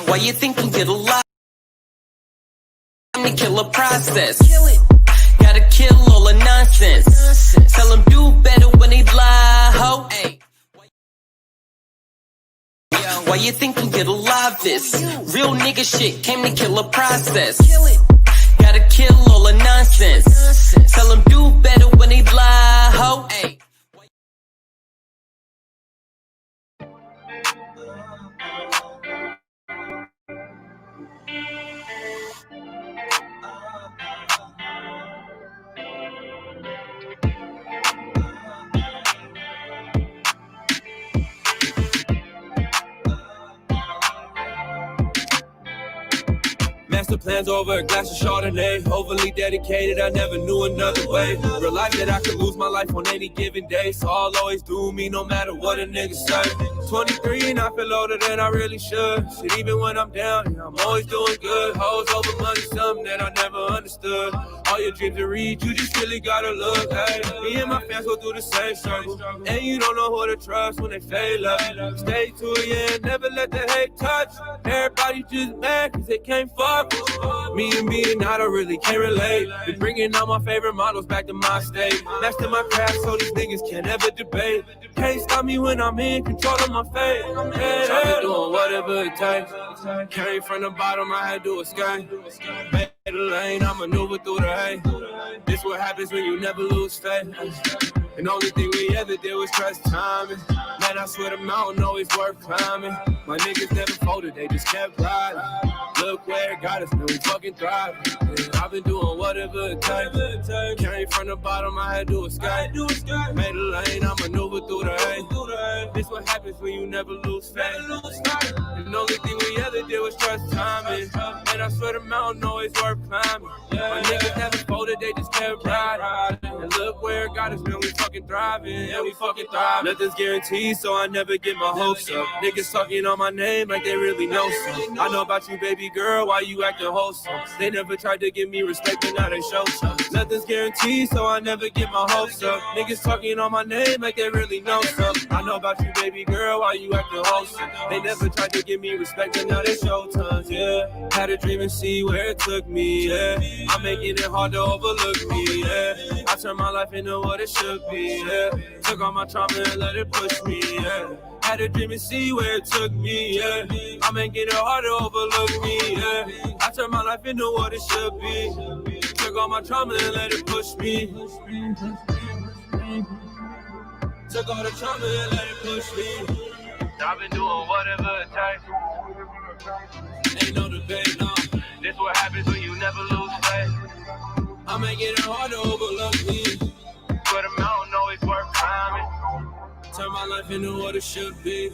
Why you think we get a lot? To kill a process. Gotta kill all the nonsense. Tell them do better when they lie, ho. Why you think we get a lot of this? Real nigga shit came to kill a process. Gotta kill all the nonsense. Tell them do better when they lie, ho. Master plans over a glass of Chardonnay. Overly dedicated, I never knew another way. Realize that I could lose my life on any given day. So I'll always do me no matter what a nigga say. 23 and I feel older than I really should. Shit, even when I'm down, yeah, I'm always doing good. Hoes over money, something that I never understood. All your dreams are read, you just really gotta look. Hey, me and my fans go through the same struggle. And you don't know who to trust when they fail up. Stay to it, yeah, never let the hate touch. Everybody just mad cause they can't fuck. Me and being out, I really can't relate. Been bringing all my favorite models back to my state. Master my craft so these niggas can't ever debate. Can't stop me when I'm in control of my fate. I've been doing whatever it takes. Came from the bottom, I had to escape. Made the lane, I maneuver through the hay. This what happens when you never lose faith. And the only thing we ever did was trust timing. Man, I swear the mountain always worth climbing. My niggas never folded, they just kept riding. Look where it got us, man, we fucking thriving. Yeah, I've been doing whatever it takes. Came from the bottom, I had to escape. Made a lane, I maneuver through the hay. This what happens when you never lose faith. And the only thing we ever did was trust timing. And I swear the mountain always worth climbing. My niggas never folded, they just kept riding. And look where it got us, man, we fucking thriving. Yeah, we fucking thriving. Nothing's guaranteed, so I never get my hopes up. Niggas talking on my name like they really know something. I know about you, baby girl, why you acting wholesome? They never tried to give me respect, but now they show some. Nothing's guaranteed, so I never get my hopes up. Niggas talking on my name like they really know something. I know about you, baby girl, why you acting wholesome? They never tried to give me respect, but now they show tons, yeah. Had a dream and see where it took me, yeah. I'm making it hard to overlook me, yeah. I turned my life into what it should be, yeah. Took all my trauma and let it push me, yeah. Had a dream and see where it took me, yeah. I'm making it hard to overlook me, yeah. I turned my life into what it should be. Took all my trauma and let it push me. Took all the trauma and let it push me. I've been doing whatever it takes. Ain't no debate, no. This what happens when you never lose faith. I'm making it hard to overlook me. But the mountain always worth climbing. Turn my life into what it should be.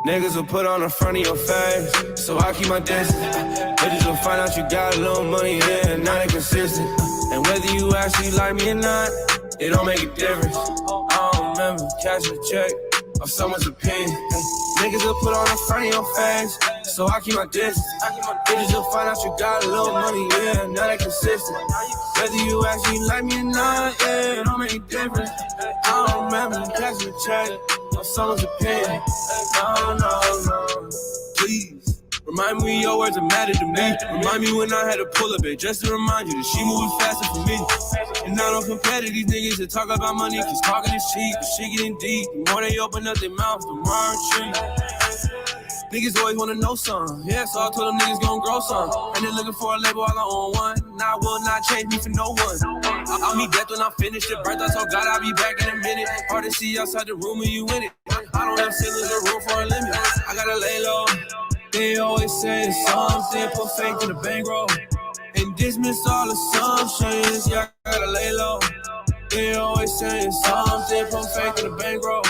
Niggas will put on the front of your face, so I keep my distance. Bitches will find out you got a little money, yeah, and not inconsistent. And whether you actually like me or not, it don't make a difference. I don't remember cashing a check of someone's opinion. Niggas will put on the front of your face, so I keep my distance. Bitches will find out you got a little money, yeah, and not inconsistent. Whether you actually like me or not, yeah, it don't make a difference. I don't remember cashing a check of someone's opinion. No. Please, remind me your words that matter to me. Remind me when I had to pull up it, just to remind you that she moving faster for me. And I don't compare to these niggas that talk about money, cause talking is cheap, but shit getting deep. The more they open up their mouth, the more I'm treat. Niggas always wanna know something, yeah, so I told them niggas gon' grow some. And they looking for a label, all I own one. Now I will not change me for no one. I'll meet death when I finish the birth, I told God I'll be back in a minute. Hard to see outside the room when you in it. I don't have ceilings or room for a limit. I gotta lay low. They always say something, put faith in the bankroll. And dismiss all assumptions, yeah, I gotta lay low. They always say something, put faith in the bankroll.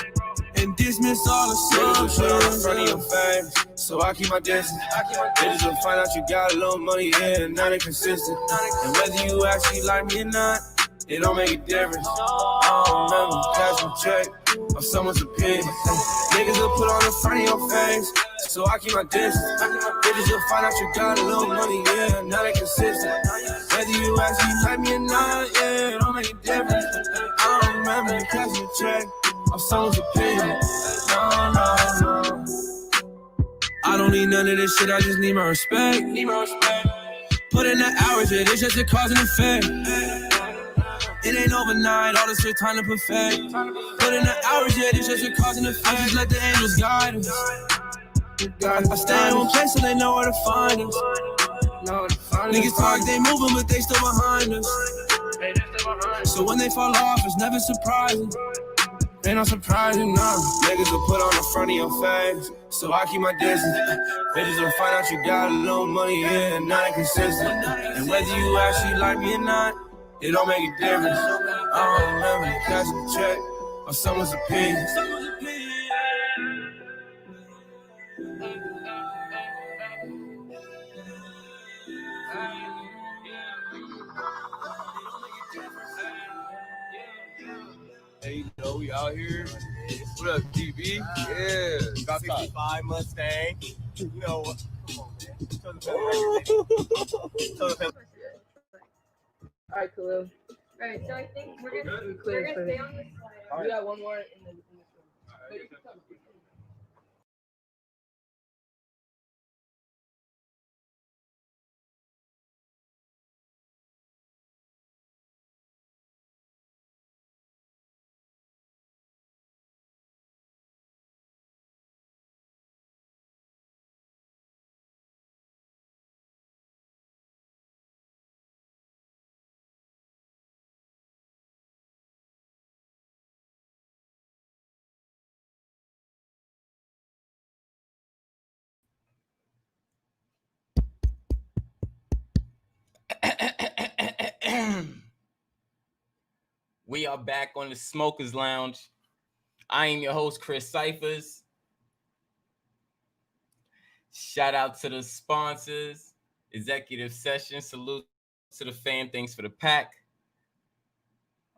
And dismiss all assumptions in front of your face, so so I keep my distance. Bitches will find out you got a little money, yeah, not inconsistent. And whether you actually like me or not, it don't make a difference. I don't remember cashing check or someone's opinion. Niggas will put on the front of your face, so I keep my distance. Bitches will find out you got a little money, yeah, not inconsistent. Whether you actually like me or not, yeah, it don't make a difference. I don't remember cashing check or someone's opinion. No. I don't need none of this shit, I just need my respect. Put in the hours, yeah, this just a cause and effect. It ain't overnight, all this shit time to perfect. Put in the hours, yeah, this just a cause and effect. Just let the angels guide us. I stay in one place so they know where to find us. Niggas talk, they moving, but they still behind us. So when they fall off, it's never surprising. Ain't no surprising, no. Niggas will put on the front of your face, so I keep my distance. Bitches will find out you got a little money, yeah, not inconsistent. And whether you actually like me or not, it don't make a difference. I don't remember cashing the check or someone's opinion. Hey, you know, we out here. What up, DB? Yeah. Got 65 Mustang. You know what? Come on, man. Show the family. All right, Kahlil. All right, so I think we're gonna stay on this slide. We got one more in this room. We are back on the Smokers Lounge. I am your host, Chris Cyphers. Shout out to the sponsors, Executive Session. Salute to the fam. Thanks for the pack.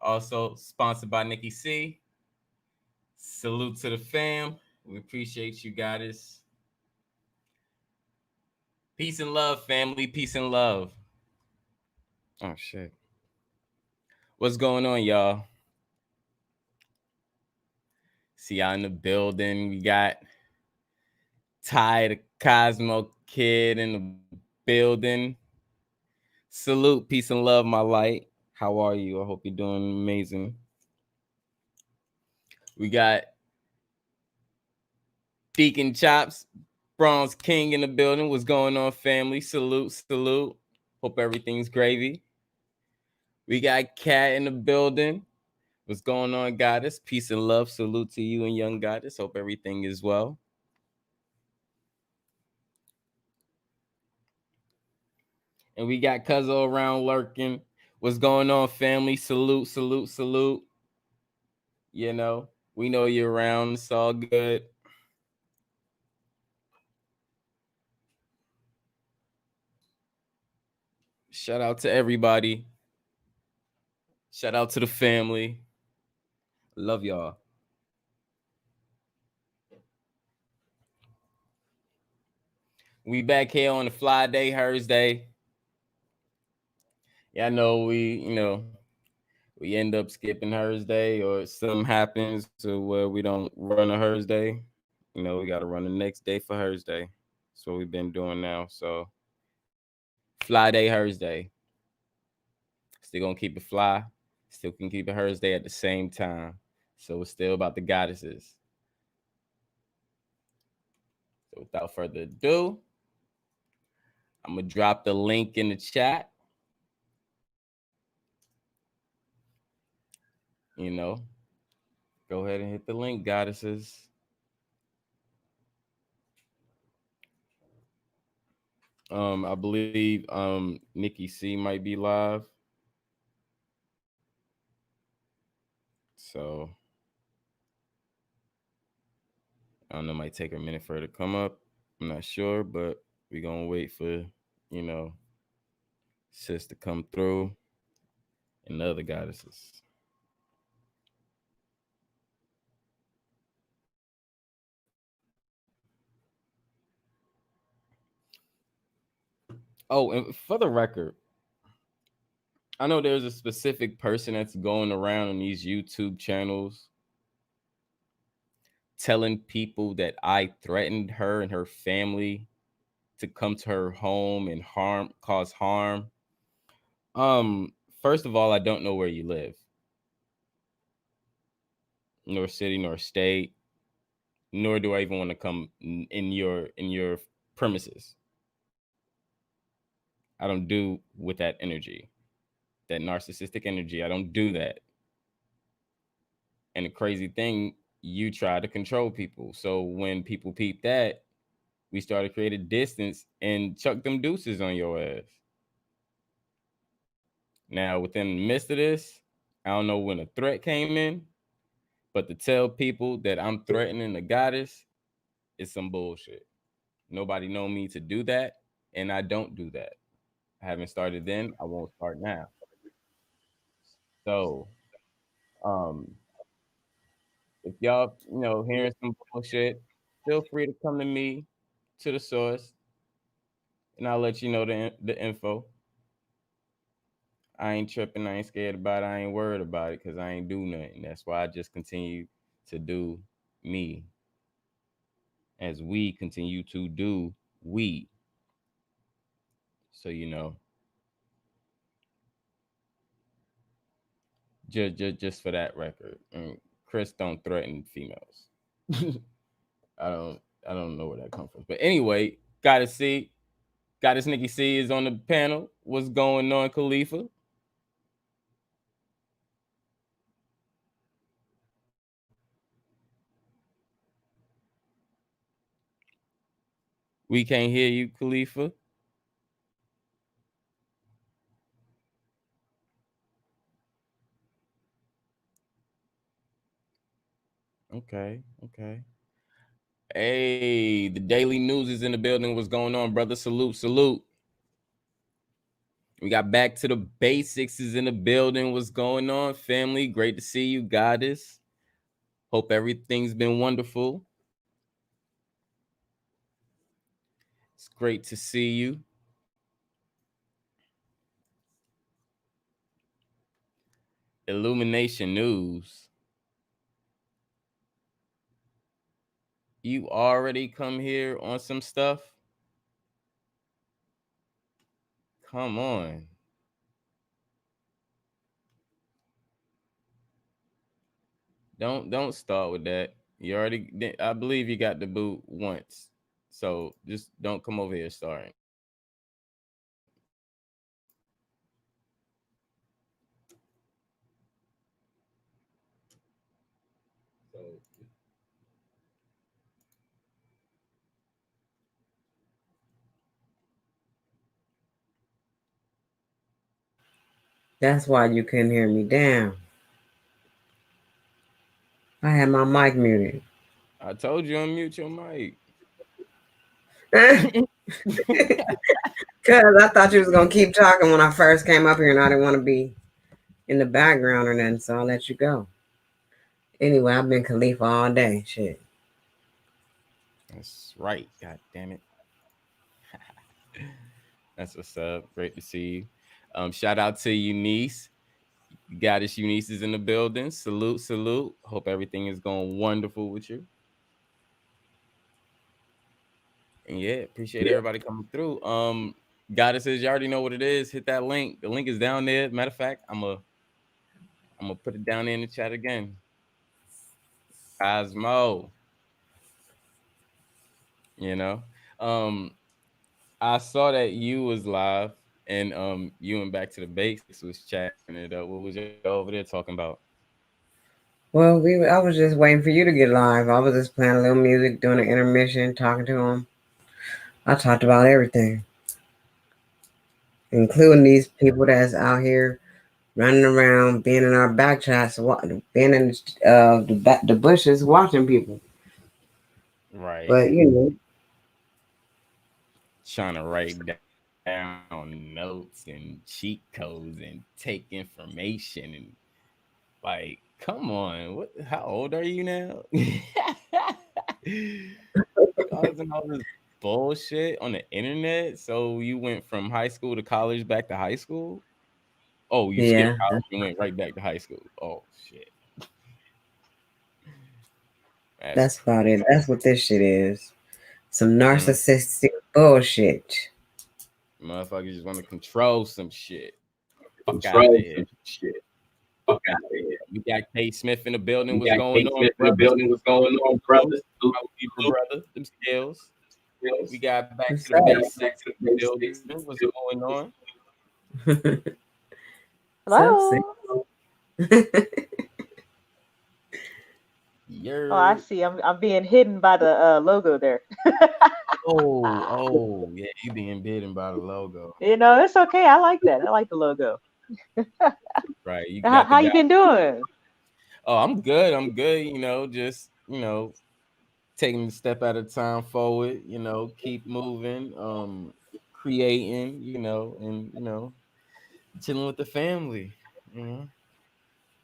Also sponsored by NickiC. Salute to the fam. We appreciate you guys. Peace and love, family. Peace and love. Oh, shit. What's going on, y'all? See y'all in the building. We got Ty, the Cosmo Kid, in the building. Salute, peace and love, my light. How are you? I hope you're doing amazing. We got Deacon Chops, Bronze King in the building. What's going on, family? Salute. Hope everything's gravy. We got Kat in the building. What's going on, Goddess? Peace and love. Salute to you and young Goddess. Hope everything is well. And we got Cuzzo around lurking. What's going on, family? Salute. You know, we know you're around. It's all good. Shout out to everybody. Shout out to the family. Love y'all. We back here on the Flyday-Hursday. Yeah, I know we end up skipping Thursday, or something happens to where we don't run a Thursday. You know, we got to run the next day for Thursday. That's what we've been doing now. So Flyday-Hursday. Still gonna keep it fly. Still can keep it Thursday at the same time. So it's still about the goddesses. So without further ado, I'm gonna drop the link in the chat. You know, go ahead and hit the link, goddesses. I believe NickiC might be live. So I don't know, it might take a minute for her to come up. I'm not sure, but we're gonna wait for, sis to come through and the other goddesses. Oh, and for the record, I know there's a specific person that's going around on these YouTube channels telling people that I threatened her and her family to come to her home and cause harm. First of all, I don't know where you live, nor city, nor state, nor do I even want to come in your premises. I don't do with that energy, that narcissistic energy. I don't do that. And the crazy thing, you try to control people. So when people peep that, we started creating distance and chuck them deuces on your ass. Now, within the midst of this, I don't know when a threat came in, but to tell people that I'm threatening the goddess is some bullshit. Nobody know me to do that, and I don't do that. I haven't started then. I won't start now. So, um, if y'all, hearing some bullshit, feel free to come to me, to the source, and I'll let you know the info. I ain't tripping. I ain't scared about it. I ain't worried about it because I ain't do nothing. That's why I just continue to do me as we continue to do we. So, just for that record, Chris don't threaten females. I don't know where that comes from. But anyway, Goddess NickiC is on the panel. What's going on, Khalifa? We can't hear you, Khalifa. Okay. Hey, the Daily News is in the building. What's going on, brother? Salute. We got Back to the Basics is in the building. What's going on, family? Great to see you, Goddess. Hope everything's been wonderful. It's great to see you. Illumination News. You already come here on some stuff? Come on. Don't start with that. You already, I believe you got the boot once. So just don't come over here starting. That's why you couldn't hear me. Damn. I had my mic muted. I told you unmute your mic. Because I thought you was going to keep talking when I first came up here and I didn't want to be in the background or nothing, so I'll let you go. Anyway, I've been Khalifa all day. Shit. That's right. God damn it. That's what's up. Great to see you. Shout out to Eunice. Goddess Eunice is in the building. Salute. Hope everything is going wonderful with you. And yeah, appreciate everybody coming through. Goddesses, you already know what it is. Hit that link. The link is down there. Matter of fact, I'm gonna put it down there in the chat again. Cosmo. I saw that you was live and you and Back to the Basics was chatting it up. What was you over there talking about? Well, I was just waiting for you to get live. I was just playing a little music, doing an intermission, talking to him. I talked about everything, including these people that's out here running around, being in our back chats, being in the bushes, watching people. Right. But trying to write down notes and cheat codes and take information and like, come on, what? How old are you now? Causing all this bullshit on the internet. So you went from high school to college back to high school. Oh, you skipped Yeah, college and went right back to high school. Oh shit, that's that's about it. That's what this shit is. Some mm, narcissistic bullshit. motherfuckers just want to control some shit. Fuck out of Control here. some shit. Fuck out of here. We got K Smith in the building. We What's got going Kate on, Smith in the brothers? building. What's going on, brothers? How we people, brother? Them skills. We got back What's to the up? basics in the building. What's going on? Substance. Hello. Oh, I You're see. I'm being hidden by the logo there. yeah, you being bidden by the logo. It's okay. I like that. I like the logo. Right. You How, got the how guy. you been doing? Oh, I'm good. I'm good. Just, taking a step at a time forward, keep moving, creating, and chilling with the family. You know,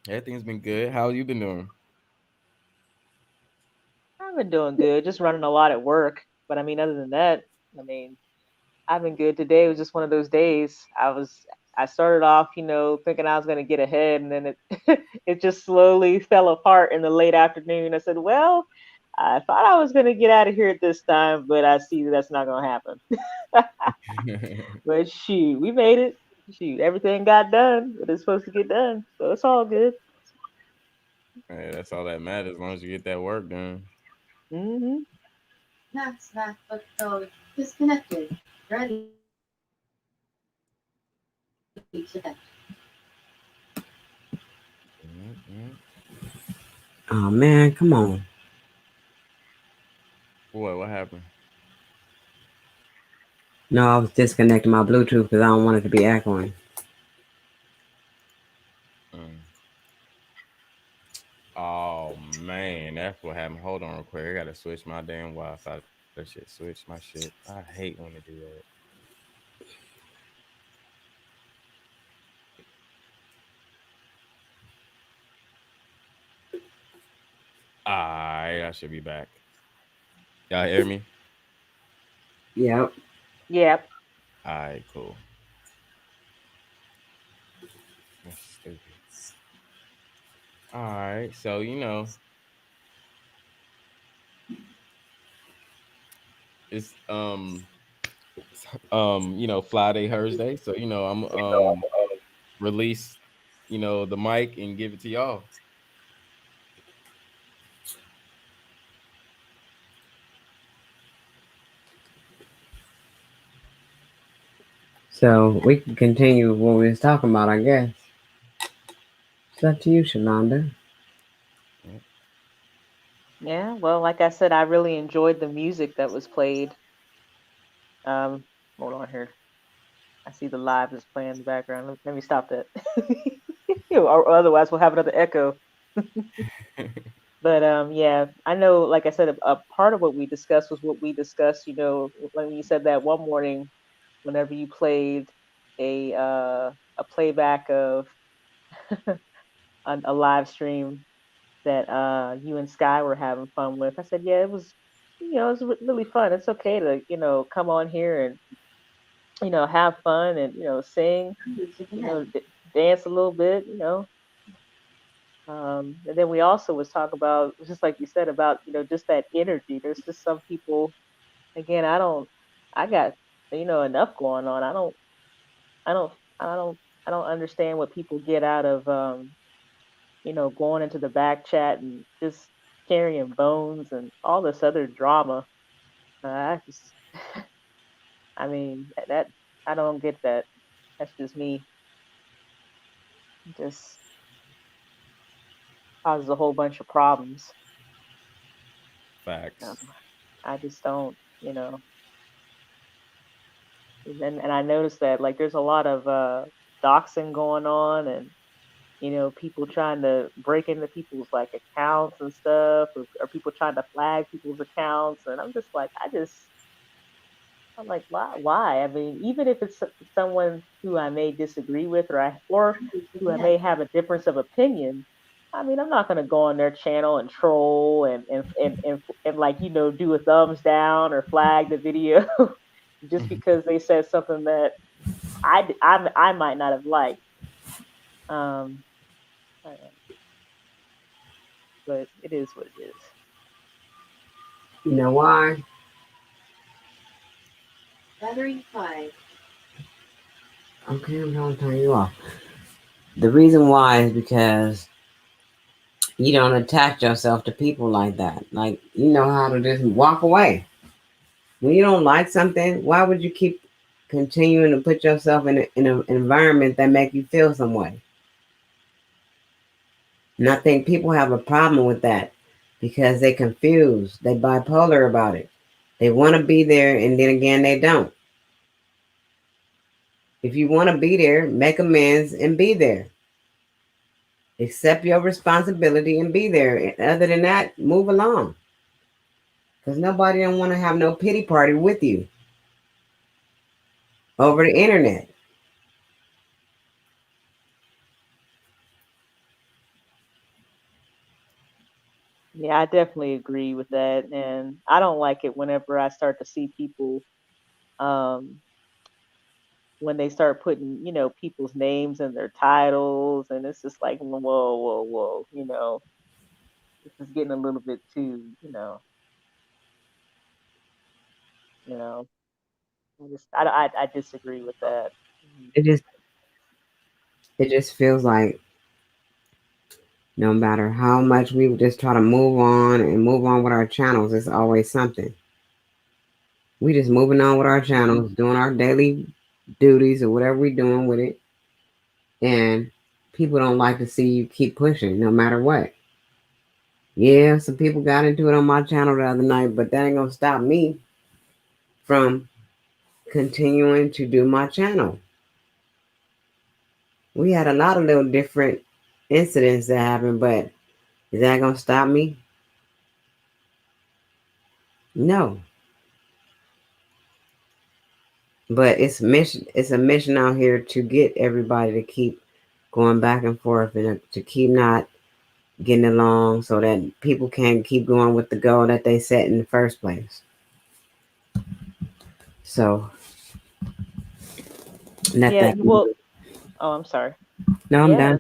everything's been good. How you been doing? I've been doing good. Just running a lot at work. But I mean, other than that, I mean, I've been good. Today was just one of those days. I started off, thinking I was going to get ahead, and then it it just slowly fell apart in the late afternoon. I said, "Well, I thought I was going to get out of here at this time, but I see that's not going to happen." But shoot, we made it. Shoot, everything got done. What is supposed to get done, so it's all good. Hey, that's all that matters as long as you get that work done. Hmm. Max MacBook Pro disconnected. Ready to connect. Mm-hmm. Oh man, come on. What happened? No, I was disconnecting my Bluetooth because I don't want it to be echoing. Mm. Oh man, that's what happened. Hold on real quick. I gotta switch my damn Wi-Fi. That shit switch my shit. I hate when they do that. Alright, I should be back. Y'all hear me? Yep. Yep. Alright, cool. That's stupid. Alright, so it's Flyday-Hursday. So I'm release, the mic and give it to y'all. So we can continue what we was talking about, I guess. It's up to you, Shalonda. Yeah. Well, like I said, I really enjoyed the music that was played. Hold on here. I see the live is playing in the background. Let me stop that. Or otherwise we'll have another echo. But yeah, I know, like I said, a part of what we discussed was what we discussed, when you said that one morning, whenever you played a playback of a live stream that you and Sky were having fun with. I said, yeah, it was, it was really fun. It's okay to, come on here and, have fun and, sing, dance a little bit, and then we also was talking about, just like you said, about, just that energy. There's just some people, again, I got, enough going on. I don't, I don't, I don't understand what people get out of, going into the back chat and just carrying bones and all this other drama. I just, I mean, that I don't get that. That's just me. It just causes a whole bunch of problems. Um, Facts. I just don't, and I noticed that like there's a lot of doxing going on, and people trying to break into people's like accounts and stuff, or people trying to flag people's accounts, and I'm just like, I'm like, why? I mean, even if it's someone who I may disagree with, or who I may have a difference of opinion, I mean, I'm not gonna go on their channel and troll and like do a thumbs down or flag the video just because they said something that I might not have liked. Um, uh, but it is what it is. You know why? Battery 5. Okay, I'm trying to turn you off. The reason why is because you don't attach yourself to people like that. Like, you know how to just walk away. When you don't like something, why would you keep continuing to put yourself in an environment that make you feel some way? And I think people have a problem with that because they confused. They bipolar about it. They want to be there, and then again, they don't. If you want to be there, make amends and be there. Accept your responsibility and be there. And other than that, move along. Because nobody don't want to have no pity party with you over the internet. Yeah, I definitely agree with that, and I don't like it whenever I start to see people um, when they start putting, people's names and their titles, and it's just like, whoa, whoa, whoa, this is getting a little bit too, you know. I disagree with that. Mhm. It just it just feels like no matter how much we just try to move on with our channels, it's always something. We just moving on with our channels, doing our daily duties or whatever we doing with it. And people don't like to see you keep pushing no matter what. Yeah, some people got into it on my channel the other night, but that ain't gonna stop me from continuing to do my channel. We had a lot of little different incidents that happened, but is that gonna stop me? No. But it's a mission out here to get everybody to keep going back and forth and to keep not getting along so that people can keep going with the goal that they set in the first place. So let Yeah, that be. well, oh, I'm sorry. No, I'm Yeah,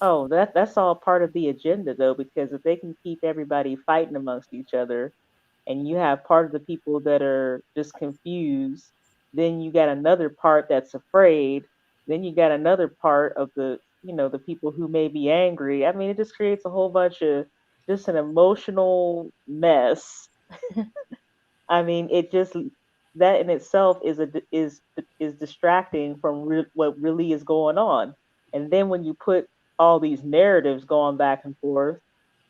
done. that's all part of the agenda though, because if they can keep everybody fighting amongst each other, and you have part of the people that are just confused, then you got another part that's afraid, then you got another part of the people who may be angry. I mean, it just creates a whole bunch of just an emotional mess. I mean, it just that in itself is distracting from what really is going on. And then when you put all these narratives going back and forth,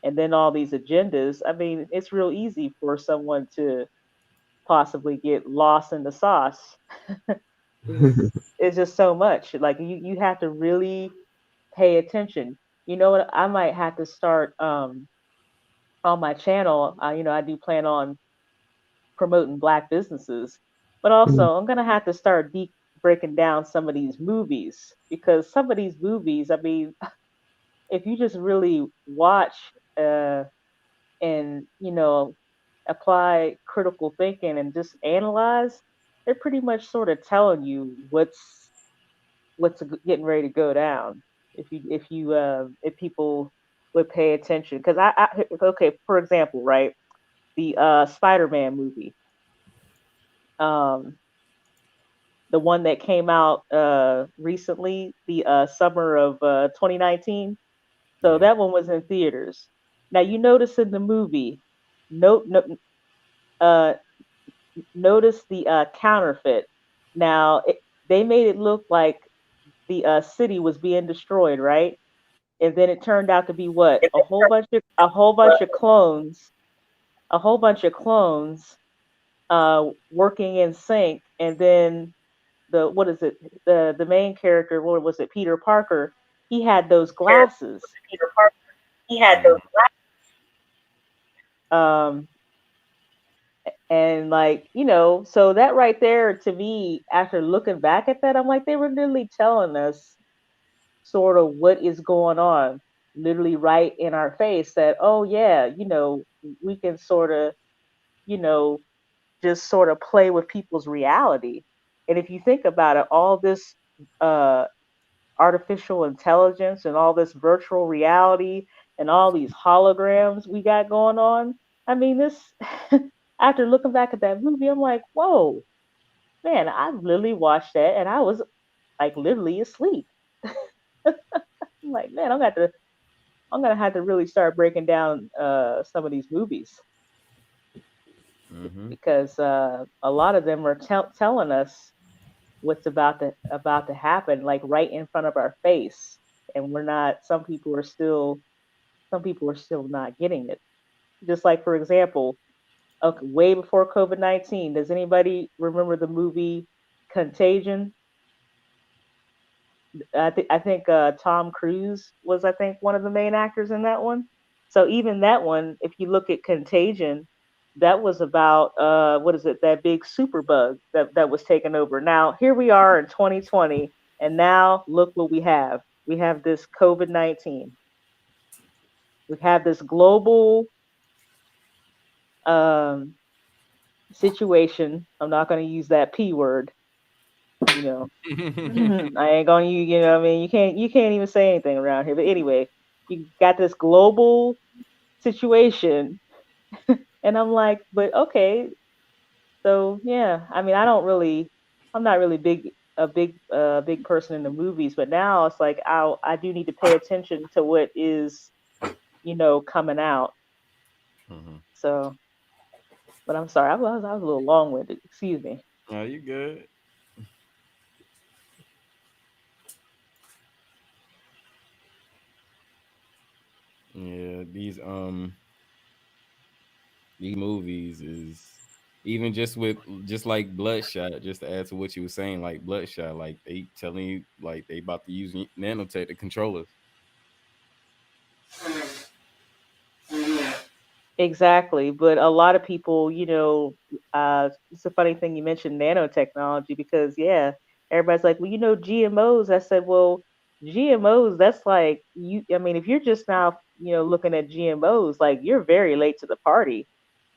and then all these agendas, I mean, it's real easy for someone to possibly get lost in the sauce. It's just so much. Like you have to really pay attention. You know what? I might have to start on my channel. I do plan on promoting black businesses, but also I'm gonna have to start breaking down some of these movies, because some of these movies, I mean, if you just really watch and apply critical thinking and just analyze, they're pretty much sort of telling you what's getting ready to go down if people would pay attention. Because okay, for example, right, the Spider-Man movie, um the one that came out recently, the summer of 2019. So that one was in theaters. Now you notice in the movie, note no, uh, notice the counterfeit. Now they made it look like the city was being destroyed, right? And then it turned out to be what? A whole bunch of clones, a whole bunch of clones working in sync, and then the what is it? The main character, what was it? Peter Parker. He had those glasses. Um, And like, so that right there to me, after looking back at that, I'm like, they were literally telling us sort of what is going on, literally right in our face that, oh yeah, we can sort of, you know, just sort of play with people's reality. And if you think about it, all this uh artificial intelligence and all this virtual reality and all these holograms we got going on. I mean, this, after looking back at that movie, I'm like, whoa, man, I literally watched that and I was like literally asleep. I'm like, man, I'm gonna have to really start breaking down some of these movies Mm-hmm. because a lot of them are telling us what's about to happen, like right in front of our face, and we're not. Some people are still not getting it. Just like, for example, okay, way before COVID-19, does anybody remember the movie Contagion? I think Tom Cruise was, I think, one of the main actors in that one. So even that one, if you look at Contagion, that was about what is it? That big super bug that was taking over. Now here we are in 2020, and now look what we have. We have this COVID-19. We have this global um, situation. I'm not going to use that P word. You know, I ain't going to use. You know, what I mean, you can't even say anything around here. But anyway, you got this global situation, and I'm like, but okay, so yeah. I mean, I'm not really big person in the movies, but now it's like I do need to pay attention to what is coming out. Mm-hmm. So, but I'm sorry, I was a little long winded. Excuse me. Are you good? Yeah, these movies is even just like Bloodshot, just to add to what you were saying, like Bloodshot, like they telling you like they about to use nanotech to control us. Exactly, but a lot of people, it's a funny thing you mentioned nanotechnology because yeah, everybody's like, well, GMOs. I said, well, GMOs. That's like you. I mean, if you're just now, looking at GMOs, like you're very late to the party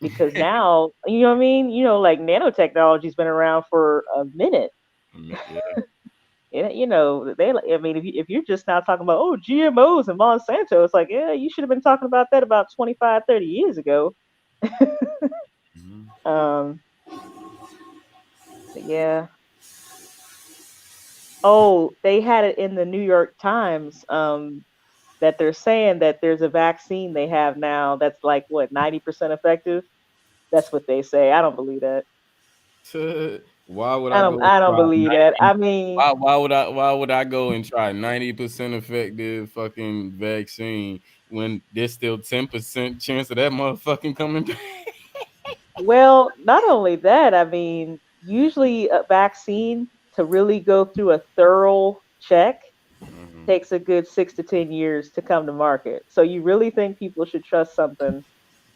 because now, you know what I mean. Like nanotechnology's been around for a minute. Yeah. They. I mean, if you're just now talking about GMOs and Monsanto, it's like yeah, you should have been talking about that about 25, 30 years ago. Mhm. Um, but yeah. Oh, they had it in the New York Times. That they're saying that there's a vaccine they have now that's like what 90% effective. That's what they say. I don't believe that. Why would I I don't. go and I don't try believe that. 90? I mean, Why would I go and try 90% effective fucking vaccine when there's still 10% chance of that motherfucking coming back? well, not only that. I mean, usually a vaccine to really go through a thorough check Mhm. takes a good 6 to 10 years to come to market. So you really think people should trust something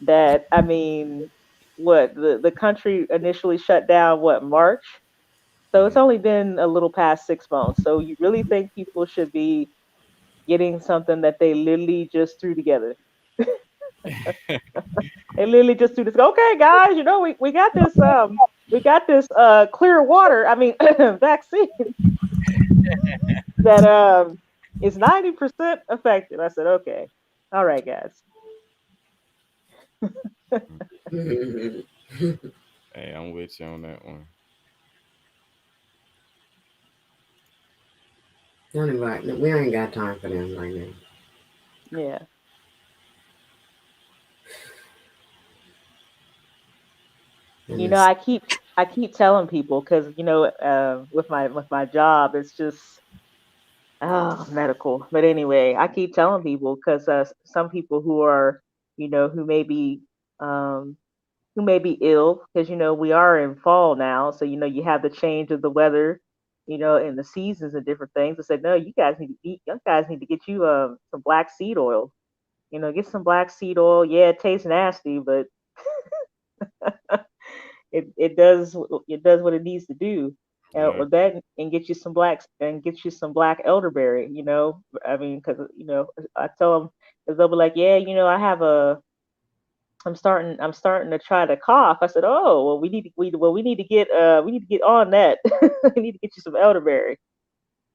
that I mean, what the country initially shut down what March? So it's Mhm. only been a little past 6 months. So you really think people should be getting something that they literally just threw together? They literally just threw this. Okay, guys, we got this clear water. I mean vaccine that is 90% effective. I said, okay, all right, guys. Hey, I'm with you on that one. We ain't got time for them right now. Yeah. And You know, it's I keep telling people because with my job, it's just medical. But anyway, I keep telling people because some people who are who um may be ill because we are in fall now, so you have the change of the weather, and the seasons and different things. I said, no, you guys need to get you some black seed oil. Get some black seed oil. Yeah, it tastes nasty, but it does what it needs to do. Yeah. Or that, and get you some black elderberry. I mean, because I tell them, because they'll be like, yeah, I have I'm starting to try to cough. I said, oh well, we need to get on that. We need to get you some elderberry.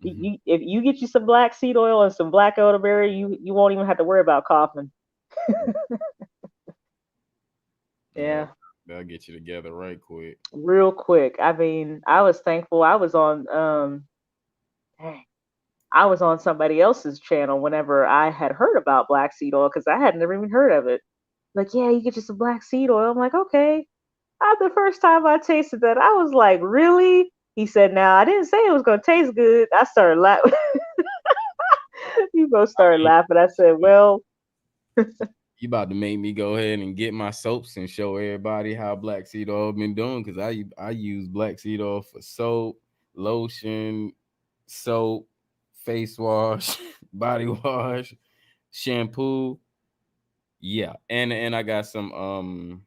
If you get you some black seed oil and some black elderberry, you won't even have to worry about coughing. Yeah, That'll get you together right quick. real quick. I mean, I was thankful dang, I was on somebody else's channel whenever I had heard about black seed oil because I had never even heard of it. Like, yeah, you get you some black seed oil. I'm like, okay. The first time I tasted that, I was like, really? He said, now I didn't say it was gonna taste good. I started laughing. You both started laughing. I said, well, You about to make me go ahead and get my soaps and show everybody how black seed oil been doing, because I use black seed oil for soap, lotion, soap, face wash, body wash, shampoo. Yeah, and I got some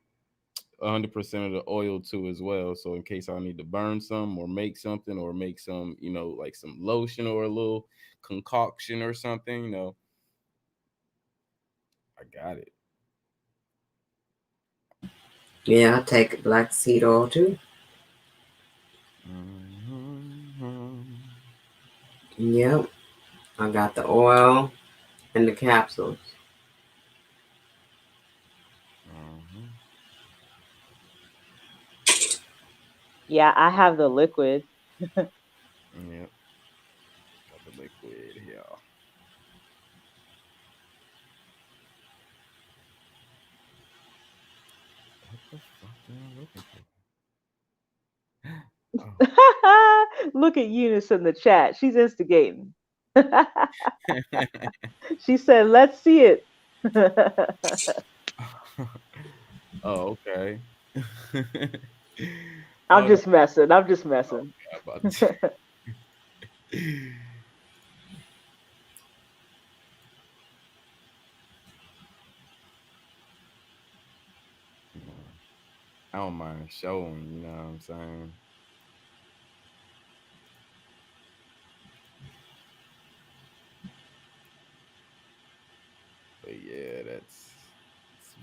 100% of the oil too as well. So in case I need to burn some or make something or make some, like some lotion or a little concoction or something, I got it. Yeah, I take black seed oil too. Yep, I got the oil and the capsules. yeah, I have the liquid. Yep, got the liquid here. What the fuck am I looking for? Look at Eunice in the chat. She's instigating. Oh. She said, let's see it. Oh, okay. I'm Oh, no. just messing. I'm just messing. I'm about to- I don't mind showing, you know what I'm saying? But yeah, it's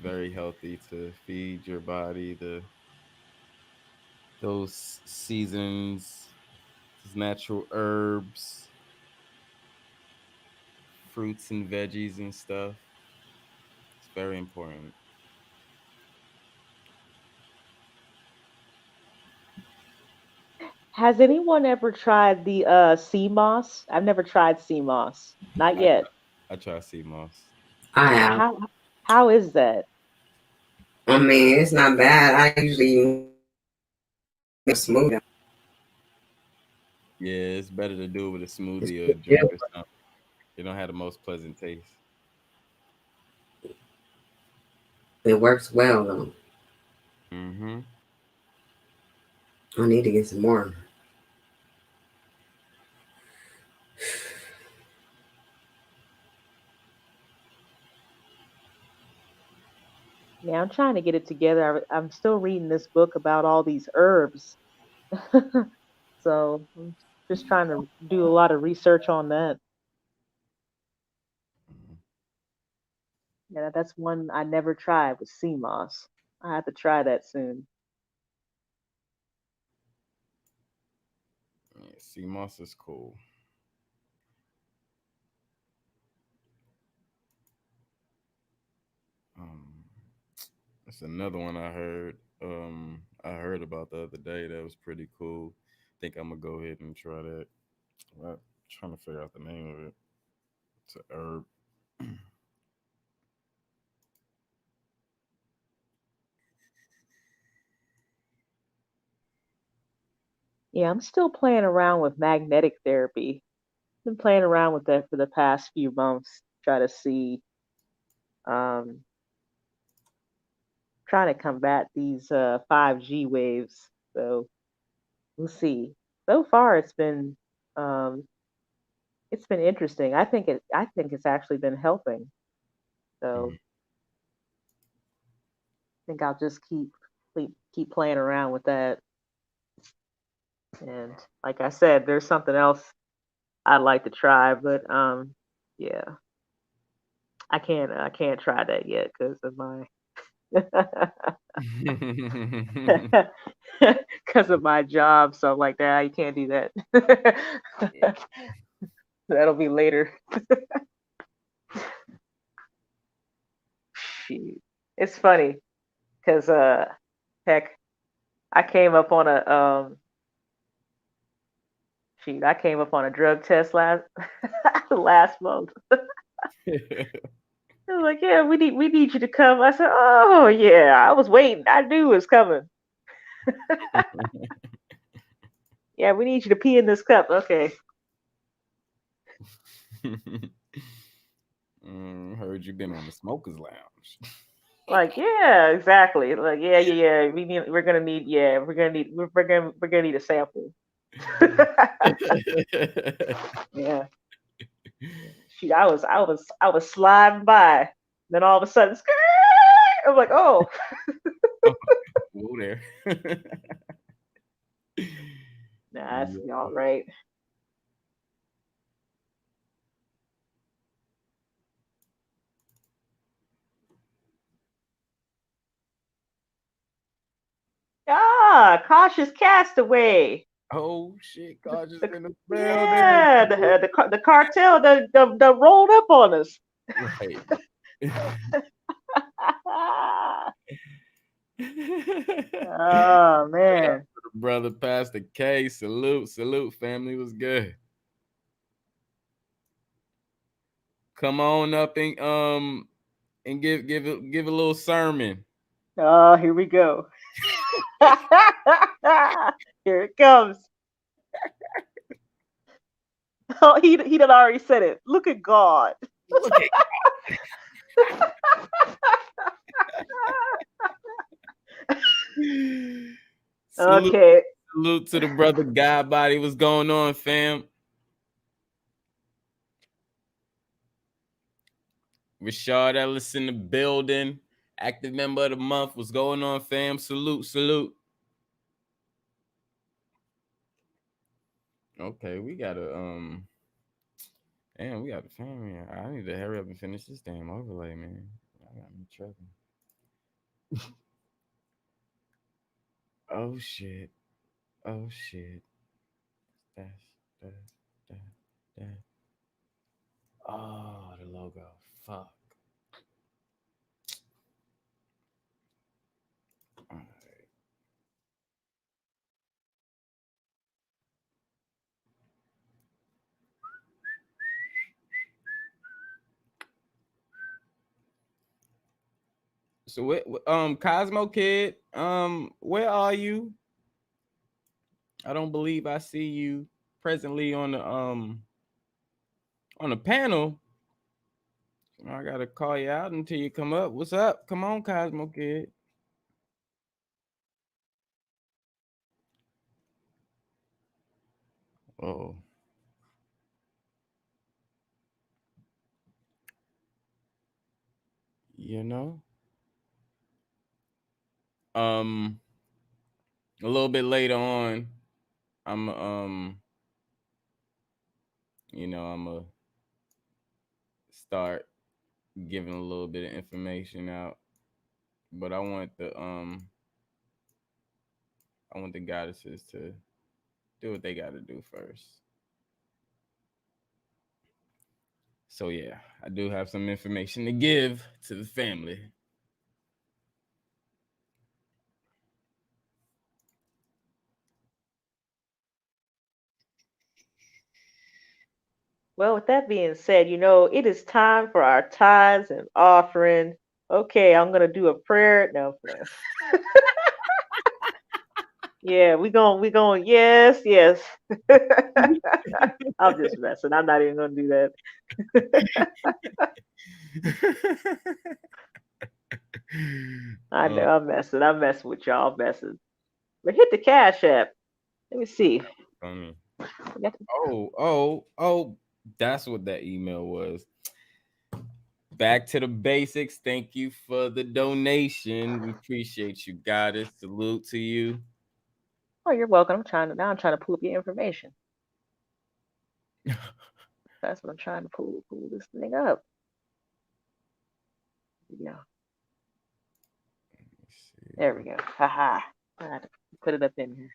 very healthy to feed your body those seasons, those natural herbs, fruits and veggies and stuff. It's very important. Has anyone ever tried the sea moss? I've never tried sea moss. Not I yet. I try sea moss. I have. How is that? I mean, it's not bad. I usually smooth. Yeah, it's better to do it with a It's smoothie or a pretty drink good. or something. It don't have the most pleasant taste. It works well though. Mm-hmm. I need to get some more. Yeah, I'm trying to get it together. I'm still reading this book about all these herbs. So I'm just trying to do a lot of research on that. Yeah, that's one I never tried with sea moss. I have to try that soon. Yeah, sea moss is cool. Um, that's another one I heard about the other day that was pretty cool. Think I'm gonna go ahead and try that. I'm trying to figure out the name of it. It's a herb. Yeah, I'm still playing around with magnetic therapy. Been playing around with that for the past few months. Try to see, um, trying to combat these 5G waves. So we'll see. So far, um, it's been interesting. I think it's actually been helping. So Mhm. I think I'll just keep keep playing around with that. And like I said, there's something else I'd like to try, but yeah, I can't try that yet because of my because of my job. So I'm like, nah, you can't do that. That'll be later. Shoot. It's funny because heck, I came up on a I came up on a drug test last last month. I was like, yeah, we need you to come. I said, oh yeah, I was waiting. I knew it was coming. Yeah, we need you to pee in this cup. Okay. Heard you been on the smokers lounge. Like, yeah, exactly. Like, yeah. We're gonna need a sample. Yeah. Shoot, I was sliding by. Then all of a sudden, I'm like, oh. Whoa there. Nah, that's all right. Ah, cautious castaway. Oh shit, God just in the building. Yeah, the cartel that rolled up on us. Right. Oh man. Brother Pastor K, salute, family was good. Come on up and give a little sermon. Oh, here we go. Here it comes. Oh, he done already said it. Look at God. Look at Okay. Salute to the brother God body. What's going on, fam? Rashard Ellis in the building. Active member of the month. What's going on, fam? Salute. Okay, we gotta damn, we got the family. I need to hurry up and finish this damn overlay, man. I got me tripping. Oh shit. That. Oh, the logo. Fuck. All right. So Cosmo Kid, where are you? I don't believe I see you presently on the panel. I gotta call you out until you come up. What's up? Come on, Cosmo Kid. Oh. You know? A little bit later on, I'm I'm gonna start giving a little bit of information out. But I want the goddesses to do what they gotta do first. So yeah, I do have some information to give to the family. Well, with that being said, it is time for our tithes and offering. Okay, I'm gonna do a prayer. No, no. Yeah, we going. Yes. I'm just messing. I'm not even gonna do that. I know I'm messing. I'm messing with y'all. I'm messing. But hit the Cash App. Let me see. Oh, that's what that email was. back to the basics. Thank you for the donation. We appreciate you, Goddess. Salute to you. Oh, you're welcome. I'm trying to pull up your information. That's what I'm trying to pull this thing up. Yeah. There we go. Haha. I had to put it up in here.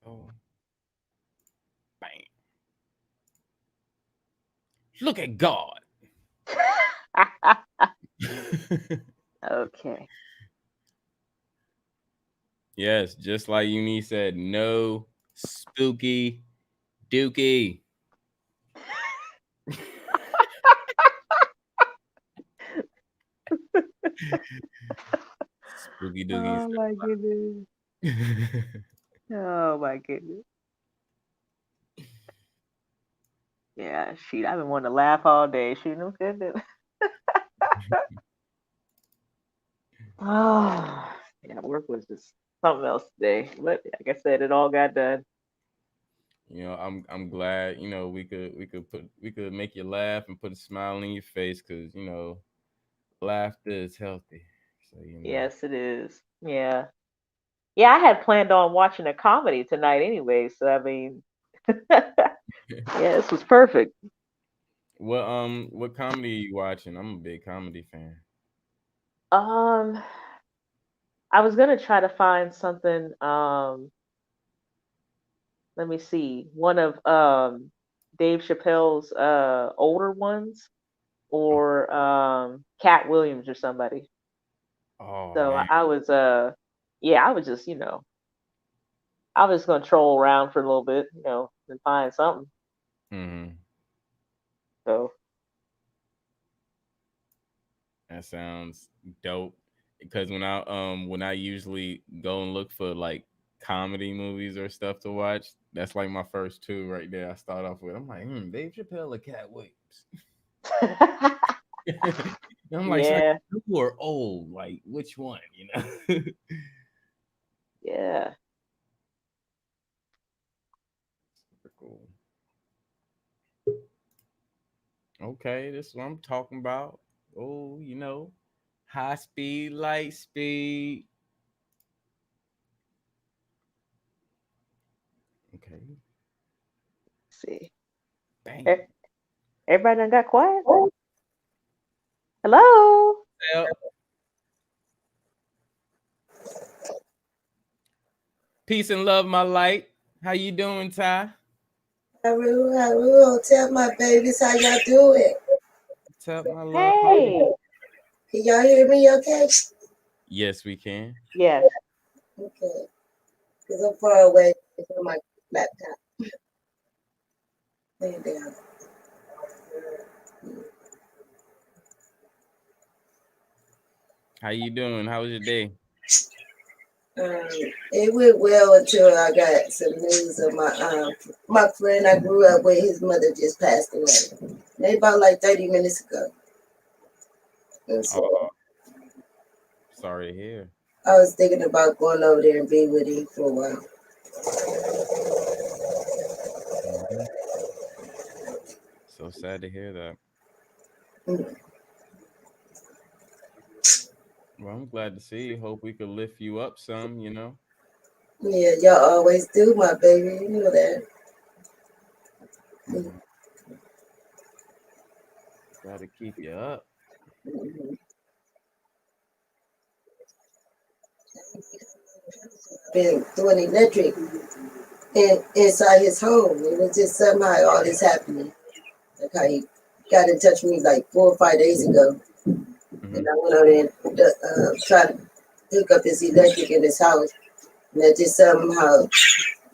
Oh. Bang. Look at God. Okay. Yes, just like Uni said, no spooky dookie. Spooky dookies. Oh my goodness. Oh my goodness. Yeah, shoot, I've been wanting to laugh all day. Shoot, no goodness. Oh, yeah, work was just something else today. But like I said, it all got done. You know, I'm glad, you know, we could make you laugh and put a smile on your face, because, you know, laughter is healthy. So, you know. Yes, it is. Yeah. Yeah, I had planned on watching a comedy tonight anyway, so I mean yeah, this was perfect. What comedy are you watching? I'm a big comedy fan. I was gonna try to find something, let me see, one of Dave Chappelle's older ones, or Cat Williams or somebody. Oh So man. I was yeah, I was just, I was gonna troll around for a little bit, and find something. Mm-hmm. So That sounds dope. Because when I usually go and look for like comedy movies or stuff to watch, that's like my first two right there. I start off with, I'm like, Dave Chappelle or Cat Williams. I'm like, so yeah, new or old? Like, which one? You know? yeah. Super cool. Okay, this is what I'm talking about. Oh, you know, high speed, light speed. Okay. Let's see. Bang. Everybody done got quiet? Hello? Well, peace and love, my light. How you doing, Ty? Haru, tell my babies how y'all doing. What's up, my love? Hey. Can y'all hear me okay? Yes, we can. Yes. Okay. Because I'm far away from my laptop. Lay it down. How you doing? How was your day? It went well until I got some news of my friend I grew up with. His mother just passed away. Maybe about like 30 minutes ago. So Sorry to hear. I was thinking about going over there and being with him for a while. Mm-hmm. So sad to hear that. Mm. Well, I'm glad to see you. Hope we could lift you up some, you know. Yeah, y'all always do, my baby. You know that. Mm-hmm. Gotta keep you up. Mm-hmm. Been doing electric inside his home. It was just somehow all this happening. Like how he got in touch with me like 4 or 5 days ago. Mm-hmm. And I went over there and tried to hook up his electric in his house. And that just somehow,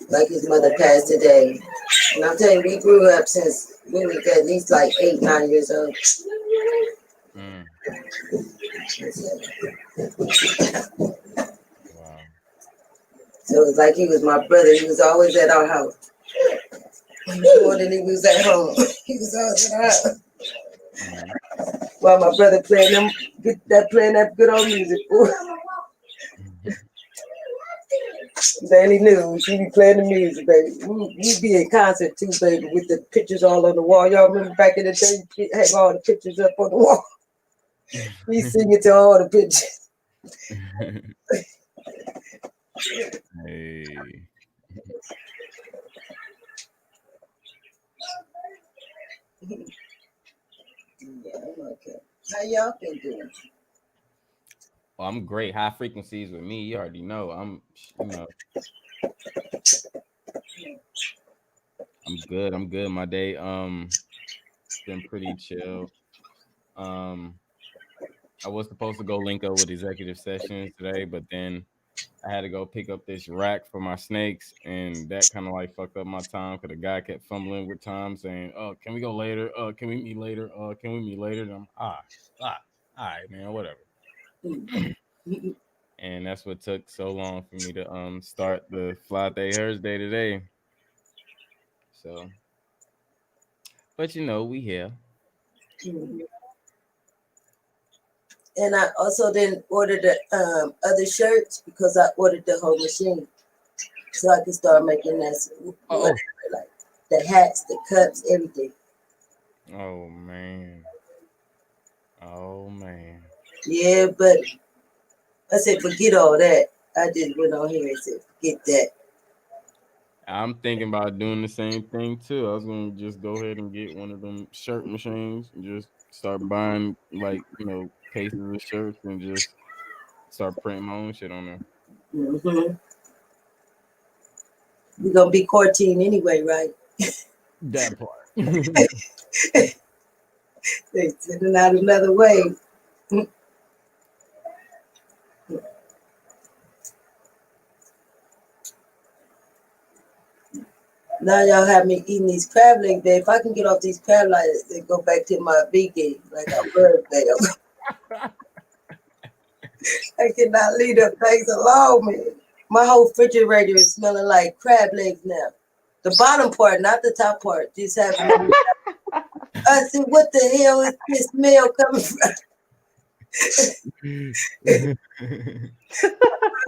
like his mother passed today. And I'm telling you, we grew up since we were at least like 8, 9 years old. Mm. Wow. So it was like he was my brother. He was always at our house. More than he was at home. He was always at our house. Mm-hmm. While my brother playing that good old music. Daily news. She be playing the music, baby. We be in concert too, baby, with the pictures all on the wall. Y'all remember back in the day, she hang all the pictures up on the wall. We sing it to all the pictures. Hey. Yeah, I'm okay. How y'all been doing? Well, I'm great. High frequencies with me. You already know. I'm good. I'm good. My day been pretty chill. I was supposed to go link up with executive sessions today, but then I had to go pick up this rack for my snakes, and that kind of like fucked up my time because the guy kept fumbling with time, saying, "Oh, can we go later? Can we meet later? Can we meet later?" And I'm all right, man, whatever. And that's what took so long for me to start the Flyday-Hursday today. So, but we here. And I also didn't order the other shirts because I ordered the whole machine, so I can start making that. Whatever, like the hats, the cups, everything. Oh man. Yeah, but I said forget all that. I just went on here and said forget that. I'm thinking about doing the same thing too. I was gonna just go ahead and get one of them shirt machines and just start buying cases of shirts and just start printing my own shit on there. Mm-hmm. We're gonna be 14 anyway, right? That part. They sending out another way. Now y'all have me eating these crab legs, babe. If I can get off these crab legs and go back to my vegan like I was, babe. I cannot leave them things alone, man. My whole refrigerator is smelling like crab legs now. The bottom part, not the top part. Just having. I said, what the hell is this smell coming from? I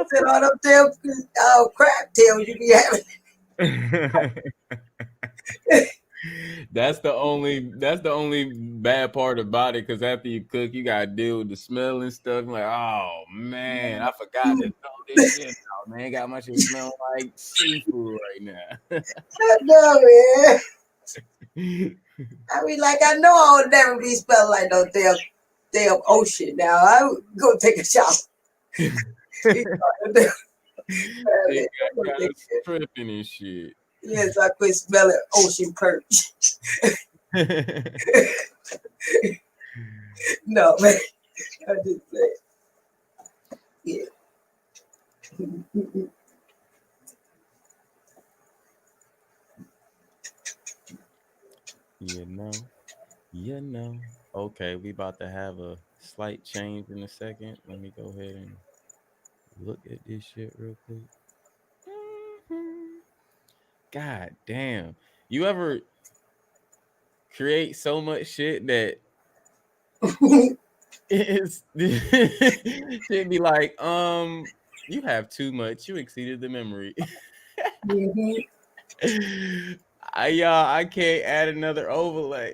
said, all them damn crab tails you be having. That's the only bad part about it, because after you cook, you gotta deal with the smell and stuff. I'm like, oh man, I forgot to throw this shit out, man. Got my shit smelling like seafood right now. I know, man. I mean, like, I know I would never be smelling like no damn ocean. Now I would go take a shower. They got tripping and shit. Yes, I quit smelling ocean perch. No, man. I just said, yeah. You know. Okay, we about to have a slight change in a second. Let me go ahead and look at this shit real quick. God damn. You ever create so much shit that it's should be like, you have too much. You exceeded the memory. I can't add another overlay.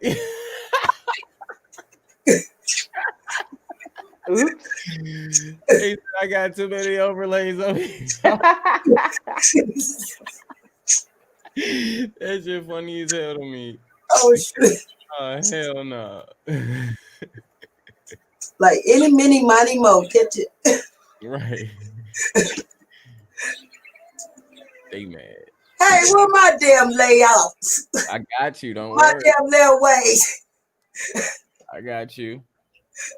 Oops. Hey, I got too many overlays over here. That shit funny as hell to me. Oh shit. Oh hell no. Like any mini mighty mo, catch it. Right. They mad. Hey, where my damn layouts? I got you, don't My worry. damn little ways. I got you.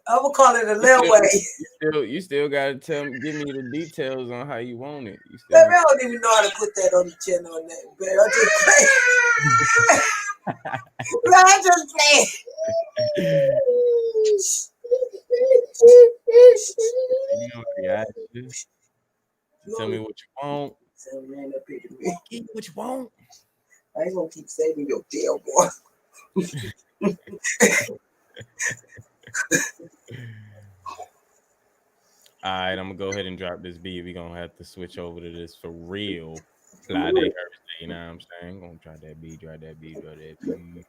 I'm gonna call it a little way. You still gotta give me the details on how you want it. You Baby, still I don't even know how to put that on the channel on that, baby. I just play. No, I just play. You know what I asked you? Tell me what you want. Give me what you want. I ain't gonna keep saving your tail, boy. All right, I'm gonna go ahead and drop this beat. We're gonna have to switch over to this for real. Flyday-Hursday, you know what I'm saying? Gonna drop that beat, drop that beat, drop that beat.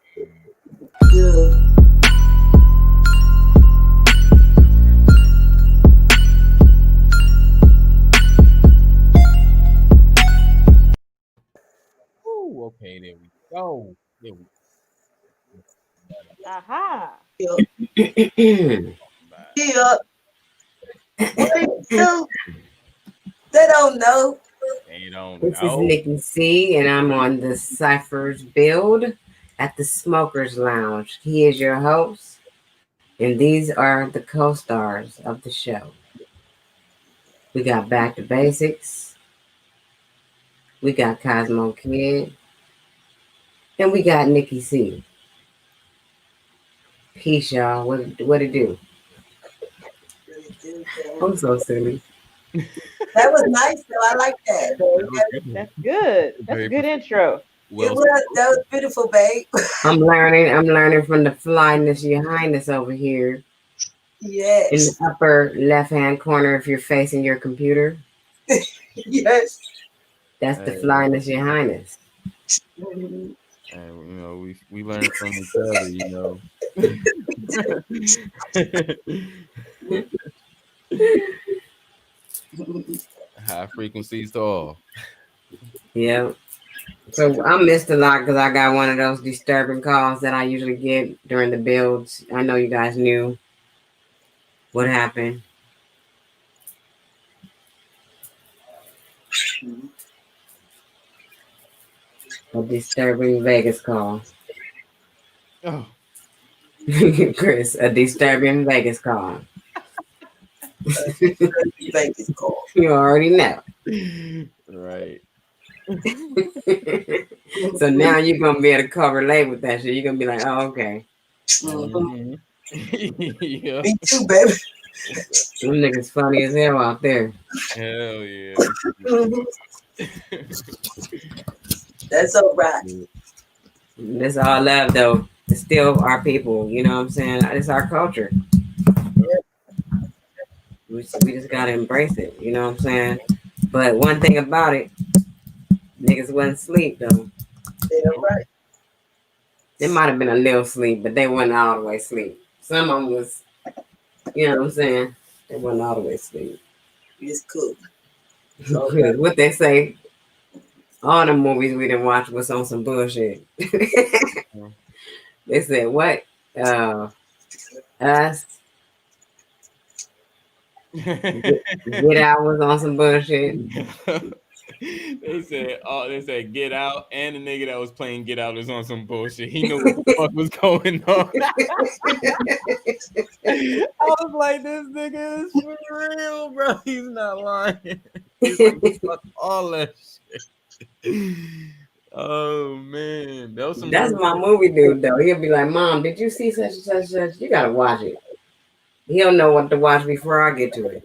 Ooh, okay, there we go. There we Aha. Yeah. go. Yeah. What do you do? They don't know. They don't This is know. NickiC, and I'm on the Cyphers build at the Smokers Lounge. He is your host, and these are the co-stars of the show. We got Back to Basics, we got Cosmo Kid, and we got NickiC. Peace, y'all. What it do? I'm so silly. That was nice though. I like that. That's good. That's a good intro. That was beautiful, babe. I'm learning from the flyness, your highness over here. Yes. In the upper left-hand corner, if you're facing your computer. Yes. That's the flyness, your highness. Mm-hmm. And you know, we learn from each other, you know. High frequencies to all. Yeah. So I missed a lot because I got one of those disturbing calls that I usually get during the builds. I know you guys knew what happened. A disturbing Vegas call. Oh. Chris, a disturbing Vegas call. Vegas call. You already know. Right. So now you're gonna be able to correlate with that shit. You're gonna be like, oh, okay. Mm-hmm. Yeah. Me too, baby. Them niggas funny as hell out there. Hell yeah. That's all right. That's all love though. It's still our people, you know what I'm saying? It's our culture. We just gotta embrace it, you know what I'm saying? But one thing about it, niggas wasn't asleep though. Yeah, right. It might have been a little sleep, but they wasn't all the way asleep. Some of them was, you know what I'm saying? They wasn't all the way asleep. It's cool. What they say, all the movies we didn't watch was on some bullshit. They said, what? Us? Get Out was on some bullshit. They said Get Out, and the nigga that was playing Get Out is on some bullshit. He knew what the fuck was going on. I was like, this nigga is for real, bro. He's not lying. He's like, fuck all that shit. Oh man, that's my movie dude though. He'll be like, Mom, did you see such and such and such? You gotta watch it. He'll know what to watch before I get to it.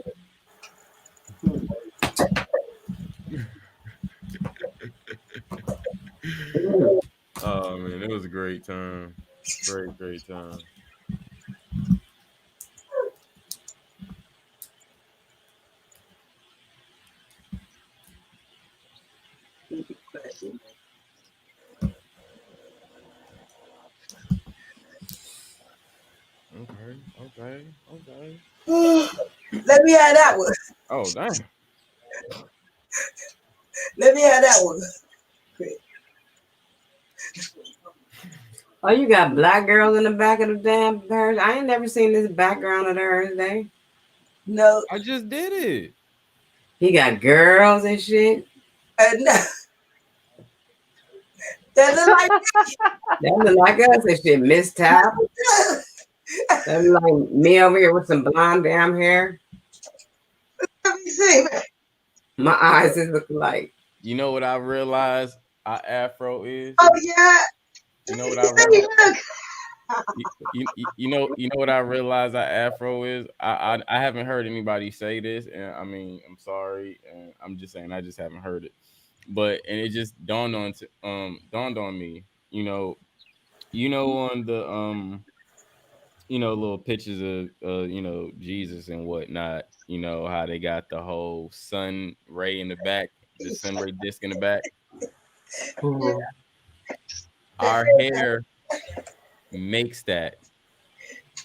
Oh man, it was a great time. Great time. Okay. Let me have that one. Oh damn. Let me have that one. Oh, you got black girls in the back of the damn Thursday. I ain't never seen this background of Thursday. No. I just did it. He got girls and shit. No. That look like That look like us and shit. Miss Tap. That look like me over here with some blonde damn hair. Let me see. My eyes is look like. You know what I realized our afro is? Oh yeah. You know what I realized? You know what I realized our afro is? I haven't heard anybody say this, and I mean, I'm sorry, and I'm just saying I just haven't heard it. But and it just dawned on me, you know on the little pictures of Jesus and whatnot. How they got the whole sun ray in the back, the sun ray disc in the back. Mhm. Our hair makes that.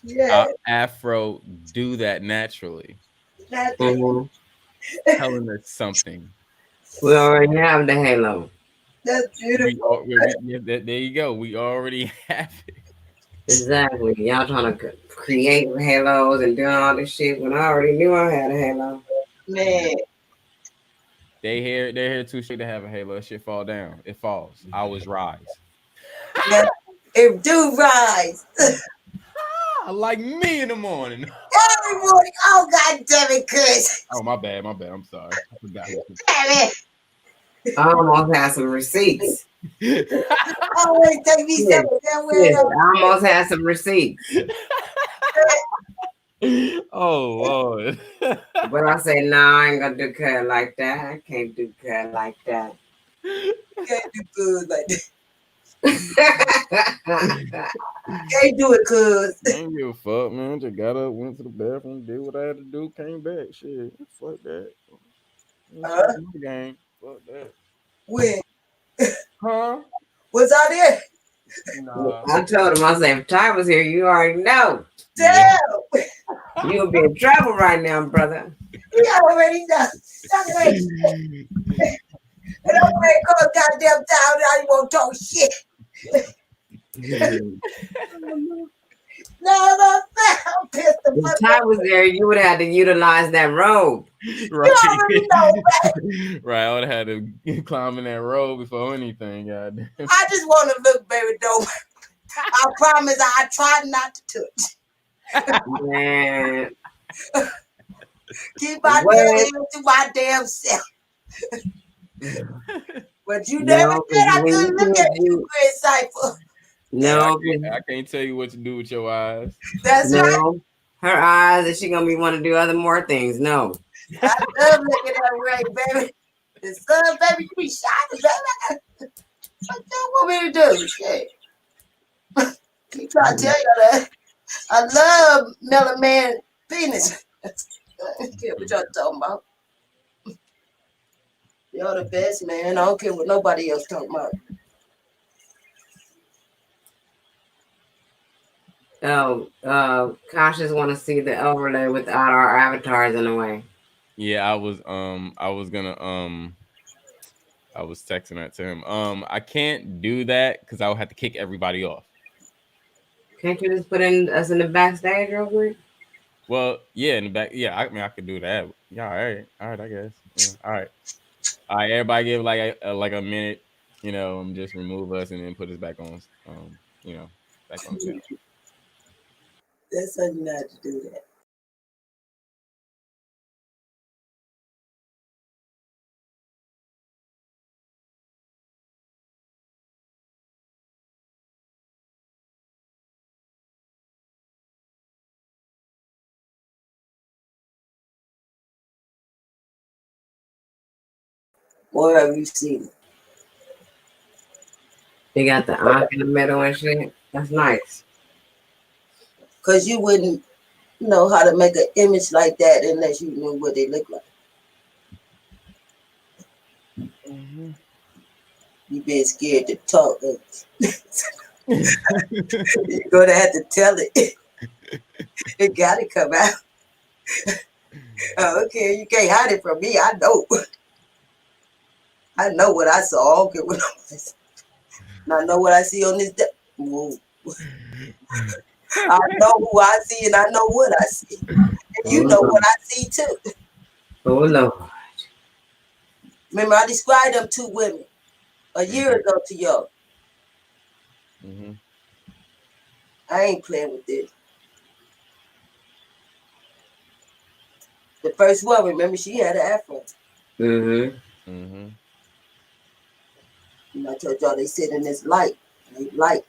Yeah, Our afro do that naturally, that's Mhm. telling us something. We already have the halo. beautiful. There you go. We already have it. Exactly. Y'all trying to create halos and doing all this shit when I already knew I had a halo. Man, Their hair too shit to have a halo. That shit fall down. It falls. Ours rise. that, it do rise. Like me in the morning. Every morning. Oh, God damn it, Chris. Oh, my bad. I'm sorry. I forgot. Damn it. I almost had some receipts. Always take me Yes, somewhere that yes, way. I almost had some receipts. Oh Lord. But I say, nah, I ain't gonna do cut like that. I can't do cut like that. Can't do good like that. Can't do it, cuz. I ain't give a fuck, man. Just got up, went to the bathroom, did what I had to do, came back. Shit. Fuck that. Game. Fuck that. When? Huh? Was I there? Nah. I told him, I said, if Ty was here, you already know. Damn. You would be in trouble right now, brother. He already know. That's right. And I'm ready to call goddamn town. Now you won't talk shit. No, I'm pissed the If fuck Ty off. was there, you would have to utilize that robe. Right. You already know, right? Right. I would have had to climb in that road before anything, goddamn. I just want to look, baby, though. I promise I try not to touch. Man. Keep my damn hands to my damn self. But you never No, said I when couldn't you look said at you, Chris Cypher. No, I can't tell you what to do with your eyes. That's right. no. Her eyes, and she gonna be want to do other more things. No. I love looking that way, baby. The sun, baby, you be shining, baby. What you want me to do? Shit. Keep trying to tell you that. I love melon man penis. I don't care what y'all talking about. You're the best, man. I don't care what nobody else talking about. Cautious want to see the overlay without our avatars in the way. Yeah, I was texting that to him. I can't do that because I would have to kick everybody off. Can't you just put us in the backstage real quick? Well, yeah, in the back. Yeah, I mean, I could do that. Yeah, all right, I guess. Yeah, all right. Everybody give like a minute, just remove us and then put us back on, back on the channel. That's something not to do that. Where have you seen it? They got the eye in the middle and shit. That's nice. Because you wouldn't know how to make an image like that unless you knew what they look like. Mm-hmm. You being scared to talk. You're going to have to tell it. It got to come out. Okay, you can't hide it from me. I know. I know what I saw. I don't care what nobody saw. I know what I see on this day. I know who I see and I know what I see. And you know what I see too. Oh, Lord. Remember, I described them two women a year ago to y'all. Mm-hmm. I ain't playing with this. The first one, remember, she had an afro. Mm-hmm. Mm-hmm. And I told y'all they sit in this light. Light.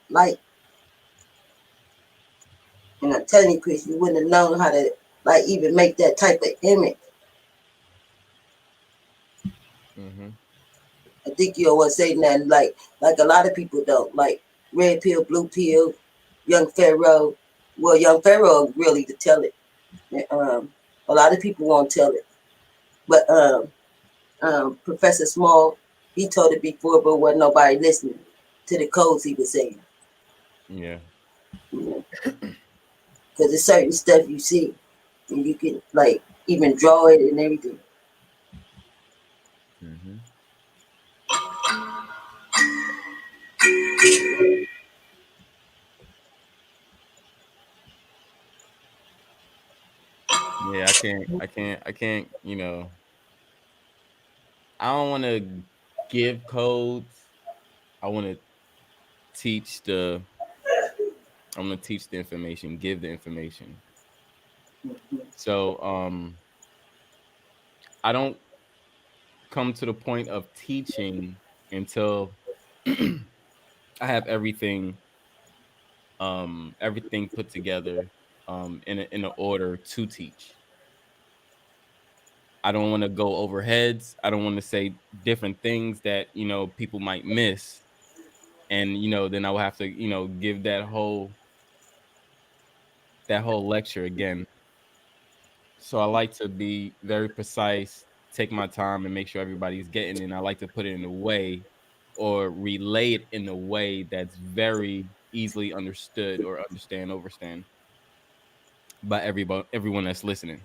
And I'm telling you, Chris, you wouldn't have known how to even make that type of image. Mm-hmm. I think you always say that like a lot of people don't. Like red pill, blue pill, young Pharaoh, well, young Pharaoh really to tell it. A lot of people won't tell it, but Professor Small, he told it before, but wasn't nobody listening to the codes he was saying. Yeah. Because there's certain stuff you see, and you can like even draw it and everything. Mm-hmm. Yeah, I can't, you know, I don't want to give codes. I want to teach the, I'm going to teach the information, give the information. So, I don't come to the point of teaching until I have everything everything put together in an order to teach. I don't want to go over heads. I don't want to say different things that, you know, people might miss. And, you know, then I will have to, you know, give that whole lecture again. So I like to be very precise, take my time and make sure everybody's getting it. And I like to put it in a way or relay it in a way that's very easily understood or overstand by everyone that's listening.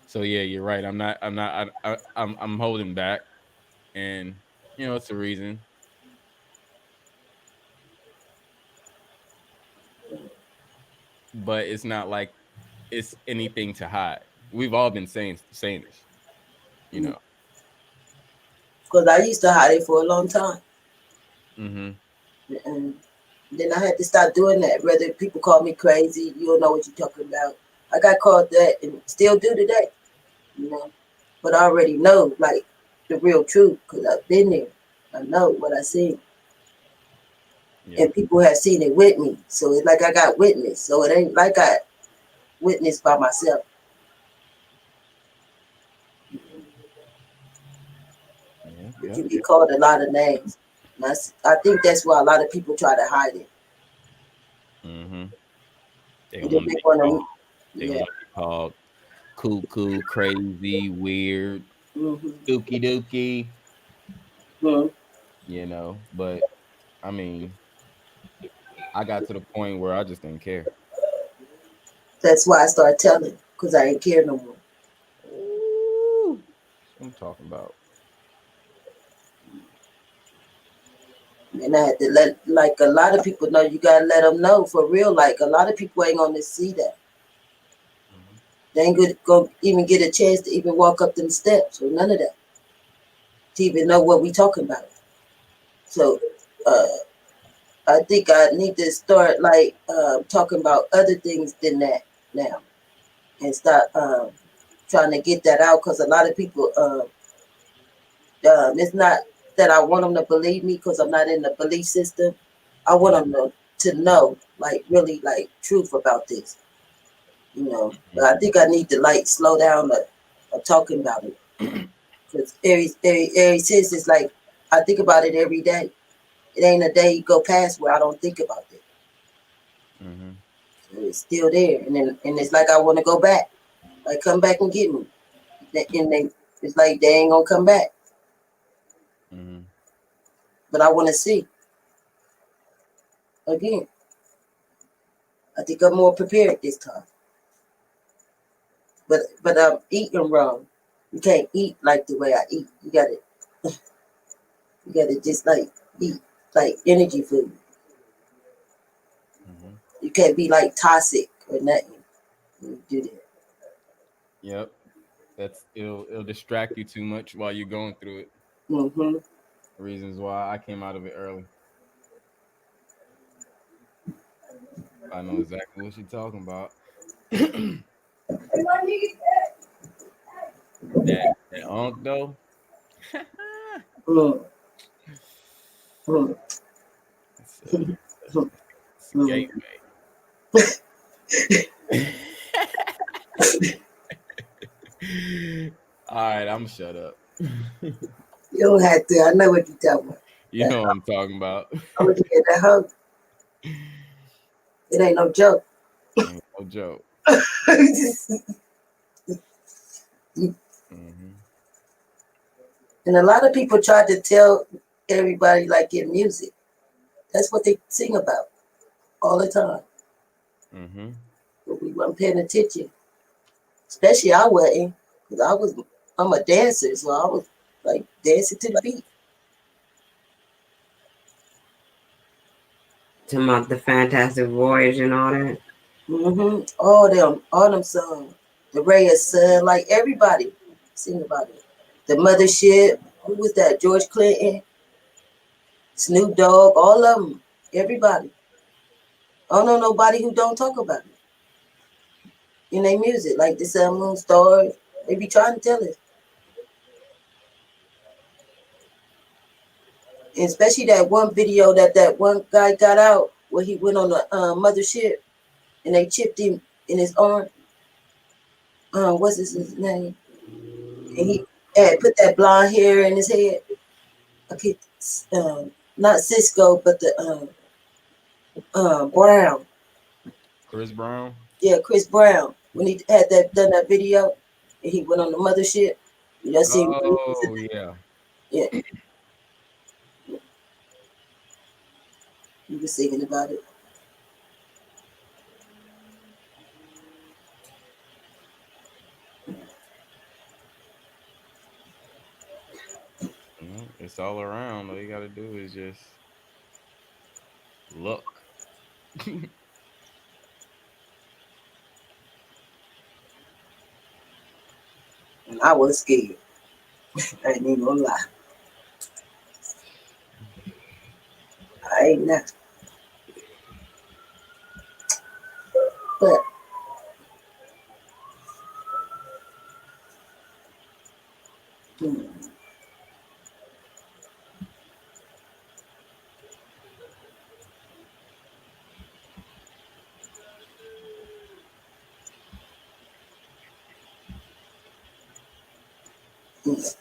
So yeah, you're right. I'm holding back, and you know it's a reason. But it's not like it's anything to hide. We've all been saying this, you know. Because I used to hide it for a long time. Mm-hmm. And then I had to stop doing that. Whether people call me crazy, you don't know what you're talking about. I got called that and still do today, you know. But I already know, like, the real truth because I've been there. I know what I seen. Yeah. And people have seen it with me. So it's like I got witness. So it ain't like I witnessed by myself. Yeah. You get called a lot of names. And I think that's why a lot of people try to hide it. Mm-hmm. They And don't then want to they be want called. to, They don't yeah. want to be called cuckoo, crazy, weird, Mm-hmm. dookie dookie. Mm-hmm. You know, but I mean, I got to the point where I just didn't care. That's why I started telling because I ain't care no more. Ooh, that's what I'm talking about. And I had to let, like, a lot of people know, you gotta let them know for real. Like, a lot of people ain't gonna see that. Mm-hmm. They ain't gonna even get a chance to even walk up them steps or none of that to even know what we talking about. So, uh, I think I need to start like talking about other things than that now, and start trying to get that out because a lot of people. It's not that I want them to believe me because I'm not in the belief system. I want them to know, like, really, like, truth about this, you know. But I think I need to, like, slow down talking about it. Because every since it's like, I think about it every day. It ain't a day go past where I don't think about it. Mm-hmm. So it's still there. And it's like I want to go back. Like, come back and get me. It's like they ain't going to come back. Mm-hmm. But I want to see. Again, I think I'm more prepared this time. But I'm eating wrong. You can't eat like the way I eat. You gotta just like eat like energy food. Mm-hmm. You can't be like toxic or nothing when you do that. Yep. It'll distract you too much while you're going through it. Mm-hmm. Reasons why I came out of it early. I know exactly what you're talking about. that unk though. Mm-hmm. It's a Mm-hmm. gateway. All right, I'm shut up. You don't have to. I know what you're talking about. You know what I'm talking about. I want you to get that hug. It ain't no joke. Ain't no joke. And a lot of people try to tell everybody like in music. That's what they sing about all the time. But we weren't paying attention. Especially I wasn't, because I'm a dancer, so I was like dancing to the beat. Talking about the Fantastic Voyage and all that. All them songs. The Ray of Sun, like everybody sing about it. The Mothership. Who was that? George Clinton, Snoop Dogg, all of them. Everybody. I don't know nobody who don't talk about it in their music, like the Sun Moon Stars. They be trying to tell us. And especially that one video that one guy got out where he went on the mothership and they chipped him in his arm. What's his name? And he had put that blonde hair in his head. Okay, not Cisco, but the Brown. Chris Brown. Yeah, Chris Brown. When he had done that video, and he went on the mothership. You just see. Oh yeah. Yeah. He was singing about it. It's all around. All you gotta do is just look. And I was scared. I ain't even gonna lie. I ain't not. But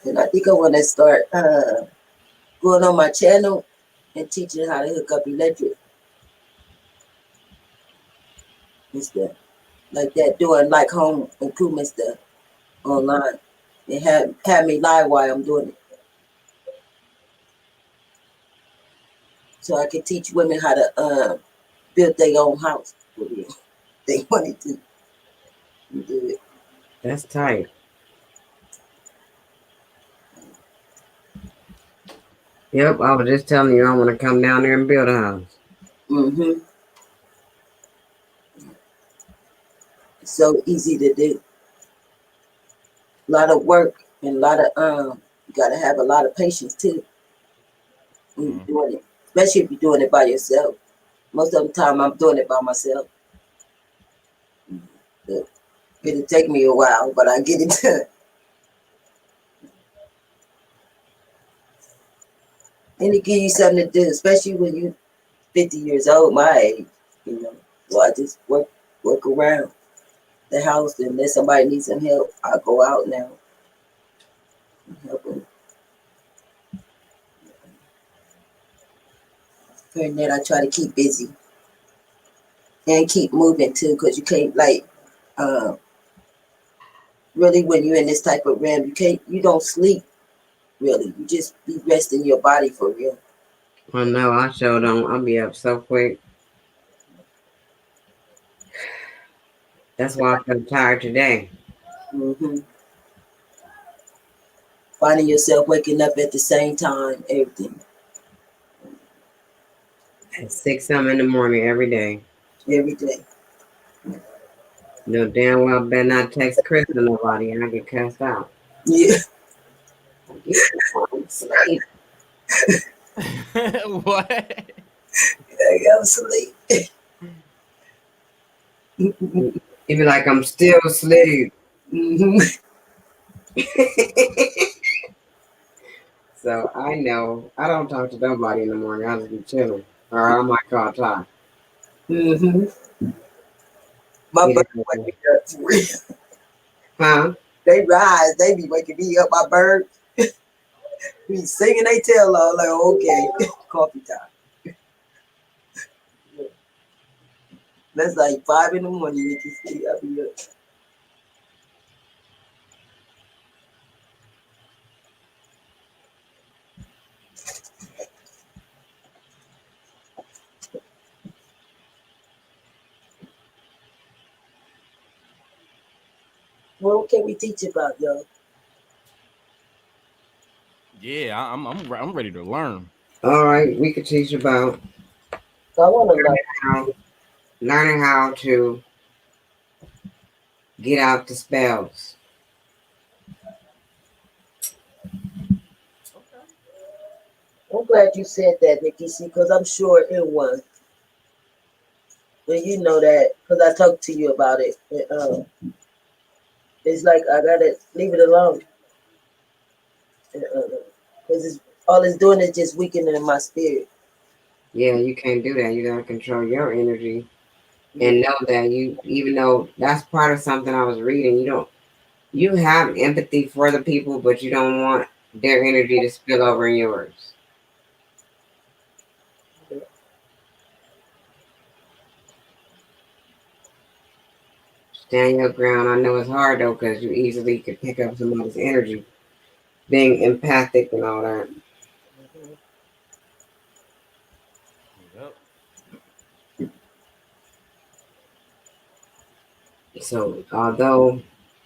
and I think I want to start going on my channel and teaching how to hook up electric and stuff like that, doing like home improvement stuff online, and have me live while I'm doing it, so I can teach women how to build their own house. They wanted to do it. That's tight. Yep, I was just telling you I want to come down there and build a house. It's so easy to do. A lot of work and a lot of you gotta have a lot of patience too when you're doing it, especially if you're doing it by yourself. Most of the time I'm doing it by myself. But it'll take me a while, but I get it done. And it gives you something to do, especially when you're 50 years old, my age, So I just work around the house, and if somebody needs some help, I'll go out now and help them. And then I try to keep busy and keep moving too, because you can't really when you're in this type of realm, you don't sleep really. You just be resting your body for real. Well, no, I sure don't. I'll be up so quick. That's why I feel tired today. Finding yourself waking up at the same time, everything. At 6 in the morning every day. Every day. No damn well better not text Chris to nobody and I get cussed out. Yeah. Sleep. What? I got sleep. You be like, I'm still asleep. So I know I don't talk to nobody in the morning. I just be chilling. Or I might call Ty. My birds wake me up for real. Huh? They rise. They be waking me up. My birds be singing they tail off like, okay, coffee time. That's like 5 in the morning, NickiC. I'll be up. What can we teach about, y'all? Yeah, I'm ready to learn. All right, we could teach about I want to learn. learning how to get out the spells. I'm glad you said that, NickiC, because I'm sure it was. But you know that, because I talked to you about it. It's like I gotta leave it alone. Because all it's doing is just weakening my spirit. Yeah, you can't do that. You gotta control your energy and know that you, even though that's part of something I was reading, you have empathy for the people, but you don't want their energy to spill over in yours. Stand your ground. I know it's hard though, because you easily could pick up somebody's energy, being empathic and all that. Yep. So although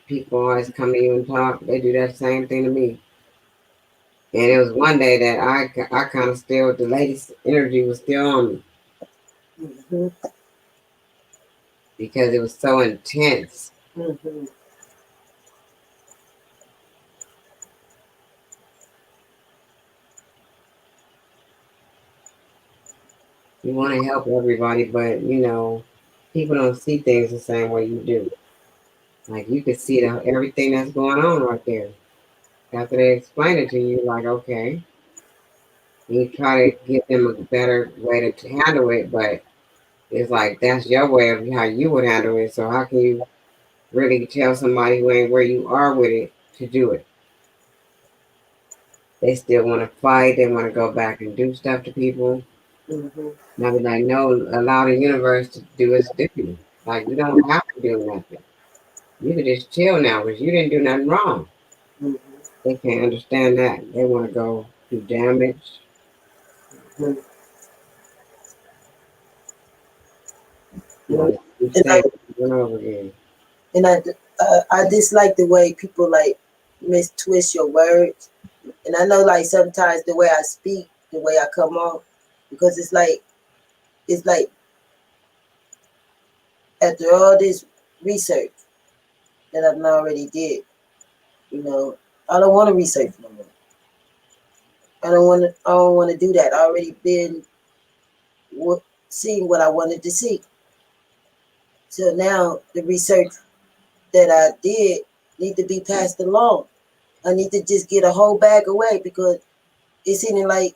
people always come to you and talk, they do that same thing to me. And it was one day that I kind of still, the lady's energy was still on me Mm-hmm. because it was so intense. Mm-hmm. You want to help everybody, but people don't see things the same way you do. Like you could see everything that's going on right there. After they explain it to you, like, okay, you try to give them a better way to handle it, but it's like that's your way of how you would handle it. So how can you really tell somebody who ain't where you are with it to do it? They still want to fight. They want to go back and do stuff to people. Mm-hmm. And I be like, no, allow the universe to do its duty. Like, you don't have to do nothing. You can just chill now because you didn't do nothing wrong. Mm-hmm. They can't understand that. They want to go do damage. Mm-hmm. Like, you And say it over and over again. and I dislike the way people like mistwist your words. And I know like sometimes the way I speak, the way I come off, because it's like after all this research that I've already did, I don't want to research no more. I don't want to do that. I already been seeing what I wanted to see. So now the research that I did need to be passed along. I need to just get a whole bag away because it's seeming like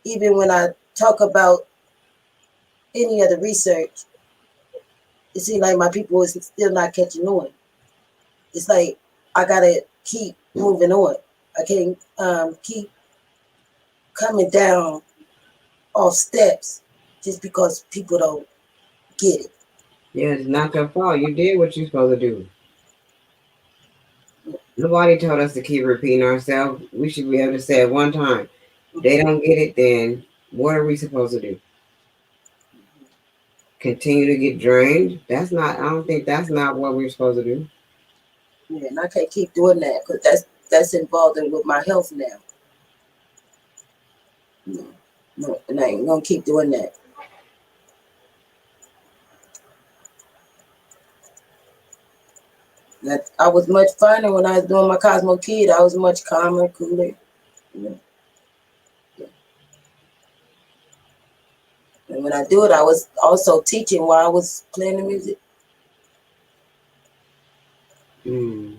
even when I talk about any of the research, it seems like my people is still not catching on. It's like I gotta keep moving on. I can't keep coming down off steps just because people don't get it. Yeah, it's not your fault. You did what you're supposed to do. Nobody told us to keep repeating ourselves. We should be able to say it one time. They don't get it, then what are we supposed to do? Continue to get drained? I don't think that's not what we're supposed to do. Yeah, and I can't keep doing that because that's involved in with my health now. No, and I ain't gonna keep doing that. I was much finer when I was doing my Cosmo Kid. I was much calmer, cooler. You know. And when I do it, I was also teaching while I was playing the music. Mm.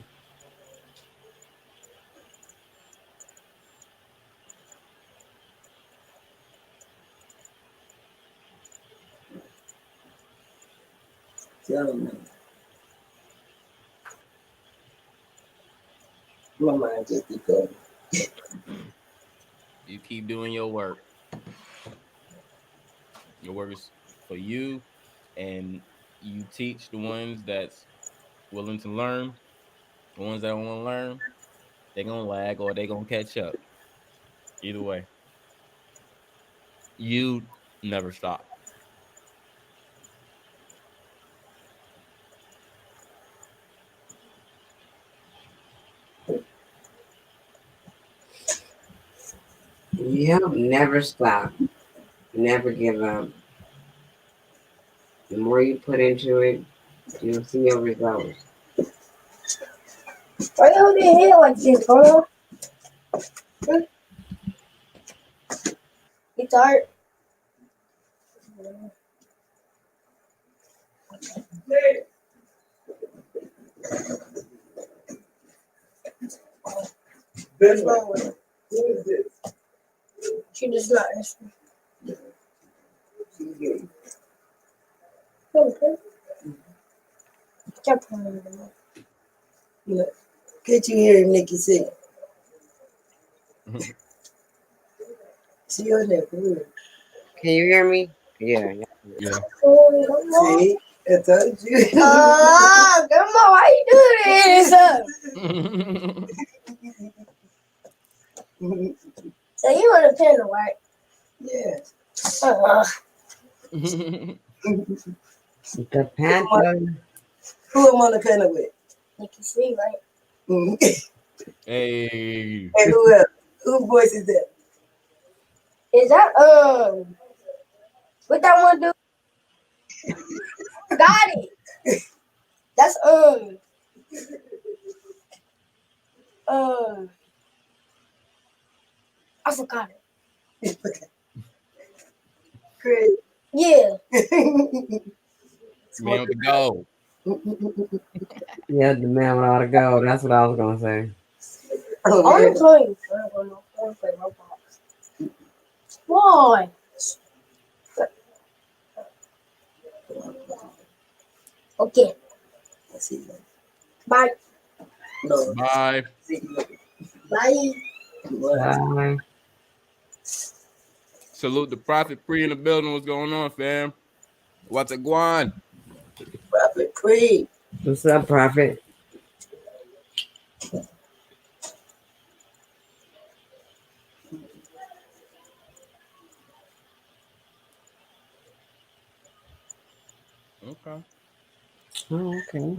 Tell them, my mind just be going. You keep doing your work. Your work is for you and you teach the ones that's willing to learn. The ones that don't want to learn, they're gonna lag or they're gonna catch up. Either way, you never stop. Yep, never stop. Never give up. The more you put into it, you'll see your results. Why you holding your head like this, bro? You tired? What's wrong with her? Who is this? She does not answer. Okay. Stop playing with me. Look, can't you hear Nikki sing? She on there for real. Can you hear me? Yeah. Yeah. See, I told you. Grandma, why you doing this? So you want a panel, right? Yeah. The panther. Who am I on the panel with? NickiC, right? Hey. And who else? Whose voice is that? Is that what that one do? Got it. That's I forgot it. Chris. Yeah. Man with the gold. Yeah, the man with all the gold. That's what I was gonna say. I'm playing. I'm play Roblox. Why? Okay. Bye. No. Bye. Bye. Bye. Salute the Prophet Pre in the building. What's going on, fam? What's a guan? Prophet Pre. What's up, Prophet? Okay. Oh, okay.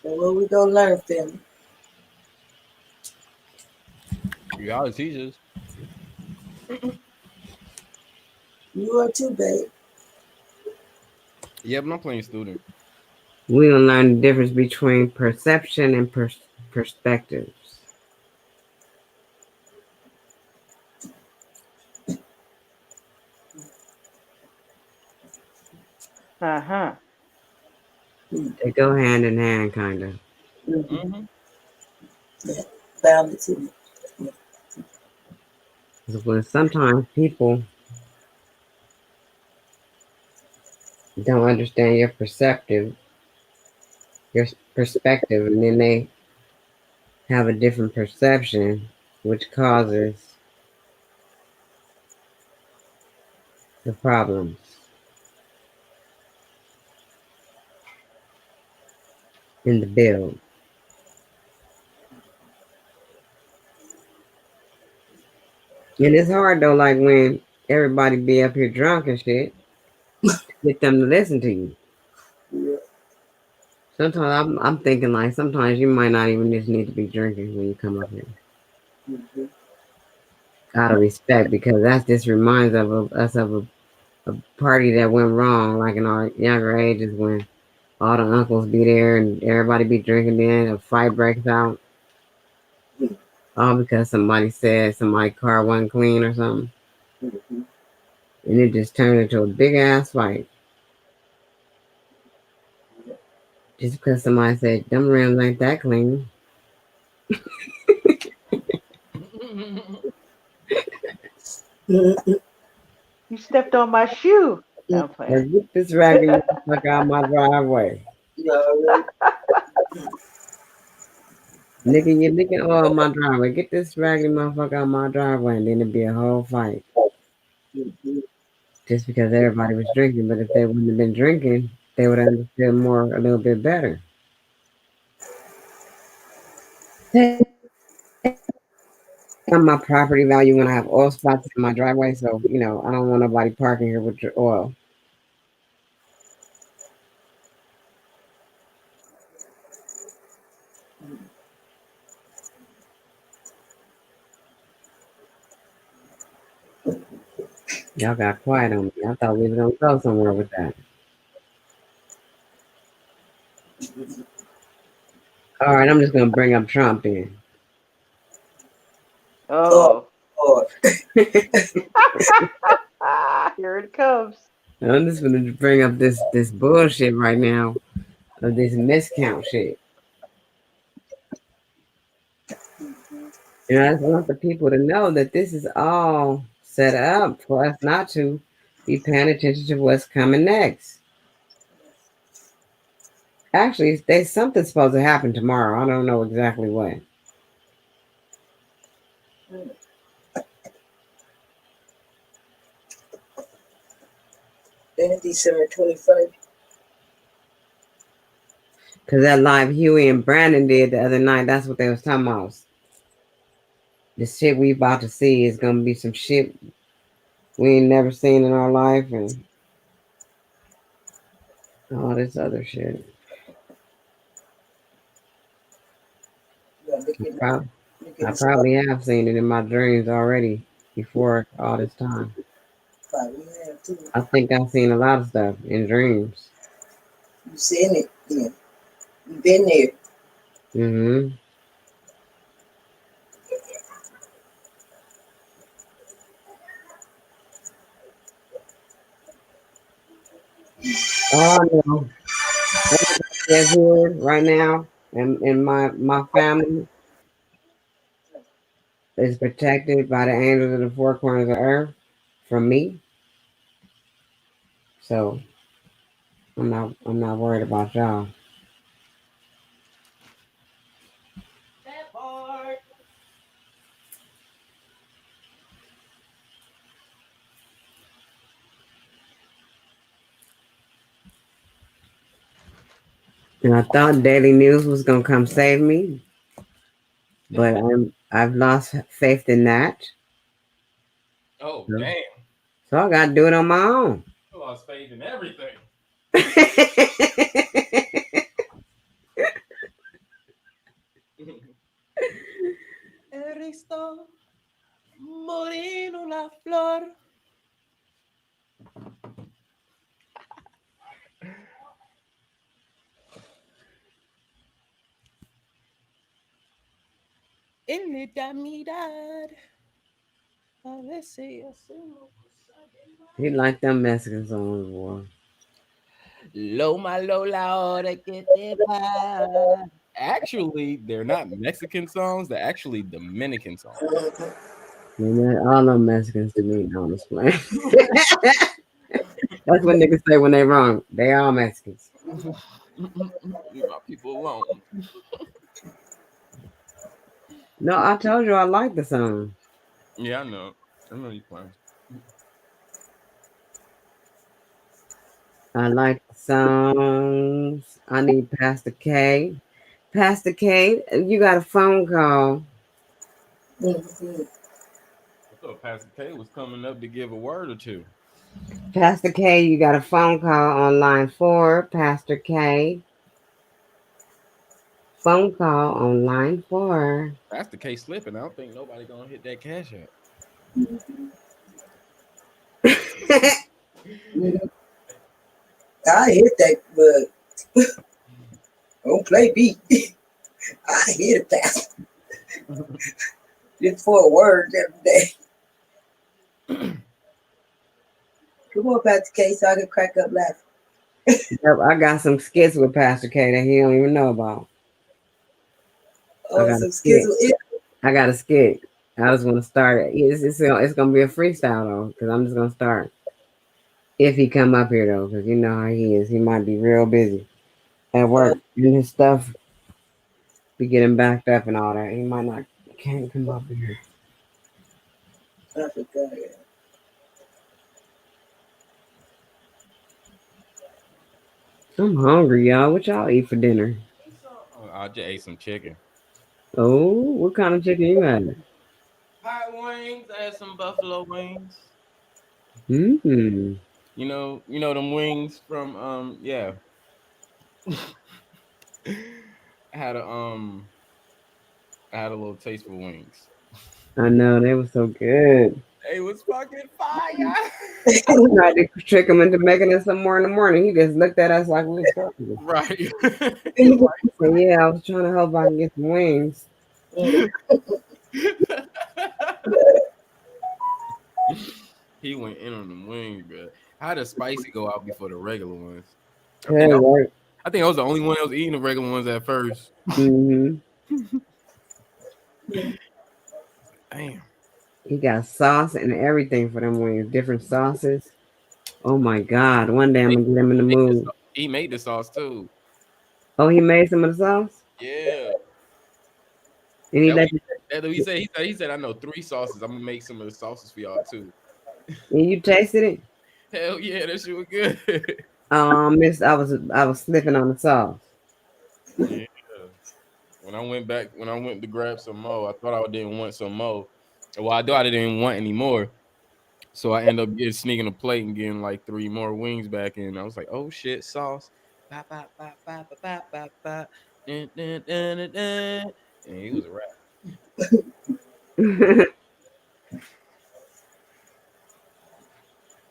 So what we gonna learn, family? You all the teachers. You are too, babe. Yeah, but I'm playing student. We gonna learn the difference between perception and perspectives. Uh-huh. They go hand in hand, kind of. Mm-hmm. Yeah, found it too. When sometimes people don't understand your perspective, and then they have a different perception, which causes the problems in the build. And it's hard though, like when everybody be up here drunk and shit, get them to listen to you. Yeah. Sometimes I'm thinking like sometimes you might not even just need to be drinking when you come up here. Mm-hmm. Out of respect, because that just reminds us of a party that went wrong, like in our younger ages when all the uncles be there and everybody be drinking, then a fight breaks out. All because somebody said somebody's car wasn't clean or something. Mm-hmm. And it just turned into a big ass fight. Just because somebody said them rims ain't that clean. You stepped on my shoe. No, I'm playing. Let's get this raggedy fuck out of my driveway. You Nigga, you're leaking oil on my driveway. Get this raggedy motherfucker out of my driveway, and then it'd be a whole fight. Just because everybody was drinking, but if they wouldn't have been drinking, they would have understood more a little bit better. On my property value when I have oil spots in my driveway, so I don't want nobody parking here with your oil. Y'all got quiet on me. I thought we was gonna go somewhere with that. All right, I'm just gonna bring up Trump then. Oh, Lord. here it comes. I'm just gonna bring up this bullshit right now of this miscount shit. I just want the people to know that this is all set up for us not to be paying attention to what's coming next. Actually, there's something supposed to happen tomorrow. I don't know exactly what. Then December 25th. Because that live Huey and Brandon did the other night, that's what they was talking about. The shit we about to see is going to be some shit we ain't never seen in our life and all this other shit. I probably have seen it in my dreams already before all this time. I think I've seen a lot of stuff in dreams. You've seen it, yeah. You've been there. Mm-hmm. Oh no. That's here right now and my family is protected by the angels of the four corners of earth from me. So I'm not worried about y'all. That part. And I thought Daily News was gonna come save me, but I've lost faith in that. Oh, So, damn. so I gotta do it on my own. I lost faith in everything. Eristo Moreno la flor. En eternidad. A veces hacemos. He like them Mexican songs, boy. Lo malo la hora que te va. Actually, they're not Mexican songs. They're actually Dominican songs. Man, all them Mexicans to me, on display. That's what niggas say when they wrong. They all Mexicans. Leave my people alone. No, I told you I like the song. Yeah, I know. I know you playing. I like the songs. I need Pastor K. Pastor K, you got a phone call. Mm-hmm. I thought Pastor K was coming up to give a word or two. Pastor K, you got a phone call on line 4. Pastor K. Phone call on line 4. Pastor K slipping. I don't think nobody gonna hit that cash app. I hit that, but don't play beat. I hit it fast. Just 4 words every day. Come on, Pastor K, so I can crack up laughing. Yep, I got some skits with Pastor K that he don't even know about. Oh, some skits. I got a skit. I just want to start it. It's gonna be a freestyle though, because I'm just gonna start. If he come up here though, because you know how he is. He might be real busy. at work, and his stuff be getting backed up and all that. He might not can't come up here. I forgot. I'm hungry, y'all. What y'all eat for dinner? I just ate some chicken. Oh, what kind of chicken you had? Hot wings. I had some buffalo wings. Mm-hmm. You know them wings from yeah. I had a little taste for wings. I know they were so good. They was fucking fire. We tried to trick him into making us some more in the morning. He just looked at us like we was crazy. Right. So yeah, I was trying to hope I can get some wings. He went in on them wings, bro. How did spicy go out before the regular ones? Yeah, right. I think I was the only one that was eating the regular ones at first. Mm-hmm. Damn. He got sauce and everything for them wings, different sauces. Oh my God! One day I'm gonna get him in the mood. He made the sauce too. Oh, he made some of the sauce. Yeah. And he let you, That's what he said. He said, I know 3 sauces. I'm gonna make some of the sauces for y'all too. and you tasted it. Hell yeah, that shit was good. Miss, I was slipping on the sauce. Yeah. When I went to grab some more, I thought I didn't want some more. Well, I thought I didn't want any more. So I ended up sneaking a plate and getting like 3 more wings back in. I was like, oh shit, sauce. Ba, ba, ba, ba, ba, ba, ba, ba. Dun, dun, dun, dun, dun. And he was a rap.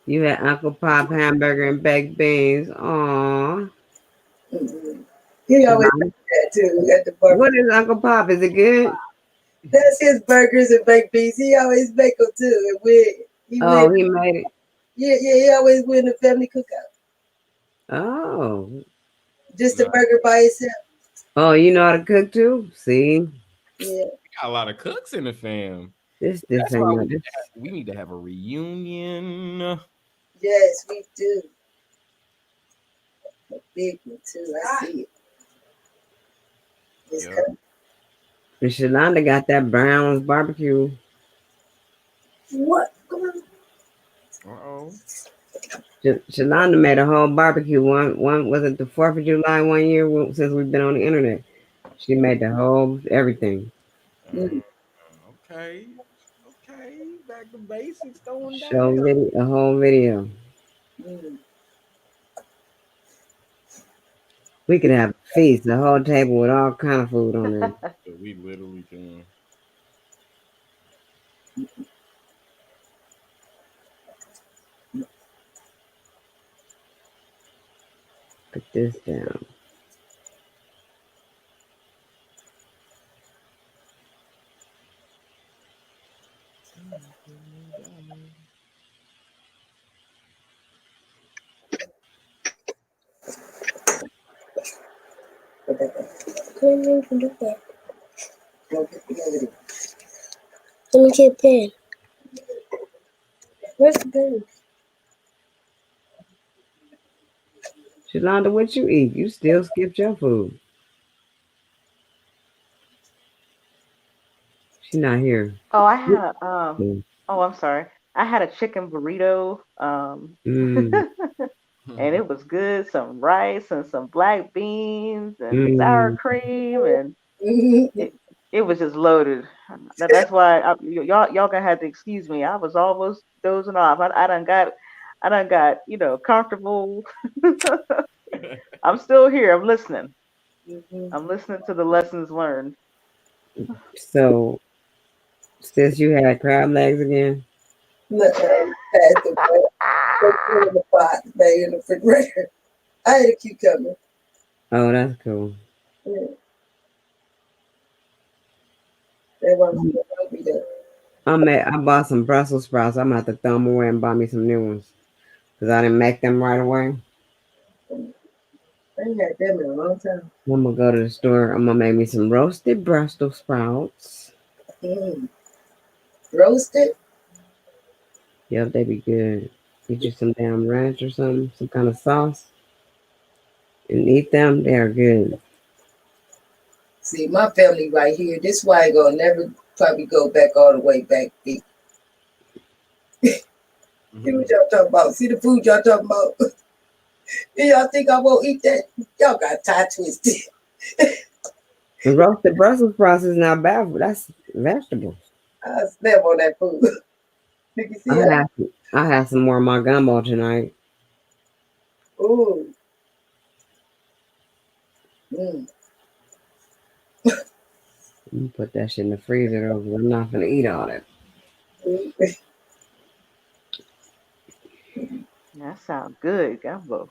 You had Uncle Pop hamburger and baked beans. Aww. Mm-hmm. He always does that too at the barbecue. What is Uncle Pop? Is it good? That's his burgers and baked beans. He always make them too. He made it. Yeah, he always win the family cookout. Oh. Just a burger by itself. Oh, you know how to cook too? See? Yeah. We got a lot of cooks in the fam. That's That's ain't why no we need to have a reunion. Yes, we do. A big one too. I see it. It's coming. And Shalonda got that Brown's barbecue. What? Uh-oh. Shalonda made a whole barbecue. One was it the 4th of July one year since we've been on the internet. She made the whole everything. Okay. Back to basics. Throwing Show down. video, a whole video. We could have a feast, a whole table with all kind of food on it. We literally can. Put this down. Couldn't even do that. Let me get a pen. Where's the pen? Shalonda, what you eat? You still skipped your food. She's not here. Oh, I had a oh, I'm sorry. I had a chicken burrito. And it was good. Some rice and some black beans and sour cream, and it was just loaded. That's why y'all gonna have to excuse me. I was almost dozing off. I done got comfortable. I'm still here. I'm listening. I'm listening to the lessons learned. So, since you had crab legs again? Look, I had the in the pot, made in the refrigerator. I had a cucumber. Oh, that's cool. Yeah. That wasn't be there. I bought some Brussels sprouts. I'm gonna have to throw them away and buy me some new ones because I didn't make them right away. I ain't had them in a long time. I'm gonna go to the store. I'm gonna make me some roasted Brussels sprouts. Roasted? Yep, they be good. Get you some damn ranch or something, some kind of sauce. and eat them. They're good. See, my family right here. This is why I gonna never probably go back all the way back. See what y'all talking about? See the food y'all talking about? Do y'all think I won't eat that? Y'all got tie twisted. And roasted Brussels sprouts is not bad, but that's vegetables. I snap on that food. I had some more of my gumbo tonight. Ooh. Mm. You put that shit in the freezer though, 'cause I'm not gonna eat all that. That sounds good, gumbo.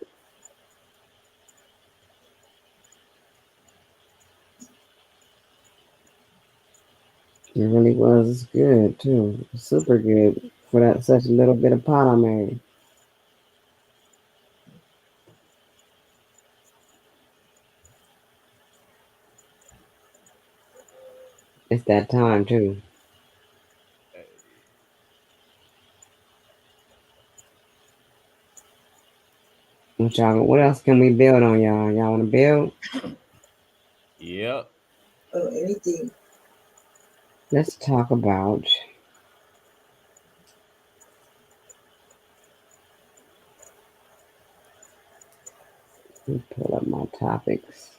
It really was good too. Super good for that such a little bit of pot I made. It's that time too. What else can we build on, y'all? Y'all want to build? Yep. Oh, anything. Let's talk about. Let me pull up my topics.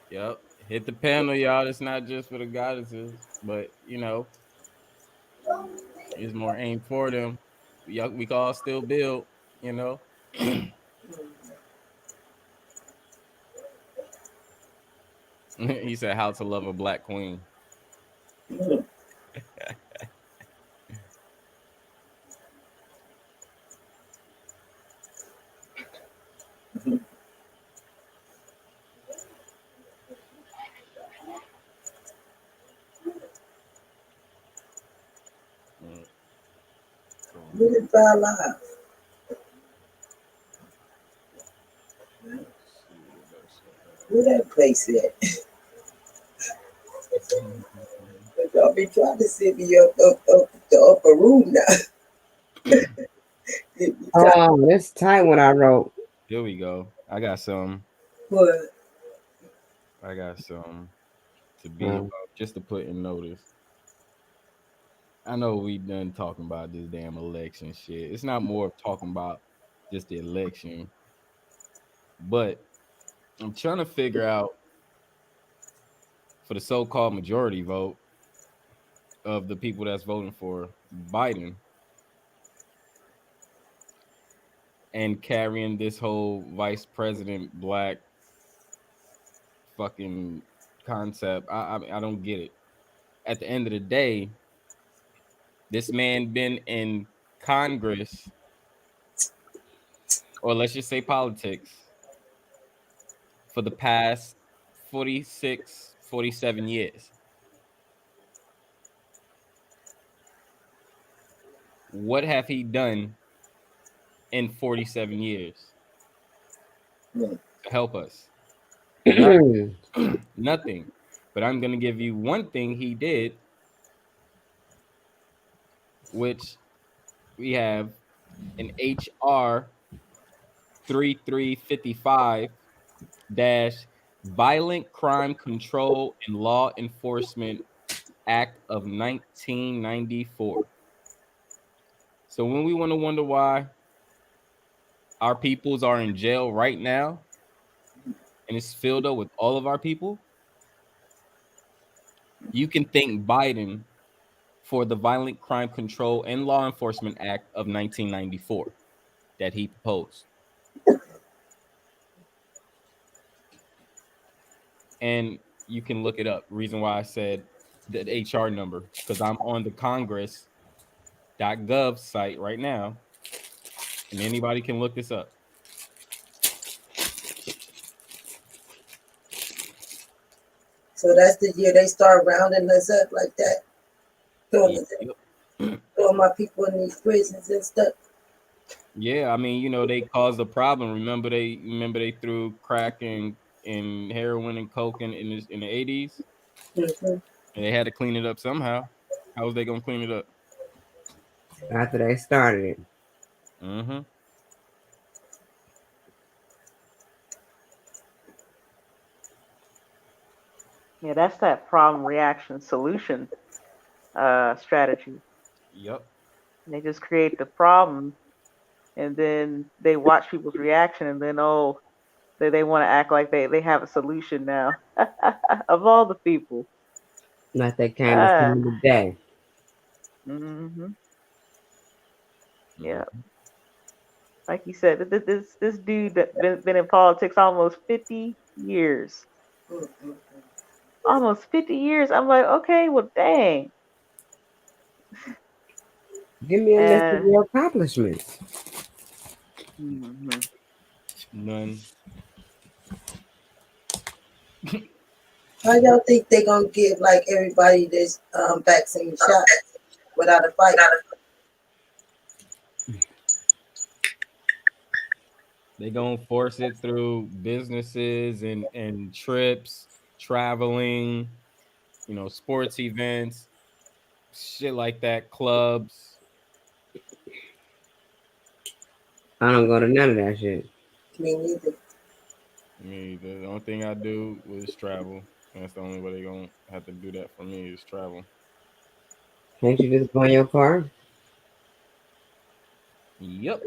Yep. Hit the panel, y'all. It's not just for the goddesses, but you know, it's more aimed for them. We can all still build, you know. He said, "How to love a black queen." Look at our life. Where that place at? Y'all be trying to send me up the upper room now. Oh, that's tight what I wrote. Here we go. I got some. What? I got some to be about, just to put in notice. I know we done talking about this damn election shit. It's not more of talking about just the election, but I'm trying to figure out for the so-called majority vote of the people that's voting for Biden and carrying this whole vice president black fucking concept. I don't get it. At the end of the day, this man been in Congress, or let's just say politics, for the past 46, 47 years. What have he done in 47 years to help us? Nothing. Nothing. But I'm going to give you one thing he did, which we have an HR 3355 dash Violent Crime Control and Law Enforcement Act of 1994. So when we want to wonder why our peoples are in jail right now, and it's filled up with all of our people, you can thank Biden for the Violent Crime Control and Law Enforcement Act of 1994 that he proposed. And you can look it up. Reason why I said the HR number, because I'm on the congress.gov site right now, and anybody can look this up. So that's the year they start rounding us up like that. Throwing my people in these prisons and stuff. Yeah, I mean, you know, they caused a problem. Remember they threw crack and heroin and coke in the 80s. Mhm. And they had to clean it up somehow. How was they gonna clean it up? After they started it. Mm-hmm. Yeah, that's that problem reaction solution strategy. Yep. They just create the problem, and then they watch people's reaction, and then they want to act like they have a solution now. Of all the people. Like they came to see Uh, me today. hmm Yeah, Mm-hmm. like you said, this dude that been in politics almost 50 years. Mhm. Almost 50 years. I'm like, okay, well, dang. Give me a list of And your accomplishments. hmm None. How y'all think they gonna give like everybody this vaccine shot without a fight? They gonna force it through businesses and trips, traveling, sports events, shit like that, clubs. I don't go to none of that shit. Me neither. Me, the only thing I do was travel. That's the only way they gonna have to do that for me is travel. Can't you just go in your car? Yep.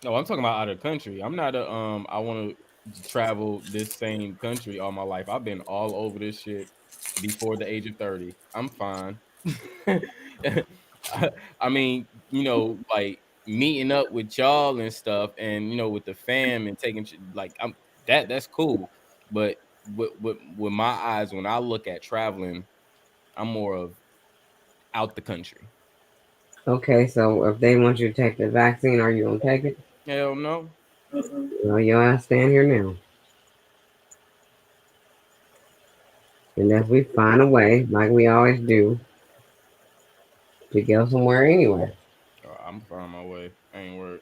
No, I'm talking about out of country. I'm not a I want to travel this same country all my life. I've been all over this shit before the age of 30. I'm fine. I mean, like meeting up with y'all and stuff, and with the fam and taking like that's cool. But with my eyes, when I look at traveling, I'm more of out the country. Okay, so if they want you to take the vaccine, are you gonna take it? Hell no. Mm-mm. Well, your ass stand here now. Unless we find a way, like we always do, to go somewhere anyway. I'm finding my way. I ain't worried.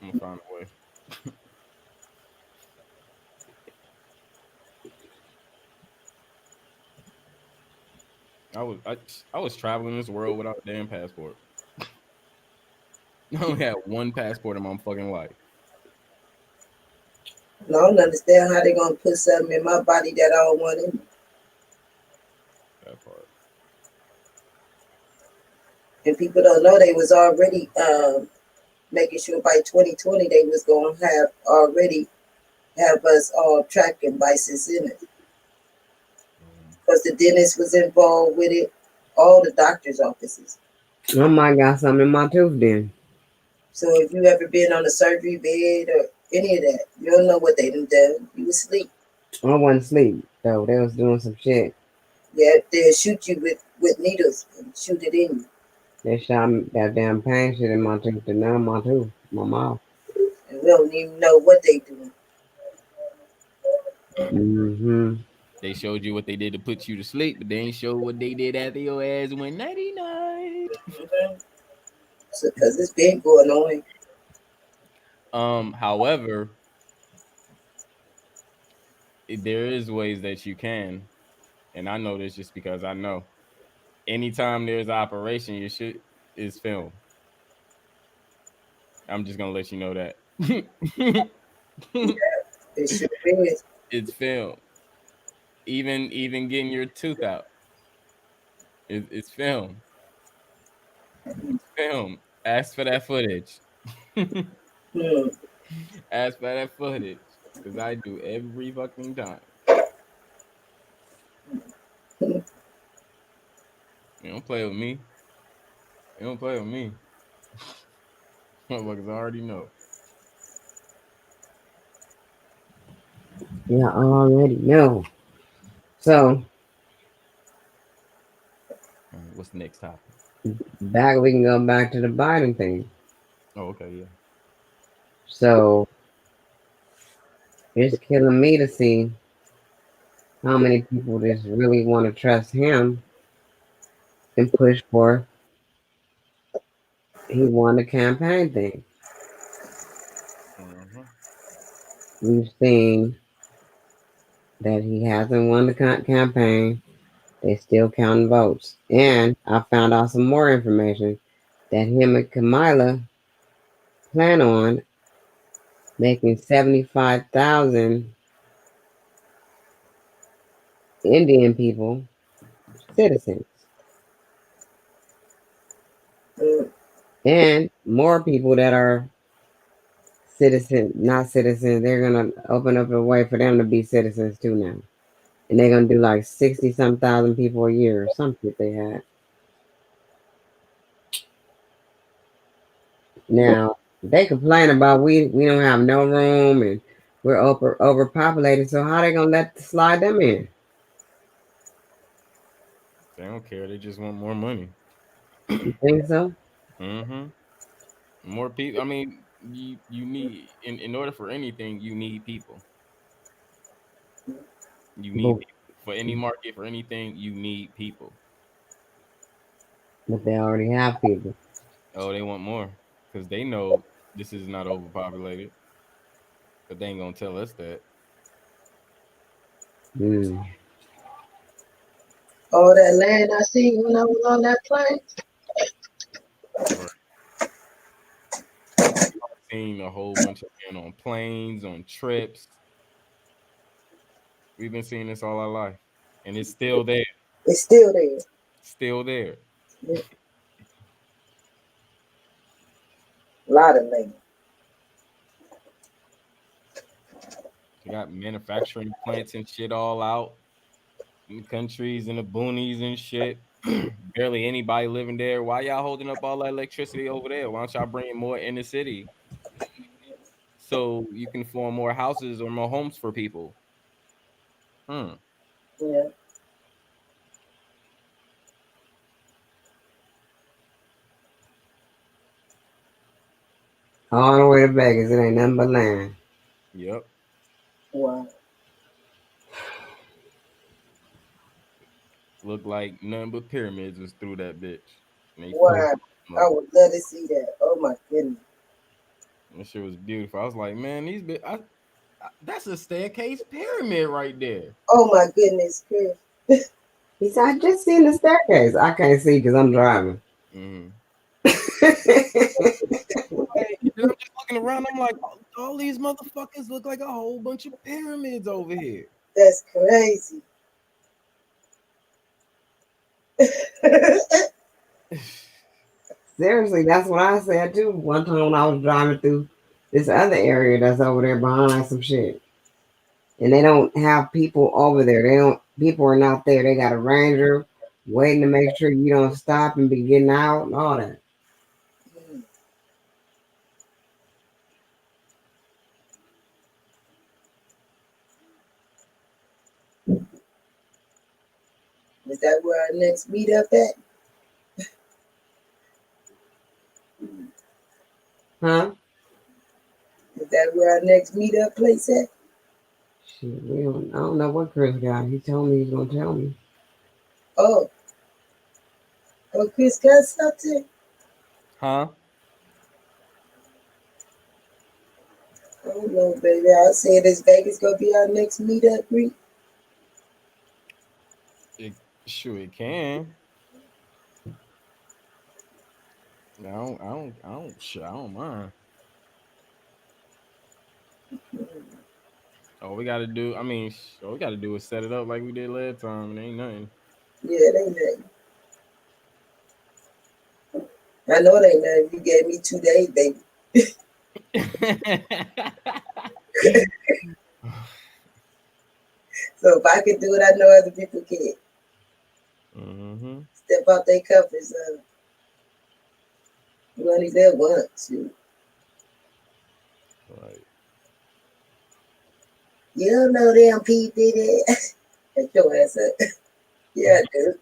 I'm gonna find a way. I was traveling this world without a damn passport. I only had one passport in my fucking life. And I don't understand how they gonna put something in my body that I don't want in. That part. And people don't know they was already making sure by 2020 they was gonna have already have us all tracking devices in it. Because the dentist was involved with it, all the doctor's offices. I might got something in my tooth then. So if you ever been on a surgery bed or any of that, you don't know what they done. You was asleep. I wasn't asleep, though. They was doing some shit. Yeah, they'll shoot you with needles and shoot it in you. They shot that damn pain shit in my tooth and now my tooth, my mouth. And we don't even know what they doing. Mm-hmm. They showed you what they did to put you to sleep, but they ain't show what they did after your ass went nighty night. Mm-hmm. So, because it's been going on. However, there is ways that you can, and I know this just because I know. Anytime there's operation, your shit is film. I'm just gonna let you know that. It sure is. It's film. Even getting your tooth out, it's film. It's film. Ask for that footage. Hmm. Ask for that footage, because I do every fucking time. You don't play with me. You don't play with me. Motherfuckers already know. Yeah, I already know. So, All right, what's the next topic? we can go back to the Biden thing. Oh, okay, yeah. So, it's killing me to see how many people just really want to trust him and push for he won the campaign thing. Uh-huh. We've seen that he hasn't won the campaign. They still counting votes. And I found out some more information that him and Kamala plan on making 75,000 Indian people citizens. And more people that are not citizens, they're going to open up a way for them to be citizens too now. And they're going to do like 60 some thousand people a year or something they had. Now, they complain about we don't have no room and we're overpopulated. So how they going to slide them in? They don't care. They just want more money. You think so? Mm-hmm. More people. I mean, you need in order for anything, you need people. You need people. For any market, for anything, you need people. But they already have people. Oh, they want more because they know this is not overpopulated, but they ain't gonna tell us that. All that land I see when I was on that plane. I've seen a whole bunch of men on planes, on trips. We've been seeing this all our life, and it's still there. It's still there. Still there. Yeah. A lot of land. They got manufacturing plants and shit all out in the countries and the boonies and shit. Barely anybody living there. Why y'all holding up all that electricity over there? Why don't y'all bring more in the city so you can form more houses or more homes for people? Yeah. All the way to Vegas, it ain't nothing but land. Yep. Wow. Look like nothing but pyramids was through that bitch. Wow. I would love to see that. Oh my goodness. That shit was beautiful. I was like, man, that's a staircase pyramid right there. Oh my goodness, Chris. He said, I just seen the staircase. I can't see because I'm driving. Mm-hmm. I'm just looking around. I'm like, all these motherfuckers look like a whole bunch of pyramids over here. That's crazy. Seriously, that's what I said too. One time when I was driving through this other area that's over there behind some shit. And they don't have people over there. People are not there. They got a ranger waiting to make sure you don't stop and be getting out and all that. Is that where our next meetup at? Huh? Is that where our next meetup place at? Shit, I don't know what Chris got. He told me he's gonna tell me. Oh, Chris got something? Huh? I don't know, baby. I said, is Vegas gonna be our next meetup, Reed? Sure, it can. I don't mind. All we gotta do, all we gotta do is set it up like we did last time. It ain't nothing. Yeah, it ain't nothing. I know it ain't nothing. You gave me 2 days, baby. So if I can do it, I know other people can. Mm-hmm. Step out their comfort zone. You only live once. Right. You don't know them P. Diddy. Get your ass up. Yeah, I do.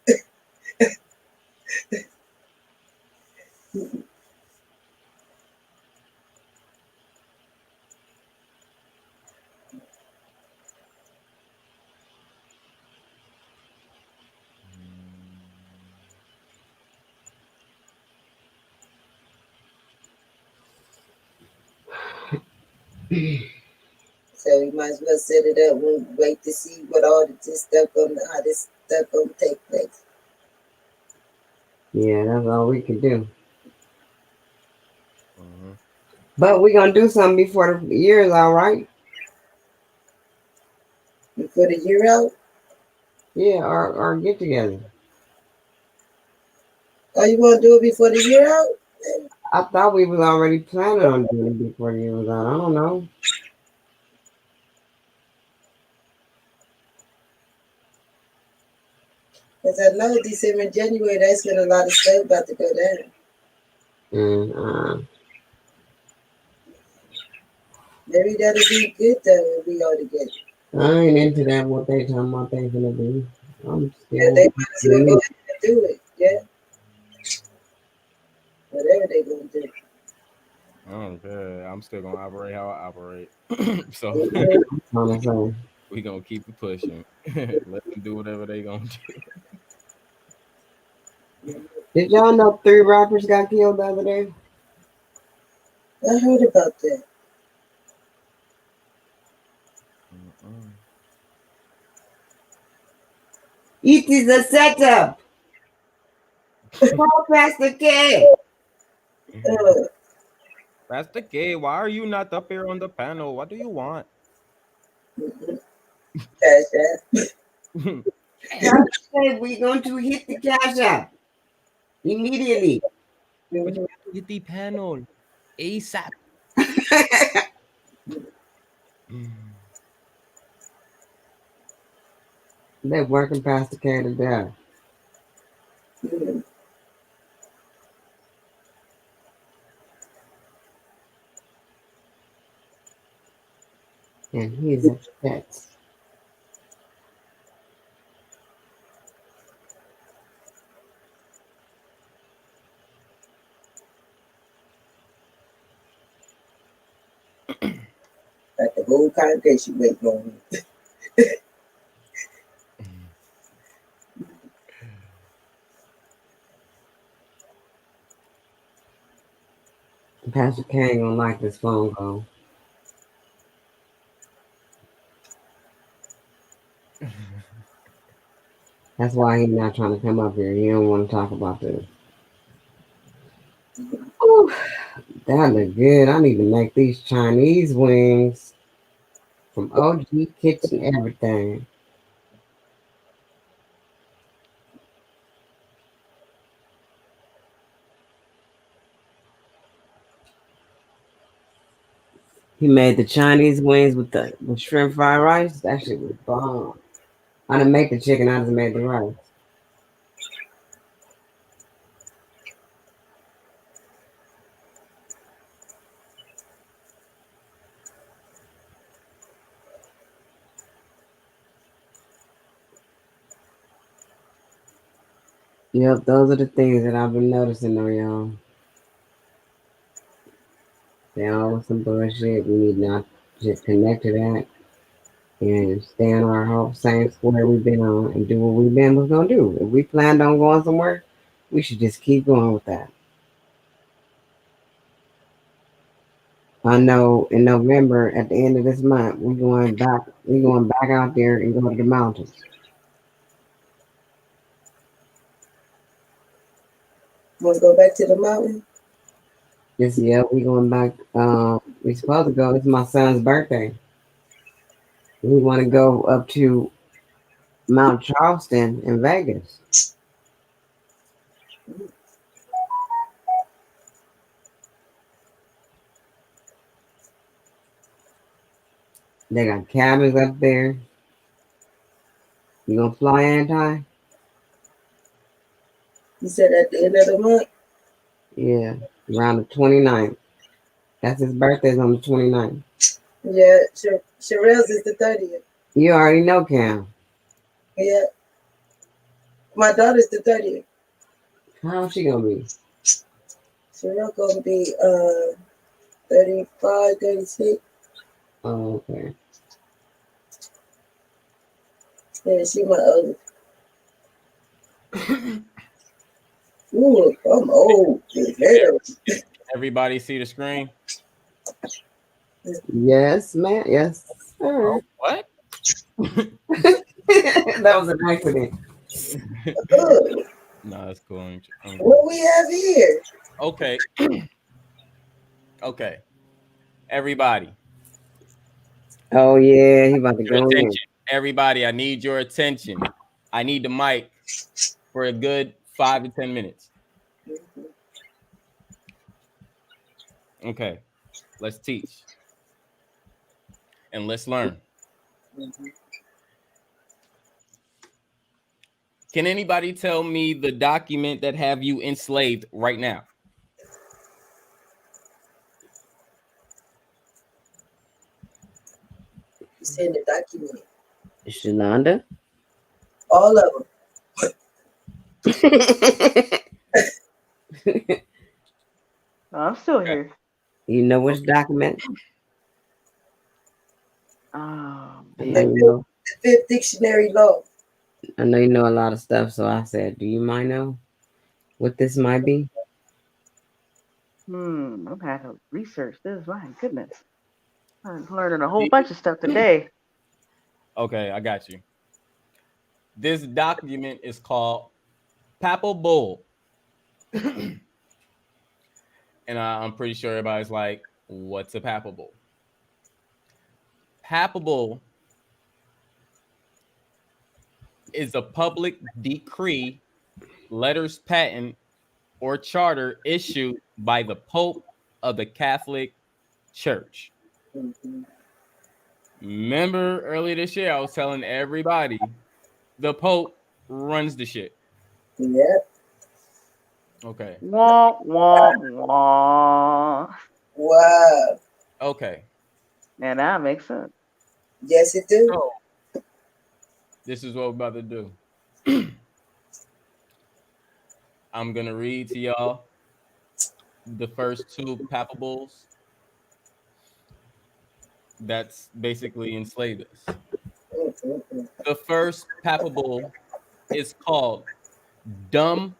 So we might as well set it up and wait to see what all this stuff how this stuff gonna take place. Yeah, that's all we can do. Mhm. But we're gonna do something before the year is all right. Before the year out, Yeah, our get together. oh, you wanna do it before the year out? I thought we was already planning on doing it before the year was out. I don't know. Because I know December and January, that's when a lot of stuff about to go down. Maybe that'll be good though if we all together. I ain't into that. What they talking about they gonna do? I'm Yeah, still. they might as well go ahead and do it. Yeah. Whatever they gonna do. Okay, I'm still gonna operate how I operate. So Honestly. we gonna keep it pushing. Let them do whatever they gonna do. Did y'all know 3 rappers got killed the other day? I heard about that. It is a setup. Call Pastor K. Pastor K, why are you not up here on the panel? What do you want? Cash App. Pastor K, we're going to hit the cash app immediately. But you have to hit the panel ASAP. They're working Pastor K to death. And he's upset. Like the whole congregation waiting on me. Pastor K ain't gonna like this phone call. That's why he's not trying to come up here. He don't want to talk about this. Ooh, that look good. I need to make these Chinese wings from OG Kitchen everything. He made the Chinese wings with the shrimp fried rice. That shit was bomb. I didn't make the chicken. I just made the rice. Yep, those are the things that I've been noticing though, y'all. They always some bullshit. We need not just connect to that and stay on our whole same square we've been on and do what we've been was gonna do. If we planned on going somewhere, we should just keep going with that. I know in November at the end of this month we're going back out there and go to the mountains. Want to go back to the mountain? This year we going back. We supposed to go. It's my son's birthday. We want to go up to Mount Charleston in Vegas. They got cabins up there. You gonna fly, Anti? You said at the end of the month? Yeah, around the 29th. That's his birthday's on the 29th. Yeah, Sherelle's is the 30th. You already know, Cam. Yeah. My daughter's the 30th. How's she gonna be? Sherelle gonna be 35, 36. Oh, okay. Yeah, she my oldest. Ooh, I'm old. Everybody see the screen? Yes, man. Yes, sir. Oh, what? That was an accident. No, that's cool. What we have here? Okay. Okay. Everybody. Oh yeah, he about to Your go in. attention. Everybody, I need your attention. I need the mic for a good 5 to 10 minutes. Okay. Let's teach. And let's learn. Can anybody tell me the document that have you enslaved right now? You said the document. Shalonda? All of them. I'm still here. You know which document? Oh, The Fifth Dictionary Law. I know you know a lot of stuff, so I said, do you mind know what this might be? I'm gonna have to research this. My goodness, I'm learning a whole bunch of stuff today. Okay, I got you. This document is called Papal Bull. And I'm pretty sure everybody's like, what's a Papal Bull? Papal Bull is a public decree, letters patent, or charter issued by the Pope of the Catholic Church. Remember earlier this year, I was telling everybody the Pope runs the shit. Yep. Okay. Wah, wah, wah. Wow. Okay. And that makes sense. Yes, it do. So, this is what we're about to do. I'm going to read to y'all the first two Papal Bulls that's basically enslaved us. The first Papal Bull is called Dum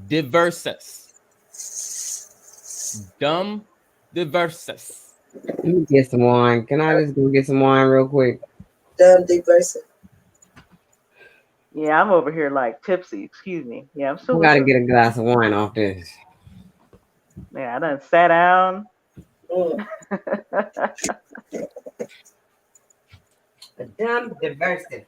Diversus. Dum Diversus. Let me get some wine. Can I just go get some wine real quick? Dum Diversus. Yeah, I'm over here like tipsy. Excuse me. Yeah, I'm still. I gotta get a glass of wine off this. Yeah, I done sat down. Dum Diversus.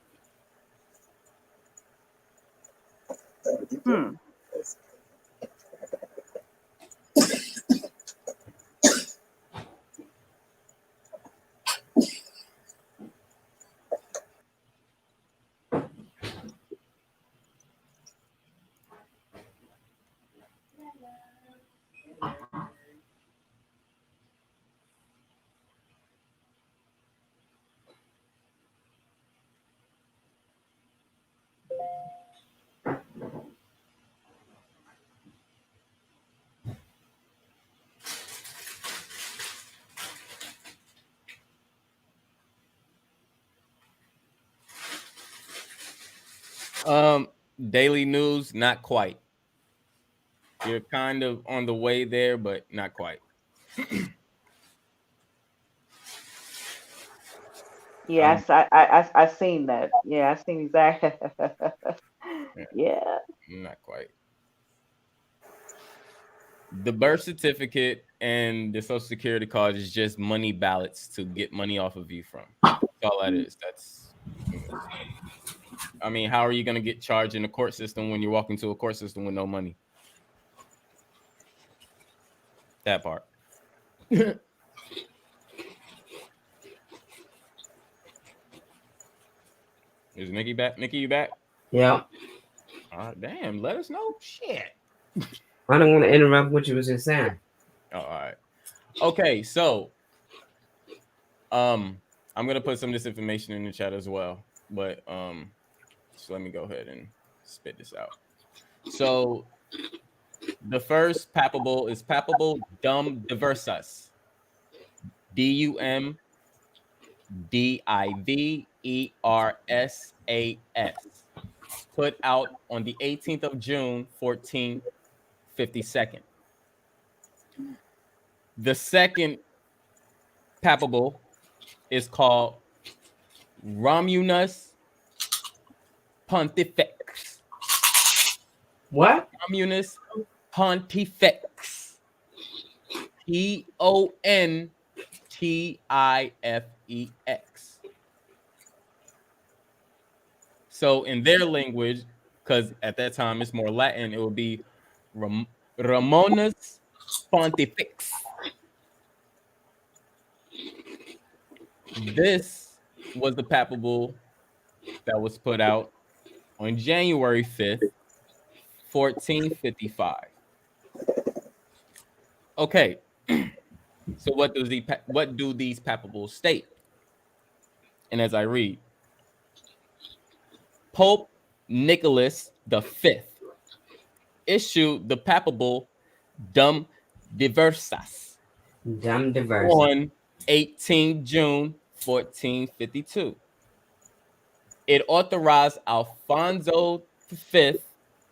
Daily news, not quite. You're kind of on the way there, but not quite. Yes, I seen that. Yeah, I seen exactly. Yeah. Not quite. The birth certificate and the social security card is just money ballots to get money off of you from. That's all that is. I mean, how are you going to get charged in the court system when you're walking to a court system with no money? That part. Is Nikki back? Nikki, you back? Yeah. Damn, let us know. Shit. I don't want to interrupt what you was just saying. Oh, all right. Okay, so I'm gonna put some of this information in the chat as well, but so let me go ahead and spit this out. So the first Papal Bull is Papal Bull Dum Diversus. DUMDIVERSAS. Put out on the 18th of June, 1452. The second Papal Bull is called Romunus Pontifex. What? Communus Pontifex. Pontifex. So in their language, because at that time it's more Latin, it would be Ramonas Pontifex. This was the papal bull that was put out on January 5th, 1455. Okay, so what do these papal bulls state? And as I read, Pope Nicholas V issued the papal bull Dum Diversas Dumb diverse. on 18 June 1452. It authorized Alfonso V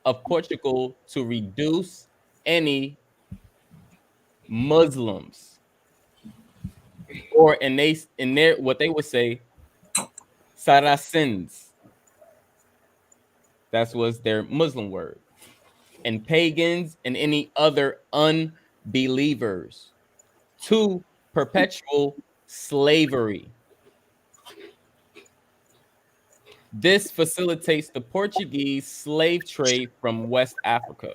of Portugal to reduce any Muslims, or in their what they would say, Saracens. That was their Muslim word. And pagans and any other unbelievers to perpetual slavery. This facilitates the Portuguese slave trade from West Africa.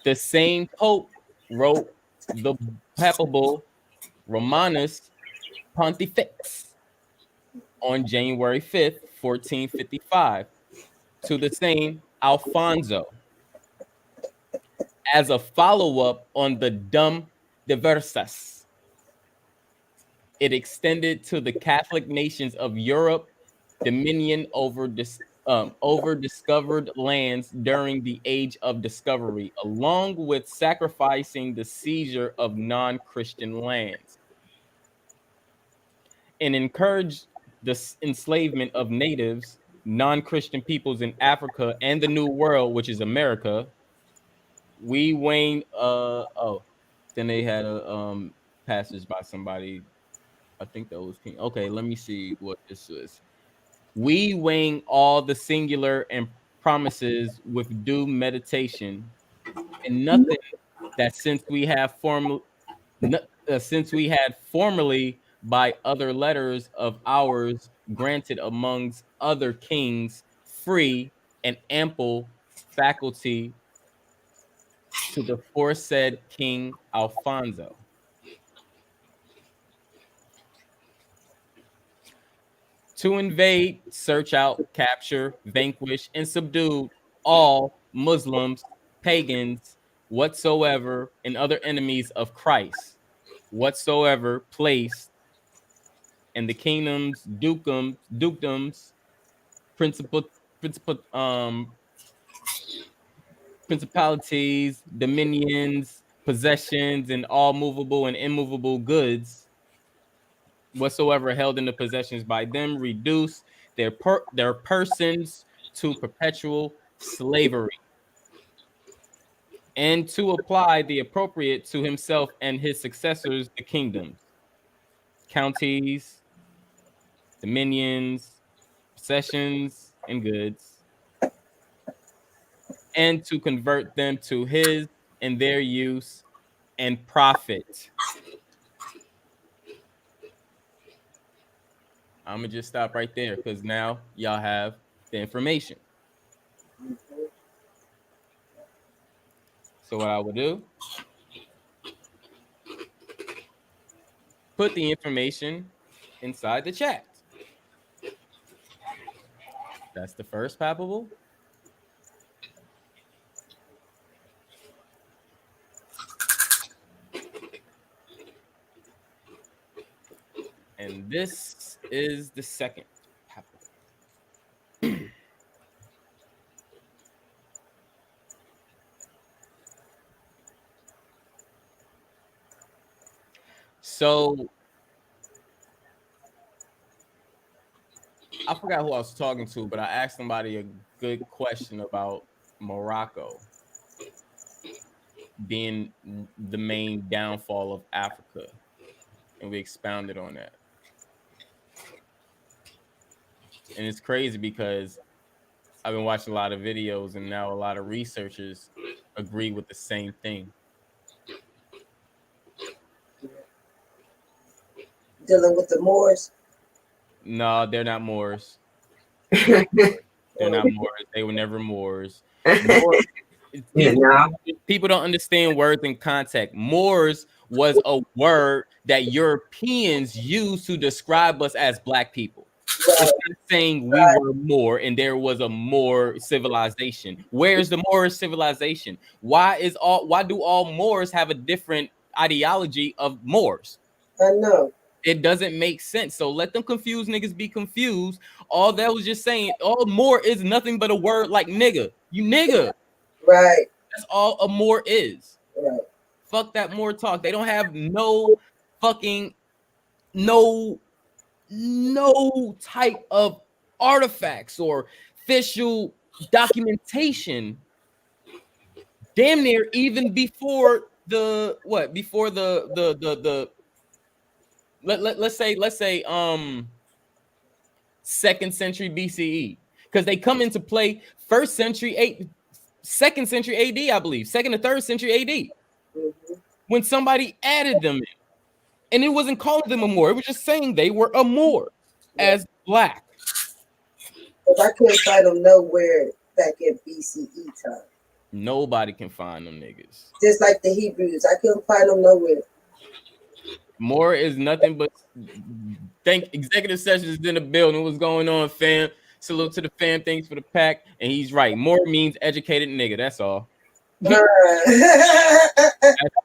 The same Pope wrote the papal bull Romanus Pontifex on January 5th, 1455, to the same Alfonso as a follow-up on the Dum Diversas. It extended to the Catholic nations of Europe, dominion over discovered lands during the Age of Discovery, along with sacrificing the seizure of non-Christian lands, and encouraged the enslavement of natives, non-Christian peoples in Africa and the New World, which is America. Then they had a passage by somebody. I think that was King. Okay, let me see what this is. We weighing all the singular and promises with due meditation, and nothing that since we had formerly by other letters of ours granted amongst other kings free and ample faculty to the foresaid King Alfonso. To invade, search out, capture, vanquish, and subdue all Muslims, pagans, whatsoever, and other enemies of Christ, whatsoever placed in the kingdoms, dukedoms, principalities, dominions, possessions, and all movable and immovable goods whatsoever held in the possessions by them, reduce their persons to perpetual slavery, and to apply the appropriate to himself and his successors the kingdoms, counties, dominions, possessions, and goods, and to convert them to his and their use and profit. I'm gonna just stop right there because now y'all have the information. So what I will do, put the information inside the chat. That's the first papal. And this is the second papal. So I forgot who I was talking to, but I asked somebody a good question about Morocco being the main downfall of Africa. And we expounded on that. And it's crazy because I've been watching a lot of videos, and now a lot of researchers agree with the same thing. Dealing with the Moors. No, they're not Moors. They're not Moors. They were never Moors. People don't understand words in context. Moors was a word that Europeans used to describe us as black people. It's not saying we were Moor and there was a Moor civilization. Where's the Moor civilization? Why do all Moors have a different ideology of Moors? I know. It doesn't make sense. So let them confused niggas be confused. All that was just saying, all Moor is nothing but a word like nigga. You nigga. Right. That's all a Moor is. Right. Fuck that Moor talk. They don't have no fucking no type of artifacts or official documentation. Damn near even before the what? Before the let's say 2nd century BCE, because they come into play 2nd century AD, I believe, 2nd or 3rd century AD, when somebody added them in, and it wasn't calling them a Moor. It was just saying they were a Moor as black. But I couldn't find them nowhere back in BCE time. Nobody can find them niggas. Just like the Hebrews, I couldn't find them nowhere. Moor is nothing but thank executive sessions in the building. What's going on, fam? Salute to the fam. Thanks for the pack. And he's right. Moor means educated nigga. That's all. That's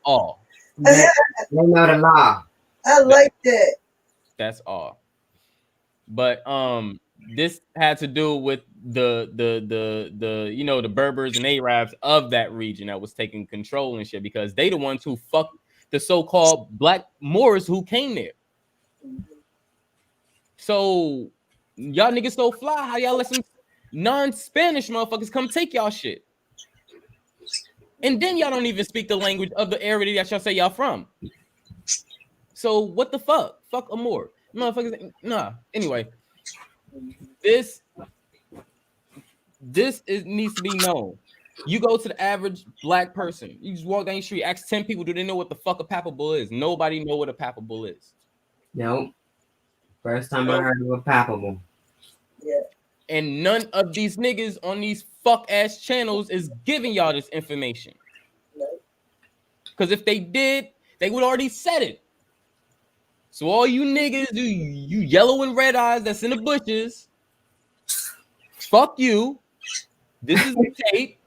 all. They know the law. I like that. That's all. But this had to do with the the Berbers and Arabs of that region that was taking control and shit, because they the ones who fucked the so-called black Moors who came there. So y'all niggas so fly, how y'all let some non-Spanish motherfuckers come take y'all shit? And then y'all don't even speak the language of the area that y'all say y'all from. So what the fuck? Fuck a Moor. Motherfuckers, nah. Anyway, this needs to be known. You go to the average black person, you just walk down the street, ask 10 people, do they know what the fuck a papal is? Nobody know what a papal is. Nope. First time I heard of a papal. Yeah. And none of these niggas on these fuck ass channels is giving y'all this information. Because if they did, they would already said it. So all you niggas, you yellow and red eyes that's in the bushes, fuck you. This is the tape.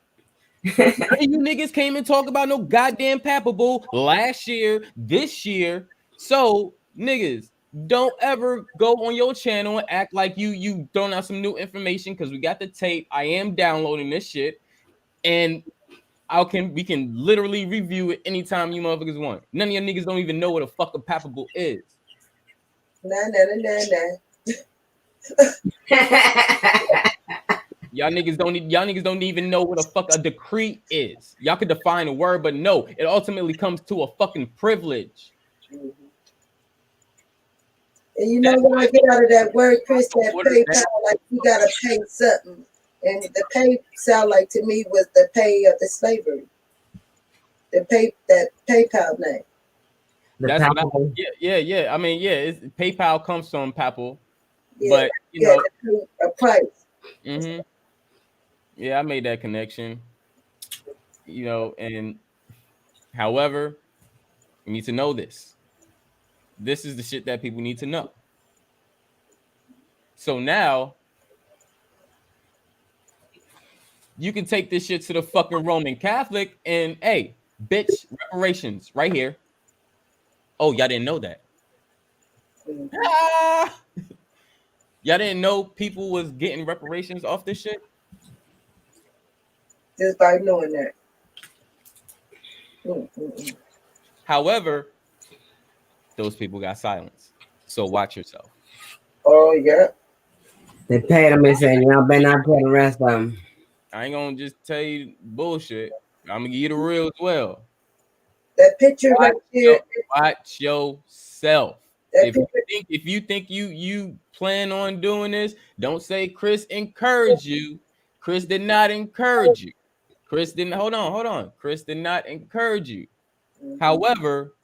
None of you niggas came and talk about no goddamn papal last year, this year. So niggas, don't ever go on your channel and act like you throwing out some new information, because we got the tape. I am downloading this shit, and we can literally review it anytime you motherfuckers want. None of your niggas don't even know what a fucking papal is. Nah. Y'all niggas don't even know what a fuck a decree is. Y'all could define a word, but no, it ultimately comes to a fucking privilege. Mm-hmm. And you know when I get out of that word, Chris, that pay sound like you gotta pay something. And the pay sound like to me was the pay of the slavery. The pay, that PayPal name. That's what yeah. I mean, PayPal comes from papal, but you know, a price. Mm-hmm. Yeah, I made that connection. You know, and however, you need to know this. This is the shit that people need to know. So now you can take this shit to the fucking Roman Catholic and hey, bitch, reparations right here. Oh, y'all didn't know that. Y'all didn't know people was getting reparations off this shit? Just by knowing that. However, those people got silenced. So watch yourself. Oh, yeah. They paid them and said, y'all better not pay the rest of them. I ain't gonna just tell you bullshit. I'm gonna give you the real as well. That picture right here. Watch yourself. If you think you plan on doing this, don't say Chris encouraged you. Chris did not encourage you. Chris didn't. Hold on. Chris did not encourage you. However,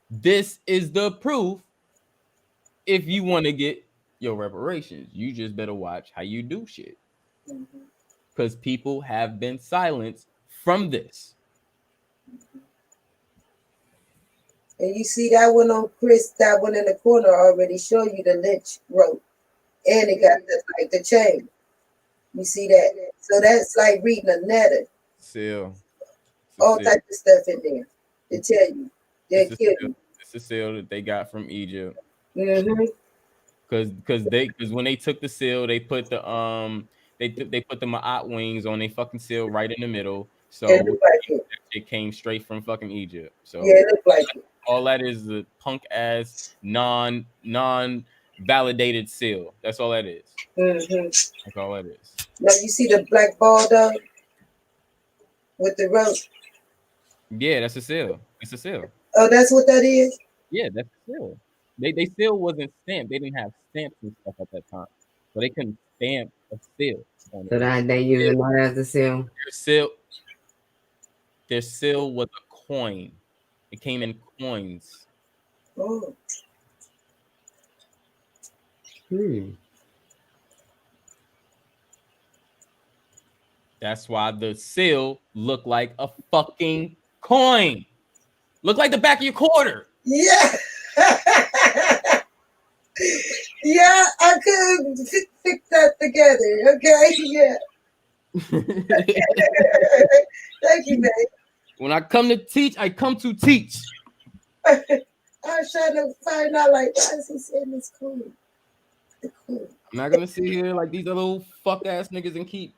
this is the proof. If you want to get your reparations, you just better watch how you do shit. Because people have been silenced from this. And you see that one on Chris, that one in the corner already show you the lynch rope. And it got the chain. You see that? So that's like reading a letter. Seal. All type of stuff in there to tell you. They'll kill you. It's a seal that they got from Egypt. Mm-hmm. Because when they took the seal, they put the they put the Ma'at wings on their fucking seal right in the middle. So it came straight from fucking Egypt. So yeah, it looked like it. All that is the punk ass non validated seal. That's all that is. Mm-hmm. That's all that is. Now you see the black ball though with the rope. Yeah, that's a seal. It's a seal. Oh, that's what that is? Yeah, that's a seal. They still wasn't stamped. They didn't have stamps and stuff at that time. So they couldn't stamp a seal. So that they using that as a seal? Their seal was a coin. It came in coins. Oh. That's why the seal looked like a fucking coin. Looked like the back of your quarter. Yeah. Yeah, I could fix that together. Okay, yeah. Thank you, man. When I come to teach, I come to teach. I was trying to find out, like, why is he saying this cool? I'm not gonna sit here like these other little fuck ass niggas and keep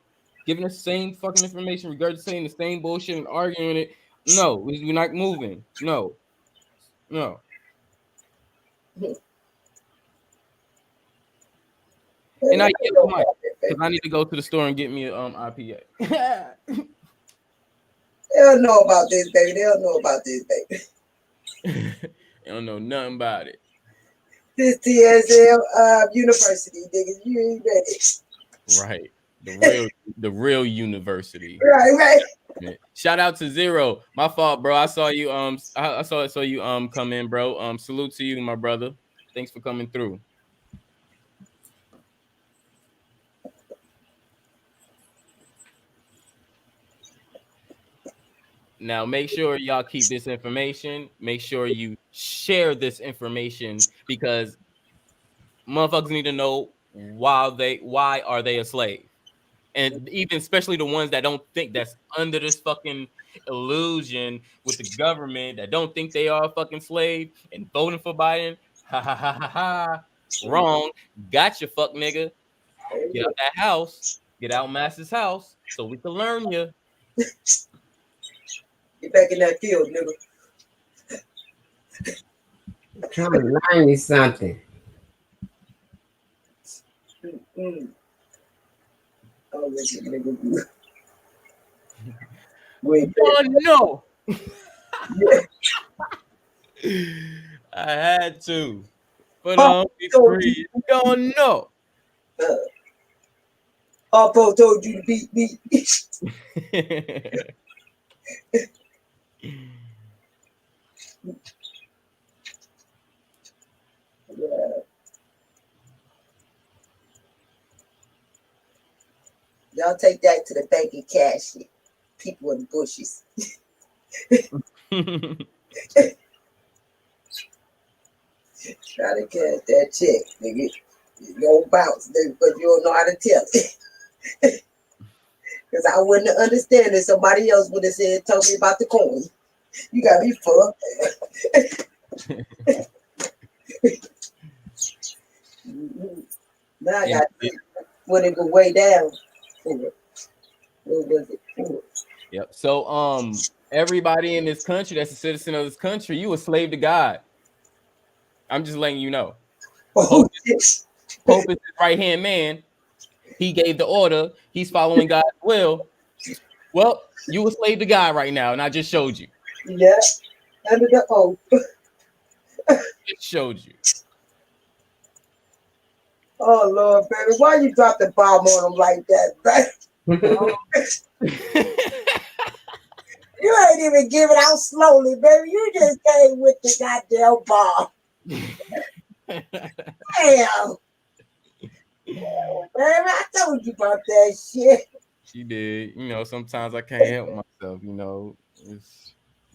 giving the same fucking information, regurgitating the same bullshit and arguing it. No, we're not moving. No. And I need to go to the store and get me an IPA. They don't know about this, baby. They don't know about this, baby. They don't know nothing about it. This TSL university, niggas. You ain't ready. Right. The real university. Right. Shout out to Zero. My fault, bro. I saw you I saw you come in, bro. Salute to you, my brother. Thanks for coming through. Now, make sure y'all keep this information. Make sure you share this information because motherfuckers need to know why are they a slave? And even especially the ones that don't think that's under this fucking illusion with the government that don't think they are a fucking slave and voting for Biden. Ha ha ha ha ha. Wrong. Gotcha, fuck nigga. Get out that house. Get out Master's house so we can learn you. Get back in that field, nigga. I'm trying to learn you something. Mm-hmm. Oh, nigga. Wait. Oh no. I had to. But it's free. You don't know. Harpo told you to beat me. Yeah. Y'all take that to the bank and cash it. People in the bushes. Try to cash that check, nigga. You don't bounce, nigga, but you don't know how to tell it. Because I wouldn't understand it. Somebody else would have said, told me about the coin. You got me fucked. Now I got when it go way down. What was it? Yep. So everybody in this country that's a citizen of this country, you a slave to God. I'm just letting you know. Pope is his right-hand man. He gave the order. He's following God's will. Well, you a slave to God right now, and I just showed you. Yeah. Under the oath. It showed you. Oh Lord, baby, why you drop the bomb on them like that, You ain't even give it out slowly, baby. You just came with the goddamn ball. Damn. Baby, I told you about that shit. She did. You know, sometimes I can't help myself. You know, it's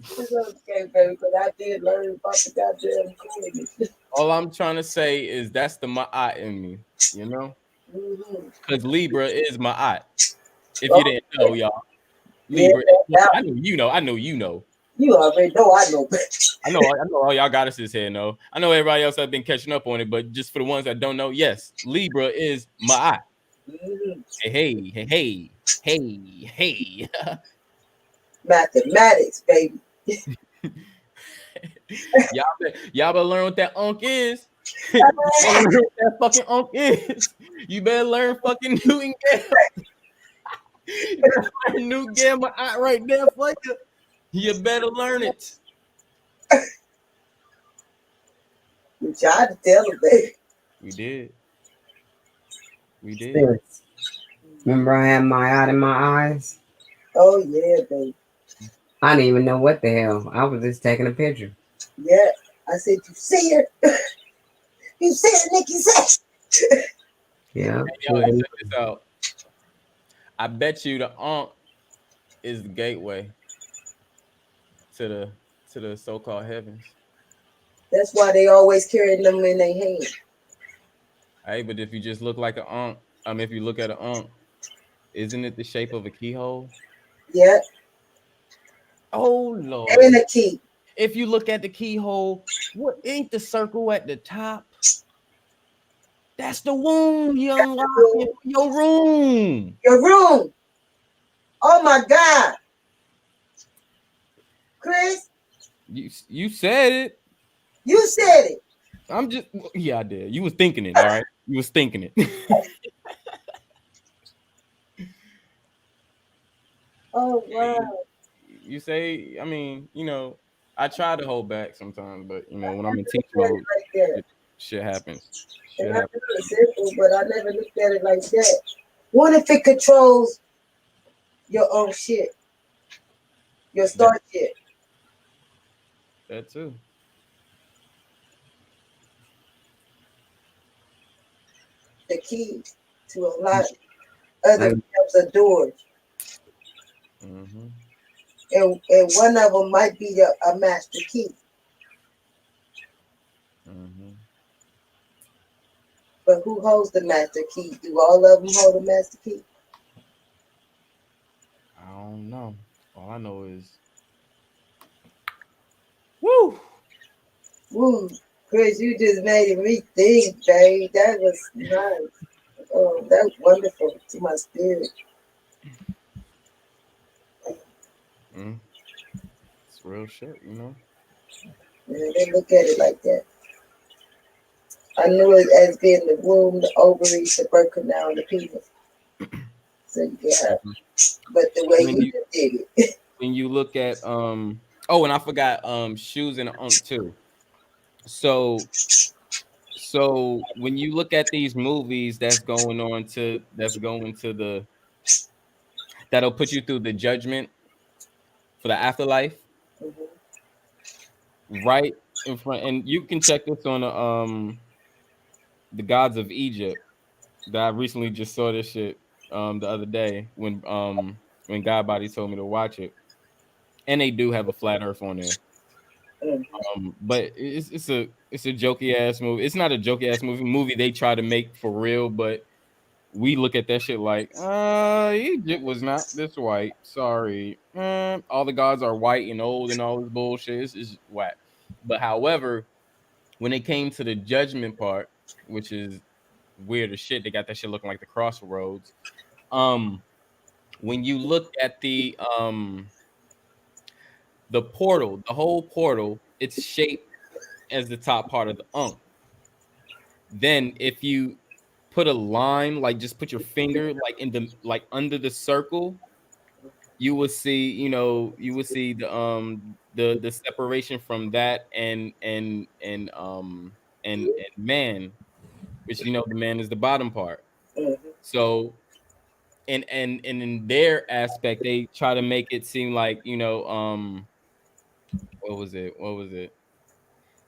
okay, baby, but I did learn about the goddamn coolness. all I'm trying to say is that's the Ma'at in me. You know, because Libra is Ma'at. If you didn't know, y'all, Libra. I know you know. I know you know. You already know I know. I know all y'all goddesses here know. I know everybody else has been catching up on it, but just for the ones that don't know, yes, Libra is Ma'at. Hey, hey, hey, hey, hey. Mathematics, baby. y'all better learn what that unk is. You better learn what that fucking unk is. You better learn fucking Newton Gamma. You better learn New Gamma right there, Flaker. You better learn it. We tried to tell them, baby. We did. Remember I had my eye in my eyes? Oh, yeah, baby. I didn't even know what the hell. I was just taking a picture. Yeah. I said, you see her? You see her, Nikki said. Yeah. Hey, yo, check this out. I bet you the Ankh is the gateway to the so-called heavens. That's why they always carrying them in their hand. Hey, but if you just look like an Ankh, if you look at an Ankh, isn't it the shape of a keyhole? Yeah. Oh Lord. And a key. If you look at the keyhole, what ain't the circle at the top? That's the womb, you unlock your room. Your room. Oh my God. Chris? You said it. You said it. I did. You was thinking it, all right? You was thinking it. Oh wow. You say, you know, I try to hold back sometimes, but you know, when I'm in teach mode, shit happens. And I know it's simple, but I never looked at it like that. What if it controls your own shit? Your start shit? That too. The key to unlock other types of doors. Mm-hmm. And one of them might be a master key. Mm-hmm. But who holds the master key? Do all of them hold the master key? I don't know. All I know is, woo! Woo! Chris, you just made me think, babe. That was nice. Oh, that was wonderful to my spirit. It's real shit, you know. Yeah, they look at it like that. I knew it as being the womb, the ovaries, the birth canal, and the penis. So you can have, but the way you did it. When you look at and I forgot shoes and Ankh too. So when you look at these movies that'll put you through the judgment for the afterlife, right in front, and you can check this on the Gods of Egypt. That I recently just saw this shit the other day when God Body told me to watch it, and they do have a flat Earth on there. But it's a jokey ass movie. It's not a jokey ass movie they try to make for real, but we look at that shit like, Egypt was not this white. Sorry. All the gods are white and old and all this bullshit. It's whack. But however, when it came to the judgment part, which is weird as shit, they got that shit looking like the crossroads. When you look at the portal, the whole portal, it's shaped as the top part of the Ankh. Then if you put a line, like just put your finger like under the circle, you will see, the separation from that and man, which the man is the bottom part. So and in their aspect, they try to make it seem like, what was it?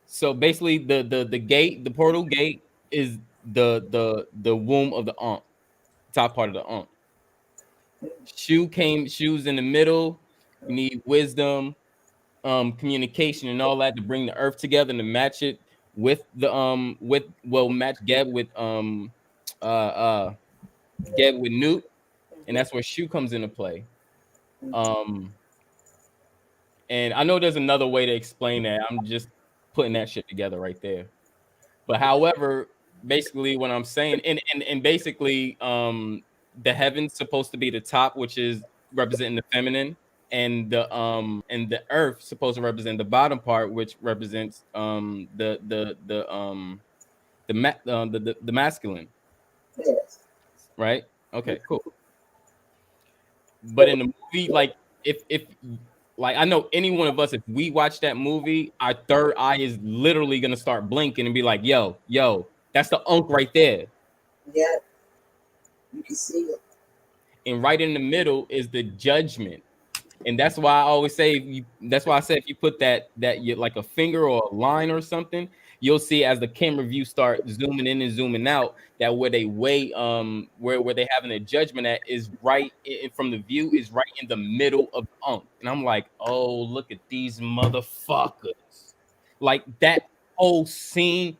So basically, the gate, the portal gate, is the womb of the Ankh, top part of the Ankh. Shoe's in the middle. You need wisdom, communication, and all that to bring the earth together and to match it with match Geb with Geb with Newt, and that's where Shoe comes into play. And I know there's another way to explain that. I'm just putting that shit together right there. But however, basically what I'm saying, and basically, the heaven's supposed to be the top, which is representing the feminine, and the earth supposed to represent the bottom part, which represents the masculine. Yes. Right? Okay, cool. But in the movie, like if like I know any one of us, if we watch that movie, our third eye is literally gonna start blinking and be like, yo, that's the Ankh right there. Yeah. You can see it. And right in the middle is the judgment. And that's why I always say, that's why I said if you put that you like a finger or a line or something, you'll see as the camera view start zooming in and zooming out, that where they weigh where they having a judgment at is right from the view is right in the middle of the Ankh. And I'm like, oh, look at these motherfuckers. Like that whole scene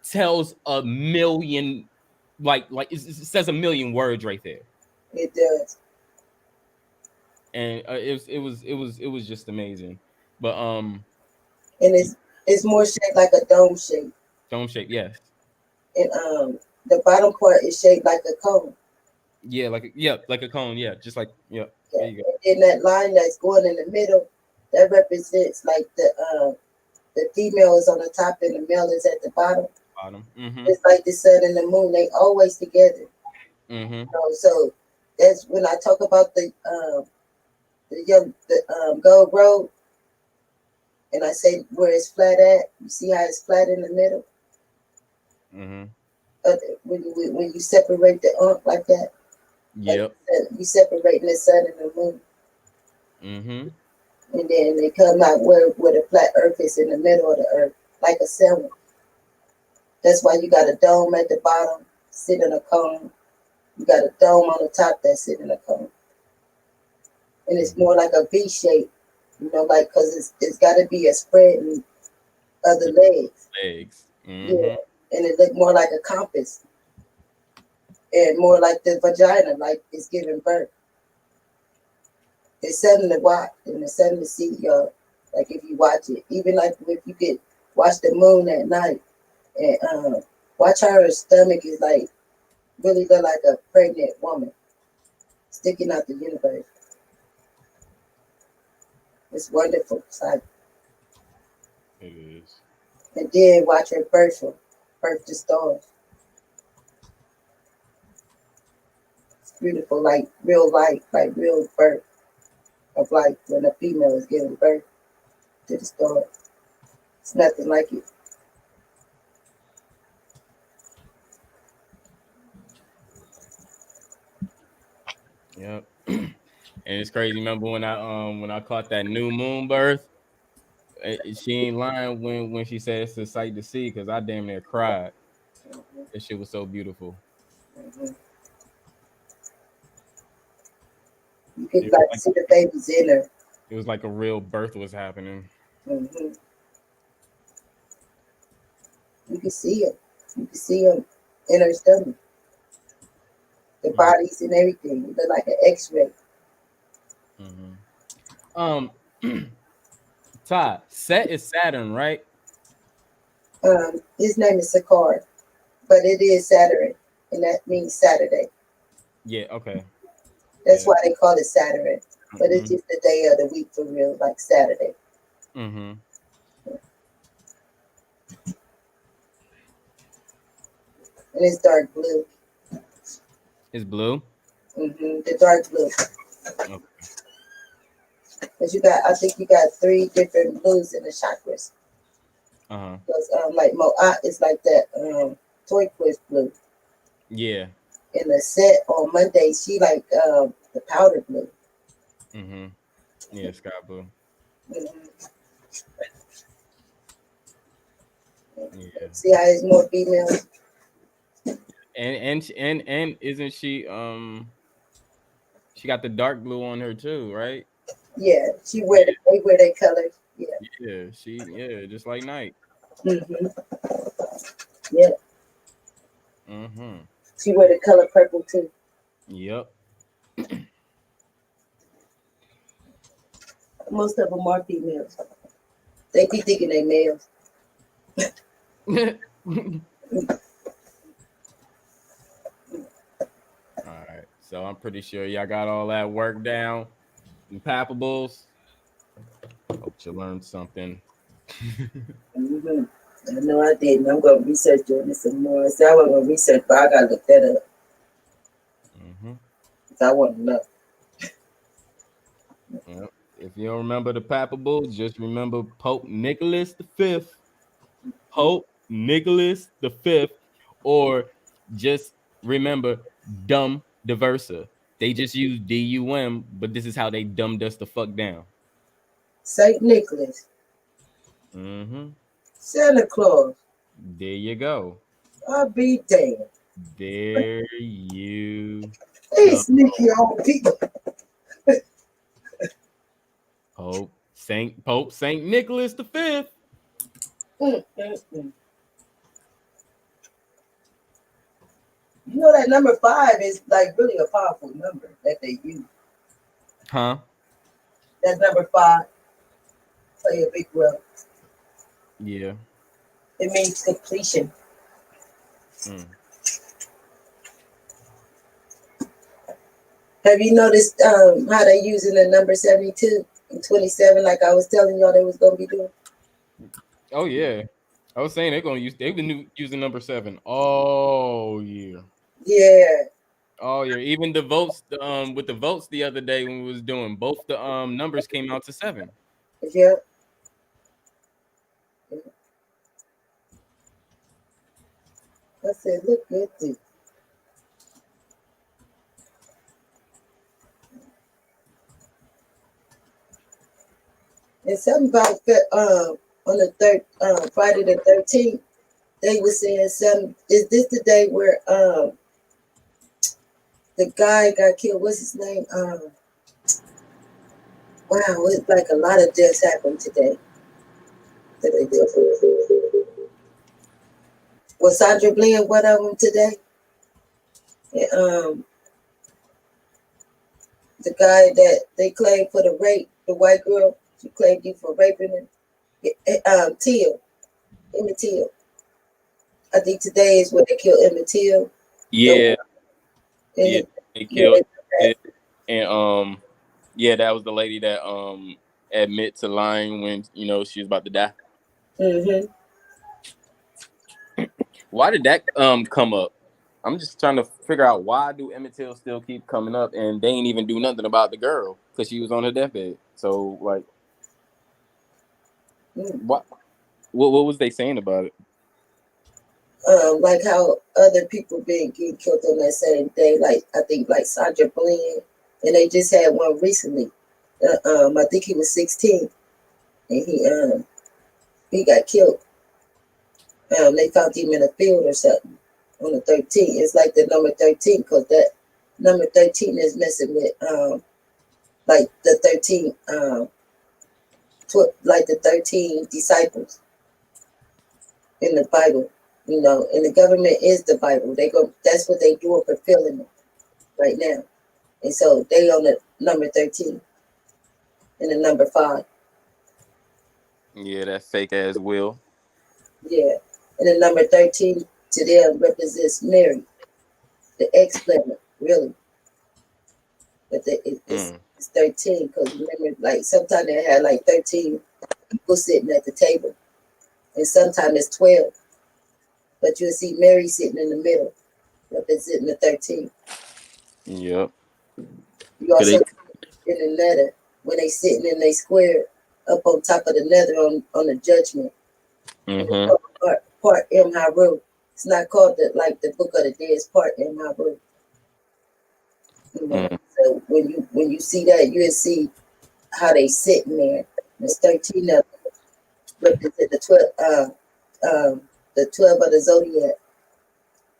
tells a million, like it says a million words right there. It does. And it was just amazing. But and it's more shaped like a dome shape. Dome shape, yes. And the bottom part is shaped like a cone. Yeah, like a cone. Yeah, just like There you go. And that line that's going in the middle, that represents like the female is on the top and the male is at the bottom. Mm-hmm. It's like the sun and the moon; they always together. Mm-hmm. So that's when I talk about the Gold Road, and I say where it's flat at. You see how it's flat in the middle. Mm-hmm. When you separate the Ankh like that. Yep. Like you separating the sun and the moon. Mm-hmm. And then they come out where the flat earth is in the middle of the earth, like a sandwich. That's why you got a dome at the bottom, sitting in a cone. You got a dome on the top that's sitting in a cone. And it's more like a V shape, like because it's got to be a spreading of the legs. Mm-hmm. Yeah, and it look more like a compass, and more like the vagina, like it's giving birth. It's something to watch, and it's something to see, y'all. Like if you watch it, even like if you could watch the moon at night, and watch her stomach is like really look like a pregnant woman sticking out the universe. It's wonderful sight. It is. And then watch her birth the stars. It's beautiful, like real life, like real birth of life when a female is giving birth to the stars. It's nothing like it. Yep. And it's crazy. Remember when I caught that new moon birth? She ain't lying when she said it's a sight to see, because I damn near cried. That shit was so beautiful. Mm-hmm. You could like see the baby's in her. It was like a real birth was happening. Mm-hmm. You can see it. You can see them in her stomach. The bodies and everything. It look like an X-ray. Mm-hmm. Todd, Set is Saturn, right? His name is Sakar, but it is Saturn, and that means Saturday. Yeah, okay. That's why they call it Saturn, but it's just the day of the week for real, like Saturday. Mm-hmm. And it's dark blue. It's blue? Mm-hmm. The dark blue. Okay. Because I think you got 3 different blues in the chakras. Because like Mo'at is like that turquoise blue. Yeah. in the set on Monday. She like the powder blue. Mm-hmm. Yeah, sky blue. Yeah. See how it's more female. And isn't she she got the dark blue on her too, right? Yeah, they wear their colors. Yeah, just like Nike. Yeah. She wear the color purple too. Yep. Most of them are females. They be thinking they males. All right, so I'm pretty sure y'all got all that work down. Impappables. Hope you learned something. I know I didn't. I'm gonna research on this some more. So I wasn't gonna research, but I gotta look that up. I want to know. Yep. If you don't remember the pappables, just remember Pope Nicholas V. Pope Nicholas V, or just remember dumb diversa. They just use DUM, but this is how they dumbed us the fuck down. Saint Nicholas. Santa Claus. There you go. I'll be damned. There you Hey, go. sneaky old people. Pope Saint Nicholas V. You know that number 5 is like really a powerful number that they use. Huh? That number 5 play a big role. Yeah. It means completion. Have you noticed how they using the number 72 and 27 like I was telling y'all they was gonna be doing? Oh yeah. I was saying they've been using number 7 all year. Yeah. Oh yeah. Even the votes, with the votes the other day when we was doing both the numbers came out to 7. Yeah. I said, look at this. And something about on the Friday the 13th, they were saying something. Is this the day where the guy got killed? What's his name? Wow, it's like a lot of deaths happened today. Was Sandra Bland one of them today? And, the guy that they claimed for the rape, the white girl, she claimed you for raping him. Emmett Till. I think today is when they killed Emmett Till. Yeah. They killed it. And yeah, that was the lady that admit to lying when she was about to die. Why did that come up? I'm just trying to figure out why do Emmett Till still keep coming up, and they ain't even do nothing about the girl because she was on her deathbed. So like, what was they saying about it? Like how other people getting killed on that same day. Like I think like Sandra Bland, and they just had one recently. I think he was 16, and he got killed. They found him in a field or something on the 13th. It's like the number 13 because that number 13 is messing with like the 13 like the 13 disciples in the Bible. And the government is the Bible. That's what they doing, fulfilling it right now. And so they on the number 13 and the number 5. Yeah, that fake ass will. Yeah. And the number 13 to them represents Mary, the ex-planet, really. But it's 13 because remember, like sometimes they had like 13 people sitting at the table, and sometimes it's 12. But you'll see Mary sitting in the middle, representing the 13. Yep. You also in the letter when they sitting in they square up on top of the nether on the judgment. Part M Haru. It's not called the Book of the Dead. It's part M Haru. You know, so when you see that, you'll see how they sitting there. There's 13 of them represent the 12 of the zodiac,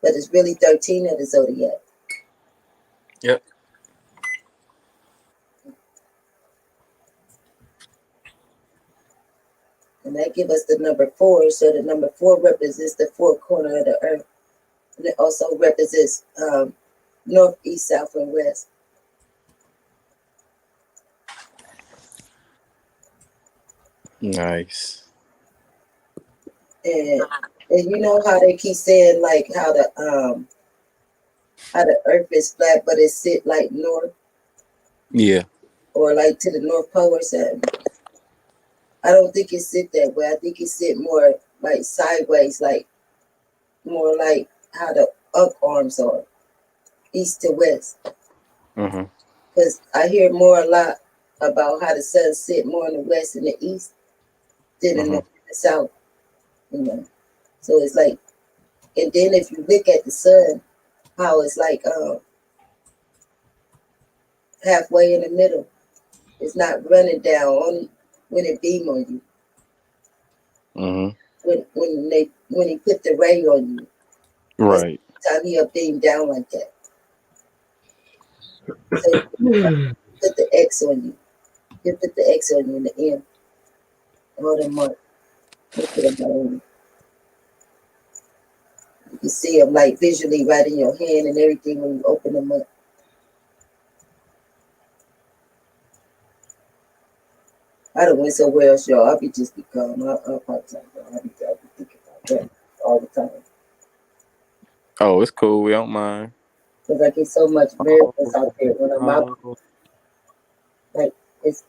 but it's really 13 of the zodiac. Yep. And that give us the number 4. So the number 4 represents the 4 corner of the earth. And it also represents north, east, south, and west. Nice. And you know how they keep saying like how the earth is flat, but it sit like north. Yeah. Or like to the North Pole or something. I don't think it sit that way. I think it sit more like sideways, like more like how the up arms are, east to west. Because I hear more a lot about how the sun sit more in the west and the east than in the south. You know, so it's like, and then if you look at the sun, how it's like halfway in the middle. It's not running down only when it beam on you. When he put the ray on you. Right. Time he'll beam down like that. So put the X on you. He'll put the X on you in the end. Hold them up. He'll put them on you. You can see them like visually right in your hand and everything when you open them up. I don't went somewhere else, y'all. I'll be just be calm. I'll part-time, y'all. I'll be thinking about that all the time. Oh, it's cool. We don't mind. Because I get so much miracles out there when I'm out. Like, it's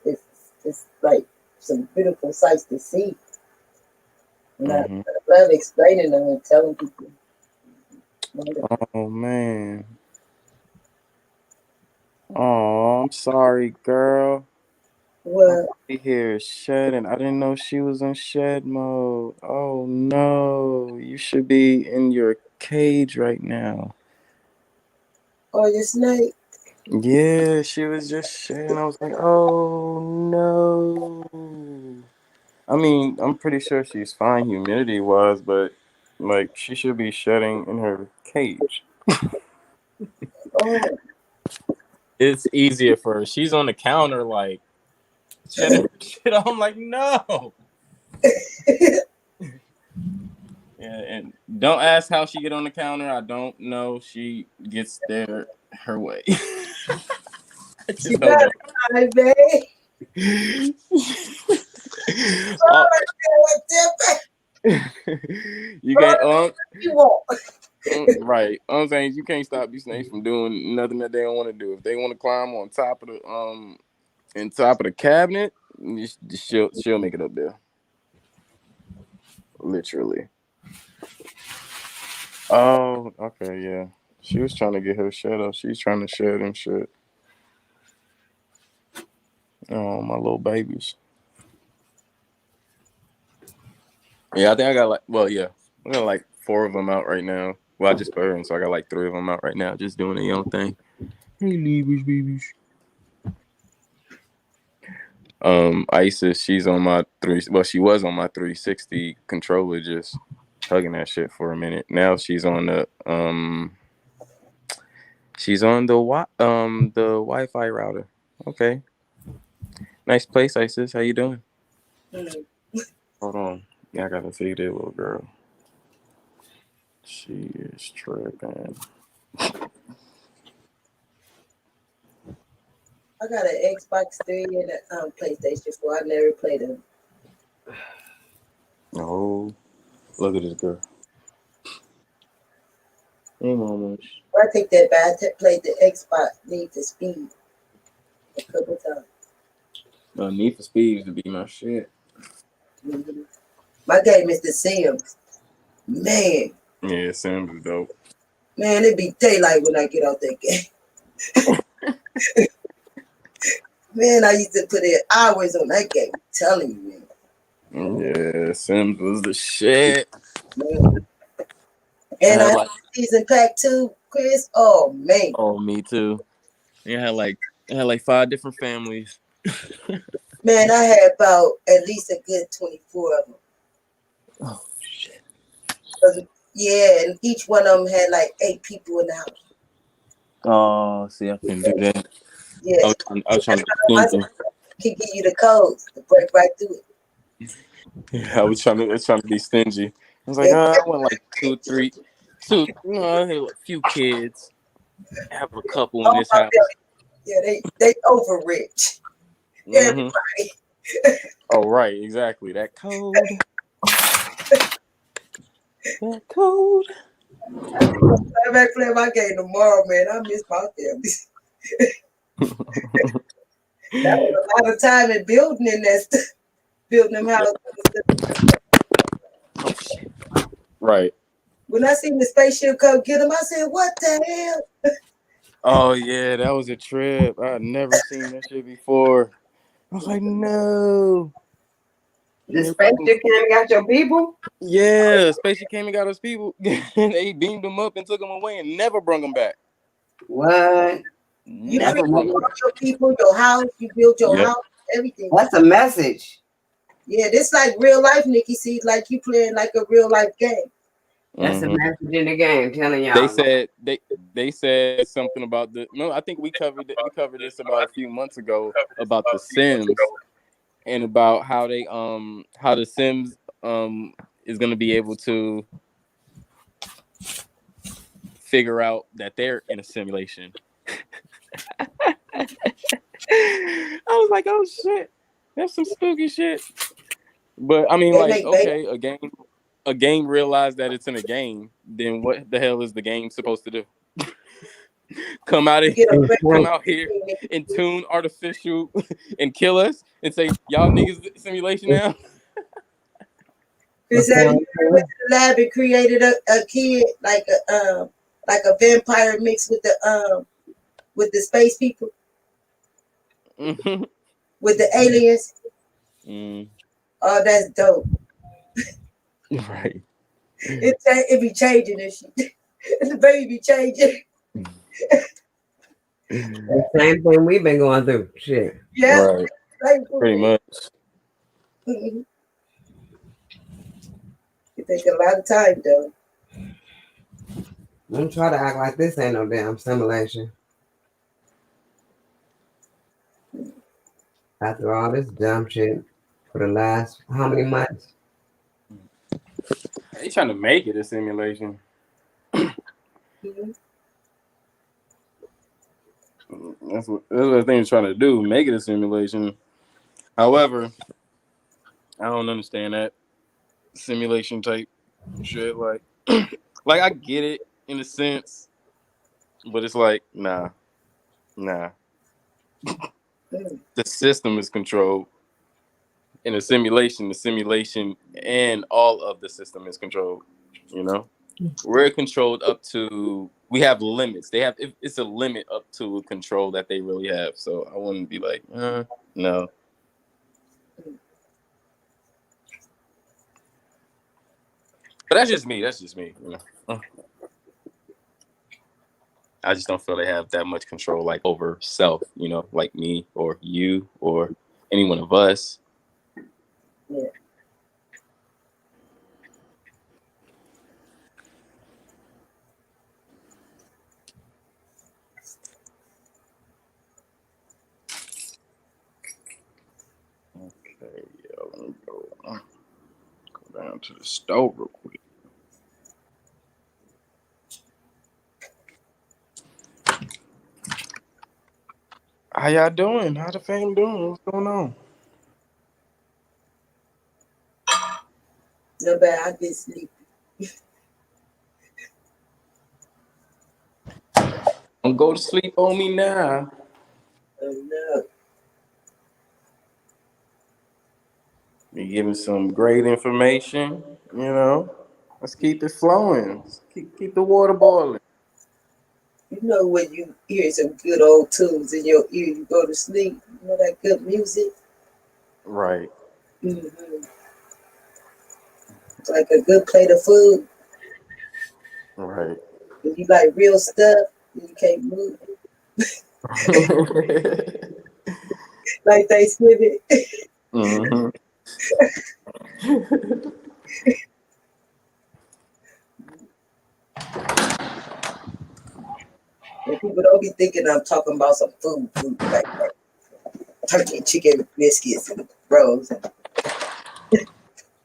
like some beautiful sights to see. And I love explaining them and telling people. Oh, man. Oh, I'm sorry, girl. What? Here is shedding. I didn't know she was in shed mode. Oh no, you should be in your cage right now. Oh, your snake? Yeah, she was just shedding. I was like, oh no. I mean, I'm pretty sure she's fine humidity wise, but like she should be shedding in her cage. Oh. It's easier for her. She's on the counter like shedding shit. I'm like, no. Yeah, and don't ask how she get on the counter. I don't know. She gets there her way. She got it, right, babe. You can't. You want. Right. I'm saying you can't stop these snakes from doing nothing that they don't want to do. If they want to climb on top of the in top of the cabinet, she'll make it up there. Literally. Oh, okay, yeah. She was trying to get her shed up. She's trying to shed and shit. Oh, my little babies. Yeah, I think I got I got like 4 of them out right now. Well, I just put her in, so I got like 3 of them out right now, just doing their own thing. Hey, babies. Isis, she's on my she was on my 360 controller, just hugging that shit for a minute. Now she's on the Wi-Fi router. Okay. Nice place, Isis. How you doing? Hold on. Yeah, I gotta feed that little girl. She is tripping. I got an Xbox 3 and a PlayStation 4. I never played them. Oh, look at this girl. Hey, mama. I think that bad. I played the Xbox Need for Speed a couple times. Need for Speed used to be my shit. Mm-hmm. My game is The Sims. Man. Yeah, Sims is dope. Man, it be daylight when I get out that game. Man, I used to put in hours on that game. I'm telling you, man. Yeah, Sims was the shit. Man. And I had season pack 2, Chris. Oh, man. Oh, me too. It had like 5 different families. Man, I had about at least a good 24 of them. Oh shit. Yeah, and each one of them had like 8 people in the house. Oh, see, I couldn't do that. Yeah. I was trying to be I stingy. can give you the codes to break right through it. Yeah, I was trying to be stingy. I was like, I want like 2, 3, I had a few kids. Have a couple in this house. Yeah, they over rich. Mm-hmm. Everybody. Oh, right, exactly. That code. That code. I'm back playing my game tomorrow, man. I miss my family. That was a lot of time in building building them houses. Oh shit. Right. When I seen the spaceship come get them, I said, "What the hell?" Oh yeah, that was a trip. I'd never seen that shit before. I was like, no. The spaceship came and got your people? Yeah, spaceship came and got us people. They beamed them up and took them away and never brought them back. What? You Never brought them back. your people, your house, you built your house, everything. That's a message. Yeah, this like real life, NickiC. Like you playing like a real life game. That's a message in the game, telling y'all. They said something about I think we covered this about a few months ago about the Sims and about how the Sims is gonna be able to figure out that they're in a simulation. I was like, oh shit, that's some spooky shit. But I mean, like, okay, a game realized that it's in a game, then what the hell is the game supposed to do? come out here and tune artificial and kill us and say y'all niggas simulation now? Because you went to the lab and created a kid like a vampire mixed with the space people, with the aliens. Oh, that's dope. Right. It be changing and shit. The baby be changing. The same thing we've been going through. Shit. Yeah. Right. Pretty much. It takes a lot of time though. Don't try to act like this ain't no damn simulation. After all this dumb shit for the last how many months? They trying to make it a simulation. That's what they're trying to do, make it a simulation. However, I don't understand that simulation type shit. Like I get it in a sense, but it's like, nah. The system is controlled. In a simulation, the simulation and all of the system is controlled. You know, we're controlled up to. We have limits. It's a limit up to control that they really have. So I wouldn't be like, no. But that's just me. You know, I just don't feel they have that much control, like over self. You know, like me or you or any one of us. Yeah. Okay, yeah, let me go down to the stove real quick. How y'all doing? How the fam doing? What's going on? No bad, I get sleepy. Don't go to sleep on me now. Oh no. You're giving some great information, you know. Let's keep it flowing. Let's keep the water boiling. You know when you hear some good old tunes in your ear, you go to sleep. You know that good music? Right. Mm-hmm. It's like a good plate of food. Right. If you like real stuff, you can't move. Like Thanksgiving. Mm-hmm. And people don't be thinking I'm talking about some food like that. Turkey, chicken, biscuits, and rolls.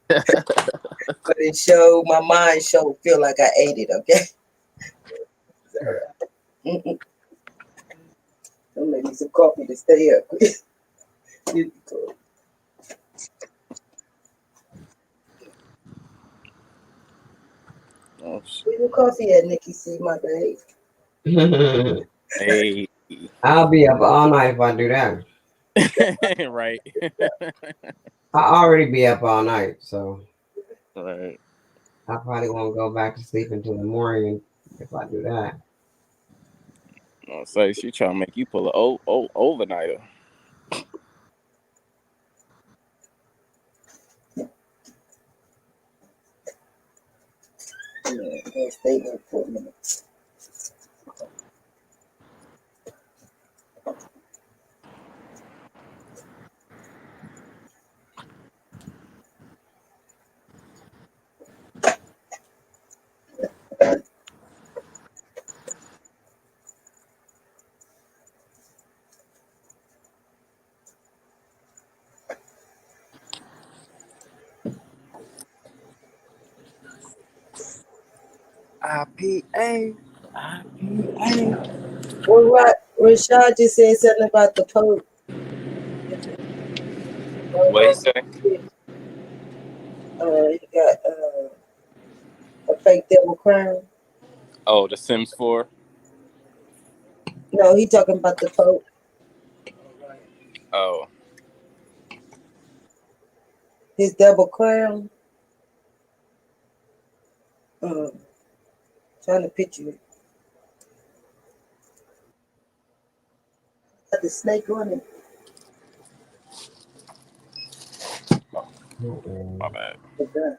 But it showed my mind feel like I ate it, okay? Mm-mm. Don't make me some coffee to stay up. Oh, shit. Where your coffee at, NickiC, my babe? Hey. I'll be up all night if I do that. Right. I already be up all night, so Right. I probably won't go back to sleep until the morning if I do that. I'll say she trying to make you pull a overnighter. Yeah, I'll stay there for a minute. IPA. Well, Rashad just said something about the Pope. What he say? He got a fake devil crown. Oh, the Sims 4. No, he talking about the Pope. Oh. His double crown. Trying to picture it. Got the snake on it. My bad. Okay.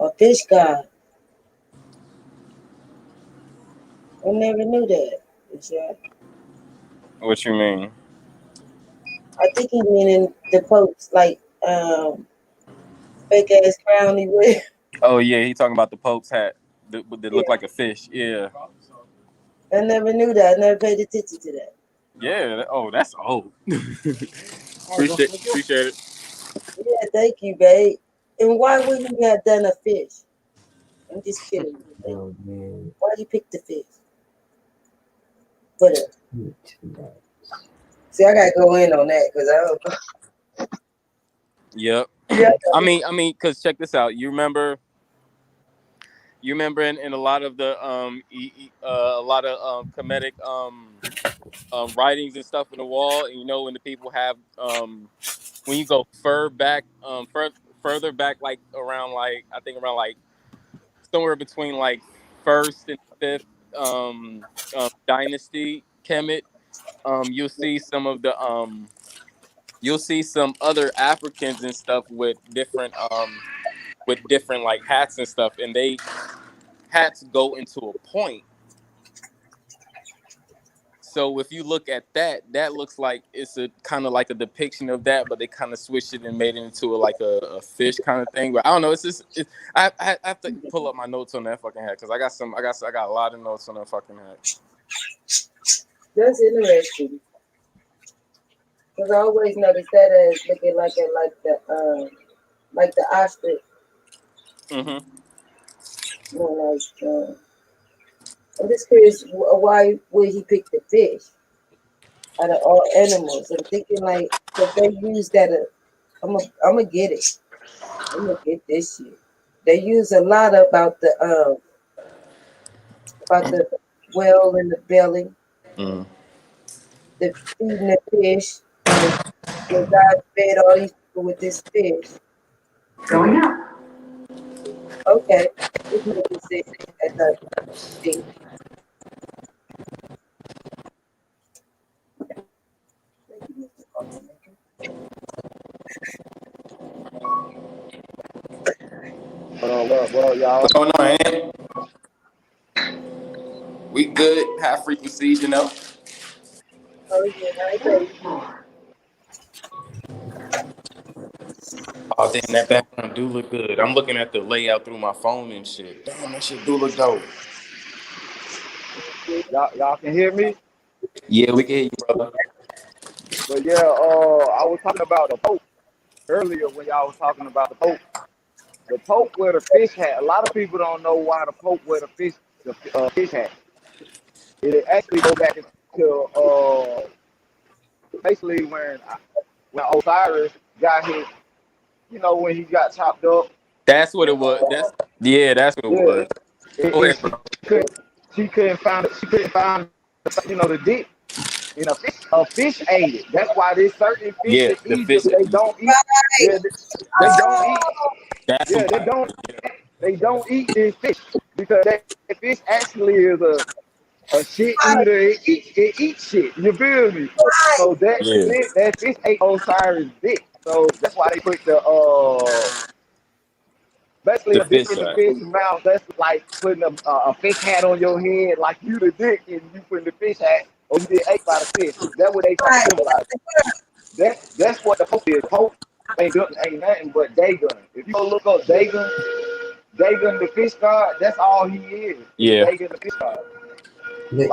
A fish god. I never knew that. Yeah. What you mean? I think he meaning the Pope's like fake ass crown he wear. Oh yeah, he talking about the Pope's hat that Yeah. look like a fish. Yeah. I never knew that. I never paid attention to that. Yeah. Oh, that's old. Appreciate it. Yeah, thank you, babe. And why would he have done a fish? I'm just kidding. Oh, man. Why you pick the fish? But see, I gotta go in on that because I don't know. Yep. Yeah. I mean, cause check this out. You remember in a lot of the comedic writings and stuff in the wall, and you know when the people have when you go further back, like around like I think around like somewhere between like first and fifth dynasty Kemet, you'll see some of the you'll see some other Africans and stuff with different like hats and stuff, and they hats go into a point. So if you look at that, that looks like it's a kind of like a depiction of that, but they kind of switched it and made it into a fish kind of thing. But I don't know. I have to pull up my notes on that fucking hat because I got a lot of notes on that fucking hat. That's interesting. Because I always noticed that as looking like the ostrich. Mm-hmm. You know, I'm just curious why would he pick the fish out of all animals? I'm thinking like if they use that, I'm gonna get it. I'm gonna get this shit. They use a lot about the well in the belly, Mm. the feeding the fish, and God fed all these people with this fish. Going up. Okay, this makes sense as I think. Well, y'all. What's going on, man? We good. High frequencies, you know. Oh, yeah, I tell you. Oh, damn, that background do look good. I'm looking at the layout through my phone and shit. Damn, that shit do look dope. Y'all can hear me? Yeah, we can hear you, brother. But yeah, I was talking about the Pope earlier when y'all was talking about the Pope. The Pope wear the fish hat. A lot of people don't know why the Pope wear the fish hat. It actually go back into basically when Osiris got his, when he got chopped up. That's what it was. That's what it was. Go ahead, bro. She couldn't find the dick. And a fish ate it. That's why there's certain fish Yeah, in the Egypt fish. they don't eat. Yeah, they don't eat. That's Yeah, they don't eat this fish because that fish actually is a shit eater. It eats shit. You feel me? So that fish ate Osiris' dick. So that's why they put basically a dick in the fish mouth. That's like putting a fish hat on your head, like you the dick, and you putting the fish hat, or you get ate by the fish. That's what they try to symbolize. That's what the Pope is. Pope ain't nothing but Dagon. If you go look up Dagon the fish god, that's all he is. Yeah. Dagon the fish god. The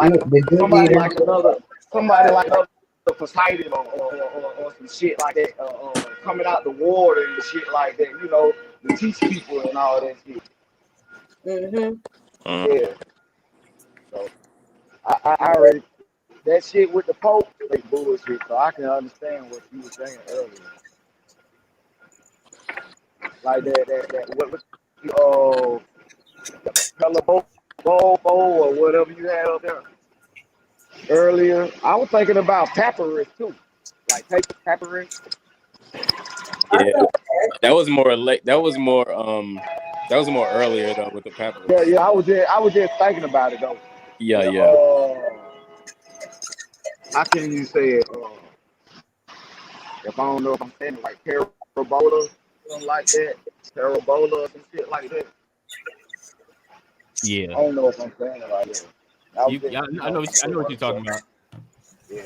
Somebody like another Poseidon or some shit like that, coming out the water and shit like that, to teach people and all that shit. Yeah. So I already, that shit with the Pope, they bullshit. So I can understand what you were saying earlier. Like what color bowl or whatever you had up there earlier. I was thinking about papyrus too, like papyrus. Yeah, that was more late. That was more earlier though with the papyrus. Yeah. I was just thinking about it though. Yeah. How can you say it? If I don't know if I'm saying it, like parabola, something like that, parabola, some shit like that. Yeah. I don't know if I'm saying it like that. I know what you're talking about. Yeah.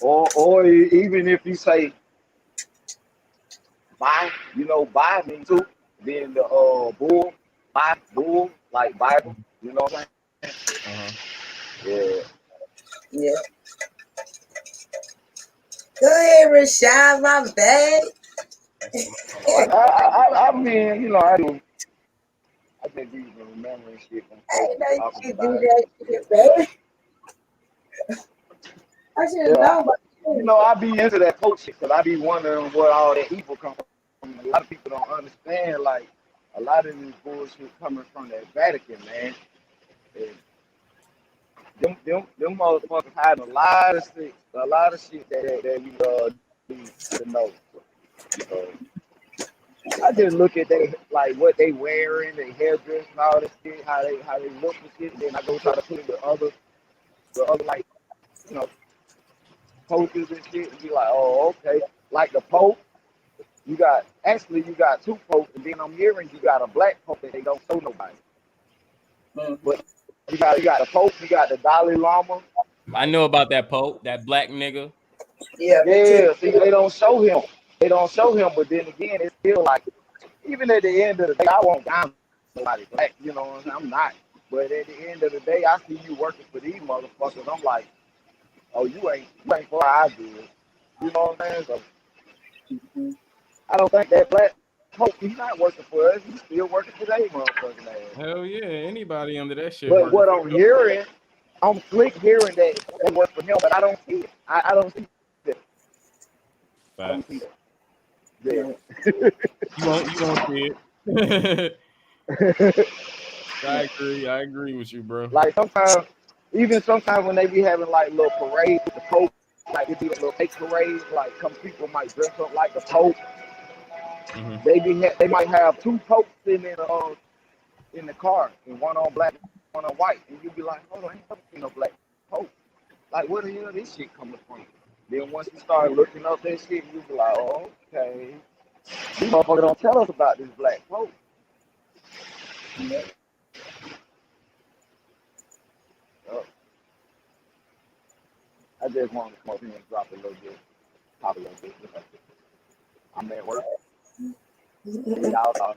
Or even if you say buy, buy means too. Then the bull, like Bible, you know what I'm saying? Yeah. Go ahead, Rashad, my bad. I mean, I do. I think you can remember shit from I can't do that shit, baby. I should have known. I be into that Pope shit because I be wondering what all that evil comes from. A lot of people don't understand, like, a lot of this bullshit coming from that Vatican, man. And them motherfuckers hiding a lot of shit that we need to know. I just look at what they wearing, their hairdress and all this shit, how they look and shit, and then I go try to put the other like, posters and shit, and be like, oh, okay. Like the Pope, you got two popes, and then I'm hearing you got a black Pope that they don't show nobody. But you got the Pope, you got the Dalai Lama. I know about that Pope, that black nigga. Yeah. See, they don't show him. But then again, it's still like, even at the end of the day, I won't down somebody black. You know what I'm saying? I'm not. But at the end of the day, I see you working for these motherfuckers. I'm like, oh, you ain't for I do it. You know what I'm saying? So I don't think that black Pope, he's not working for us. He's still working for they motherfucking ass. Hell yeah, anybody under that shit. But what I'm hearing, I'm slick hearing that they work for him, but I don't see it. I don't see it. I don't see it. Yeah. You won't see it. I agree with you, bro. Like sometimes when they be having like little parades with the Pope, like it be a little fake parade, like some people might dress up like the Pope. They might have two Popes in the car, and one on black, one on white, and you be like, hold on, I ain't never seen no black Pope. Like, where the hell this shit coming from? Then once you start looking up that shit, you be like, oh, okay. These motherfuckers don't tell us about this black folk. So, I just wanted to come up here and drop a little bit, pop a little bit. I'm at work. Y'all talk.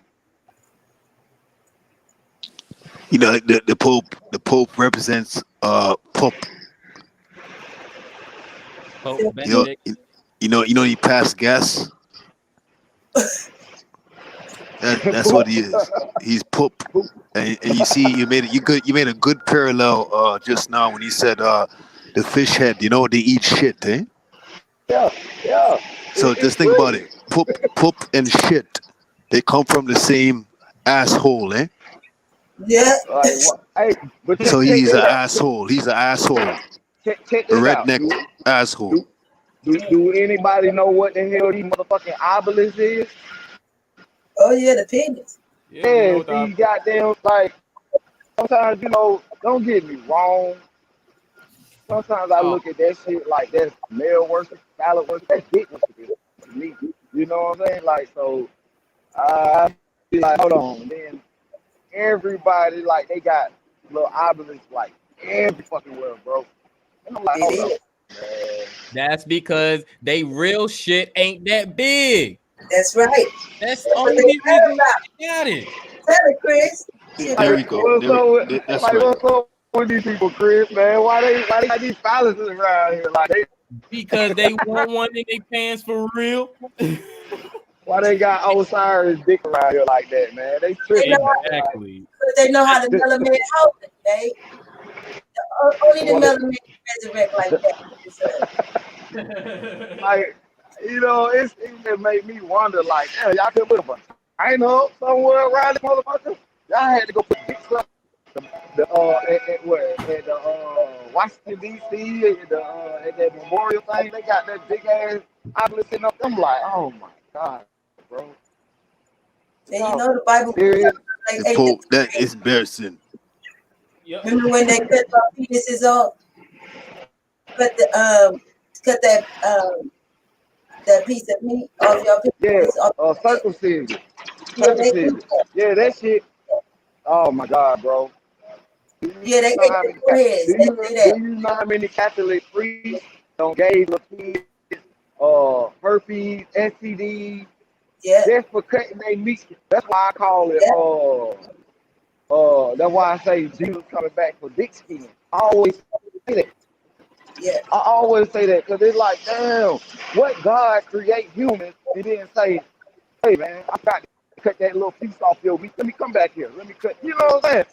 You know, the Pope represents Pope. Pope Benedict. You know he passed gas. That's what he is. He's Pope. And you see, you made a good parallel just now when you said the fish head. You know they eat shit, eh? Yeah. So just think about it. Poop and shit. They come from the same asshole, eh? Yeah. Hey, but So he's an asshole. He's an asshole. Check this Redneck out. asshole. Do anybody know what the hell these motherfucking obelisks is? Oh yeah, the penis. Yeah, these goddamn, like, sometimes, you know, don't get me wrong. Sometimes I look at that shit like that's male worship, phallic worship, that's dick worship to me. You know what I'm saying? Like, so I be like, hold on. Then everybody, like, they got little obelisks like every fucking world, bro. And I'm like, hold on, man. That's because they real shit ain't that big. That's right. That's the only reason they got it. Tell it, Chris. There we go. That's right. What's up with these people, Chris, man? Why they got these palaces around here? Like, because they want one in their pants for real. Why they got Osiris dick around here like that, man? They tripping. Exactly. Because they know how to melanated hold it, babe. Only the melanated resurrect like that. Like, you know, it just made me wonder, like, yeah, y'all could put a I know somewhere around this motherfucker. Y'all had to go put dicks up. At Washington D.C. At that memorial thing, they got that big ass obelisk sitting up. I'm like, oh my god, bro. And you know the Bible. The Pope, that is embarrassing. Remember when they cut our penises off? Cut that piece of meat off your penis. Yeah, circumcision. Yeah, that shit. Oh my god, bro. Yeah, they ate the foreheads. Do you know how many Catholic priests don't gave the kids herpes, STD, just for cutting their meat? That's why I call it that's why I say Jesus coming back for dick skin. I always say that. Yeah. I always say that because it's like, damn, what God create humans? He didn't say, hey man, I got to cut that little piece off your meat. Let me come back here. Let me cut. You know what I'm saying?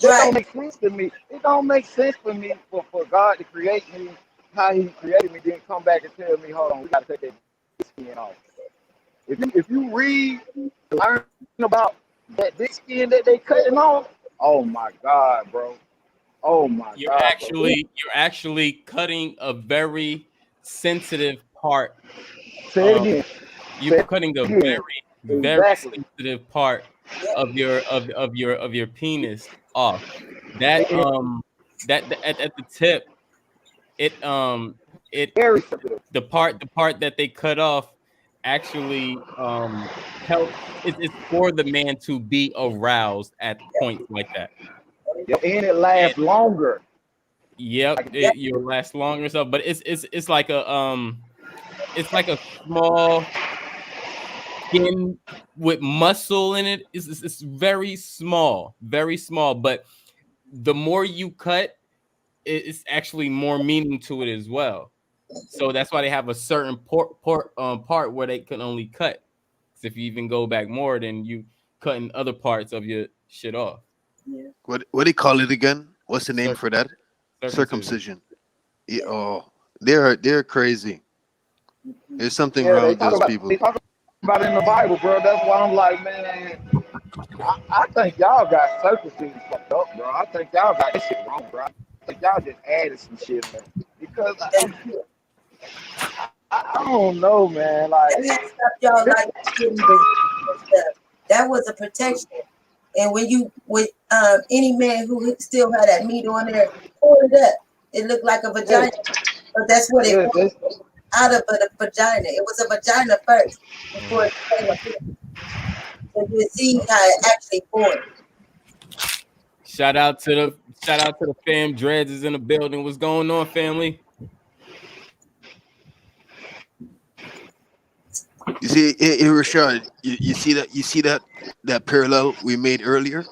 That don't make sense to me. It don't make sense for me for God to create me how He created me, then come back and tell me, hold on, we got to cut that skin off. If you read, learn about that dick skin that they cutting off, oh my God, bro. Oh my You're God. You're actually cutting a very sensitive part. Say it again. You're cutting a very sensitive part of your penis off. That at the tip, the part that they cut off actually helps. It's for the man to be aroused at points like that. And it lasts longer. Yep, you'll last longer. So, but it's like a small skin with muscle in it. It's very small, but the more you cut, it's actually more meaning to it as well. So that's why they have a certain part where they can only cut. So if you even go back more, then you cutting other parts of your shit off. Yeah. What do they call it again? What's the name for that? Circumcision. Yeah, oh, they're crazy. There's something wrong with those people. They talk about it in the Bible, bro. That's why I'm like, man, I think y'all got circumcision fucked up, bro. I think y'all got this shit wrong, bro. I think y'all just added some shit, man. Because I don't know, man. Like, y'all like that was a protection. And when any man who still had that meat on there, pull it up. It looked like a vagina, but that's what it was. out of the vagina. It was a vagina first before it became a penis. So you see how it actually formed. Shout out to the fam. Dreads is in the building. What's going on, family? You see, hey, Rashad, you see that parallel we made earlier?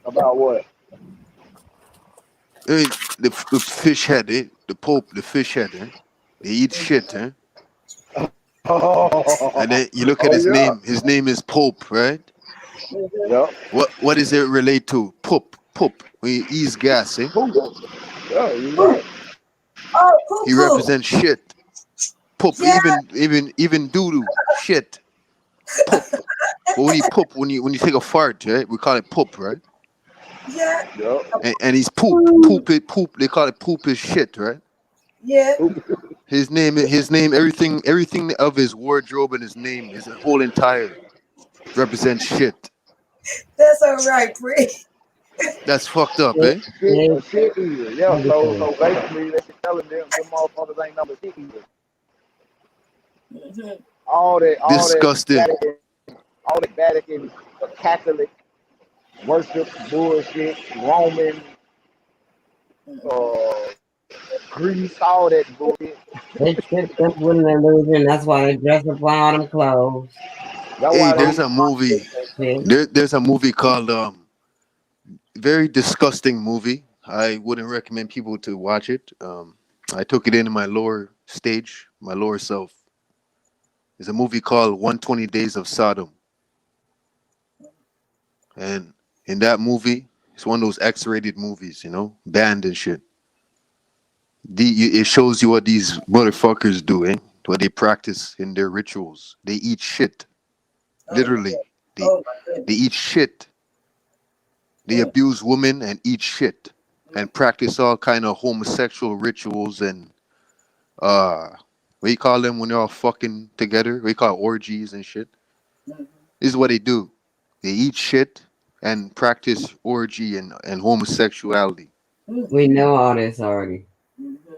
About what? Hey, the fish head, the Pope, the fish head, they eat shit, and then you look at his name. His name is Pope, right? Yeah. What does it relate to? Poop. When he eats gas, Yeah, you're right. Oh, poo He represents shit. Poop, Yeah. even doo-doo, shit. Poop. But when you take a fart, right? We call it poop, right? Yeah. And he's poop. They call it poop is shit, right? Yeah. His name, everything of his wardrobe and his name, his whole entire represents shit. That's all right, Pri. That's fucked up, eh? Shit eater. Yeah, so basically they telling them motherfuckers ain't number shit eater. Mm-hmm. All that Disgusting. all that Vatican Catholic worship bullshit, Roman, Greece, all that bullshit. They tricked us with an illusion. That's why they dress up all them clothes. Hey, there's a movie. There's a movie called very disgusting movie. I wouldn't recommend people to watch it. I took it into my lower stage, my lower self. There's a movie called 120 Days of Sodom. And in that movie, it's one of those X-rated movies, banned and shit. It shows you what these motherfuckers do, what they practice in their rituals. They eat shit. Literally. They eat shit. They abuse women and eat shit. And practice all kind of homosexual rituals and what do you call them when they're all fucking together? What do you call it, orgies and shit? This is what they do. They eat shit and practice orgy and homosexuality. We know all this already. Mm-hmm.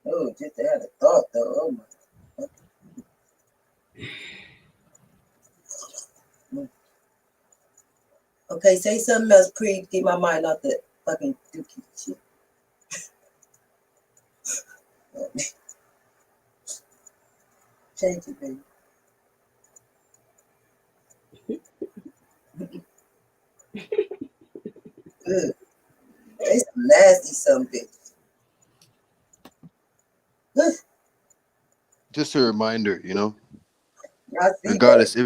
Oh, just to have a thought though. Oh my. Okay, say something else, Pri. Get my mind off the fucking dookie shit. Change it, baby. Good. They some nasty some bitch. Just a reminder, regardless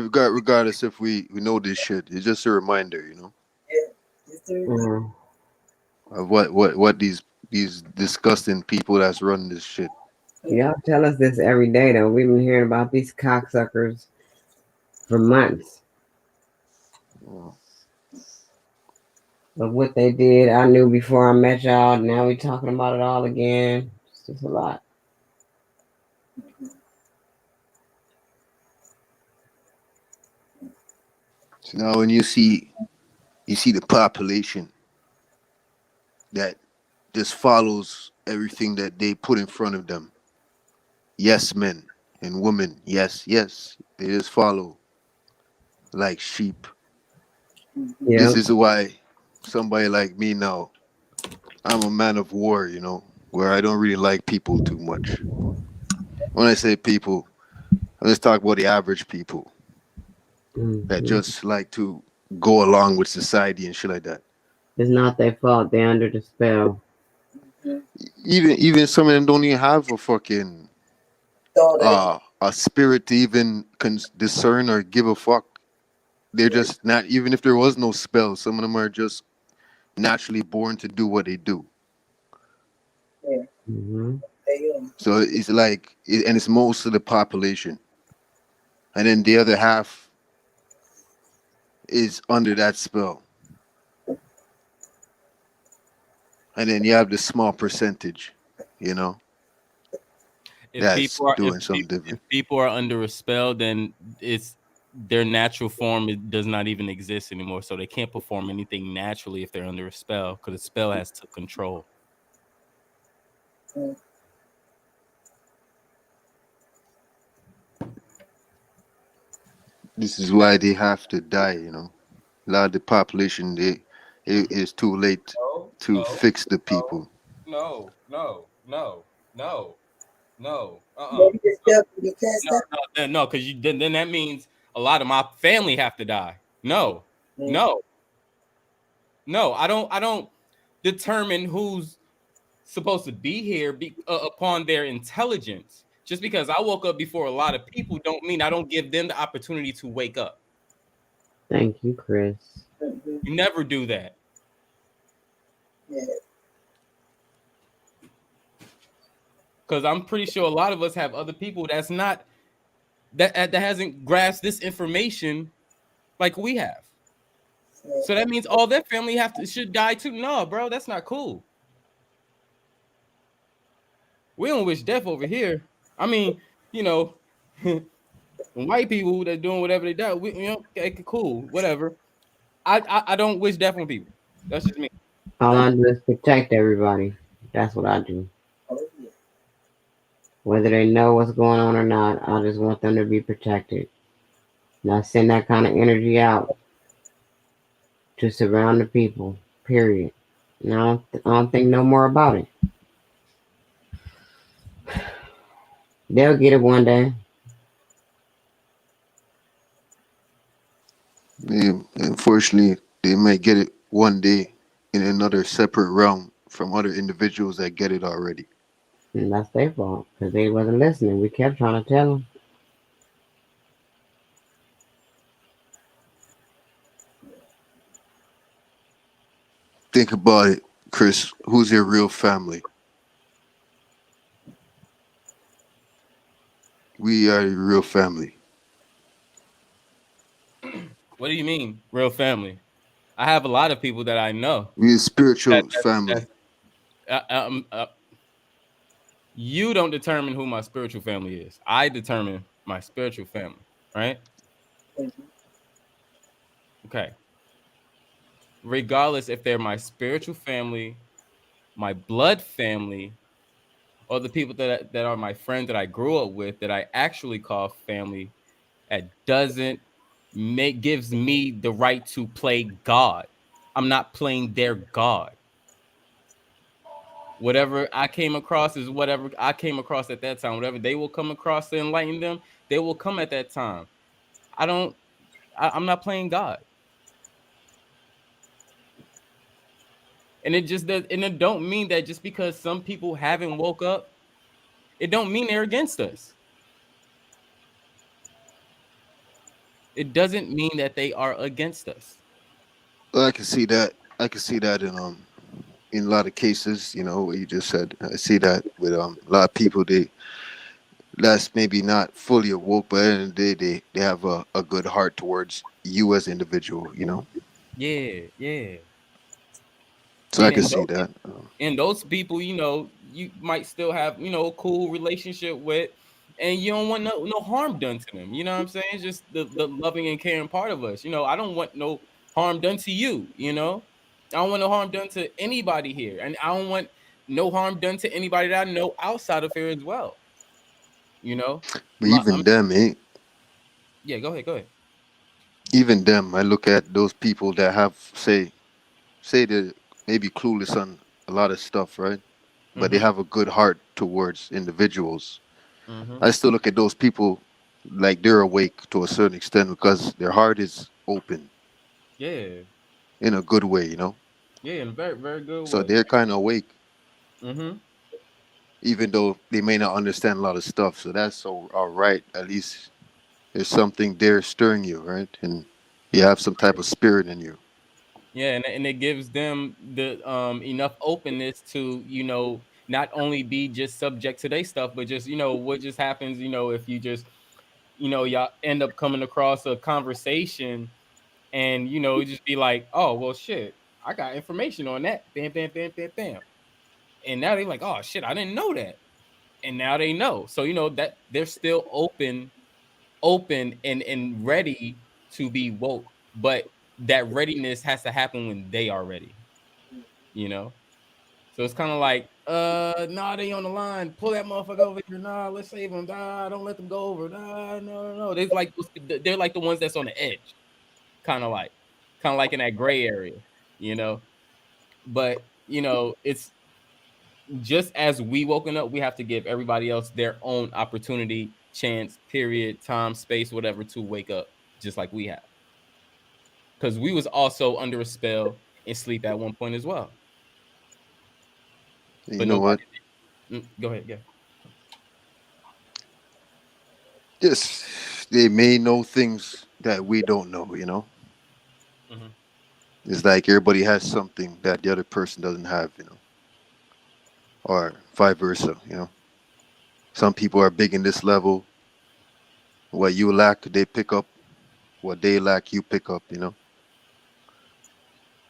if we know this shit, it's just a reminder, Mm-hmm. of what these disgusting people that's running this shit. Y'all tell us this every day, though. We've been hearing about these cocksuckers for months. But what they did, I knew before I met y'all. Now we talking about it all again. It's just a lot. So now when you see the population that just follows everything that they put in front of them. Yes, men and women. Yes. They just follow like sheep. Yeah. This is why somebody like me now, I'm a man of war, where I don't really like people too much. When I say people, I'm just talking about the average people that just like to go along with society and shit like that. It's not their fault. They're under the spell. Even some of them don't even have a fucking a spirit to even discern or give a fuck. They're just not, even if there was no spell, some of them are just naturally born to do what they do. Yeah. Mm-hmm. So it's like, and it's most of the population. And then the other half is under that spell. And then you have the small percentage, that's doing something different. If people are under a spell, then it's their natural form. It does not even exist anymore. So they can't perform anything naturally if they're under a spell, because the spell has took control. This is why they have to die. A lot of the population, it is too late No, to no, fix the no, people. no, no, no, no, no, Maybe the stuff can be cast out. no, because then that means a lot of my family have to die. No, Mm. no, no. I don't determine who's supposed to be here upon their intelligence. Just because I woke up before a lot of people don't mean I don't give them the opportunity to wake up. Thank you, Chris. Mhm. You never do that. Yeah. Because I'm pretty sure a lot of us have other people that's not that hasn't grasped this information like we have. Yeah. So that means all their family should die too. No, bro, that's not cool. We don't wish death over here. I mean, you know, when white people that doing whatever they do, okay, cool, whatever. I don't wish death on people. That's just me. All I do is protect everybody. That's what I do. Oh, yeah. Whether they know what's going on or not, I just want them to be protected. And I send that kind of energy out to surround the people, period. And I don't think no more about it. They'll get it one day. Unfortunately, they might get it one day in another separate realm from other individuals that get it already. And that's their fault because they wasn't listening. We kept trying to tell them. Think about it, Chris. Who's your real family? We are your real family. What do you mean, real family? I have a lot of people that I know. We are spiritual family. That's, you don't determine who my spiritual family is. I determine my spiritual family, right? Mhm. Okay. Regardless if they're my spiritual family, my blood family, or the people that are my friends that I grew up with that I actually call family, that doesn't gives me the right to play God. I'm not playing their God. Whatever I came across is whatever I came across at that time. Whatever they will come across to enlighten them, they will come at that time. I'm not playing God. And it don't mean that just because some people haven't woke up, it don't mean they're against us. It doesn't mean that they are against us. Well, I can see that. I can see that in a lot of cases. What you just said. I see that with a lot of people. That's maybe not fully awoke, but at the end of the day, they have a good heart towards you as an individual. Yeah, yeah. So I And can in see those that. and those people, you might still have, a cool relationship with, and you don't want no harm done to them. You know what I'm saying? It's just the loving and caring part of us. I don't want no harm done to you. I don't want no harm done to anybody here. And I don't want no harm done to anybody that I know outside of here as well. You know? But even them, Yeah, go ahead, go ahead. even them, I look at those people that have say they're maybe clueless on a lot of stuff, right? But they Mm-hmm. have a good heart towards individuals. Mm-hmm. I still look at those people like they're awake to a certain extent because their heart is open Yeah. in a good way. Yeah, in a very, very good So way. they're kind of awake, Mm-hmm. even though they may not understand a lot of stuff. So that's all right. At least there's something there stirring you, right? And you have some type of spirit in you. Yeah, and it gives them the enough openness to, not only be just subject to their stuff, but just, what just happens, if you just, y'all end up coming across a conversation and, just be like, oh, well, shit, I got information on that. Bam, bam, bam, bam, bam. And now they're like, oh, shit, I didn't know that. And now they know. So, that they're still open and ready to be woke. But that readiness has to happen when they are ready. So it's kind of like Nah, they on the line. Pull that motherfucker over here. Nah, let's save them. Nah, don't let them go over. Nah, no. They're like the ones that's on the edge, kind of like in that gray area, you know. But you know, it's just as we woken up, we have to give everybody else their own opportunity, chance, period, time, space, whatever, to wake up, just like we have. Because we was also under a spell and sleep at one point as well. You But know what? nobody. Go ahead, yeah. Yes, they may know things that we don't know, you know? Mm-hmm. It's like everybody has something that the other person doesn't have, you know? Or vice versa, you know? Some people are big in this level. What you lack, they pick up. What they lack, you pick up, you know?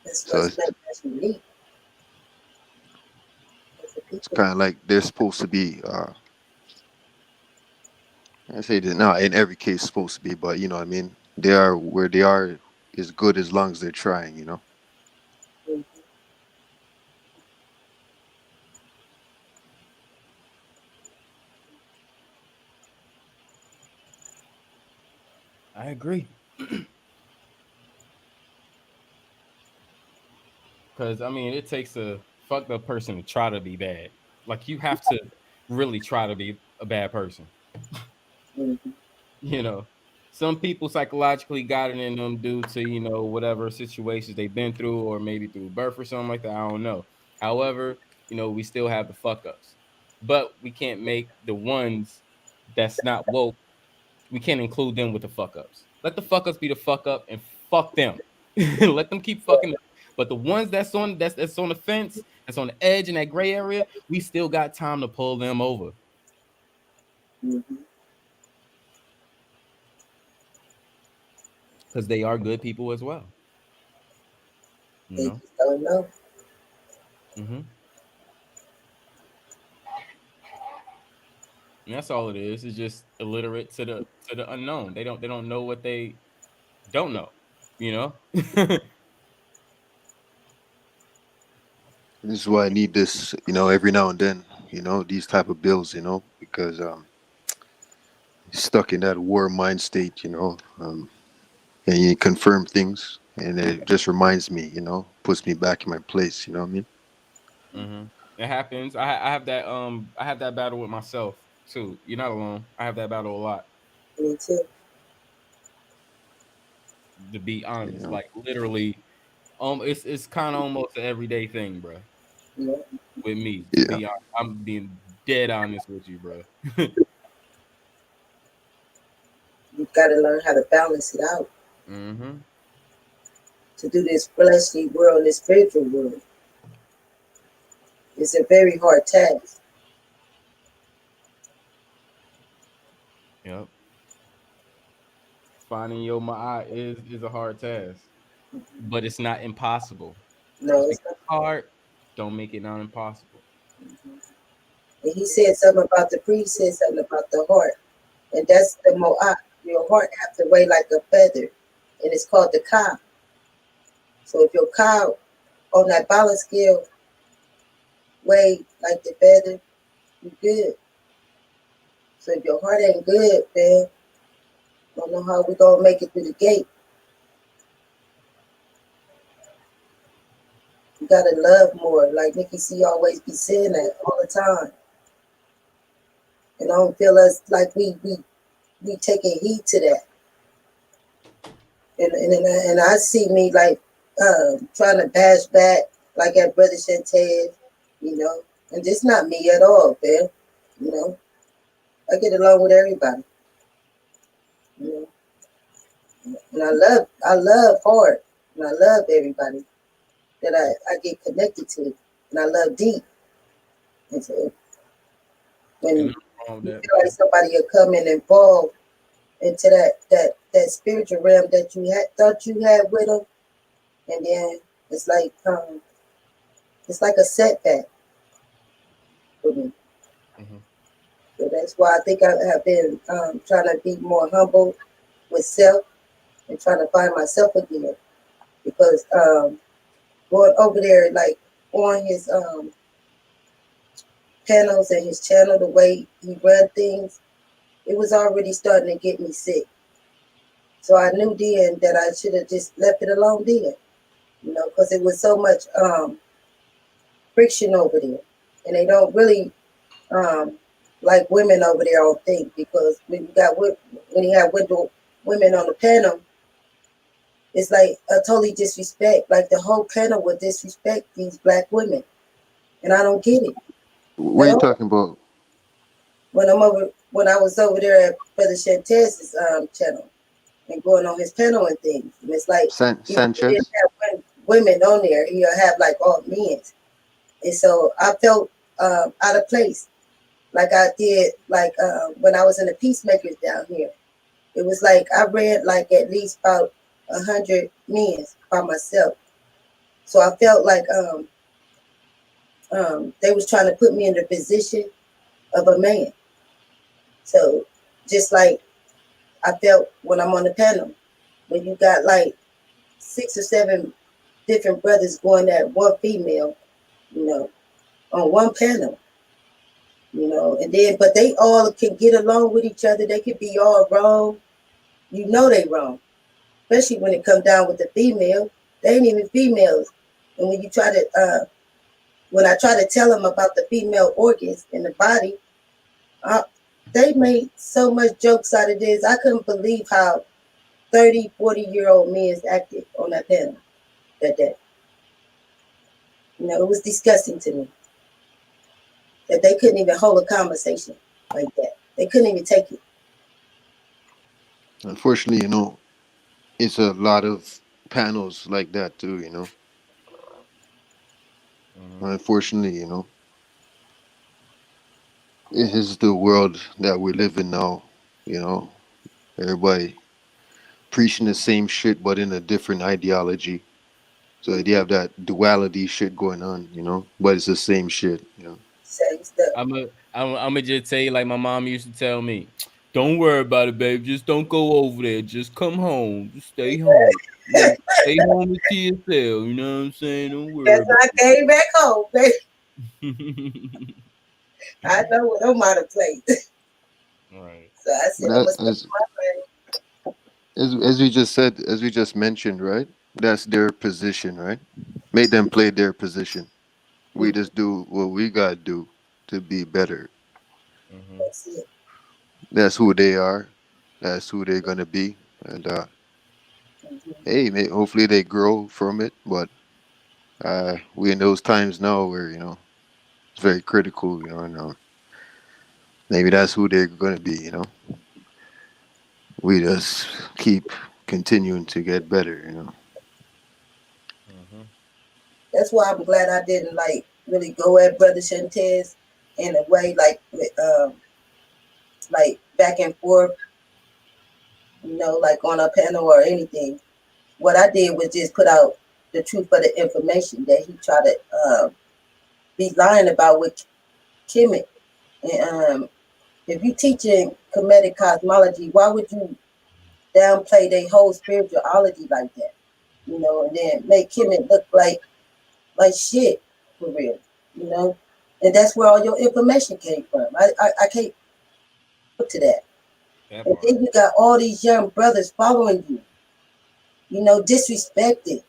That's So what's making us unique. it's kind of like they're supposed to be, I say that not in every case supposed to be, but you know what I mean? They are where they are is good as long as they're trying, you know? I agree. Because I mean, it takes a fucked up person to try to be bad. Like you have to really try to be a bad person. Mm-hmm. You know, some people psychologically got it in them due to whatever situations they've been through, or maybe through birth or something like that. I don't know. However, we still have the fuck ups, but we can't make the ones that's not woke. We can't include them with the fuck ups. Let the fuck ups be the fuck up and fuck them. Let them keep fucking up. But the ones that's on the fence, that's on the edge in that gray area, we still got time to pull them over. Mm-hmm. Because they are good people as well. They just don't know. Mm-hmm. And that's all it is. It's just illiterate to the unknown. They don't know what they don't know. You know. This is why I need this, you know, every now and then, you know, these type of bills, you know, because stuck in that war mind state, you know, and you confirm things, and it just reminds me, you know, puts me back in my place. You know what I mean? Mm-hmm. It happens. I have that battle with myself too. You're not alone. I have that battle a lot. Me too. To be You honest, know? like literally, it's kind of almost an everyday thing, bro. Yeah. With me, to Yeah. be honest, I'm being dead honest with you, bro. You've got to learn how to balance it out Mm-hmm. to do this fleshly world and this spiritual world. It's a very hard task. Yep. Finding your ma'at is a hard task, but it's not impossible. No, Just it's because not. it's hard, don't make it not impossible. And he said something about the priest, said something about the heart. And that's the mo'at. Your heart have to weigh like a feather. And it's called the ka. So if your ka on that balance scale weigh like the feather, you good. So if your heart ain't good, man, don't know how we gonna make it through the gate. You gotta love more. Like NickiC always be saying that all the time. And I don't feel us like we taking heed to that. And I see me like trying to bash back like at Brother Shantez, you know, and it's not me at all, man. You know, I get along with everybody, you know, and I love hard, and I love everybody that I get connected to, and I love deep. And so when And you nothing wrong with that. feel like somebody will come in and fall into that spiritual realm that you had thought you had with them, and then it's like a setback for me. Mm-hmm. So that's why I think I have been trying to be more humble with self and trying to find myself again. Because going over there, like on his panels and his channel, the way he run things, it was already starting to get me sick. So I knew then that I should have just left it alone then, because it was so much friction over there. And they don't really like women over there, I don't think, because when you have women on the panel, it's like a totally disrespect. Like the whole panel would disrespect these black women. And I don't get it. What are you talking about? When I was over there at Brother Shantez's channel and going on his panel and things, and it's like he didn't Sanchez? have women on there. He'll have like all men, and so I felt out of place, like I did like when I was in the Peacemakers down here. It was like I read like at least about 100 men by myself, so I felt like they was trying to put me in the position of a man. So just like I felt when I'm on the panel, when you got like 6 or 7 different brothers going at one female, on one panel, and then but they all can get along with each other. They could be all wrong. They wrong. Especially when it come down with the female. They ain't even females. And when you try to when I try to tell them about the female organs in the body, they made so much jokes out of this. I couldn't believe how 30, 40-year-old men acted on that panel that day. It was disgusting to me that they couldn't even hold a conversation like that. They couldn't even take it. Unfortunately, it's a lot of panels like that too, Unfortunately, it is the world that we live in now, Everybody preaching the same shit but in a different ideology. So they have that duality shit going on, But it's the same shit. Same stuff. I'm just tell you like my mom used to tell me, don't worry about it, babe. Just don't go over there. Just come home. Just stay home. Stay home and to yourself. You know what I'm saying? Don't worry That's about why I came back home, baby. it. I know what I'm out of place. Right. So I said, I'm But gonna stay my friend. as we just mentioned, right? That's their position, right? Make them play their position. We just do what we gotta do to be better. That's it. That's who they are. That's who they're gonna be. And hey, hopefully they grow from it. But we in those times now where it's very critical. And maybe that's who they're gonna be. We just keep continuing to get better. That's why I'm glad I didn't like really go at Brother Shantez in a way like back and forth, like on a panel or anything. What I did was just put out the truth of the information that he tried to be lying about with Kemet. And if you teaching Kemetic cosmology, why would you downplay their whole spirituality like that? And then make Kemet look like shit for real, and that's where all your information came from. I can't look to that. And then you got all these young brothers following you, disrespecting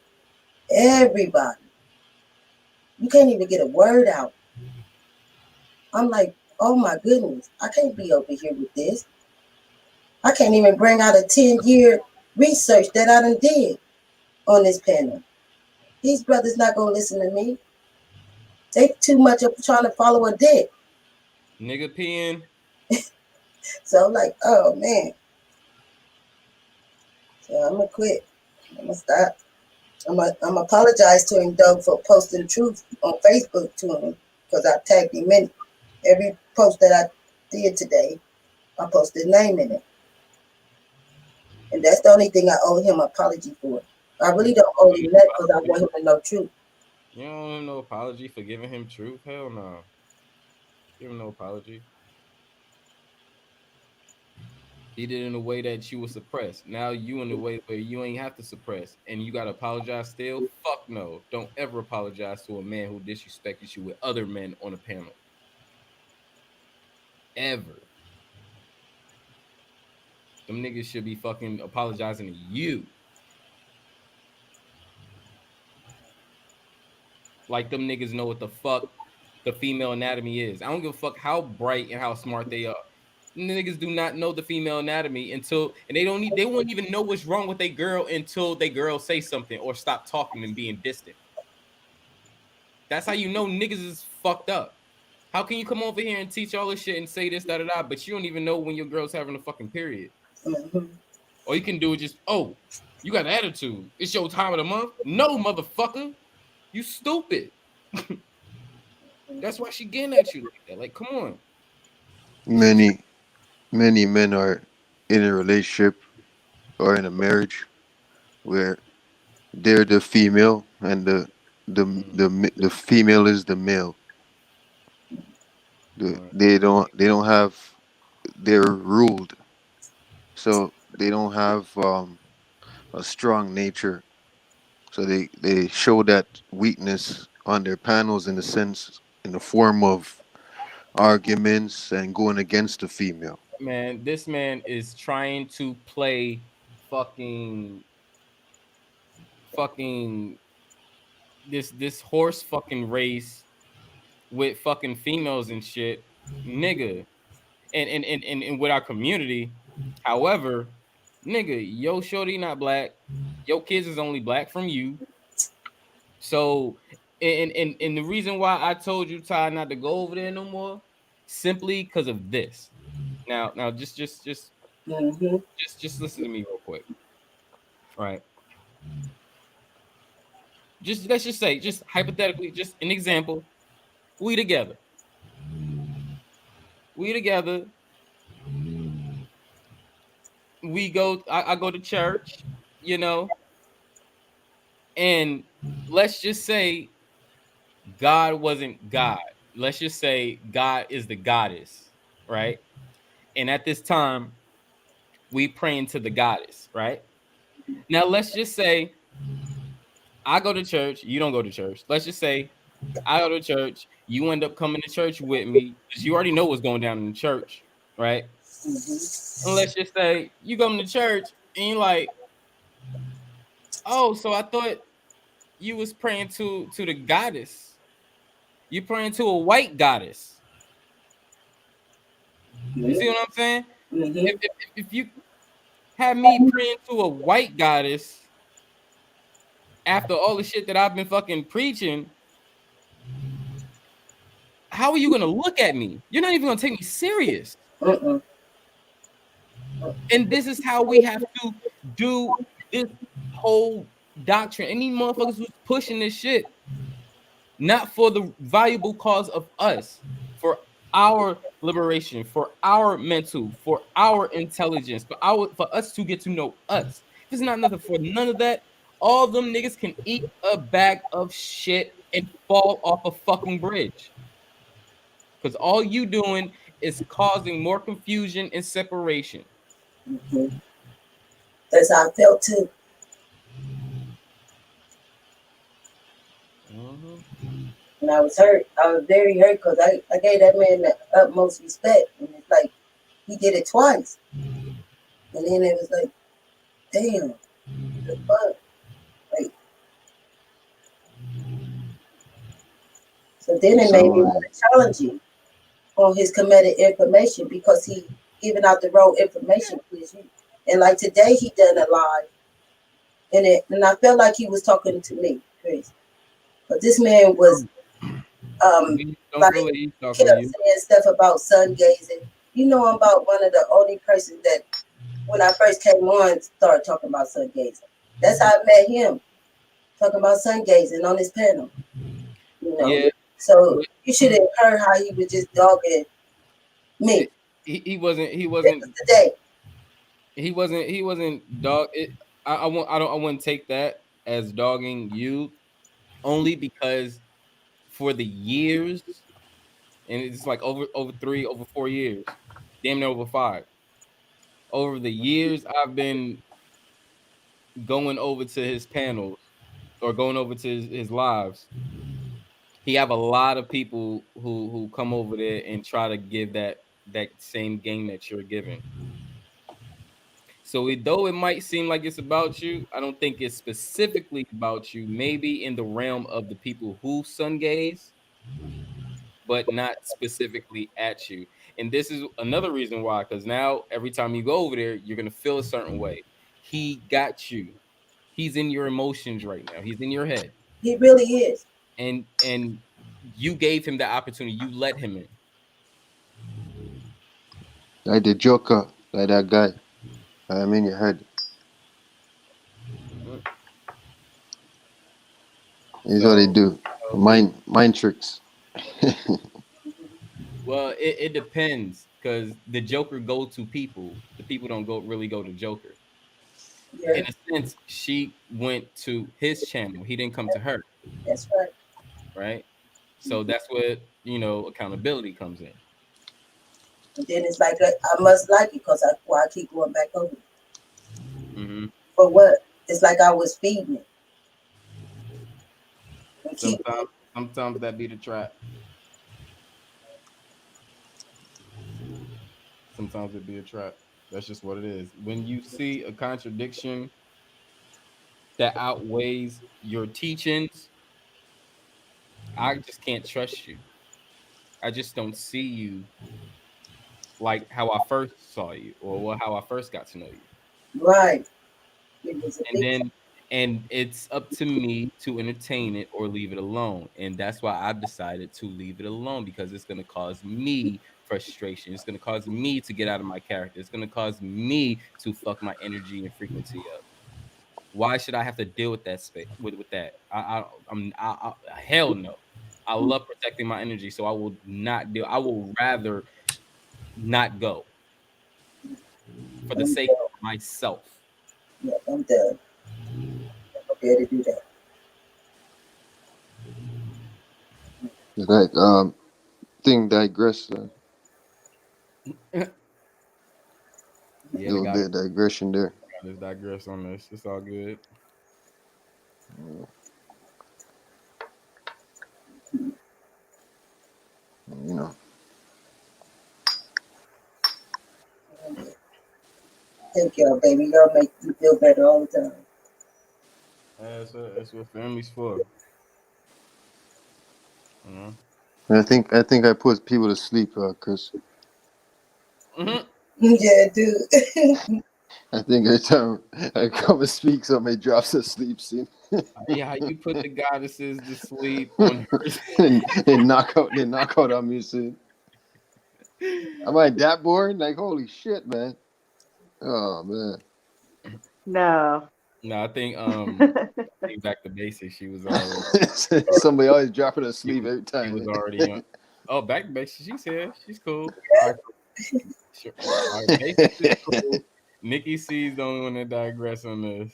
everybody. You can't even get a word out. I'm like, oh my goodness, I can't be over here with this. I can't even bring out a 10-year research that I done did on this panel. These brothers not gonna listen to me. They too much of trying to follow a dick. Nigga peeing. So I'm like, oh man. So I'm gonna quit. I'm gonna stop. I'm apologize to him though for posting the truth on Facebook to him because I tagged him in every post that I did today. I posted his name in it, and that's the only thing I owe him an apology for. I really don't owe him that because I want him to know truth. You don't owe him no apology for giving him truth. Hell no. Give him no apology. He did it in a way that you were suppressed. Now you in a way where you ain't have to suppress, and you gotta apologize still. Fuck no! Don't ever apologize to a man who disrespected you with other men on a panel. ever. Them niggas should be fucking apologizing to you. Like them niggas know what the fuck the female anatomy is. I don't give a fuck how bright and how smart they are. Niggas do not know the female anatomy until, and they won't even know what's wrong with their girl until they girl say something or stop talking and being distant. That's how you know niggas is fucked up. How can you come over here and teach all this shit and say this, da da da, but you don't even know when your girl's having a fucking period? All you can do is just, oh, you got an attitude. It's your time of the month. No, motherfucker. You stupid. That's why she getting at you like that. Like, come on. Many men are in a relationship or in a marriage where they're the female and the female is the male. They don't have, they're ruled, so they don't have a strong nature. So they show that weakness on their panels in the form of arguments and going against the female. Man, this man is trying to play fucking this horse fucking race with fucking females and shit, nigga. And with our community. However, nigga, yo shorty not black. Your kids is only black from you. So and the reason why I told you, Ty, not to go over there no more, simply because of this. Now just listen to me real quick. All right. Let's just say, just hypothetically, just an example. We together. We go, I go to church, you know, and let's just say God wasn't God. Let's just say God is the goddess, right? And at this time, we praying to the goddess, right? Now, let's just say I go to church, you don't go to church. Let's just say I go to church, you end up coming to church with me because you already know what's going down in the church, right? And let's just say you come to church and you're like, oh, so I thought you was praying to the goddess. You praying to a white goddess. You see what I'm saying? If you have me praying to a white goddess after all the shit that I've been fucking preaching, how are you gonna look at me? You're not even gonna take me serious. And this is how we have to do this whole doctrine. Any motherfuckers who's pushing this shit, not for the valuable cause of us, for our liberation, for our mental, for our intelligence, for us to get to know us. If it's not nothing for none of that, all them niggas can eat a bag of shit and fall off a fucking bridge. Because all you doing is causing more confusion and separation. That's how I felt too. And I was hurt. I was very hurt because I gave that man the utmost respect. And it's like, he did it twice. And then it was like, damn, the fuck? Like, so then it made me want to challenge him on his committed information because he giving out the wrong information. And like today, he done a live. And I felt like he was talking to me, Chris. But this man was like kept saying stuff about sun gazing. You know, I'm about one of the only persons that when I first came on started talking about sun gazing. That's how I met him, talking about sun gazing on his panel. You know, yeah. So you should have heard how he was just dogging me. He wasn't today. He wasn't dog. I wouldn't take that as dogging you, only because for the years, and it's like over 4 years, damn near over 5. Over the years, I've been going over to his panels or going over to his lives. He have a lot of people who come over there and try to give that that same game that you're giving. So though it might seem like it's about you, I don't think it's specifically about you. Maybe in the realm of the people who sun gaze, but not specifically at you. And this is another reason why, because now every time you go over there, you're gonna feel a certain way. He got you. He's in your emotions right now. He's in your head. He really is. And you gave him the opportunity. You let him in. Like the Joker, like that guy. I'm in your head. Here's what they do. Mind tricks. Well, it depends, because the Joker go to people. The people don't really go to Joker. Yeah. In a sense, she went to his channel. He didn't come to her. That's right. Right? So that's where, accountability comes in. And then it's like I must like it because I keep going back over. Mm-hmm. For what? It's like I was feeding it. Sometimes that be the trap. Sometimes it be a trap. That's just what it is. When you see a contradiction that outweighs your teachings, I just can't trust you. I just don't see you like how I first saw you, or how I first got to know you. Right. It was a And it's up to me to entertain it or leave it alone. And that's why I've decided to leave it alone, because it's going to cause me frustration. It's going to cause me to get out of my character. It's going to cause me to fuck my energy and frequency up. Why should I have to deal with that space with that? Hell no. I love protecting my energy, so I will not deal. I will rather not go for the sake of myself. Yeah, I'm done. I'm okay to do that. Like thing digress. Yeah, Little bit of digression there. Let's digress on this. It's all good. You know. Thank y'all, baby. Y'all make me feel better all the time. That's what family's for. I think I put people to sleep, Chris. Mm-hmm. Yeah, dude. I think every time I come and speak, somebody drops a sleep scene. Yeah, you put the goddesses to sleep on her and knock out on me soon. Am I that boring? Like, holy shit, man. Oh man. No. No, I think back to basics. She was already somebody always dropping her sleep every time. She was already on. Oh, back to basics. She's here. She's cool. All right, sure. All right, basics is cool. NickiC's the only one that digress on this,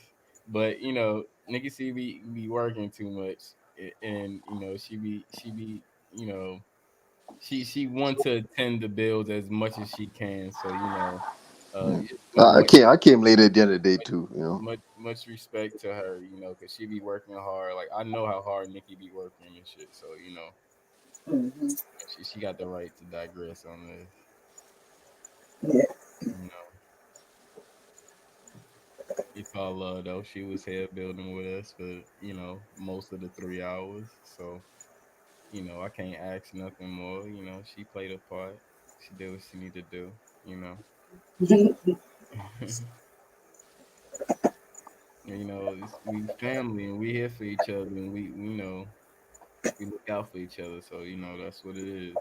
but NickiC be working too much, and she be she want to attend the builds as much as she can. So I came late at the end of the day too. Much respect to her, because she be working hard. Like, I know how hard Nikki be working and shit. So Mm-hmm. she got the right to digress on this. Yeah. It's all love though. She was here building with us for most of the 3 hours. So I can't ask nothing more. She played a part. She did what she needed to do. We family and we here for each other, and we look out for each other. So that's what it is.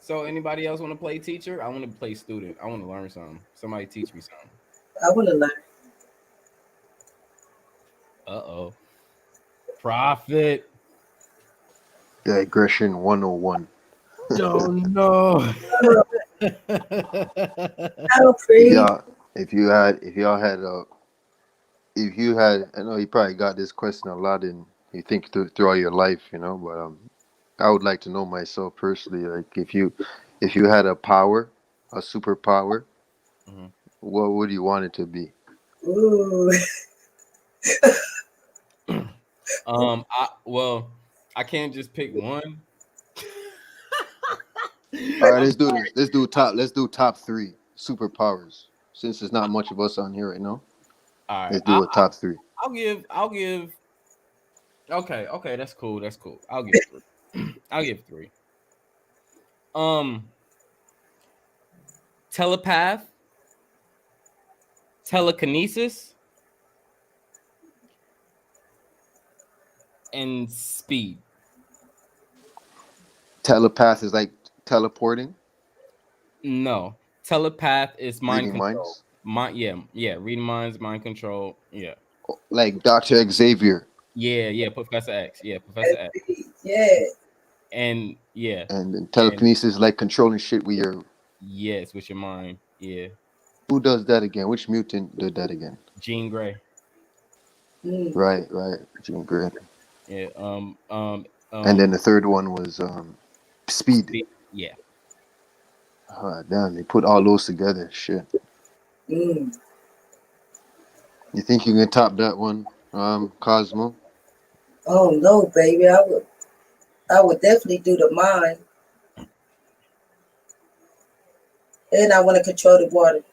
So anybody else want to play teacher? I want to play student. I want to learn something. Somebody teach me something. I want to learn. Uh-oh. Profit. Digression 101. Oh no. Yeah, if you had, I know you probably got this question a lot, and you think throughout your life, but I would like to know myself personally, like if you had a power, a superpower, what would you want it to be? Ooh. I can't just pick one. All right, let's do this. Let's do top three superpowers. Since there's not much of us on here right now, All right, let's do a top three. I'll give. Okay, that's cool. That's cool. I'll give three. I'll give three. Um, telepath, telekinesis, and speed. Telepath is like teleporting, No, telepath is mind reading control. minds, Yeah, reading minds, mind control. Yeah, like Dr. Xavier. yeah, Professor X. Yeah, Professor X. Yeah. And yeah, And then and telekinesis is like controlling shit with your. yes, with your mind. Yeah, Who does that again? Which mutant did that again? Jean Grey. Right, Jean Grey. Yeah. And then the third one was speed. Yeah. Damn, they put all those together. Shit. You think you can top that one, Cosmo? Oh no, baby. I would definitely do the mind. And I want to control the water.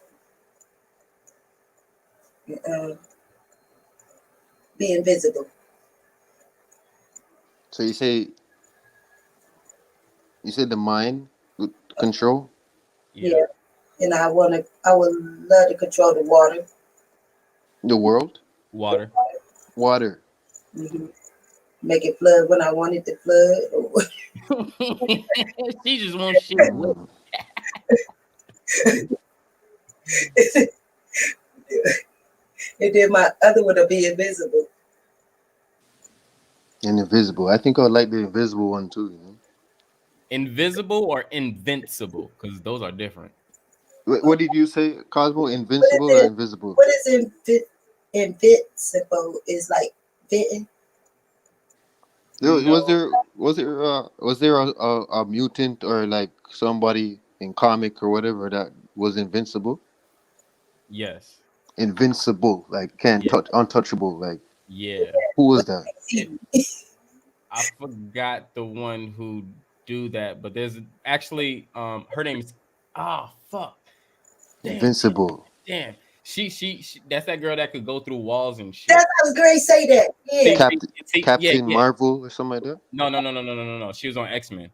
Be invisible. So you said the mind control? Yeah. And I would love to control the water. The world? Water. Mm-hmm. Make it flood when I want it to flood. She just wants shit wet. And then my other one will be invisible. And invisible. I think I would like the invisible one too. You know? Invisible or invincible? Because those are different. What did you say, Cosmo? Invincible or invisible? What is invincible? Is like fitting. Was there a mutant or like somebody in comic or whatever that was invincible? Yes. Invincible, like can't touch, untouchable, like. Yeah. Who was that? I forgot the one who do that, but there's actually her name is fuck. Invincible. Damn. She that's that girl that could go through walls and shit. That's how I was great say that. Yeah. Captain Marvel or something like that? No. She was on X-Men.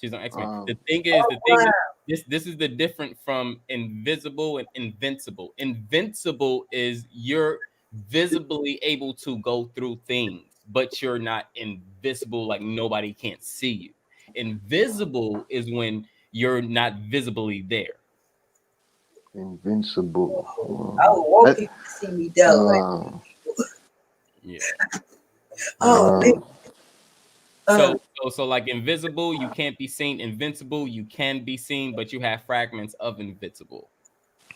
She's on X-Men. The thing is, this is the different from invisible and invincible. Invincible is you're visibly able to go through things, but you're not invisible, like nobody can't see you. Invisible is when you're not visibly there. Invincible. I would want people to see me though. Yeah. So like invisible, you can't be seen. Invincible, you can be seen, but you have fragments of invincible.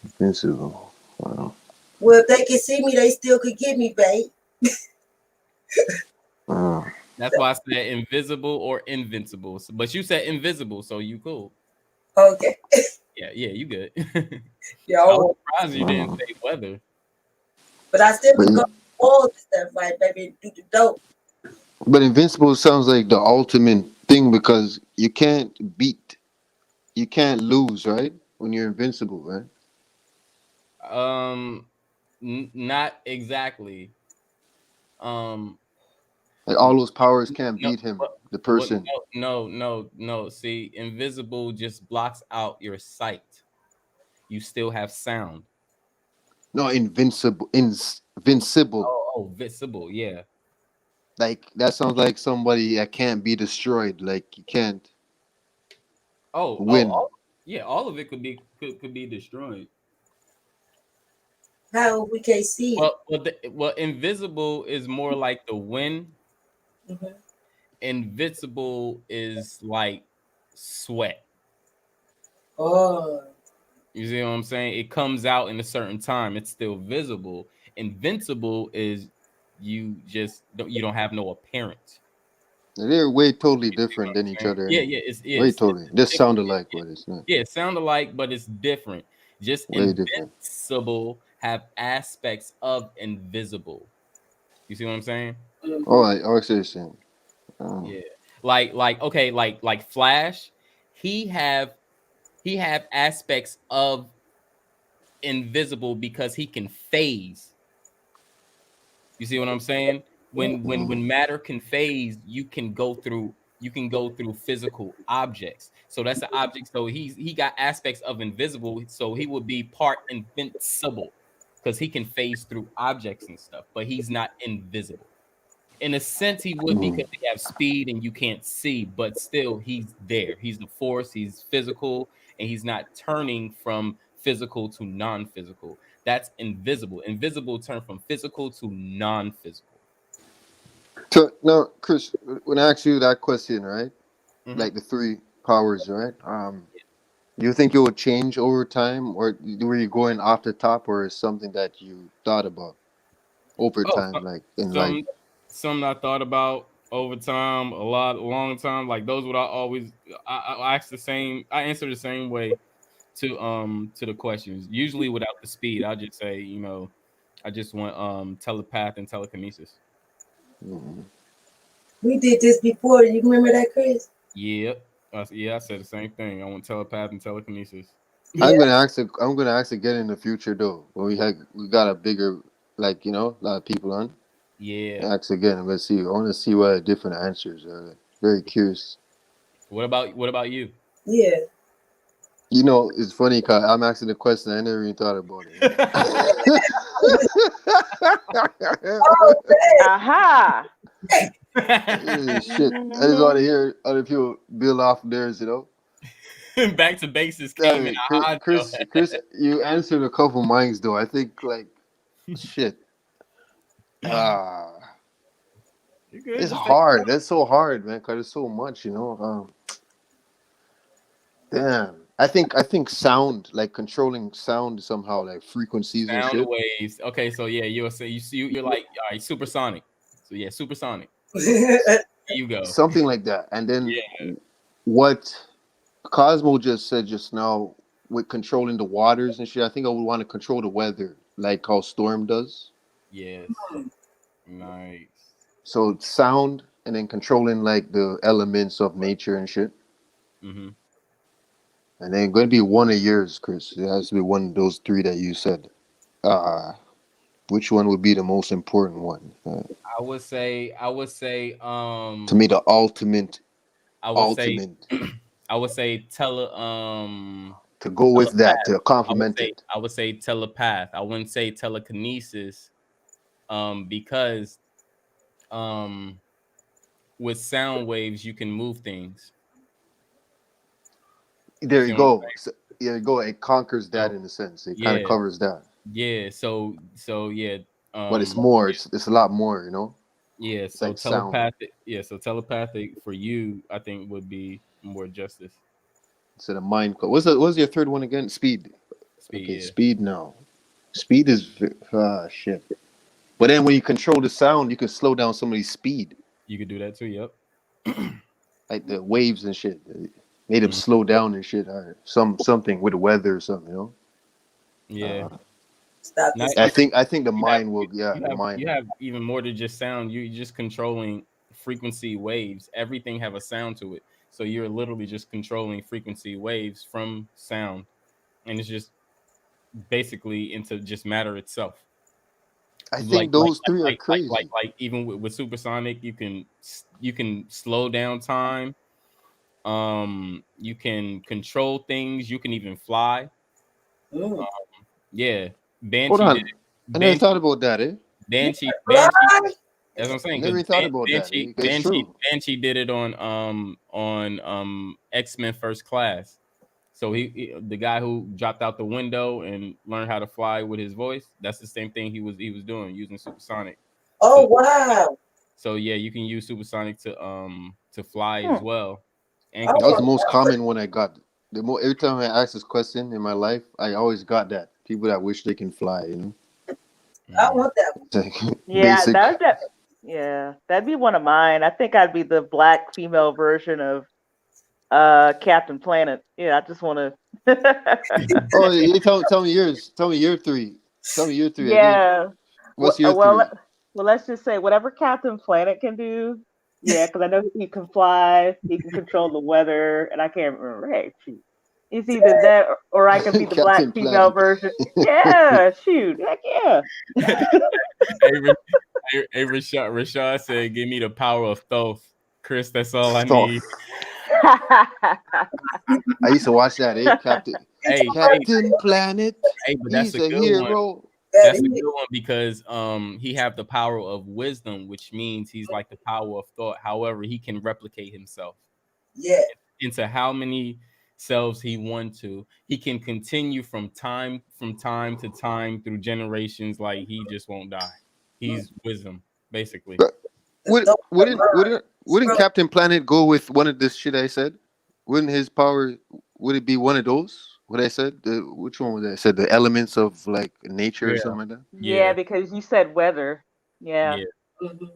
Invincible. Wow. Well, if they can see me, they still could get me, babe. That's why I said invisible or invincible. But you said invisible, so you cool. Okay. Yeah, you good. Yeah. I was surprised you didn't say weather. But I still could go all the stuff, like baby, do the dope. But invincible sounds like the ultimate thing because you can't lose, right? When you're invincible, right? Not exactly. Like all those powers can't beat him, the person. No. See, invisible just blocks out your sight. You still have sound. No, invincible. Invincible. Oh, visible, yeah. Like that sounds like somebody that can't be destroyed. Like you can't win. All of it could be destroyed. How we can't see it? Well, invisible is more like the wind. Mm-hmm. Invincible is like sweat. Oh. You see what I'm saying? It comes out in a certain time. It's still visible. Invincible is you don't have no appearance. They're way totally different than each other. Yeah, way totally. This sound alike, but it's not. Yeah, it sound alike, but it's different. Just way invincible have aspects of invisible. You see what I'm saying? Oh, I see what you're saying. Yeah. Like Flash, he have aspects of invisible because he can phase. You see what I'm saying? When matter can phase, you can go through physical objects. So that's an object. So he got aspects of invisible. So he would be part invincible because he can phase through objects and stuff, but he's not invisible. In a sense, he would because he have speed and you can't see, but still he's there. He's the force, he's physical, and he's not turning from physical to non-physical. That's invisible. Invisible turn from physical to non-physical. So now, Chris, when I ask you that question, right? Like the three powers, right? Do you think it would change over time, or were you going off the top, or is something that you thought about over time, like in life? Some I thought about over time, a long time. Like those would I always I ask the same. I answer the same way to the questions. Usually without the speed, I'll just say, I just want telepath and telekinesis. We did this before. You remember that, Chris? Yep. I said the same thing. I want telepath and telekinesis. Yeah. I'm gonna ask again in the future though. When we got a bigger, like, a lot of people on. Yeah. Ask again. Let's see. I want to see what different answers are. Very curious. What about you? Yeah. It's funny because I'm asking the question. I never even thought about it. Aha! Shit. I just want to hear other people build off theirs, Back to basics came in. Chris, you answered a couple minds though. I think like shit. It's hard. That's so hard, man, because there's so much, damn. I think sound, like controlling sound somehow, like frequencies and shit. Sound waves. Okay, so yeah, you're like, all right, supersonic. So yeah, supersonic. There you go. Something like that. And then what Cosmo just said just now with controlling the waters and shit, I think I would want to control the weather, like how Storm does. Yes. Nice. So sound and then controlling like the elements of nature and shit. Mm-hmm. And then going to be one of yours, Chris. It has to be one of those three that you said. Which one would be the most important one? I would say to me the ultimate. I would say to go with that, to complement it. I would say telepath. I wouldn't say telekinesis. Because with sound waves you can move things. There you go. So, there you go. It conquers that in a sense. It kind of covers that. Yeah. So yeah. But it's more. It's a lot more. Yeah. It's so like telepathic. sound. Yeah. So telepathic for you, I think, would be more justice. Instead of mind. What's your third one again? Speed. Speed. Okay. Yeah. Speed. No. Speed is shit. But then when you control the sound, you can slow down somebody's speed. You could do that too. Yep. Like the waves and shit. Made them slow down and shit. Or something with the weather or something, Yeah. I think the mind will. Yeah, the mind. You have even more than just sound. You're just controlling frequency waves. Everything have a sound to it. So you're literally just controlling frequency waves from sound, and it's just basically into just matter itself. I think those three are crazy. Like even with supersonic, you can slow down time. You can control things. You can even fly. Yeah, Banshee. Hold on. I never thought about that, Banshee. That's what I'm saying. Never thought about that. Banshee did it on X-Men First Class. So he the guy who dropped out the window and learned how to fly with his voice. That's the same thing he was doing using supersonic. Oh wow! So yeah, you can use supersonic to fly as well. And that was the most common one I got. Every time I asked this question in my life, I always got that. People that wish they can fly, I want that one. Yeah, that'd be one of mine. I think I'd be the black female version of Captain Planet. Yeah, I just want to. Oh, you tell me yours. Tell me your three. Tell me your three. Yeah. What's your three? Well, let's just say whatever Captain Planet can do. Yeah, because I know he can fly, he can control the weather, and I can't remember. Hey, shoot. It's either that or I could be the Captain black female Planet. version. Yeah, shoot. Heck yeah. Rashad said, "Give me the power of Thoth, Chris. That's all I Stuff. need." I used to watch that, Captain Hey, Captain Planet. hey, but that's He's a a good one. hero. That's a good one because he have the power of wisdom, which means he's like the power of thought. However, he can replicate himself into how many selves he want to. He can continue from time to time through generations. Like he just won't die. He's wisdom, basically. But wouldn't Captain Planet go with one of this shit I said? Wouldn't his power would it be one of those? What I said? Which one was that? I said the elements of like nature or something like that. Yeah, because you said weather. Yeah. Mm-hmm.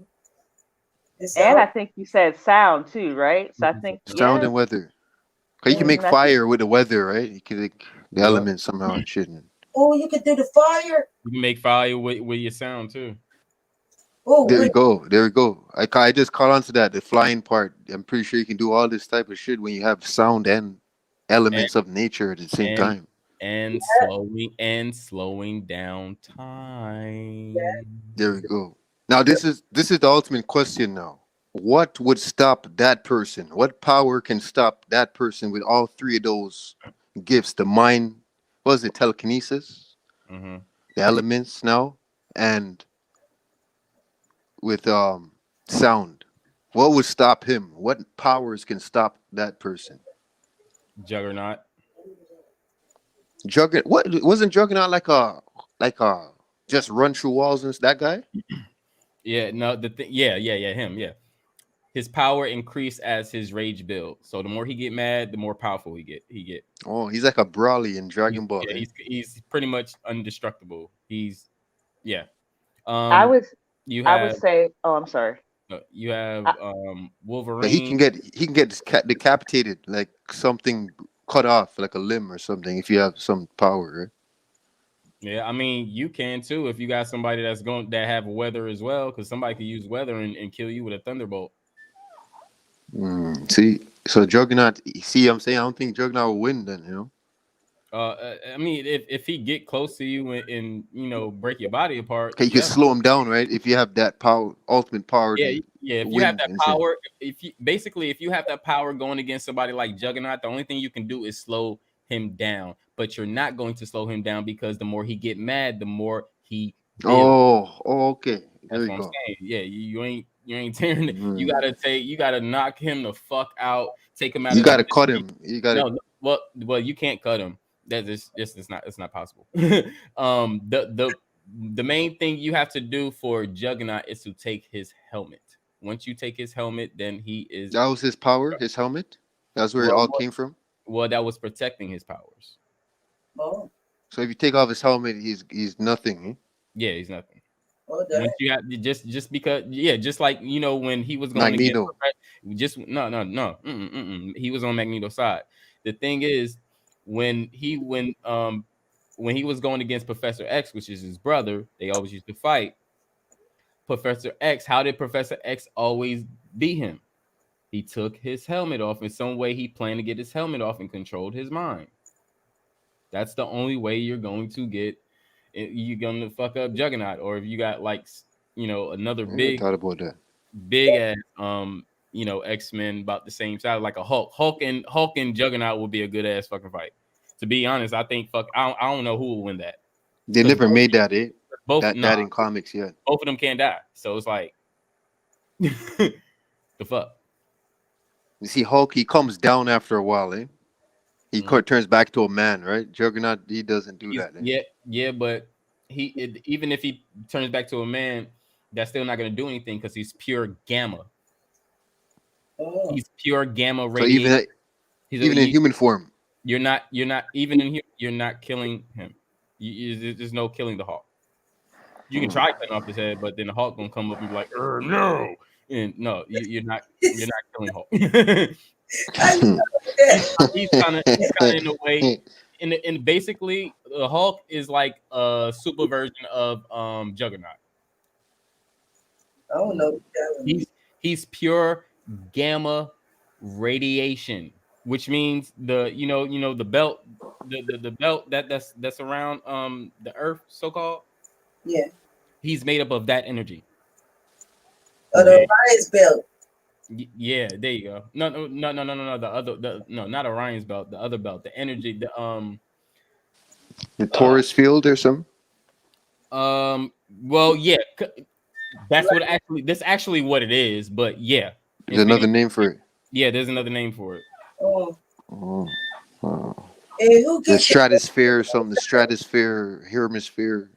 And I think you said sound too, right? So I think Sound and weather. Cause you can make fire with the weather, right? You can make the elements somehow and shit. Oh, you could do the fire. You can make fire with your sound too. Oh, there we go. I just caught on to that, the flying part. I'm pretty sure you can do all this type of shit when you have sound and elements of nature at the same time. And slowing down time. There we go. Now this is the ultimate question now. What would stop that person? What power can stop that person with all three of those gifts? The mind, what is it, telekinesis? Mm-hmm. The elements now, and with sound. What would stop him? What powers can stop that person? Juggernaut. What wasn't Juggernaut like a just run through walls and that guy? Yeah, no, him, yeah. His power increased as his rage built. So the more he get mad, the more powerful he get. Oh, he's like a Broly in Dragon Ball. Yeah, he's pretty much indestructible. He's I would say. Oh, I'm sorry. You have Wolverine. But he can get decapitated, like something cut off, like a limb or something, if you have some power, right? Yeah, I mean you can too if you got somebody that have weather as well, because somebody could use weather and kill you with a thunderbolt. See, so Juggernaut. See, I'm saying I don't think Juggernaut will win then. I mean, if he get close to you and break your body apart, you can slow him down, right? If you have that power, ultimate power. Yeah. If you have that power, if you have that power going against somebody like Juggernaut, the only thing you can do is slow him down. But you're not going to slow him down because the more he get mad, the more he. Okay. That's what I'm saying. Yeah, you ain't tearing it. You gotta knock him the fuck out. Take him out. You gotta cut him. You gotta. No, well, you can't cut him. That is just it's not possible. The main thing you have to do for Juggernaut is to take his helmet. Once you take his helmet, then he is. That was his power. His helmet. That's where it all came from. Well, that was protecting his powers. Oh. So if you take off his helmet, he's nothing. Eh? Yeah, he's nothing. Oh, once you have just because just like when he was going Magneto. No. He was on Magneto's side. The thing is, when he was going against Professor X, which is his brother, they always used to fight. Professor X, how did Professor X always beat him? He took his helmet off. In some way, he planned to get his helmet off and controlled his mind. That's the only way you're going to fuck up Juggernaut. Or if you got another big ass X-Men about the same size, like a Hulk and Juggernaut would be a good ass fucking fight. To be honest, I think I don't know who will win that. They never made that, that in comics yet. Both of them can't die, so it's like the fuck. You see, Hulk, he comes down after a while, eh? He turns back to a man, right? Juggernaut, he doesn't do that. Eh? Yeah, but even if he turns back to a man, that's still not going to do anything because he's pure gamma. Oh. He's pure gamma radiation. So even in human form, you're not even in here. You're not killing him. There's no killing the Hulk. You can try cutting off his head, but then the Hulk gonna come up and be like, no. And no, you're not killing Hulk. he's kind of in a way, and basically the Hulk is like a super version of Juggernaut. I don't know. He's pure gamma radiation, which means the belt, the belt that's around the Earth, so called. Yeah. He's made up of that energy. Oh, the Orion's belt. Yeah, there you go. No. Not Orion's belt. The other belt, the energy, the Taurus field or something. Well, yeah, that's actually what it is. But yeah, there's another name for it. Yeah, there's another name for it. Oh. Hey, who the stratosphere or something? The stratosphere, hemisphere.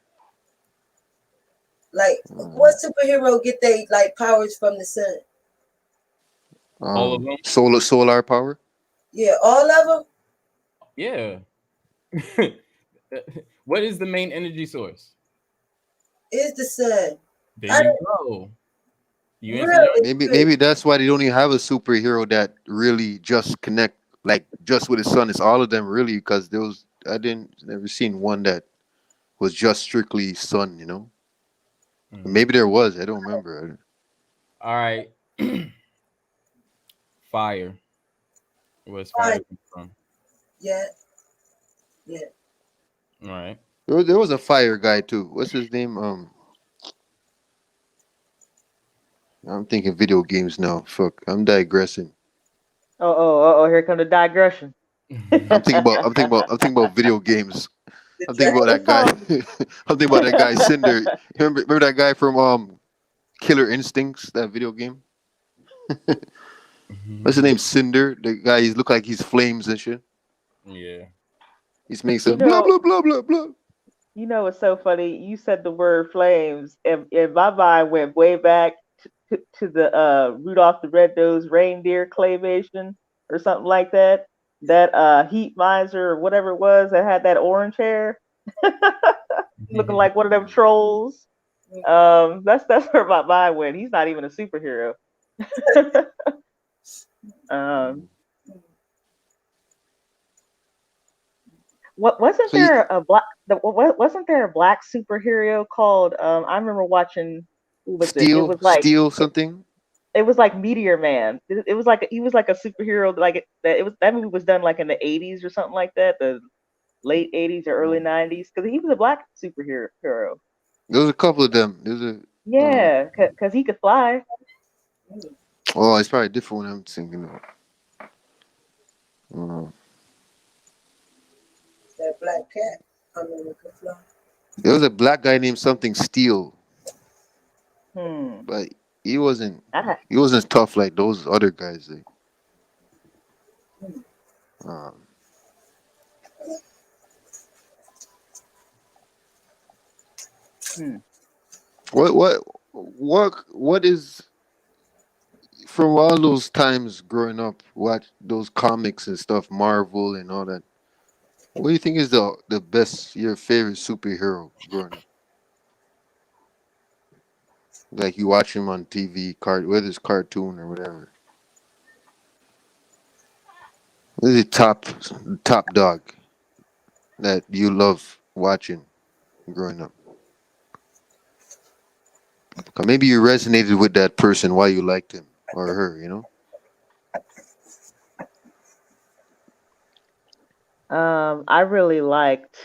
Like, what superhero get they like powers from the sun? All of them. Solar power. Yeah, all of them. Yeah. What is the main energy source? It's the sun. There you go. Maybe that's why they don't even have a superhero that really just connect like just with the sun. It's all of them really, because I never seen one that was just strictly sun. Maybe there was. I don't remember. All right. Fire. Where's fire from? Yeah. All right. There was a fire guy too. What's his name? I'm thinking video games now. Fuck, I'm digressing. Oh! Here come the digression. I'm thinking about video games. I'm thinking about that guy. I'm thinking about that guy Cinder. Remember that guy from Killer Instincts, that video game? What's his name? Cinder. The guy, he look like he's flames and shit. Yeah. He's making some blah blah blah blah blah. You know, it's so funny. You said the word flames, and my mind went way back to the Rudolph the Red-Nosed Reindeer claymation or something like that. That Heat Miser or whatever it was that had that orange hair, looking like one of them trolls. That's where my mind went. He's not even a superhero. Wasn't there a black superhero called I remember watching Steel, it was like Steel something. It was like Meteor Man. It was like he was like a superhero that movie was done like in the 80s or something like that, the late 80s or early 90s, because he was a black superhero. There was a couple of them. Because he could fly. Oh, it's probably a different one I'm thinking of. That black cat. Could fly. There was a black guy named something Steel. But he wasn't tough like those other guys. What is from all those times growing up, watch those comics and stuff, Marvel and all that. What do you think is the best, your favorite superhero growing up? Like you watch him on TV, whether it's cartoon or whatever. What is the top dog that you love watching growing up? Maybe you resonated with that person, why you liked him or her, I really liked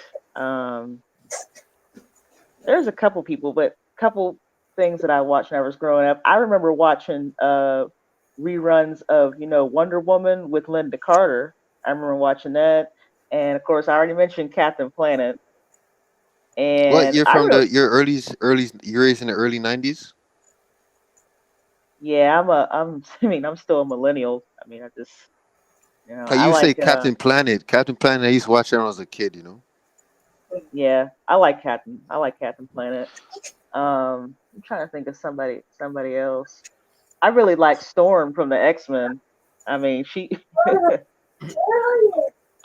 there's a couple people, but couple things that I watched when I was growing up. I remember watching reruns of Wonder Woman with Linda Carter. I remember watching that, and of course I already mentioned Captain Planet. And what, you're from your early you're raised in the early 90s? Yeah, I'm still a millennial. I mean, I just I say Captain Planet. Captain Planet, I used to watch that when I was a kid, Yeah, I like Captain Planet. I'm trying to think of somebody else. I really like Storm from the X-Men. I mean, she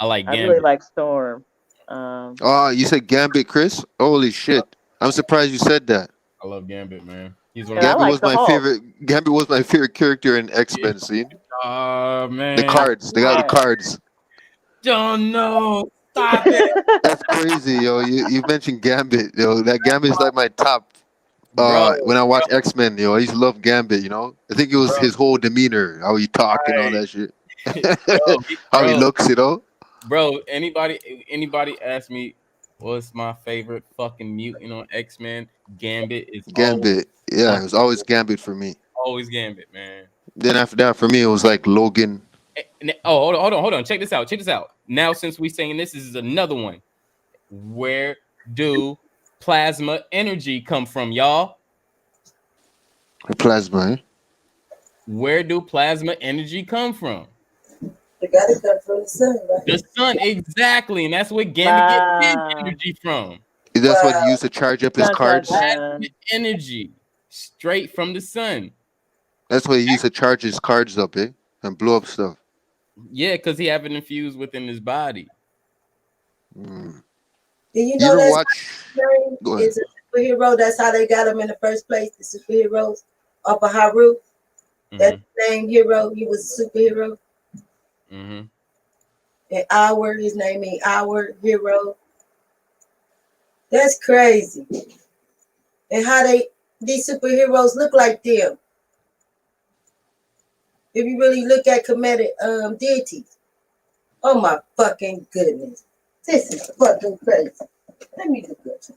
I like Gambit. I really like Storm. You said Gambit, Chris? Holy shit. I'm surprised you said that. I love Gambit, man. Gambit was my favorite. Gambit was my favorite character in X-Men. See? Man. The cards. They got the cards. Don't know. Stop it. That's crazy, yo. You mentioned Gambit, yo. That Gambit is like my top bro, when I watch X-Men, I used to love Gambit, I think it was bro, his whole demeanor, how he talk and all right, that shit. bro, How he bro, looks, bro. Anybody ask me what's my favorite fucking mutant on X-Men? Gambit is always Gambit. Yeah, it fucking was always Gambit for me. always Gambit, man. Then after that, for me, it was like Logan. Oh, hold on. Check this out. Now, since we saying this is another one. Where do plasma energy come from, y'all? Plasma, Where do plasma energy come from? They got it come from the sun, right? The sun, exactly, and that's where Gambit gets his energy from. That's what he used to charge up his cards. Plasma energy, straight from the sun. That's what he used to charge his cards up, and blow up stuff. Yeah, because he have it infused within his body. And You know ever that's watch? Go ahead. it's a superhero. That's how they got him in the first place. The superheroes off of Haru. That same hero, he was a superhero. And his name ain't Our Hero. That's crazy. And how these superheroes look like them. If you really look at comedic deities. Oh my fucking goodness. This is fucking crazy. Let me look at some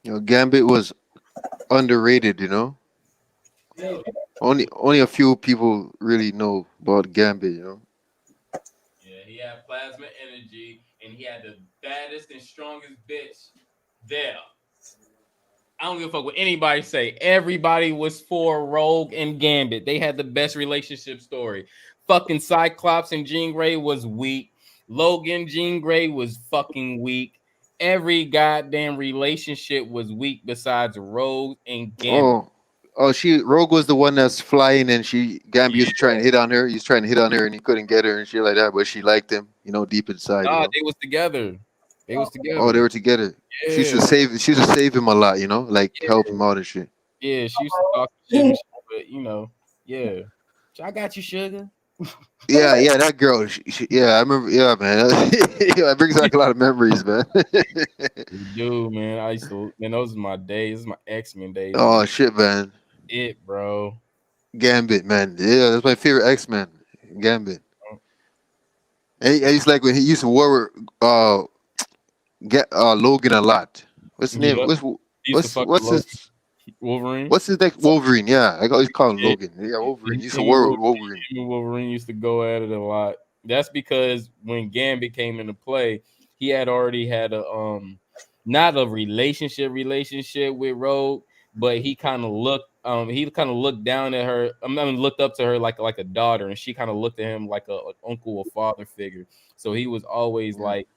shit. Gambit was underrated, Only a few people really know about Gambit, Yeah, he had plasma energy, and he had the baddest and strongest bitch there. I don't give a fuck what anybody say. Everybody was for Rogue and Gambit. They had the best relationship story. Fucking Cyclops and Jean Grey was weak. Logan, Jean Grey was fucking weak. Every goddamn relationship was weak besides Rogue and Gambit. Rogue was the one that's flying, and Gambit used to try and hit on her. He was trying to hit on her, and he couldn't get her and shit like that. But she liked him, deep inside. They was together. Oh, they were together. Yeah. She used to save him a lot, like help him out and shit. Yeah, she used to talk shit, but yeah. I got you, sugar. Yeah, that girl. I remember. Yeah, man. It brings back a lot of memories, man. Dude, man, I used to. Man, those are my days. This is my X-Men days. Oh shit, man. Bro. Gambit, man. Yeah, that's my favorite X-Men. Gambit. And he's like when he used to war Logan a lot. What's his name? What's his Wolverine? What's his next Wolverine? Yeah, I always call him Logan. Yeah, Wolverine. He used to war with Wolverine. Wolverine used to go at it a lot. That's because when Gambit came into play, he had already had a not a relationship with Rogue, but he kind of looked down at her. Looked up to her like a daughter, and she kind of looked at him like an uncle or father figure. So he was always like,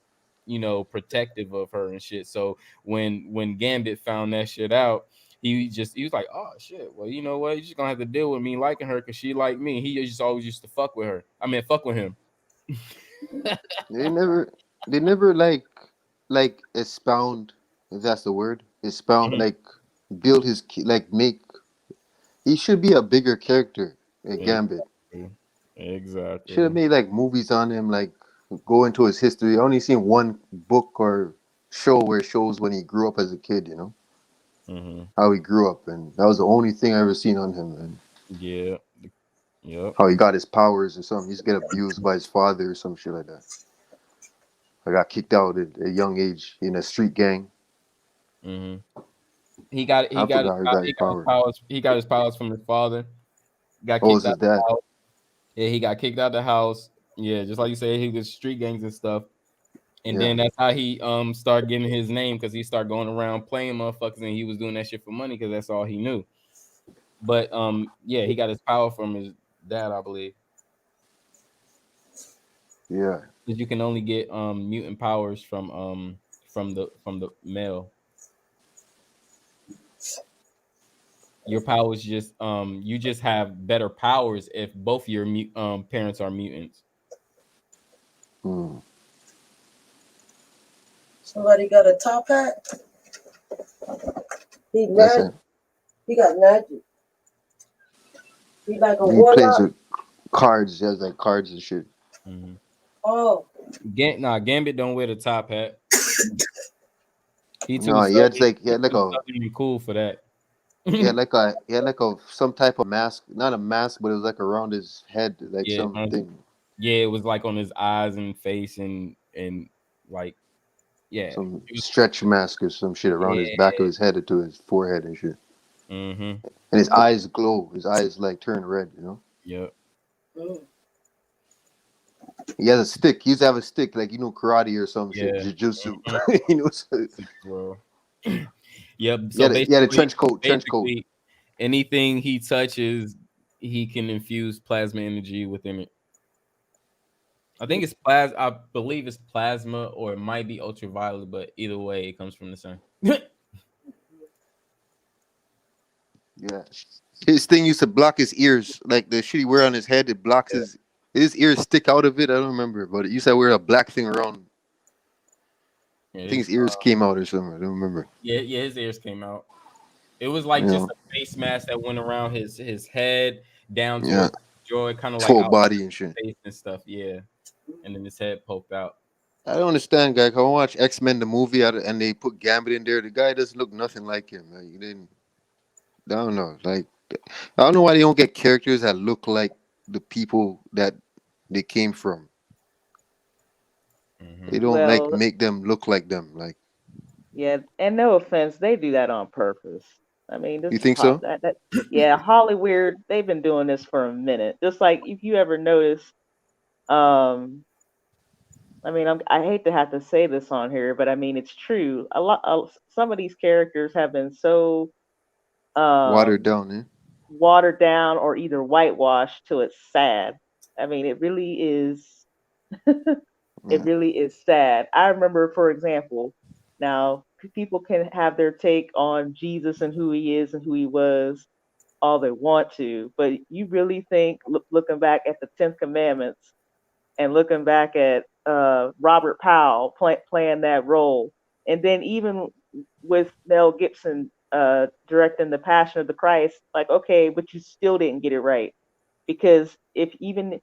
protective of her and shit. So when Gambit found that shit out, he was like, oh shit, well, you know what? You're just gonna have to deal with me liking her because she liked me. He just always used to fuck with her. fuck with him. They never like expound, if that's the word. Expound, like build his make. He should be a bigger character at Gambit. Exactly. Should have made like movies on him, like go into his history. I only seen one book or show where it shows when he grew up as a kid, how he grew up, and that was the only thing I ever seen on him. And how he got his powers or something. He used to get abused by his father or some shit like that. I got kicked out at a young age in a street gang. He got his powers from his father. Got kicked out the house. Yeah, he got kicked out the house. Yeah, just like you said, he was street gangs and stuff. And then that's how he started getting his name, because he started going around playing motherfuckers, and he was doing that shit for money because that's all he knew. But he got his power from his dad, I believe. Yeah. Because you can only get mutant powers from the male. Your powers just you just have better powers if both your parents are mutants. Somebody got a top hat. He got magic. He like a warlock. He plays with cards. He has like cards and shit. Oh. Gambit don't wear the top hat. He too No, he had southern. like he He had like too a southern and cool for that. he had like a some type of mask, not a mask, but it was like around his head, like Yeah, something, yeah, it was like on his eyes and face and like yeah, some it was stretch mask or some shit around his back of yeah. his head to his forehead and shit. Mm-hmm. And his eyes glow. His eyes like turn red, you know. Yep. He has a stick. He used to have a stick, like karate or some shit, Yeah. jujutsu. Mhm. you know, so Well, yep. he So had a trench coat. Trench coat. basically, anything he touches, he can infuse plasma energy within it. I think it's plasma. I believe it's plasma, or it might be ultraviolet, but either way, it comes from the sun. Yeah. His thing used to block his ears, like the shit he wear on his head. It blocks his ears stick out of it. I don't remember, but it used to wear a black thing around. Yeah, I think his ears came out or something. I don't remember. yeah, his ears came out. It was like You just know, a face mask that went around his head down yeah, towards his jaw, kind of his like whole out body and shit. his face and stuff. Yeah, and then his head poked out. I don't understand, guy. I watch X-Men the movie and they put Gambit in there. The guy doesn't look nothing like him. Like, he didn't. I don't know. Like, I don't know why they don't get characters that look like the people that they came from. They don't like Well, make them look like them. Like, yeah, and no offense, they do that on purpose. I mean, this you is think so? yeah, Hollywood, they've been doing this for a minute. Just like if you ever notice, um, I mean, I hate to have to say this on here, but I mean, it's true. Some of these characters have been so Watered um down, eh? watered down or either whitewashed till it's sad. I mean, it really is. It Mm. really is sad. I remember, for example, now people can have their take on Jesus and who he is and who he was all they want to, but you really think, looking back at the 10th Commandments and looking back at Robert Powell playing that role, and then even with Mel Gibson directing The Passion of the Christ, like, okay, but you still didn't get it right. Because if even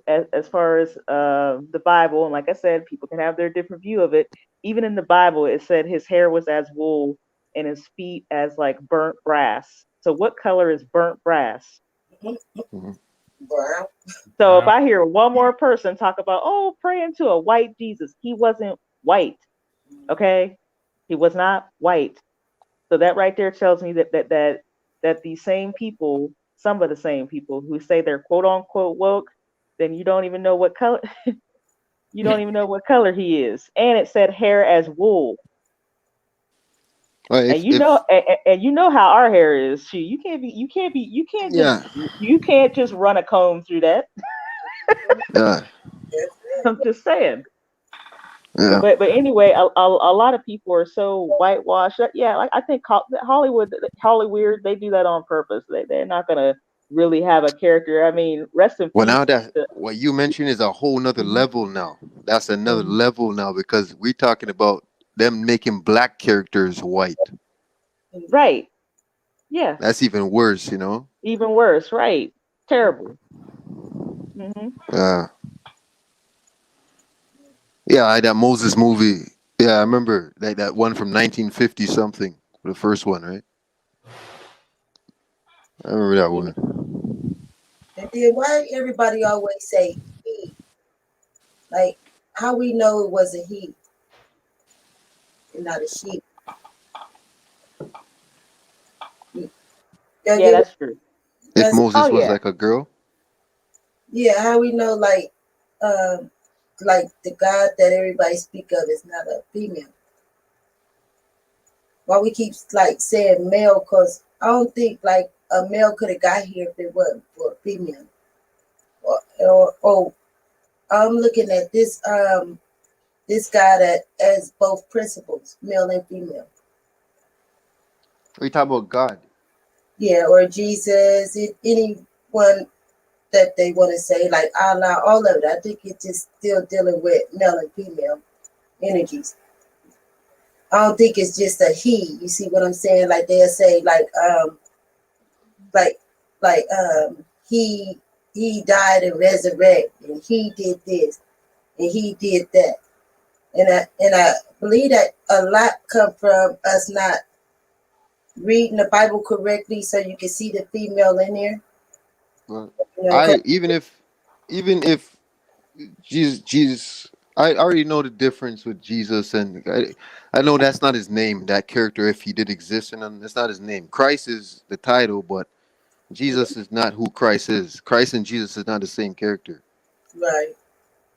as far as the Bible, and like I said, people can have their different view of it. Even in the Bible, it said his hair was as wool and his feet as like burnt brass. So what color is burnt brass? Mm-hmm. Brown. So if I hear one more person talk about, oh, praying to a white Jesus, he wasn't white. Okay, he was not white. So that right there tells me that these same people, some of the same people who say they're quote unquote woke, then you don't even know what color you don't even know what color he is. And it said hair as wool. Well, And you know how our hair is. Shoot, yeah, you can't just run a comb through that. yeah, I'm just saying. yeah. But anyway, a lot of people are so whitewashed. Yeah, like I think Hollywood, they do that on purpose. They're not gonna really have a character. I mean, rest in Well, peace. now that what you mentioned is a whole nother level now. That's another level now because we're talking about them making black characters white. Right. Yeah. That's even worse, you know. Even worse. Right. Terrible. Yeah, that Moses movie. Yeah, I remember that one from 1950 something, the first one, right? I remember that one. And then why everybody always say he? Like, how we know it was a he and not a she? Yeah, that's true. If Moses was like a girl? Yeah, how we know like the God that everybody speak of is not a female? Why we keep like saying male? Because I don't think like a male could have got here if it wasn't for a female. Or I'm looking at this guy that has both principles, male and female. We talk about God. Yeah, or Jesus, anyone that they want to say, like Allah, all of it. I think it's just still dealing with male and female energies. I don't think it's just a he. You see what I'm saying? Like they'll say, he died and resurrected, and he did this, and he did that, and I believe that a lot come from us not reading the Bible correctly, so you can see the female in there. Well, You know, 'cause- even if Jesus, I already know the difference with Jesus, and I know that's not his name, that character, if he did exist, and that's not his name. Christ is the title, but Jesus is not who Christ is. Christ and Jesus is not the same character. right.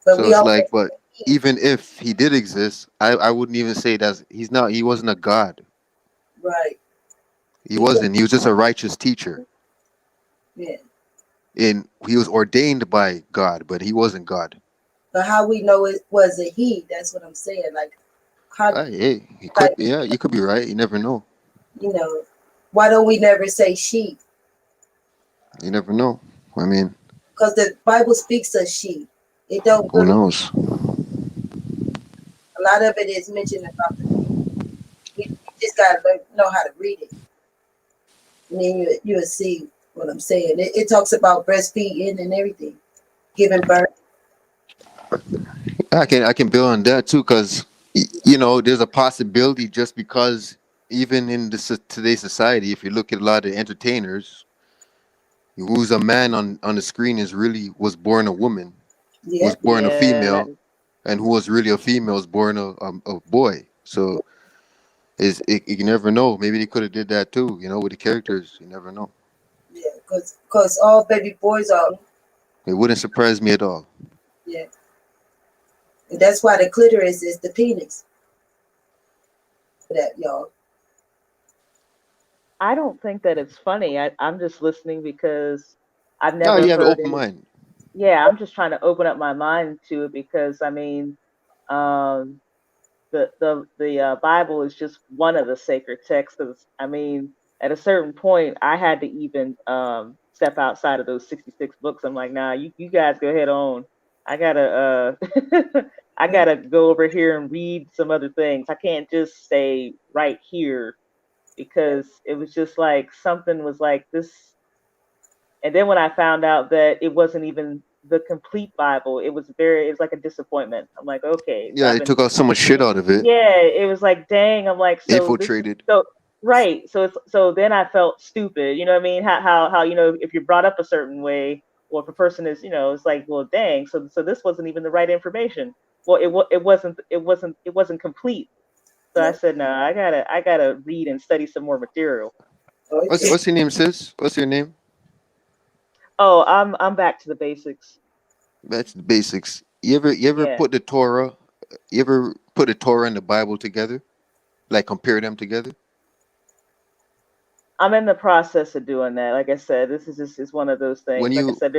But So we it's also like, but even if he did exist, I wouldn't even say that he's not. He wasn't a god. right. He wasn't. He was just a righteous teacher, Yeah. and he was ordained by God, but he wasn't God. But how we know it was a he? That's what I'm saying. Like, how? Hey, he could. Like, Yeah, you could be right. You never know. you know, why don't we never say she? You never know. I mean, Because the Bible speaks of she. It don't who really. knows? A lot of it is mentioned about the. You just gotta know how to read it, and then you'll see what I'm saying. It talks about breastfeeding and everything, giving birth. I can build on that too, because there's a possibility, just because even in today's society, if you look at a lot of entertainers, who's a man on the screen was born a woman, Yeah. was born a Yeah. female, and who was really a female was born a boy. So you never know. Maybe they could have did that too. With the characters, you never know. Yeah, because all baby boys are. It wouldn't surprise me at all. Yeah, and that's why the clitoris is the penis. For that, y'all. I don't think that it's funny. I'm just listening because I've No, never you have an heard open any. mind. Yeah, I'm just trying to open up my mind to it because I mean, um, the Bible is just one of the sacred texts. 'Cause, I mean, at a certain point, I had to even step outside of those 66 books. I'm like, nah, you guys go ahead on. I gotta I gotta go over here and read some other things. I can't just stay right here because it was just like something was like this. And then when I found out that it wasn't even the complete Bible, it was like a disappointment. I'm like, okay, so Yeah, I've it been, took out so much shit out of it. yeah, it was like, dang, I'm like, so this is Infiltrated. so right. So then I felt stupid. You know what I mean? How if you're brought up a certain way, or if a person is, it's like, well, dang, so this wasn't even the right information. Well, it wasn't complete. So I said, no, I gotta read and study some more material. What's your name, sis? What's your name? Oh, I'm back to the basics. That's the basics. You ever Yeah. put the Torah? You ever put the Torah and the Bible together? Like compare them together? I'm in the process of doing that. Like I said, this is just is one of those When things. Like I you said,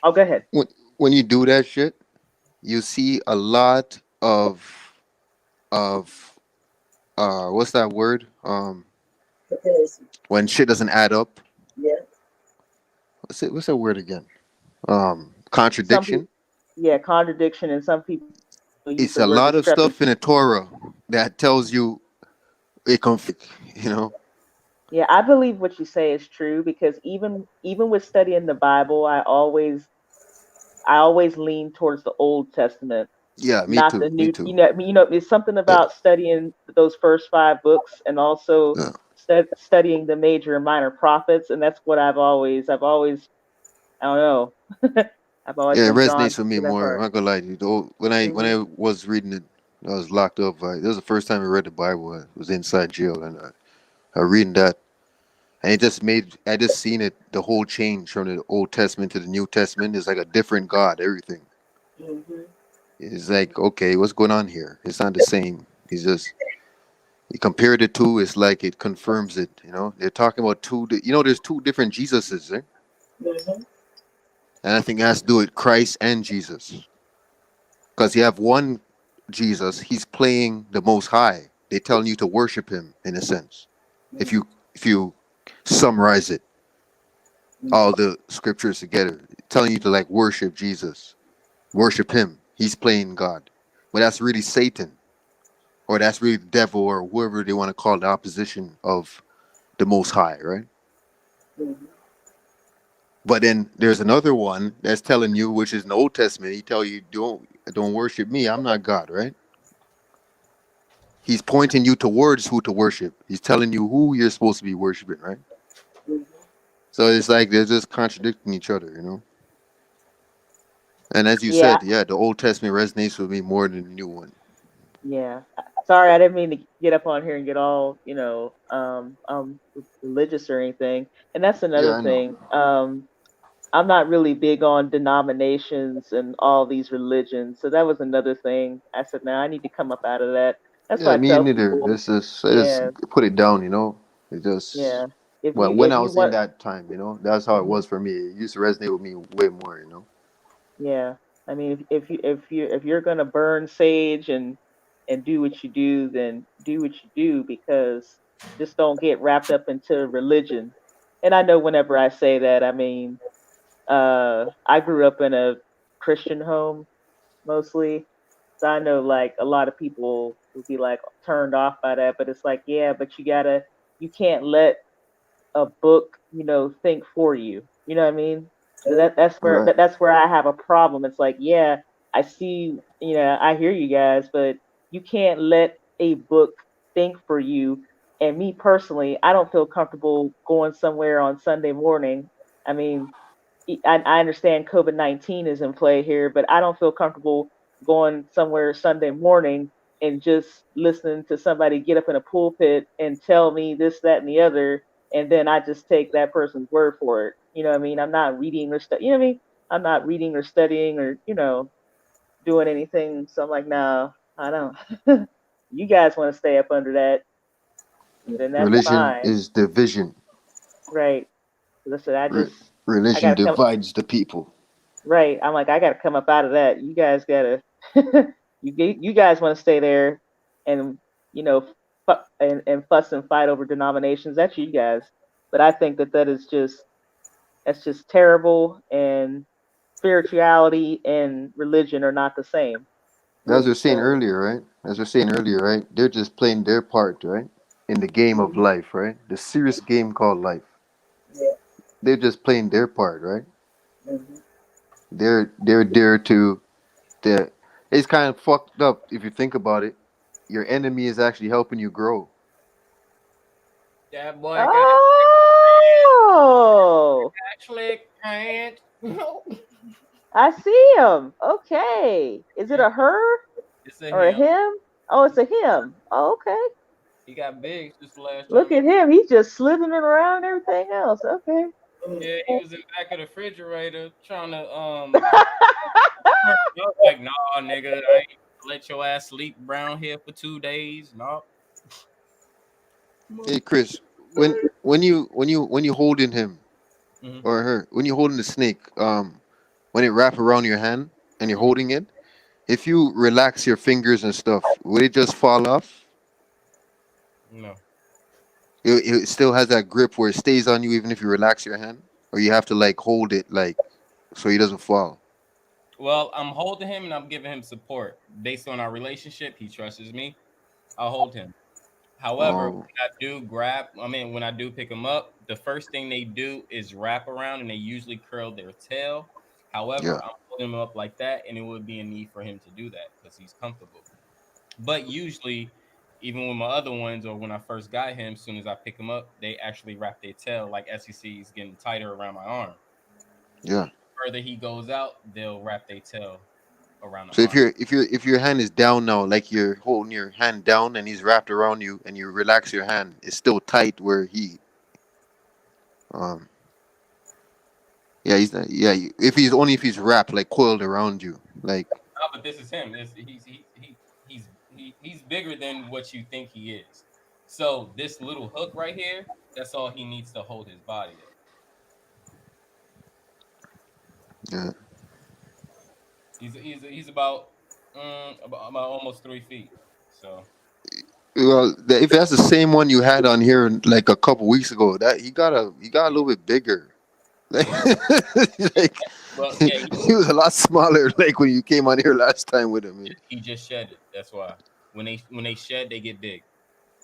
oh, go ahead. when when you do that shit, you see a lot of what's that word? Comparison. When shit doesn't add up. Yeah. What's that word again? Some people, Contradiction. yeah, contradiction, and some people use It's the a word lot of stuff in discrepancy. the Torah that tells you a conflict. Yeah, I believe what you say is true because even with studying the Bible, I always lean towards the Old Testament, Yeah, me not the too. Me New. too. It's something Yeah, about studying those first five books and also yeah. studying the major and minor prophets, and that's what I've always, I don't know, I've always Yeah, it been drawn resonates with me to that more. I'm part. not gonna lie to you. Though, when I Hmm. was reading it, I was locked up. Right? This was the first time I read the Bible. I was inside jail, and I reading that, and I just seen it, the whole change from the Old Testament to the New Testament. It's like a different God. Everything. Mm-hmm. It's like, okay, what's going on here? It's not the same. He compared the two. It's like it confirms it. They're talking about two. There's two different Jesuses, eh? Mm-hmm. And I think it has to do with Christ and Jesus. Because you have one Jesus, he's playing the Most High. They're telling you to worship him in a sense. If you summarize it, all the scriptures together, telling you to like worship Jesus, worship him. He's playing God, but that's really Satan, or that's really the devil, or whoever they want to call the opposition of the Most High, right? Mm-hmm. But then there's another one that's telling you, which is in the Old Testament. He tell you don't worship me. I'm not God, right? He's pointing you towards who to worship. He's telling you who you're supposed to be worshiping, right? So it's like they're just contradicting each other, you know. And as you Yeah, said, yeah, the Old Testament resonates with me more than the new one. yeah. Sorry, I didn't mean to get up on here and get all, religious or anything. And that's Yeah, another I know. thing. I'm not really big on denominations and all these religions. So that was another thing. I said, now I need to come up out of that. That's why Yeah, I me tell neither. people, Just yeah, put it down, you know. It just yeah. If well, you when if I you was in want, that time, you know, that's how it mhm, was for me. It used to resonate with me way more, you know. yeah. I mean, if you're gonna burn sage and do what you do, then do what you do, because just don't get wrapped up into religion. And I know whenever I say that, I mean, I grew up in a Christian home mostly. So I know like a lot of people would be like turned off by that, but it's like, yeah, but you can't let a book, think for you. You know what I mean? Right. That's where I have a problem. It's like, yeah, I see, I hear you guys, but you can't let a book think for you. And me personally, I don't feel comfortable going somewhere on Sunday morning. I mean, I understand COVID-19 is in play here, but I don't feel comfortable going somewhere Sunday morning and just listening to somebody get up in a pulpit and tell me this, that, and the other, and then I just take that person's word for it. You know what I mean? I'm not reading or You know what I mean? I'm not reading or studying or doing anything. So I'm like, no, I don't. You guys want to stay up under that, then that's Religion fine, is division. right? Listen, Re- I religion gotta come. divides the people. Right. I'm like, I got to come up out of that. You guys got to, you guys want to stay there and, and fuss and fight over denominations. That's you guys. But I think that's just terrible. And spirituality and religion are not the same. As we are saying So, earlier, right? As we are saying earlier, right? They're just playing their part, right? In the game of mhm. life, right? The serious game called life. Yeah. They're just playing their part, right? Mm-hmm. They're there to the. It's kind of fucked up if you think about it. Your enemy is actually helping you grow. That boy got Oh, actually can't. I see him. Okay. Is it a her It's a or a him. him? Oh, it's a him. Oh, okay. He got big since the last Look time. at him. He's just slithering around and everything else. Okay. Yeah, he was in the back of the refrigerator trying to I was like, nah, nigga, I ain't let your ass sleep brown here for 2 days. No. Hey, Chris, when you holding him Mm-hmm. or her, when you holding the snake, when it wrap around your hand and you're Mm-hmm. holding it, if you relax your fingers and stuff, would it just fall off? No. It still has that grip where it stays on you even if you relax your hand, or you have to like hold it like so he doesn't fall. Well, I'm holding him and I'm giving him support. Based on our relationship, he trusts me. I'll hold him. However, Oh, when when I do pick them up, the first thing they do is wrap around and they usually curl their tail. yeah. However, I'm holding him up like that, and it would be a need for him to do that because he's comfortable. But usually, even with my other ones or when I first got him, as soon as I pick him up, they actually wrap their tail like SEC is getting tighter around my arm. Yeah. Further he goes out, they'll wrap their tail around the So arm. if your hand is down now, like you're holding your hand down and he's wrapped around you, and you relax your hand, it's still tight where he um yeah he's not, yeah if he's only if he's wrapped like coiled around you like No, but this is him. He's bigger than what you think he is. So this little hook right here, that's all he needs to hold his body up. yeah. He's about almost 3 feet. So Well, if that's the same one you had on here like a couple weeks ago, that he got a little bit bigger. Like, like well, yeah, he was a lot smaller. Like when you came on here last time with him. Man. he just shed it. That's why when they shed, they get big.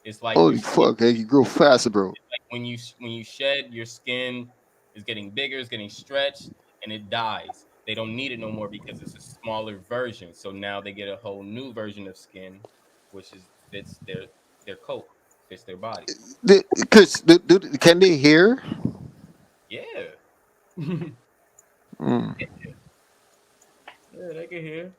It's like your Holy skin. fuck, hey, you grow fast, bro. Like when you shed, your skin is getting bigger, it's getting stretched, and it dies. They don't need it no more because it's a smaller version. So now they get a whole new version of skin, which is fits their coat, fits their body. Chris, can they hear? Yeah. Mm. Yeah, they can hear.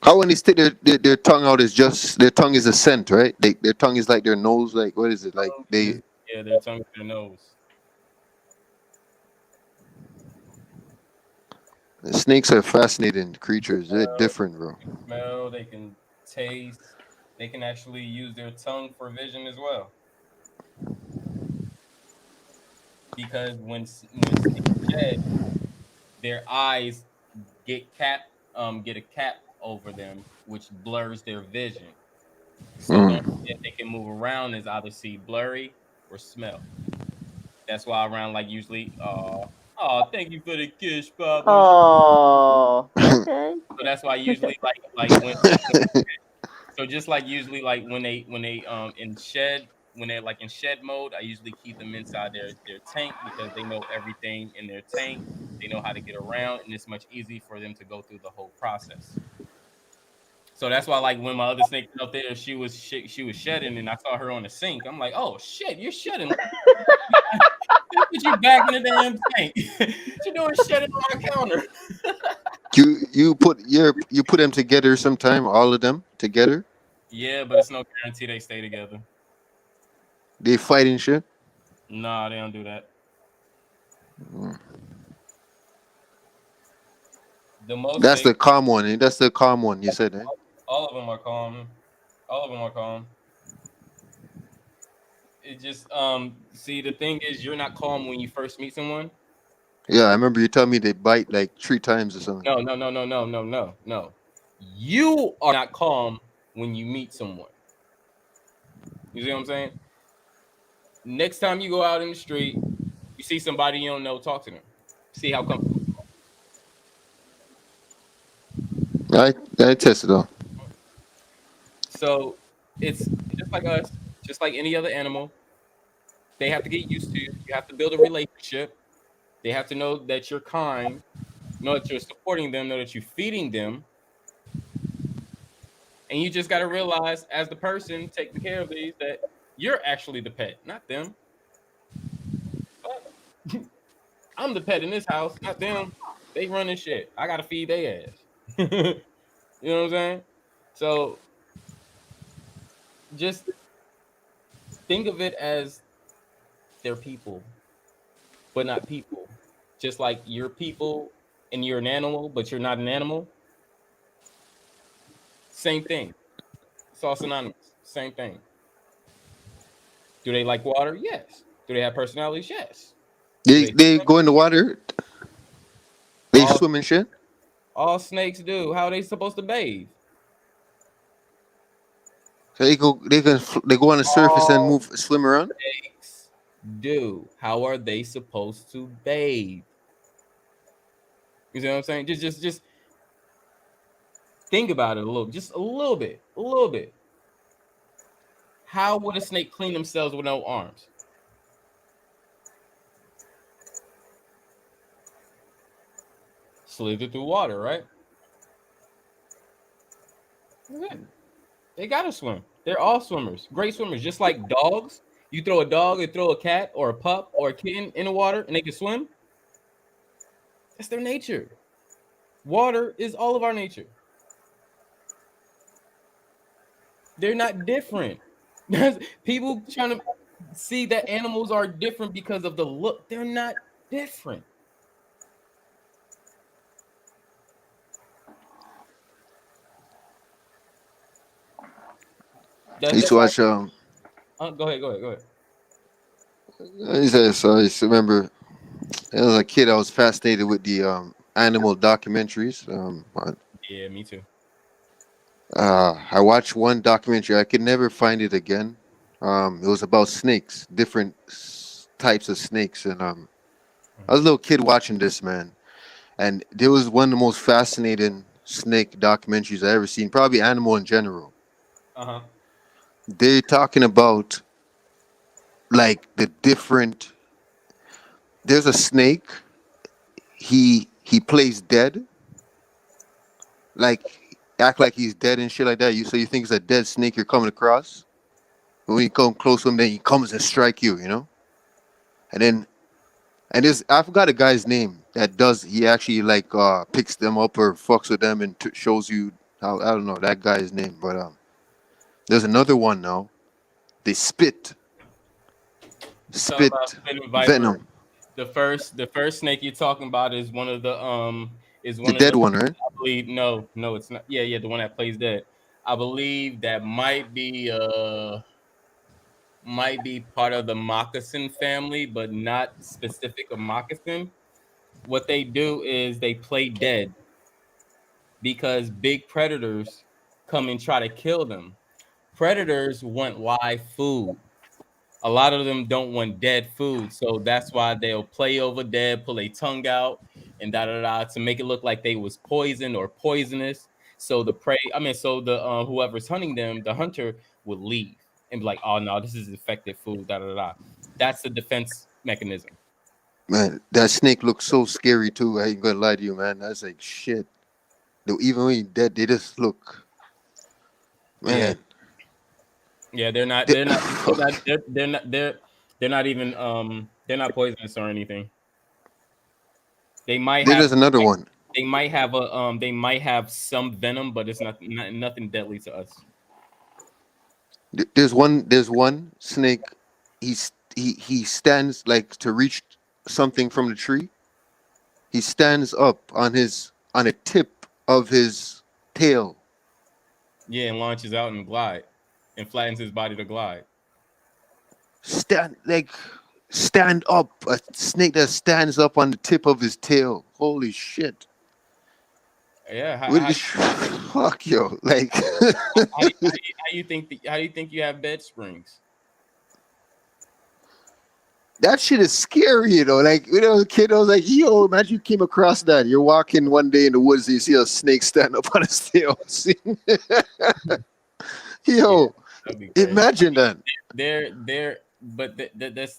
How when they stick their tongue out is just their tongue is a scent, right? Their tongue is like their nose, like what is it? Like they Yeah, their tongue, their nose. snakes are fascinating creatures. They're Smell, different, bro. smell, they can taste. They can actually use their tongue for vision as well. Because when snakes shed, their eyes get a cap over them, which blurs their vision. So the only Mm. way they can move around is either see blurry or smell. That's why around like usually, thank you for the kiss, Papa. Oh, okay. So that's why usually like when so just like usually like when they in shed when they're like in shed mode, I usually keep them inside their tank because they know everything in their tank. They know how to get around, and it's much easier for them to go through the whole process. So that's why, like, when my other snake out there, she was shedding, and I saw her on the sink. I'm like, oh shit, you're shedding. Let's put you back in the damn tank. You're doing shedding on my counter. You put them together sometime, all of them together. Yeah, but it's no guarantee they stay together. They fight and shit. Nah, they don't do that. Mm. The most That's they the calm one. That's the calm one. You said, eh? all of them are calm. All of them are calm. It just see the thing is you're not calm when you first meet someone. Yeah, I remember you telling me they bite like 3 times or something. No. You are not calm when you meet someone. You see what I'm saying? Next time you go out in the street, you see somebody you don't know, talk to them. See how comfortable. I tested out. So it's just like us, just like any other animal. They have to get used to you. You have to build a relationship. They have to know that you're kind, know that you're supporting them, know that you're feeding them. And you just got to realize, as the person taking care of these, that you're actually the pet, not them. I'm the pet in this house, not them. They running shit. I got to feed their ass. You know what I'm saying? So just think of it as they're people, but not people. Just like you're people and you're an animal, but you're not an animal. Same thing. It's all synonymous. Same thing. Do they like water? Yes. Do they have personalities? Yes. Do they They swim? go in the water. They All swim and shit. all snakes do. How are they supposed to bathe? So they go on the surface and All move swim around. snakes do. How are they supposed to bathe? You see what I'm saying? Just think about it a little, just a little bit, a little bit. How would a snake clean themselves with no arms? Slither through water, right? Yeah. They gotta swim. They're all swimmers, great swimmers. Just like dogs, you throw a dog or throw a cat or a pup or a kitten in the water and they can swim. That's their nature. Water is all of our nature. They're not different. People trying to see that animals are different because of the look. They're not different. I used That's to why. watch. Go ahead. I used to remember as a kid, I was fascinated with the animal documentaries. Yeah, me too. I watched one documentary. I could never find it again. It was about snakes, different types of snakes, and I was a little kid watching this, man, and there was one of the most fascinating snake documentaries I ever seen. Probably animal in general. Uh-huh. They're talking about like the different. There's a snake. He plays dead. Like act like he's dead and shit like that. So you think it's a dead snake you're coming across. When you come close to him, then he comes and strike you. You know. And there's I forgot a guy's name that does. He actually like picks them up or fucks with them and shows you how. I don't know that guy's name, but there's another one now. They spit Something about spitting viper. venom. The first snake you're talking about is one of the The dead one, right? I believe no, it's not. Yeah, the one that plays dead. I believe that might be part of the moccasin family, but not specific of moccasin. What they do is they play dead because big predators come and try to kill them. Predators want live food. A lot of them don't want dead food, so that's why they'll play over dead, pull a tongue out, and to make it look like they was poisoned or poisonous. So the whoever's hunting them, the hunter would leave and be like, "Oh no, this is effective food." That's the defense mechanism. Man, that snake looks so scary too. I ain't gonna lie to you, man. That's like shit. Even when he's dead, they just look. Man. Yeah, they're not poisonous or anything. There's another one. They might have some venom, but it's nothing deadly to us. There's one snake. He stands like to reach something from the tree. He stands up on a tip of his tail. Yeah, and launches out and glide, and flattens his body to glide. Stand up. A snake that stands up on the tip of his tail. Holy shit. Yeah. Fuck yo. Like how do you think you have bed springs? That shit is scary, you know. Like, you know, kid, I was like, yo, imagine you came across that. You're walking one day in the woods and you see a snake stand up on his tail. Yo, imagine that.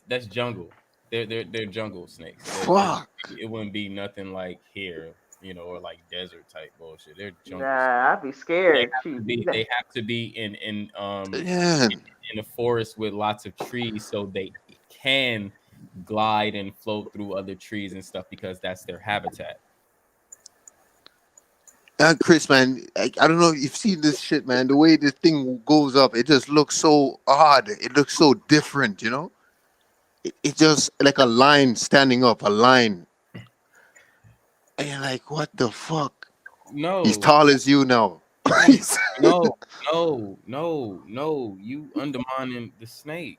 That's jungle. They're jungle snakes. Fuck. It wouldn't be nothing like here, you know, or like desert type bullshit. They're jungle. Nah, I'd be scared. They have to be in a forest with lots of trees, so they can glide and float through other trees and stuff because that's their habitat. Chris, man, I don't know if you've seen this shit, man. The way this thing goes up, it just looks so odd. It looks so different, you know? It's just like a line standing up, a line. And you're like, what the fuck? No. He's tall as you now. No. You undermining the snake.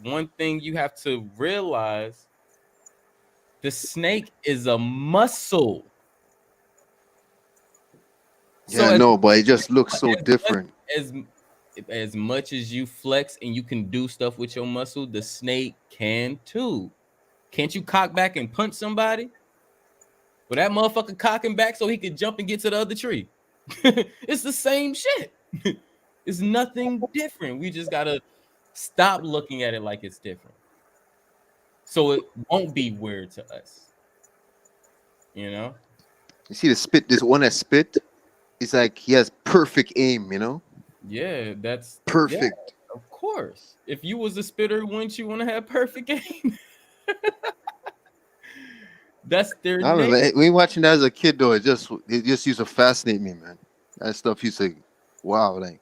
One thing you have to realize, the snake is a muscle. Yeah, I know, but it just looks so different. As much as you flex and you can do stuff with your muscle, the snake can too. Can't you cock back and punch somebody? Well, that motherfucker cocking back so he could jump and get to the other tree. It's the same shit. It's nothing different. We just gotta stop looking at it like it's different, so it won't be weird to us. You know. You see the spit. This one that spit. It's like he has perfect aim. You know. Yeah, that's perfect. Yeah, of course. If you was a spitter, wouldn't you want to have perfect aim? That's their I don't know. We watching that as a kid though. It just used to fascinate me, man. That stuff used to, wow, like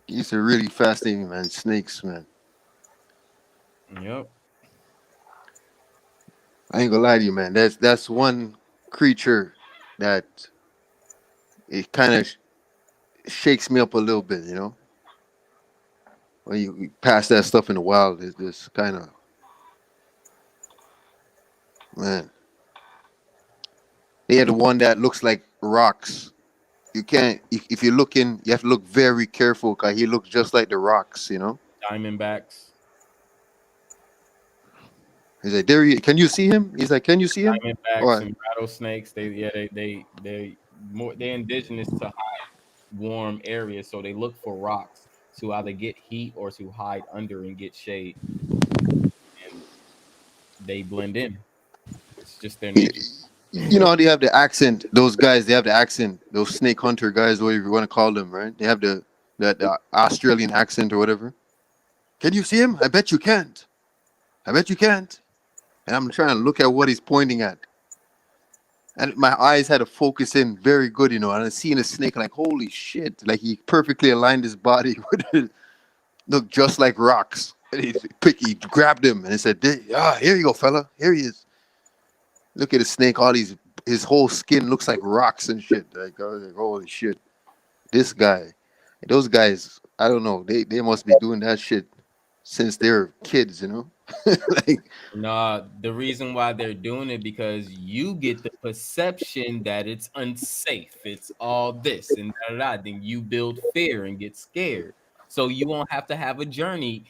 it used to really fascinate me, man. Snakes, man. Yep. I ain't gonna lie to you, man. That's one creature that it kind of shakes me up a little bit, you know. When you pass that stuff in the wild, it's just kind of, man. They had the one that looks like rocks. You can't, if you're looking, you have to look very careful because he looks just like the rocks, you know. Diamondbacks. He's like, there. Can you see him? He's like, can you see him? Diamondbacks and rattlesnakes. They're indigenous to high warm areas, so they look for rocks to either get heat or to hide under and get shade. And they blend in. It's just their nature. You know, they have the accent. Those guys, they have the accent. Those snake hunter guys, whatever you want to call them, right? They have the Australian accent or whatever. Can you see him? I bet you can't. I bet you can't. And I'm trying to look at what he's pointing at. And my eyes had to focus in very good, you know. And I seen a snake, like, holy shit. Like, he perfectly aligned his body with it. Look just like rocks. And he grabbed him and he said, here you go, fella. Here he is. Look at the snake. His whole skin looks like rocks and shit. Like, I was like, holy shit. This guy. Those guys, I don't know. They must be doing that shit since they're kids, you know? Like, nah, the reason why they're doing it because you get the perception that it's unsafe. It's all this and that. Then you build fear and get scared. So you won't have to have a journey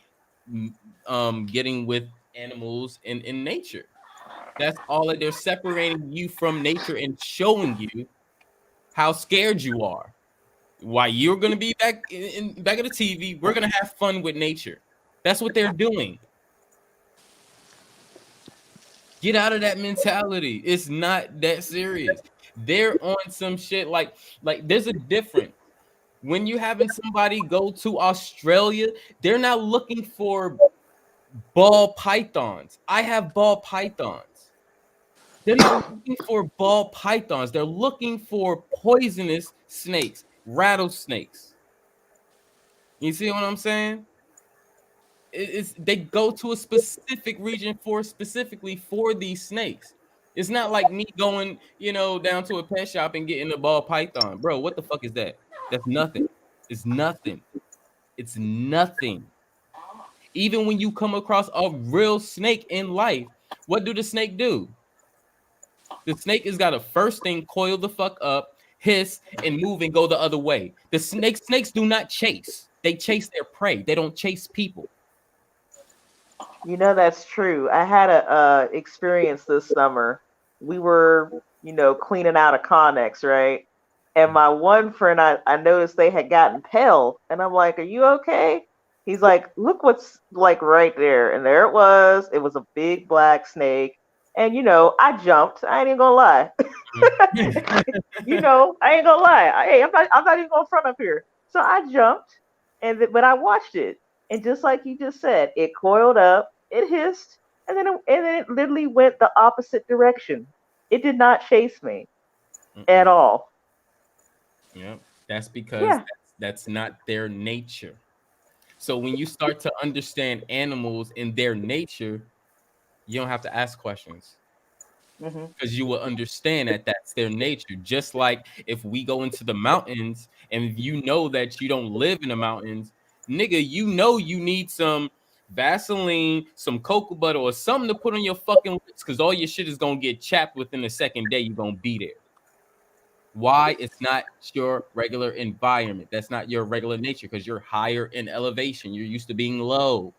getting with animals in nature. That's all that they're separating you from nature and showing you how scared you are. Why you're gonna be back back at the TV, we're gonna have fun with nature. That's what they're doing. Get out of that mentality. It's not that serious. They're on some shit like there's a difference. When you're having somebody go to Australia, they're not looking for ball pythons. I have ball pythons. They're not looking for ball pythons. They're looking for poisonous snakes, rattlesnakes. You see what I'm saying? They go to a specific region specifically for these snakes. It's not like me going, down to a pet shop and getting a ball python. Bro, what the fuck is that? That's nothing. It's nothing. It's nothing. Even when you come across a real snake in life, what do the snake do? The snake has got to first thing coil the fuck up, hiss, and move and go the other way. The snakes do not chase. They chase their prey. They don't chase people. You know, that's true. I had a experience this summer. We were, cleaning out a Connex, right? And my one friend, I noticed they had gotten pale. And I'm like, are you okay? He's like, look what's like right there. And there it was. It was a big black snake. And, I jumped. I ain't even gonna lie. I ain't gonna lie. Hey, I'm not even gonna front up here. So I jumped, but I watched it. And just like you just said, it coiled up, it hissed, and then it literally went the opposite direction. It did not chase me at all. Yeah, that's because that's not their nature. So when you start to understand animals in their nature, you don't have to ask questions. Because you will understand that that's their nature. Just like if we go into the mountains and you know that you don't live in the mountains, nigga, you need some Vaseline, some cocoa butter, or something to put on your fucking lips because all your shit is going to get chapped within the second day. You're going to be there. Why? It's not your regular environment. That's not your regular nature because you're higher in elevation. You're used to being low.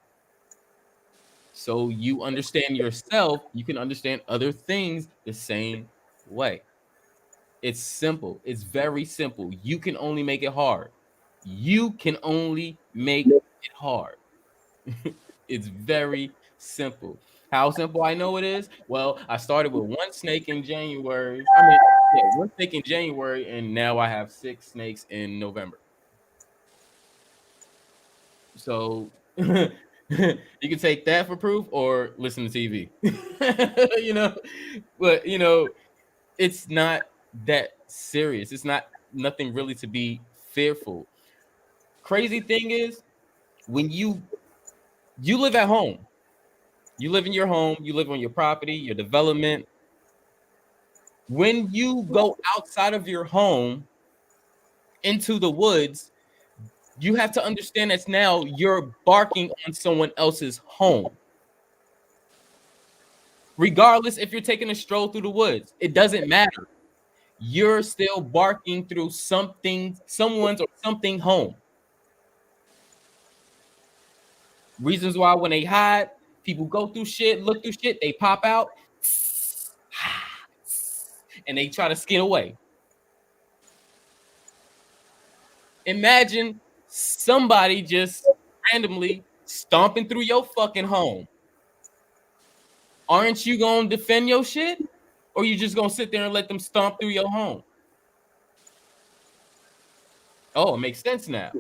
So you understand yourself, you can understand other things the same way. It's simple. It's very simple. You can only make it hard. You can only make it hard. It's very simple. How simple I know it is? Well, I started with one snake in January. One snake in January, and now I have 6 snakes in November. So you can take that for proof or listen to TV. But it's not that serious. It's not nothing really to be fearful. Crazy thing is when you live at home, you live in your home, you live on your property, your development. When you go outside of your home into the woods, you have to understand that now you're barking on someone else's home. Regardless if you're taking a stroll through the woods, it doesn't matter. You're still barking through someone's or something home. Reasons why when they hide, people go through shit, look through shit, they pop out, and they try to skid away. Imagine somebody just randomly stomping through your fucking home. Aren't you gonna defend your shit? Or you just gonna sit there and let them stomp through your home? Oh, it makes sense now.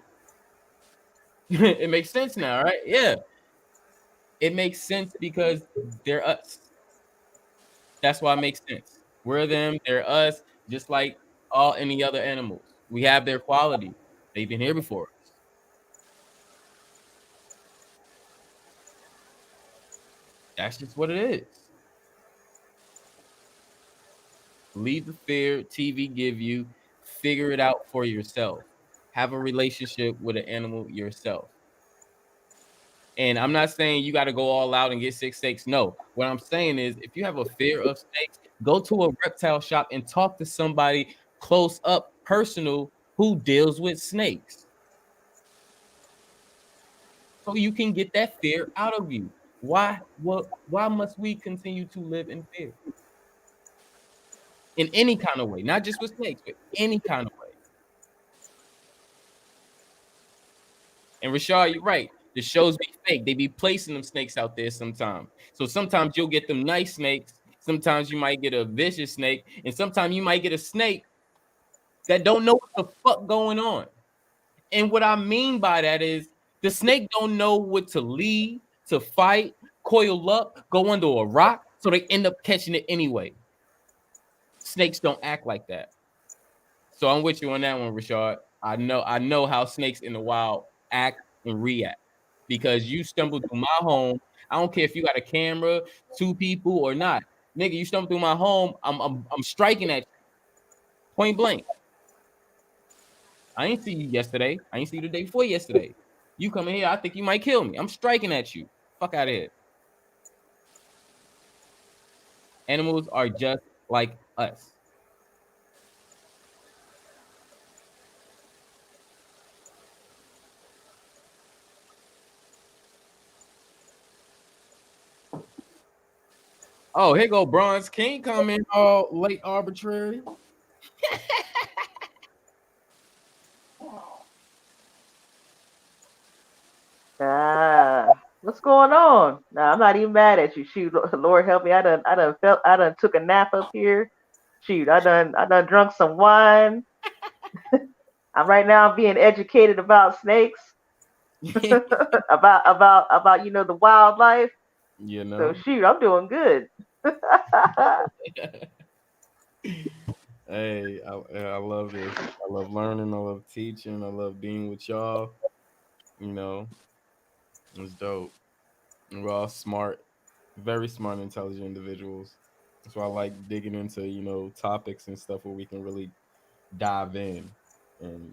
It makes sense now, right? Yeah. It makes sense because they're us. That's why it makes sense. We're them, they're us, just like all any other animals. We have their quality. They've been here before us. That's just what it is. Leave the fear TV give you. Figure it out for yourself. Have a relationship with an animal yourself. And I'm not saying you got to go all out and get 6 snakes. No. What I'm saying is if you have a fear of snakes, go to a reptile shop and talk to somebody close up, personal, who deals with snakes. So you can get that fear out of you. Why must we continue to live in fear? In any kind of way, not just with snakes, but any kind of way. And Rashad, you're right. The shows be fake. They be placing them snakes out there sometimes. So sometimes you'll get them nice snakes. Sometimes you might get a vicious snake. And sometimes you might get a snake that don't know what the fuck going on. And what I mean by that is the snake don't know what to leave, to fight, coil up, go under a rock. So they end up catching it anyway. Snakes don't act like that. So I'm with you on that one, Rashad. I know how snakes in the wild act and react because you stumbled through my home. I don't care if you got a camera, 2 people or not. Nigga, you stumbled through my home. I'm striking at you. Point blank. I ain't see you yesterday. I ain't see you the day before yesterday. You come in here, I think you might kill me. I'm striking at you. Fuck out of here. Animals are just like us. Oh, here go Bronze King coming all late arbitrary. What's going on? Nah, I'm not even mad at you. Shoot, Lord help me. I done took a nap up here. Shoot, I done drunk some wine. I'm right now being educated about snakes, about the wildlife. You know. So shoot, I'm doing good. Hey, I love this. I love learning. I love teaching. I love being with y'all. You know, it's dope. And we're all smart, very smart, intelligent individuals. That's why I like digging into topics and stuff where we can really dive in and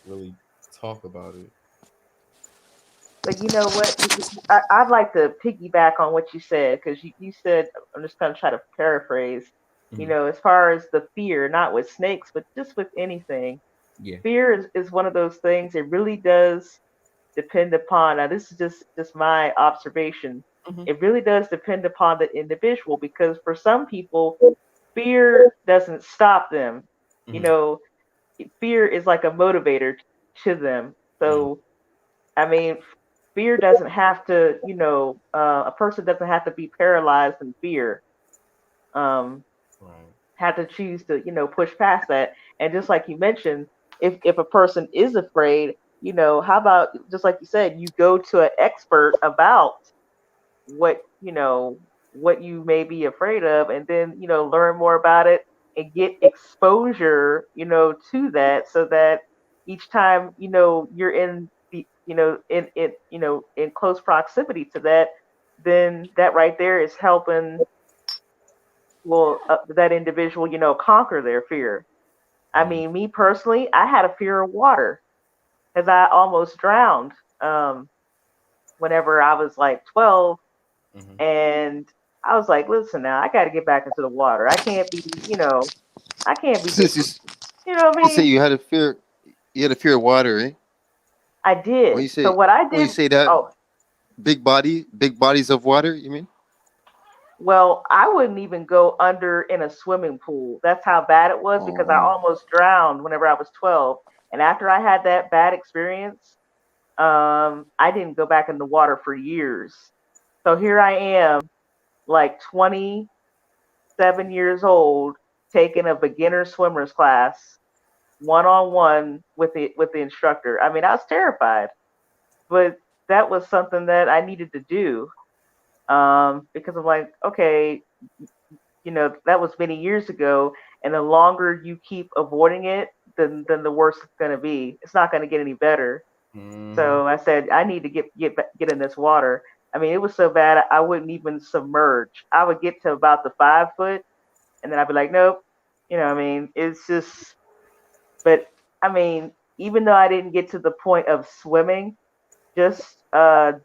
really talk about it. But you know what? I'd like to piggyback on what you said because you said, I'm just going to try to paraphrase, as far as the fear, not with snakes, but just with anything. Yeah. Fear is one of those things. It really does depend upon, now this is just my observation. It really does depend upon the individual because for some people, fear doesn't stop them. Fear is like a motivator to them. So, I mean, fear doesn't have to, a person doesn't have to be paralyzed in fear. Have to choose to, push past that. And just like you mentioned, if a person is afraid, how about just like you said, you go to an expert about what you may be afraid of, and then learn more about it and get exposure, to that, so that each time you're in the in close proximity to that, then that right there is helping that individual conquer their fear. I mean, me personally, I had a fear of water because I almost drowned whenever I was like 12. And I was like, listen now, I got to get back into the water. I can't be, I can't be, you know what I mean? You say you had a fear of water, eh? I did. When you say, so what I did, when you say that, big bodies of water, you mean? Well, I wouldn't even go under in a swimming pool. That's how bad it was because I almost drowned whenever I was 12. And after I had that bad experience, I didn't go back in the water for years. So here I am, like 20, 7 years old taking a beginner swimmer's class one-on-one with the instructor. I mean, I was terrified, but that was something that I needed to do because I'm like, okay, that was many years ago, and the longer you keep avoiding it, then the worse it's going to be. It's not going to get any better. So I said, I need to get in this water. I mean, it was so bad I wouldn't even submerge. I would get to about the 5 foot, and then I'd be like, nope. I mean, it's just. But I mean, even though I didn't get to the point of swimming, just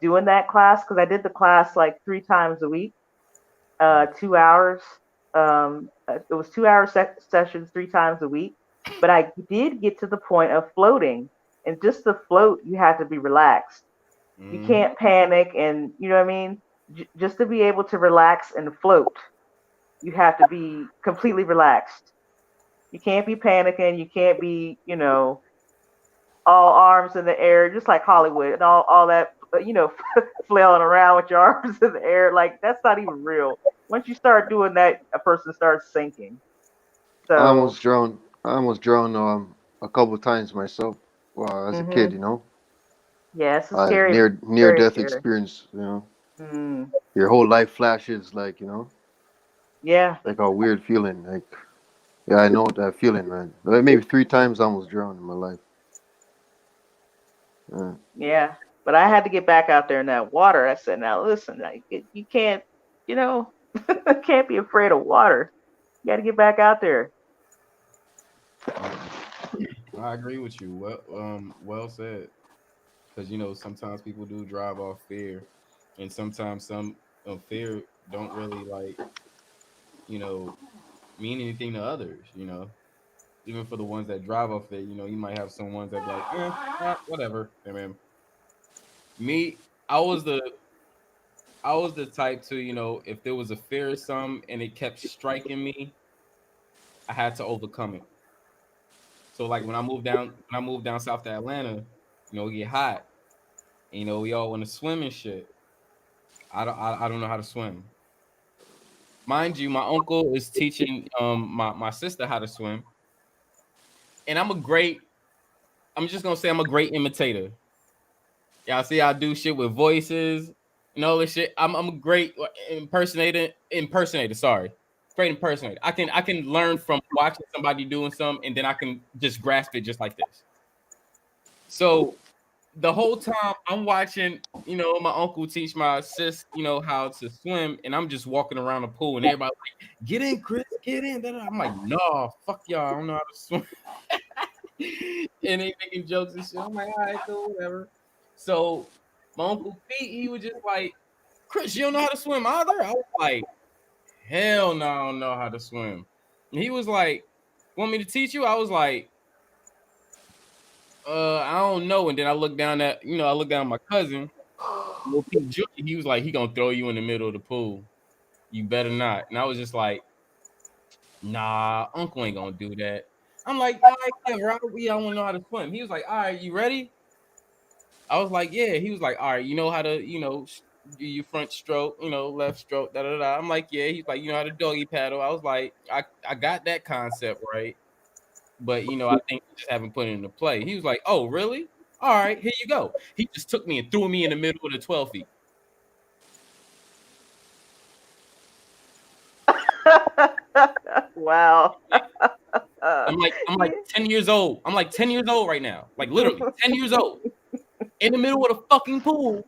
doing that class, because I did the class like 3 times a week, 2 hours. It was 2-hour sessions 3 times a week. But I did get to the point of floating, and just to float, you have to be relaxed. You can't panic, and you know what I mean. Just to be able to relax and float, you have to be completely relaxed. You can't be panicking. You can't be, all arms in the air, just like Hollywood and all that, flailing around with your arms in the air. Like, that's not even real. Once you start doing that, a person starts sinking. So I almost drowned a couple of times myself. As a kid, yeah, it's a scary, near very death scary. experience. Mm. Your whole life flashes like Yeah. like a weird feeling. Like, yeah, I know that feeling, man. Like maybe 3 times I almost drowned in my life. Yeah, but I had to get back out there in that water. I said, now listen, you can't, can't be afraid of water. You got to get back out there. I agree with you. Well said. Because sometimes people do drive off fear, and sometimes some fear don't really mean anything to others. Even for the ones that drive off it, you might have some ones that be like, whatever. I mean, me, I was the type to, if there was a fear or something and it kept striking me, I had to overcome it. So like when I moved down south to Atlanta, it get hot. And, we all want to swim and shit. I don't know how to swim. Mind you, my uncle is teaching my sister how to swim. And I'm just gonna say I'm a great imitator. Y'all see I do shit with voices and all this shit. I'm a great impersonator. Sorry, great impersonator. I can learn from watching somebody doing something, and then I can just grasp it just like this. So the whole time I'm watching, my uncle teach my sis, how to swim, and I'm just walking around the pool, and everybody like, get in, Chris, get in. I'm like, no, fuck y'all, I don't know how to swim. And they making jokes and shit. I'm like, all right, cool, whatever. So my uncle Pete, he was just like, Chris, you don't know how to swim either? I was like, hell no, I don't know how to swim. And he was like, want me to teach you? I was like, I don't know. And then I looked down at my cousin, Pete Jr. He was like, he gonna throw you in the middle of the pool. You better not. And I was just like, nah, uncle ain't gonna do that. I'm like, all right, Robert, I don't know how to swim. He was like, all right, you ready? I was like, yeah. He was like, all right, you know how to, do your front stroke, left stroke, da da da. I'm like, yeah. He's like, you know how to doggy paddle. I was like, I got that concept right, but I think we just haven't put it into play. He was like, oh, really? All right, here you go. He just took me and threw me in the middle of the 12 feet. Wow. I'm like 10 years old. I'm like 10 years old right now. Like literally 10 years old. In the middle of the fucking pool.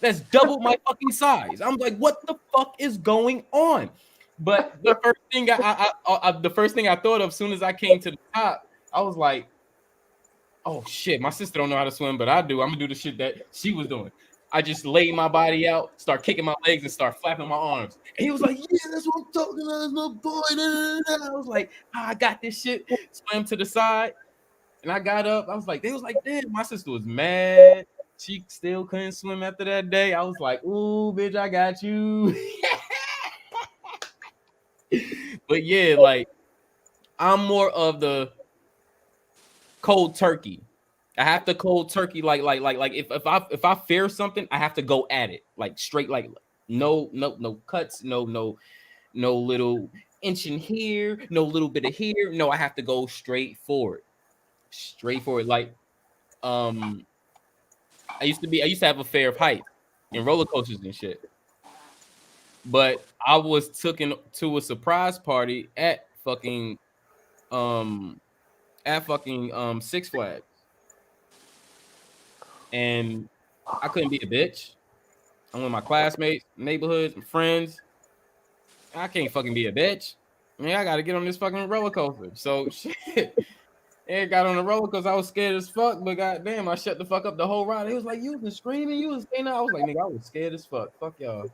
That's double my fucking size. I'm like, what the fuck is going on? But the first thing I thought of as soon as I came to the top, I was like, oh shit, my sister don't know how to swim, but I do. I'm gonna do the shit that she was doing. I just laid my body out, start kicking my legs, and start flapping my arms. And he was like, yeah, that's what I'm talking about. That's my boy. I was like, I got this shit. Swam to the side. And I got up. I was like, they was like, damn, my sister was mad. She still couldn't swim after that day. I was like, ooh, bitch, I got you. But yeah, like, I'm more of the cold turkey. I have to cold turkey, like if I fear something, I have to go at it, like straight, like no cuts, no no little inch in here, no little bit of here. No, I have to go straight forward. Like I used to have a fear of heights and roller coasters and shit. But I was taken to a surprise party at fucking Six Flags. And I couldn't be a bitch. I'm with my classmates, neighborhoods, and friends. I can't fucking be a bitch. Man, I gotta get on this fucking roller coaster. So shit. And got on the roller coaster. I was scared as fuck, but goddamn, I shut the fuck up the whole ride. He was like, "You was screaming, you was saying that." I was like, "Nigga, I was scared as fuck. Fuck y'all."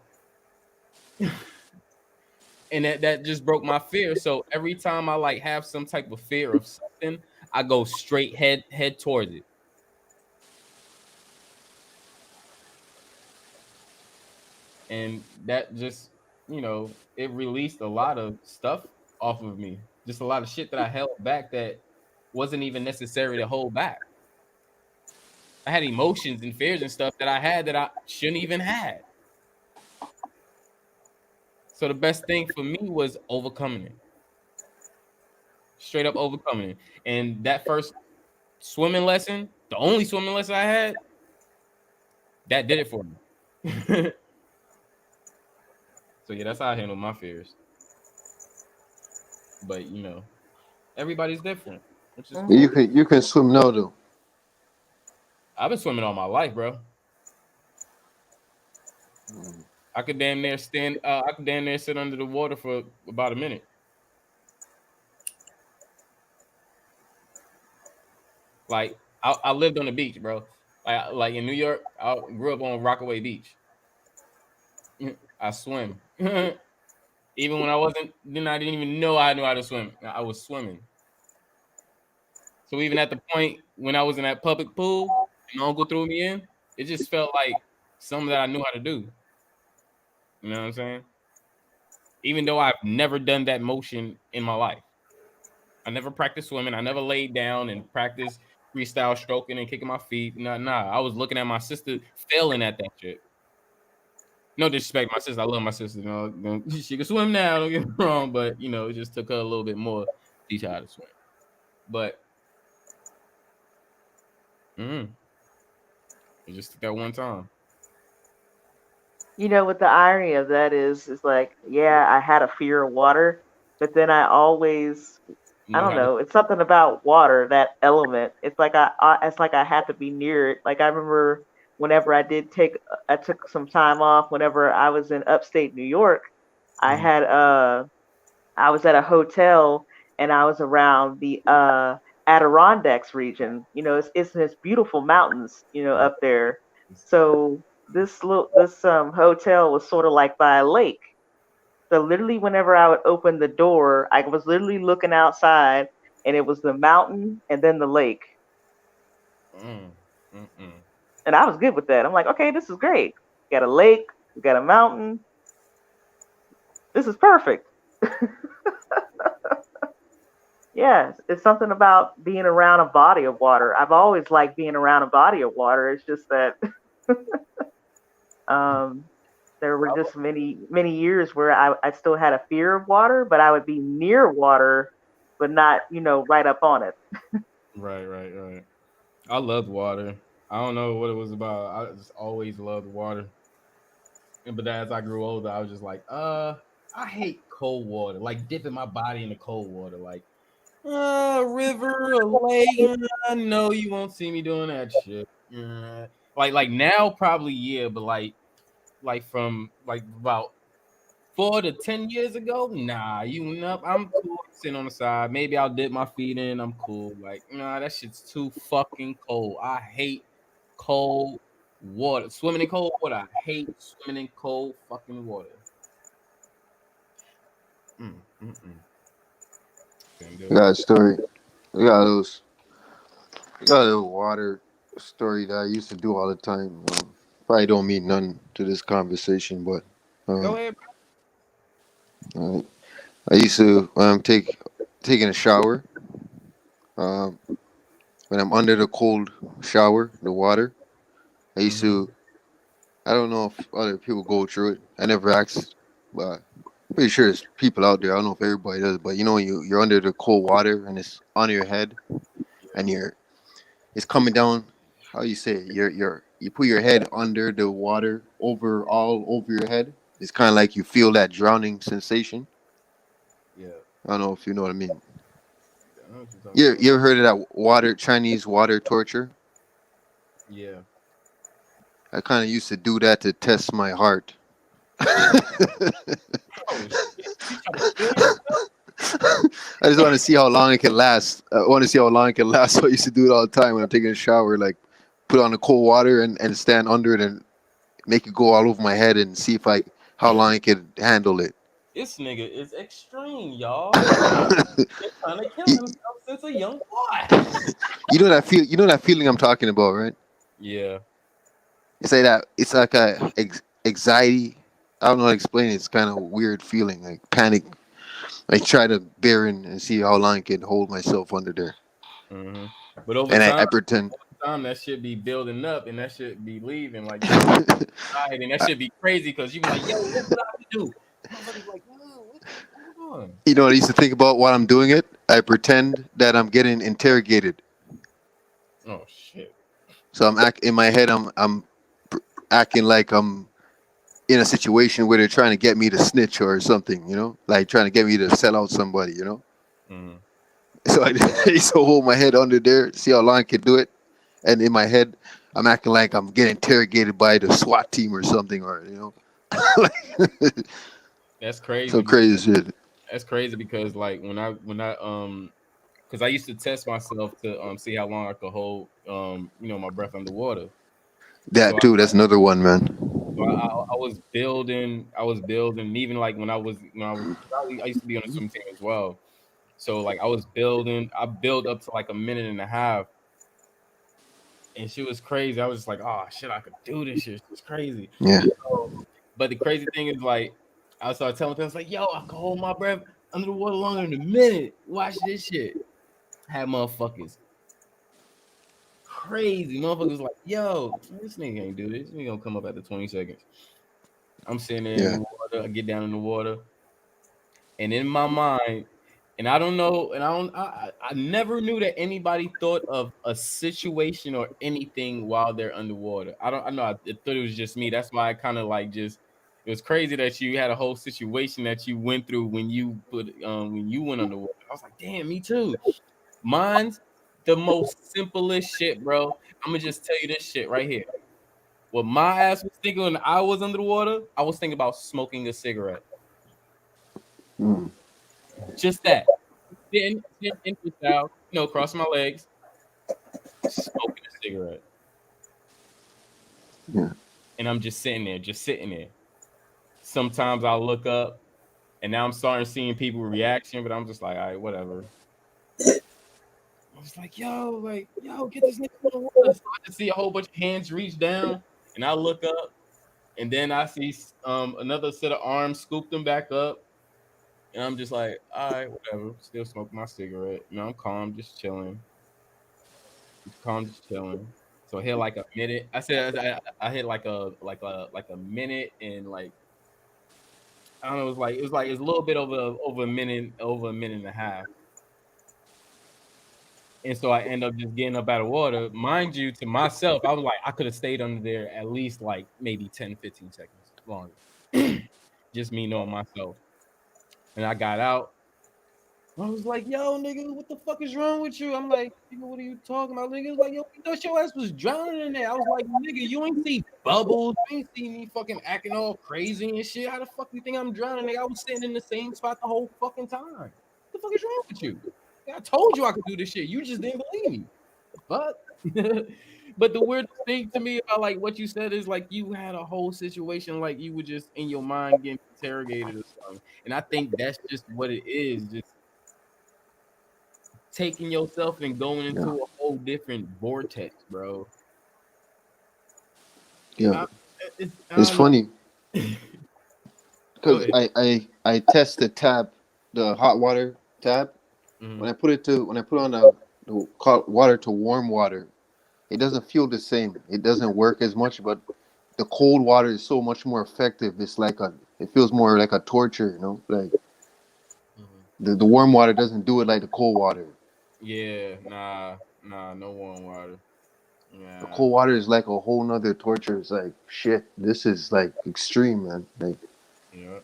And that just broke my fear. So every time I like have some type of fear of something, I go straight head towards it. And that just, it released a lot of stuff off of me. Just a lot of shit that I held back that wasn't even necessary to hold back. I had emotions and fears and stuff that I had that I shouldn't even had. So the best thing for me was overcoming it. Straight up overcoming it. And that first swimming lesson, the only swimming lesson I had, that did it for me. So yeah, that's how I handle my fears. But everybody's different. Which is cool. You can swim now though. I've been swimming all my life, bro. I could damn near sit under the water for about a minute. Like I lived on the beach, bro. Like in New York, I grew up on Rockaway Beach. I swim. Even when I didn't even know I knew how to swim. I was swimming. So even at the point when I was in that public pool and my uncle threw me in, it just felt like something that I knew how to do. You know what I'm saying? Even though I've never done that motion in my life. I never practiced swimming. I never laid down and practiced freestyle stroking and kicking my feet. Nah. I was looking at my sister failing at that shit. No disrespect, my sister. I love my sister. She can swim now. Don't get me wrong, but it just took her a little bit more to teach her how to swim. But it just took that one time. What the irony of that is like, yeah, I had a fear of water, but then I always, I don't know, it's something about water, that element. It's like I had to be near it. Like I remember whenever I took some time off whenever I was in upstate New York. I was at a hotel and I was around the Adirondacks region. It's this beautiful mountains, up there. So this hotel was sort of like by a lake. So literally whenever I would open the door, I was literally looking outside and it was the mountain and then the lake. And I was good with that. I'm like, okay, this is great. We got a lake, we got a mountain. This is perfect. Yeah, it's something about being around a body of water. I've always liked being around a body of water. It's just that there were just many years where I still had a fear of water, but I would be near water, but not, right up on it. Right. I loved water. I don't know what it was about. I just always loved water. But as I grew older, I was just like, I hate cold water. Like dipping my body in the cold water. Like, a river, a lake. No, you won't see me doing that shit. Like now, probably yeah, but like from like about 4 to 10 years ago, nah, I'm cool sitting on the side. Maybe I'll dip my feet in. I'm cool. Like, nah, that shit's too fucking cold. I hate cold water. Swimming in cold water. I hate swimming in cold fucking water. I got a story. I got a little water story that I used to do all the time. Probably don't mean none to this conversation, but go ahead. I used to taking a shower. When I'm under the cold shower, the water, I used to. I don't know if other people go through it. I never asked, but Pretty sure there's people out there. I don't know if everybody does, but you know, you're under the cold water and it's on your head, and it's coming down. How you say it? You put your head under the water, all over your head. It's kind of like you feel that drowning sensation. Yeah. I don't know if you know what I mean. I know what you're talking about. You ever heard of that Chinese water torture? Yeah. I kind of used to do that to test my heart. Oh, shit. I just want to see how long it can last. I want to see how long it can last. So I used to do it all the time when I'm taking a shower. Like, put on the cold water and stand under it and make it go all over my head and see how long I could handle it. This nigga is extreme, y'all. He's trying to kill himself since a young boy. You know that feeling I'm talking about, right? Yeah. It's like that. It's like a anxiety. I don't know how to explain it. It's kind of a weird feeling, like panic. I try to bear in and see how long I can hold myself under there. Mm-hmm. But over and time, I pretend. Over time, that should be building up, and that should be leaving. Like, and that should be crazy because you be like, "Yo, what do I do?" Motherfucker's like, "No, what's going on?" You know what I used to think about while I'm doing it? I pretend that I'm getting interrogated. Oh shit! So in my head. I'm acting like I'm in a situation where they're trying to get me to snitch or something. You know, like trying to get me to sell out somebody. You know. Mm-hmm. So I used to hold my head under there, see how long I could do it, and in my head, I'm acting like I'm getting interrogated by the SWAT team or something, or you know. That's crazy. So crazy shit. That's crazy because like when I because I used to test myself to see how long I could hold my breath underwater. That too. That's another one, man. So I was building, and even like when I used to be on a swim team as well. So like I built up to like a minute and a half, and she was crazy. I was just like, oh shit, I could do this shit. It's crazy. Yeah. But the crazy thing is like I started telling them, I was like, yo, I can hold my breath under the water longer than a minute. Watch this shit. Had motherfuckers crazy. Motherfuckers like, yo, this nigga ain't do this. This nigga gonna come up after 20 seconds. I'm sitting there in the water. I get down in the water. And in my mind, and I don't know, and I never knew that anybody thought of a situation or anything while they're underwater. I thought it was just me. That's why I kind of like it was crazy that you had a whole situation that you went through when you went underwater. I was like, damn, me too. Mine's the most simplest shit, bro. I'm gonna just tell you this shit right here. What my ass was thinking when I was under the water, I was thinking about smoking a cigarette. Just that. Sitting in the towel, crossing my legs, smoking a cigarette. Yeah. And I'm just sitting there. Sometimes I'll look up, and now I'm starting seeing people reaction, but I'm just like, all right, whatever. I was like, yo, get this nigga in the water. So I just see a whole bunch of hands reach down, and I look up, and then I see another set of arms scoop them back up. And I'm just like, all right, whatever. Still smoking my cigarette. I'm calm, just chilling. So I hit like a minute. I said I hit like a minute and like I don't know. It was a little bit over a minute and a half. And so I end up just getting up out of water. Mind you, to myself, I was like, I could have stayed under there at least like maybe 10, 15 seconds longer. Just me knowing myself. And I got out. I was like, yo, nigga, what the fuck is wrong with you? I'm like, nigga, what are you talking about? Nigga was like, yo, you thought your ass was drowning in there. I was like, nigga, you ain't see bubbles. You ain't see me fucking acting all crazy and shit. How the fuck do you think I'm drowning? Nigga, I was sitting in the same spot the whole fucking time. What the fuck is wrong with you? I told you I could do this shit. You just didn't believe me. But but the weird thing to me about like what you said is like you had a whole situation like you were just in your mind getting interrogated or something. And I think that's just what it is. Just taking yourself and going into a whole different vortex, bro. Yeah. It's funny. Because I test the tap, the hot water tap. Mm-hmm. When I put on the water to warm water, it doesn't feel the same. It doesn't work as much, but the cold water is so much more effective. It feels more like a torture, you know, like the warm water doesn't do it like the cold water. Yeah, nah, no warm water. The Yeah, cold water is like a whole nother torture. It's like shit. This is like extreme, man. Like yeah.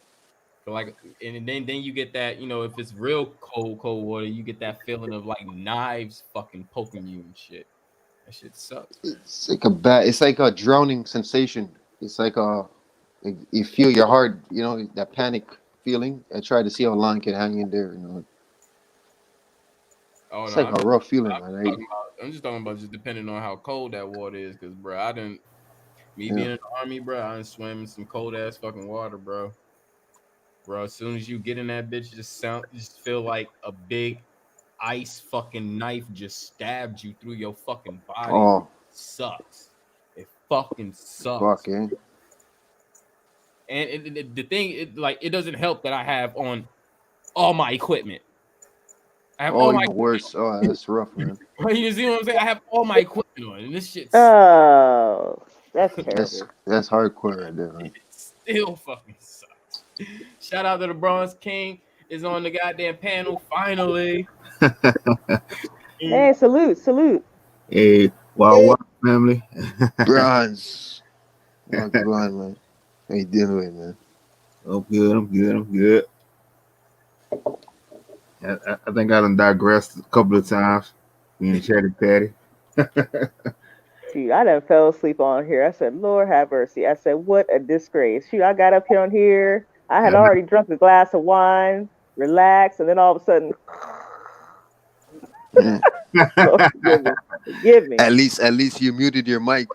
But like, and then you get that, you know, if it's real cold water, you get that feeling of like knives fucking poking you and shit. That shit sucks, man. it's like a drowning sensation. It's like you feel your heart, you know, that panic feeling. I try to see how long it can hang in there, you know. Oh It's no, like a rough feeling, man. I'm just talking about just depending on how cold that water is, because bro, I didn't me Yeah. being in the army, bro, I done swam in some cold ass fucking water, bro. Bro, as soon as you get in that bitch, you just feel like a big ice fucking knife just stabbed you through your fucking body. Oh, Sucks. It fucking fuck, sucks. eh? And the thing, it doesn't help that I have on all my equipment. I have Oh, all my even worse. Oh, that's rough, man. You see what I'm saying? I have all my equipment on, and this shit's Oh, that's terrible. That's hardcore right there, man. still fucking sucks. Shout out to the Bronze King is on the goddamn panel finally. Hey, salute. Hey, wow, family. Bronze. Oh, go on, man. How you doing, man? I'm good. I think I done digressed a couple of times. Being chatty patty. Shoot, I done fell asleep on here. I said, Lord have mercy. I said, what a disgrace. Shoot, I got up here on here. I had already drunk a glass of wine, relaxed, and then all of a sudden, Lord, forgive me. At least you muted your mic.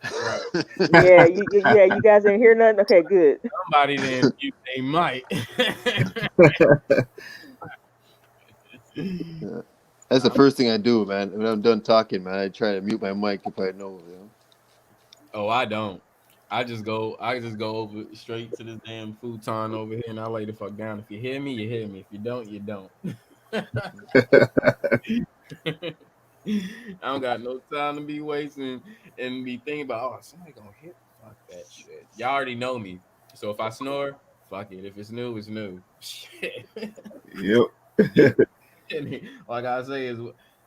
Right. Yeah, you guys didn't hear nothing? Okay, good. Somebody then they might. Yeah. That's the first thing I do, man. When I'm done talking, man, I try to mute my mic if I know, you know. Oh, I don't. I just go over straight to this damn futon over here and I lay the fuck down. If you hear me, you hear me. If you don't, you don't. I don't got no time to be wasting and be thinking about, oh, somebody gonna hit. Fuck that shit. Y'all already know me. So if I snore, fuck it. If it's new, it's new. Shit. Yep. Like I say, is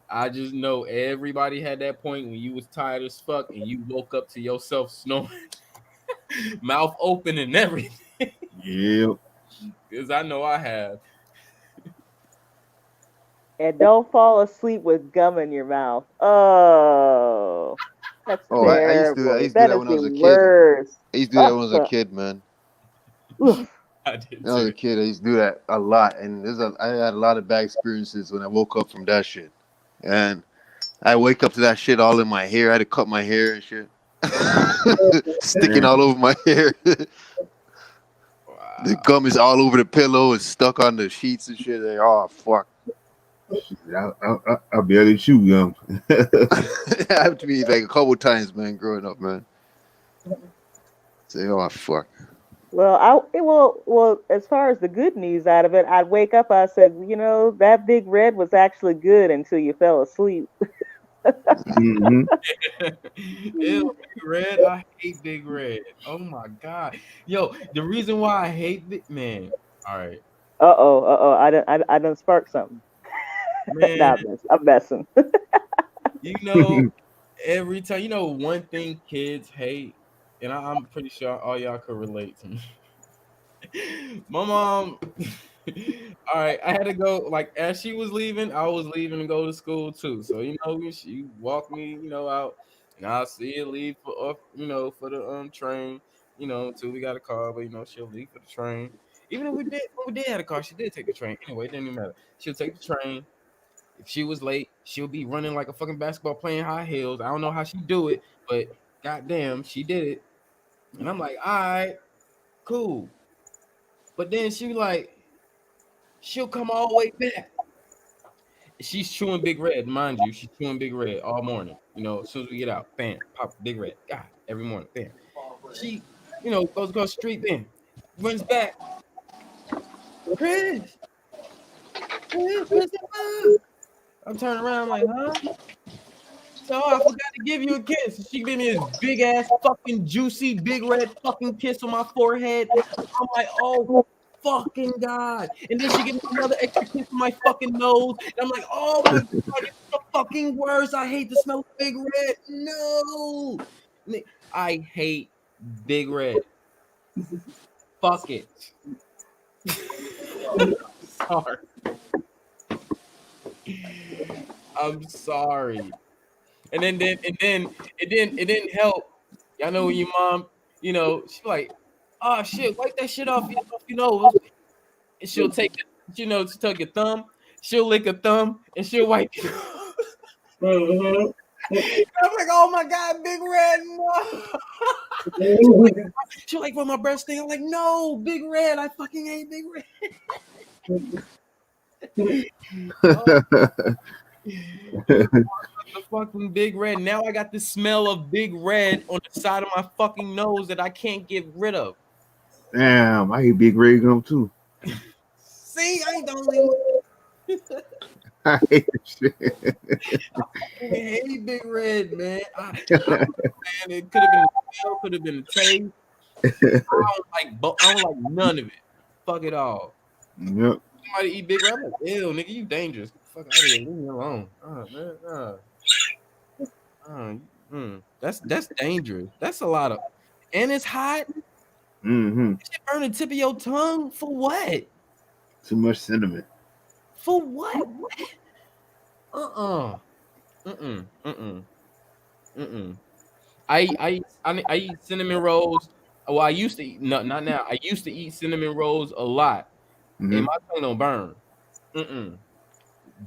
I just know everybody had that point when you was tired as fuck and you woke up to yourself snoring, mouth open and everything. Yep. Because I know I have. And don't fall asleep with gum in your mouth. Oh, that's terrible. I used to do That that is when I was the a kid. worst. I used to do that when I was a kid, man. I did When I was a kid, I used to do that a lot, and I had a lot of bad experiences when I woke up from that shit. And I wake up to that shit all in my hair. I had to cut my hair and shit, sticking all over my hair. The gum is all over the pillow. It's stuck on the sheets and shit. Like, oh fuck! I barely chew gum. It happened to me like a couple times, man, growing up, man. Say, oh fuck. Well, as far as the good news out of it, I'd wake up. I said, that Big Red was actually good until you fell asleep. Mm-hmm. Ew, Big Red. I hate Big Red. Oh my god. Yo, the reason why I hate Big Man. All right. I done sparked something. Man, Nah, I'm messing. Every time, one thing kids hate, and I'm pretty sure all y'all could relate to me. My mom, all right, I had to go, like, as she was leaving, I was leaving to go to school too. So, she walked me, out, and I'll see her leave for the train, until we got a car, but, she'll leave for the train. Even if when we did have a car, she did take the train. Anyway, it didn't even matter. She'll take the train. If she was late, she'll be running like a fucking basketball playing high heels. I don't know how she do it, but goddamn, she did it. And I'm like, all right, cool. But then she'll come all the way back. She's chewing Big Red, mind you. She's chewing Big Red all morning. As soon as we get out, bam, pop Big Red. God, every morning, bam. She, goes across the street, bam, runs back. Chris, what's up? I'm turning around like, huh? "Oh, I forgot to give you a kiss." And she gave me this big ass fucking juicy big red fucking kiss on my forehead. I'm like, "Oh fucking God." And then she gave me another extra kiss on my fucking nose. And I'm like, "Oh my God, it's the fucking worst. I hate the smell of Big Red. No. I hate Big Red. Fuck it." Sorry. I'm sorry. And then it didn't help. Y'all know when your mom, she's like, "Oh shit, wipe that shit off your nose." And she'll take she'll take your thumb, she'll lick a thumb, and she'll wipe it. Mm-hmm. I'm like, "Oh my God, Big Red, no." She'll like, "For my breast thing." I'm like, "No, Big Red, I fucking hate Big Red." Oh, the fucking Big Red. Now I got the smell of Big Red on the side of my fucking nose that I can't get rid of. Damn, I hate Big Red gum too. See, I ain't the only one. I hate that shit. I hate Big Red, man. Man, it could have been the smell, could have been the taste. I don't like none of it. Fuck it all. Yep. Somebody eat Big Red, I'm like, "Ew, nigga, you dangerous. Fuck out of here, leave me alone." That's dangerous. That's a lot of, and it's hot. Mm-hmm. Shit burn the tip of your tongue for what? Too much cinnamon. For what? I eat cinnamon rolls. Well, I used to eat, no, not now. I used to eat cinnamon rolls a lot, Mm-hmm. and my tongue don't burn.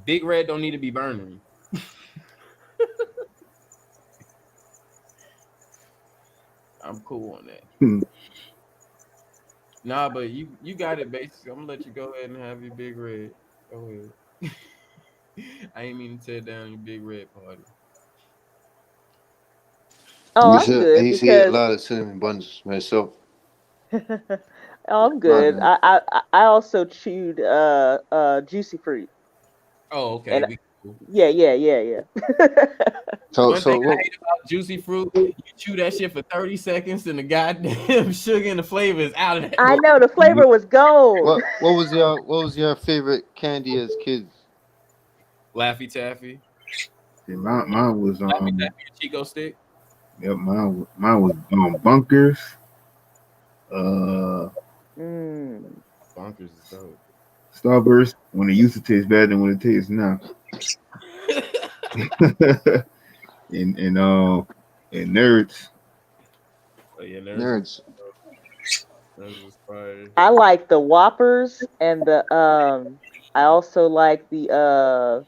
Big Red don't need to be burning. I'm cool on that. Nah, but you got it. Basically, I'm gonna let you go ahead and have your Big Red. Go ahead. I ain't mean to tear down your Big Red party. Oh, I I'm good used to eat a because lot of cinnamon buns myself. oh, I'm Not good. now. I also chewed juicy fruit. Oh, okay. And We cool. yeah. One thing I what, hate about juicy fruit, you chew that shit for 30 seconds and the goddamn sugar and the flavor is out of that. I know the flavor was gold. what was your favorite candy as kids? Laffy Taffy. Yeah, mine was Laffy Taffy and Chico Stick. Yep, mine was Bunkers. Bunkers is dope. Starburst when it used to taste better than what it tastes now. and Nerds. Oh, yeah, Nerds. Nerds was fire. I like the Whoppers and the I also like the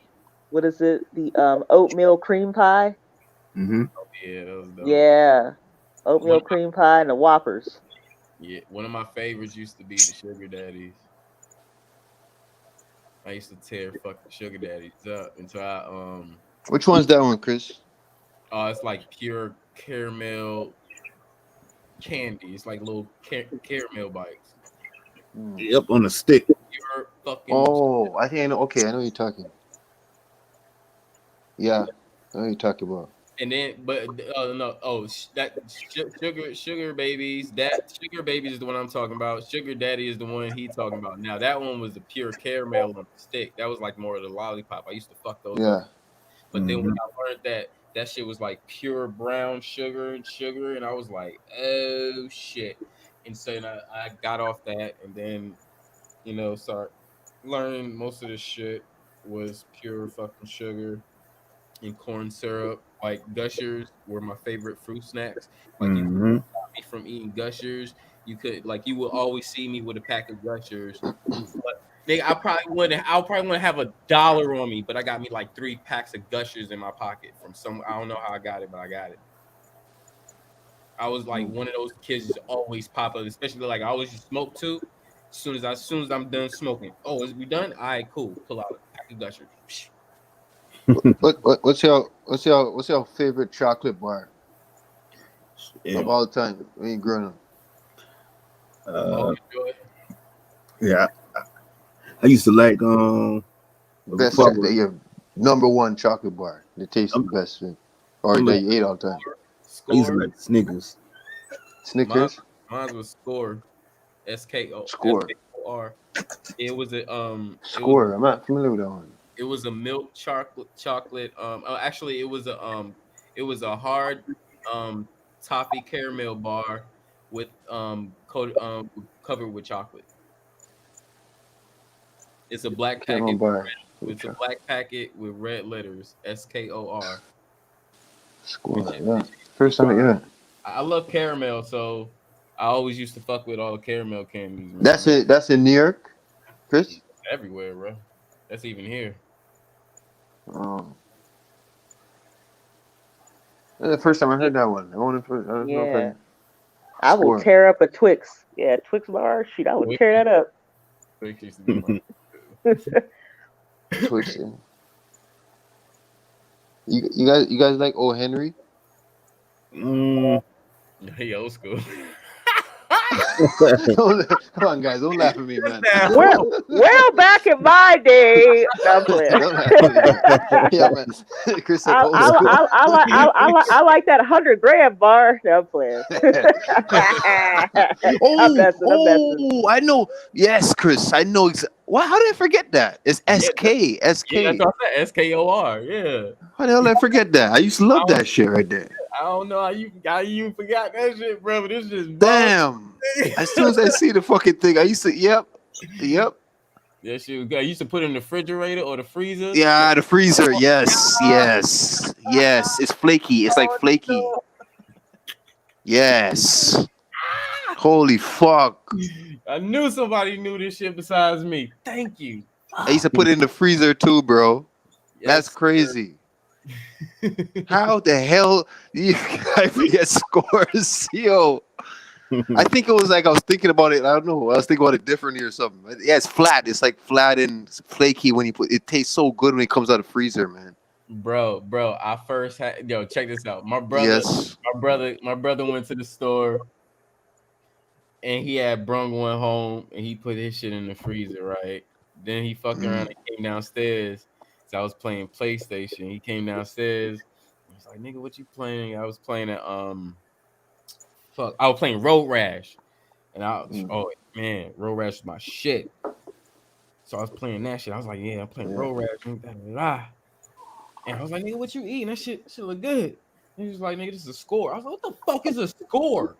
what is it? The oatmeal cream pie. Mm-hmm. Oh, yeah, that was dope. Yeah. Oatmeal cream pie and the Whoppers. Yeah, one of my favorites used to be the Sugar Daddies. I used to tear fucking Sugar Daddies up until I Which one's that one, Chris? Oh, it's like pure caramel candy. It's like little caramel bites. Yep, on a stick. Pure fucking. Oh, I think I know. Okay, I know what you're talking. Yeah, I know what you're talking about. And then, but no, that sugar babies. That Sugar Babies is the one I'm talking about. Sugar Daddy is the one he talking about. Now that one was the pure caramel on the stick. That was like more of the lollipop. I used to fuck those up. But then when I learned that shit was like pure brown sugar, and I was like, oh shit. And so I got off that, and then start learning most of this shit was pure fucking sugar and corn syrup. Like Gushers were my favorite fruit snacks. Like you couldn't stop me from eating Gushers. You would always see me with a pack of Gushers. But nigga, I'll probably want to have $1 on me, but I got me like 3 packs of Gushers in my pocket from some. I don't know how I got it, but I got it. I was like one of those kids who's always pop up, especially like I always smoke too. As soon as I'm done smoking, is we done? All right, cool. Pull out a pack of Gushers. What's your favorite chocolate bar of all time when you growing up? Yeah, I used to like your number one chocolate bar. It tastes the best. Or that you ate all the time? I used to Score. like Snickers. Snickers. Mine was Score. Score. SKOR. It was a Score. I'm not familiar with that one. it was a milk chocolate actually it was a hard toffee caramel bar with covered with chocolate. It's a black Caramel packet. bar. It's a black packet with red letters. SKOR. Score. Yeah. First time. Yeah. I love caramel, so I always used to fuck with all the caramel candies. Man. That's it. That's in New York, Chris. It's everywhere, bro. That's even here. Oh. That's the first time I heard that one. I don't know if I will tear up a Twix. Yeah, Twix bar. Shoot, I would tear that up. Twix. You guys like O. Henry? Hey, old school. Come on, guys, don't laugh at me, man. Well, back in my day, I'm playing. Yeah, man. Chris said old I like that 100-gram bar. No, I'm playing. I know. Yes, Chris, I know. How did I forget that? It's SK. SK. Yeah, that's what I said. SKOR. Yeah. How the hell did I forget that? I used to love that shit right there. I don't know how you forgot that shit, bro. But it's just damn. As soon as I see the fucking thing, I used to yep. Yeah, shit. I used to put it in the refrigerator or the freezer. Yeah, the freezer. Yes. It's flaky. It's like flaky. Yes. Holy fuck. I knew somebody knew this shit besides me. Thank you. I used to put it in the freezer too, bro. Yes, that's crazy. How the hell I forget scores? Yo. I think it was like I was thinking about it. I don't know. I was thinking about it differently or something. Yeah, it's flat. It's like flat and flaky when you put it. Tastes so good when it comes out of the freezer, man. Bro, I first had check this out. My brother went to the store and he had brung one home and he put his shit in the freezer, right? Then he fucked around and came downstairs. So I was playing PlayStation. He came downstairs. He was like, "Nigga, what you playing?" I was playing I was playing Road Rash. And oh man, Road Rash was my shit. So I was playing that shit. I was like, yeah, I'm playing Road Rash. And I was like, nigga, what you eating? That shit look good. And he was like, nigga, this is a score. I was like, what the fuck is a score?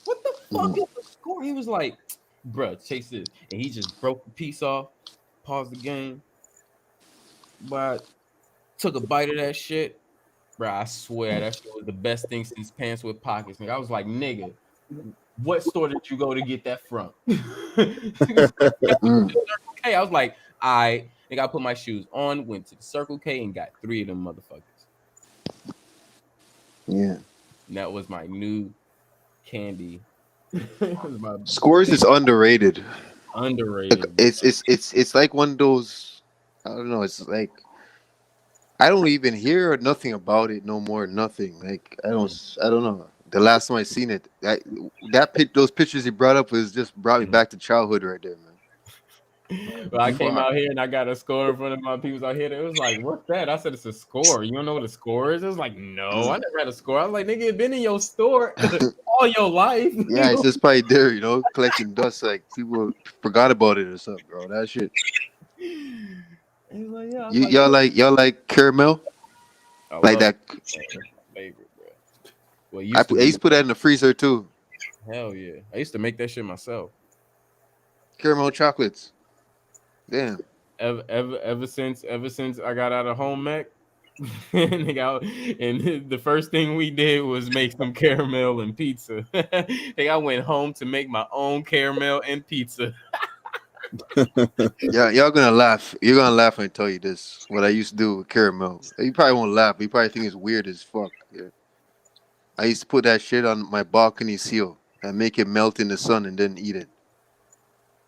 What the fuck is a score? He was like, bruh, chase this. And he just broke the piece off, paused the game. But took a bite of that shit. Bruh, I swear that shit was the best thing since pants with pockets. Nigga, I was like, nigga, what store did you go to get that from? Hey, I was like, I put my shoes on, went to the Circle K and got 3 of them motherfuckers. Yeah. And that was my new candy. Scores is underrated. Underrated. It's like one of those. I don't know. It's like I don't even hear nothing about it no more. Nothing. Like I don't know. The last time I seen it, those pictures he brought up was just brought me back to childhood right there, man. Well, I came out here and I got a score in front of my people out here. It was like, what's that? I said, it's a score. You don't know what a score is? It was like, no, I never had a score. I was like, nigga, it's been in your store all your life. Yeah, it's just probably there, collecting dust. Like people forgot about it or something, bro. That shit. Like, yeah, y'all like caramel? Like that. Favorite, bro. Well, I used to put that in the freezer too. Hell yeah. I used to make that shit myself. Caramel chocolates. Damn. Ever since I got out of home ec, and the first thing we did was make some caramel and pizza. I went home to make my own caramel and pizza. Yeah, y'all gonna laugh. You're gonna laugh when I tell you this. What I used to do with caramel. You probably won't laugh. You probably think it's weird as fuck. Yeah. I used to put that shit on my balcony seal and make it melt in the sun and then eat it.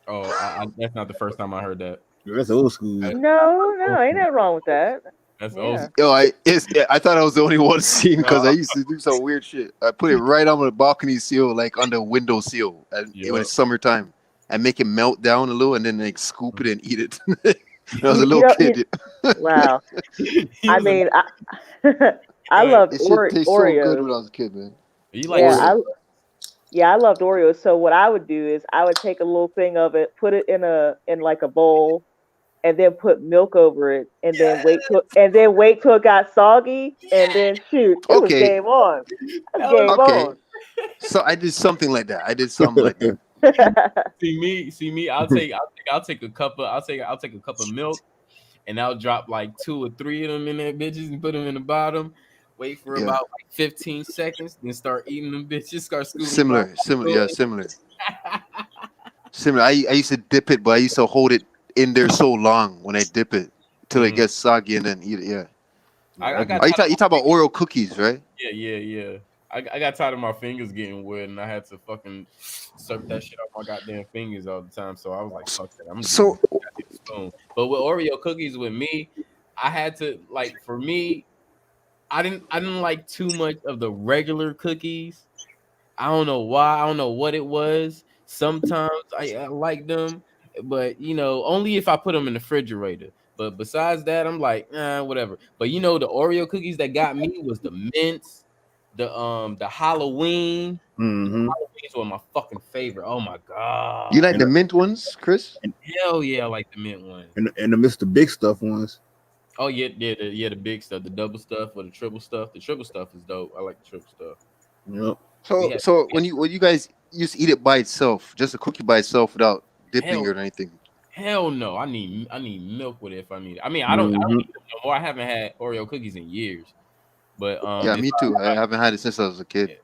Oh, that's not the first time I heard that. That's old school. No, ain't nothing wrong with that. That's old school. Yo, I thought I was the only one seeing because I used to do some weird shit. I put it right on the balcony seal, like on the window seal, when it's summertime, and make it melt down a little, and then like scoop it and eat it. I was a little kid. Wow. I mean, I loved It shit tastes so good Oreos. when I was a kid, man. You like Yeah, Oreo. I loved Oreos. So what I would do is I would take a little thing of it, put it in like a bowl, and then put milk over it, and then wait till it got soggy, and then shoot, it was Okay, game on. That's that was game okay. on. So I did something like that. I did something like that. see me. I'll take a cup of I'll take a cup of milk, and I'll drop like 2 or 3 of them in there bitches and put them in the bottom. Wait for Yeah. about like 15 seconds, then start eating them bitches. Start scooting Similar. Yeah, similar. Similar. I used to dip it, but I used to hold it in there so long when I dip it till it gets soggy and then eat it. Yeah. I got Oh, you talk about Oreo cookies, right? yeah. I got tired of my fingers getting wet, and I had to fucking slurp that shit off my goddamn fingers all the time. So I was like, fuck that. I'm just So a spoon. But with Oreo cookies, with me, I had to like for me, I didn't like too much of the regular cookies. I don't know why. I don't know what it was. Sometimes I like them, but only if I put them in the refrigerator. But besides that, I'm like, whatever. But the Oreo cookies that got me was the mints, the Halloween. Mm-hmm. Halloweens were my fucking favorite. Oh my god. you like the mint ones, Chris? Hell yeah, I like the mint ones. And the Mr. Big Stuff ones. Oh yeah, the big stuff, the double stuff or the triple stuff. The triple stuff is dope. I like the triple stuff. Yep. So when you guys used to eat it by itself, just a cookie by itself without dipping Hell, or anything. hell no. I need milk with it if I need it. I mean, I don't eat them no more. I haven't had Oreo cookies in years. But Yeah, me too. I haven't had it since I was a kid.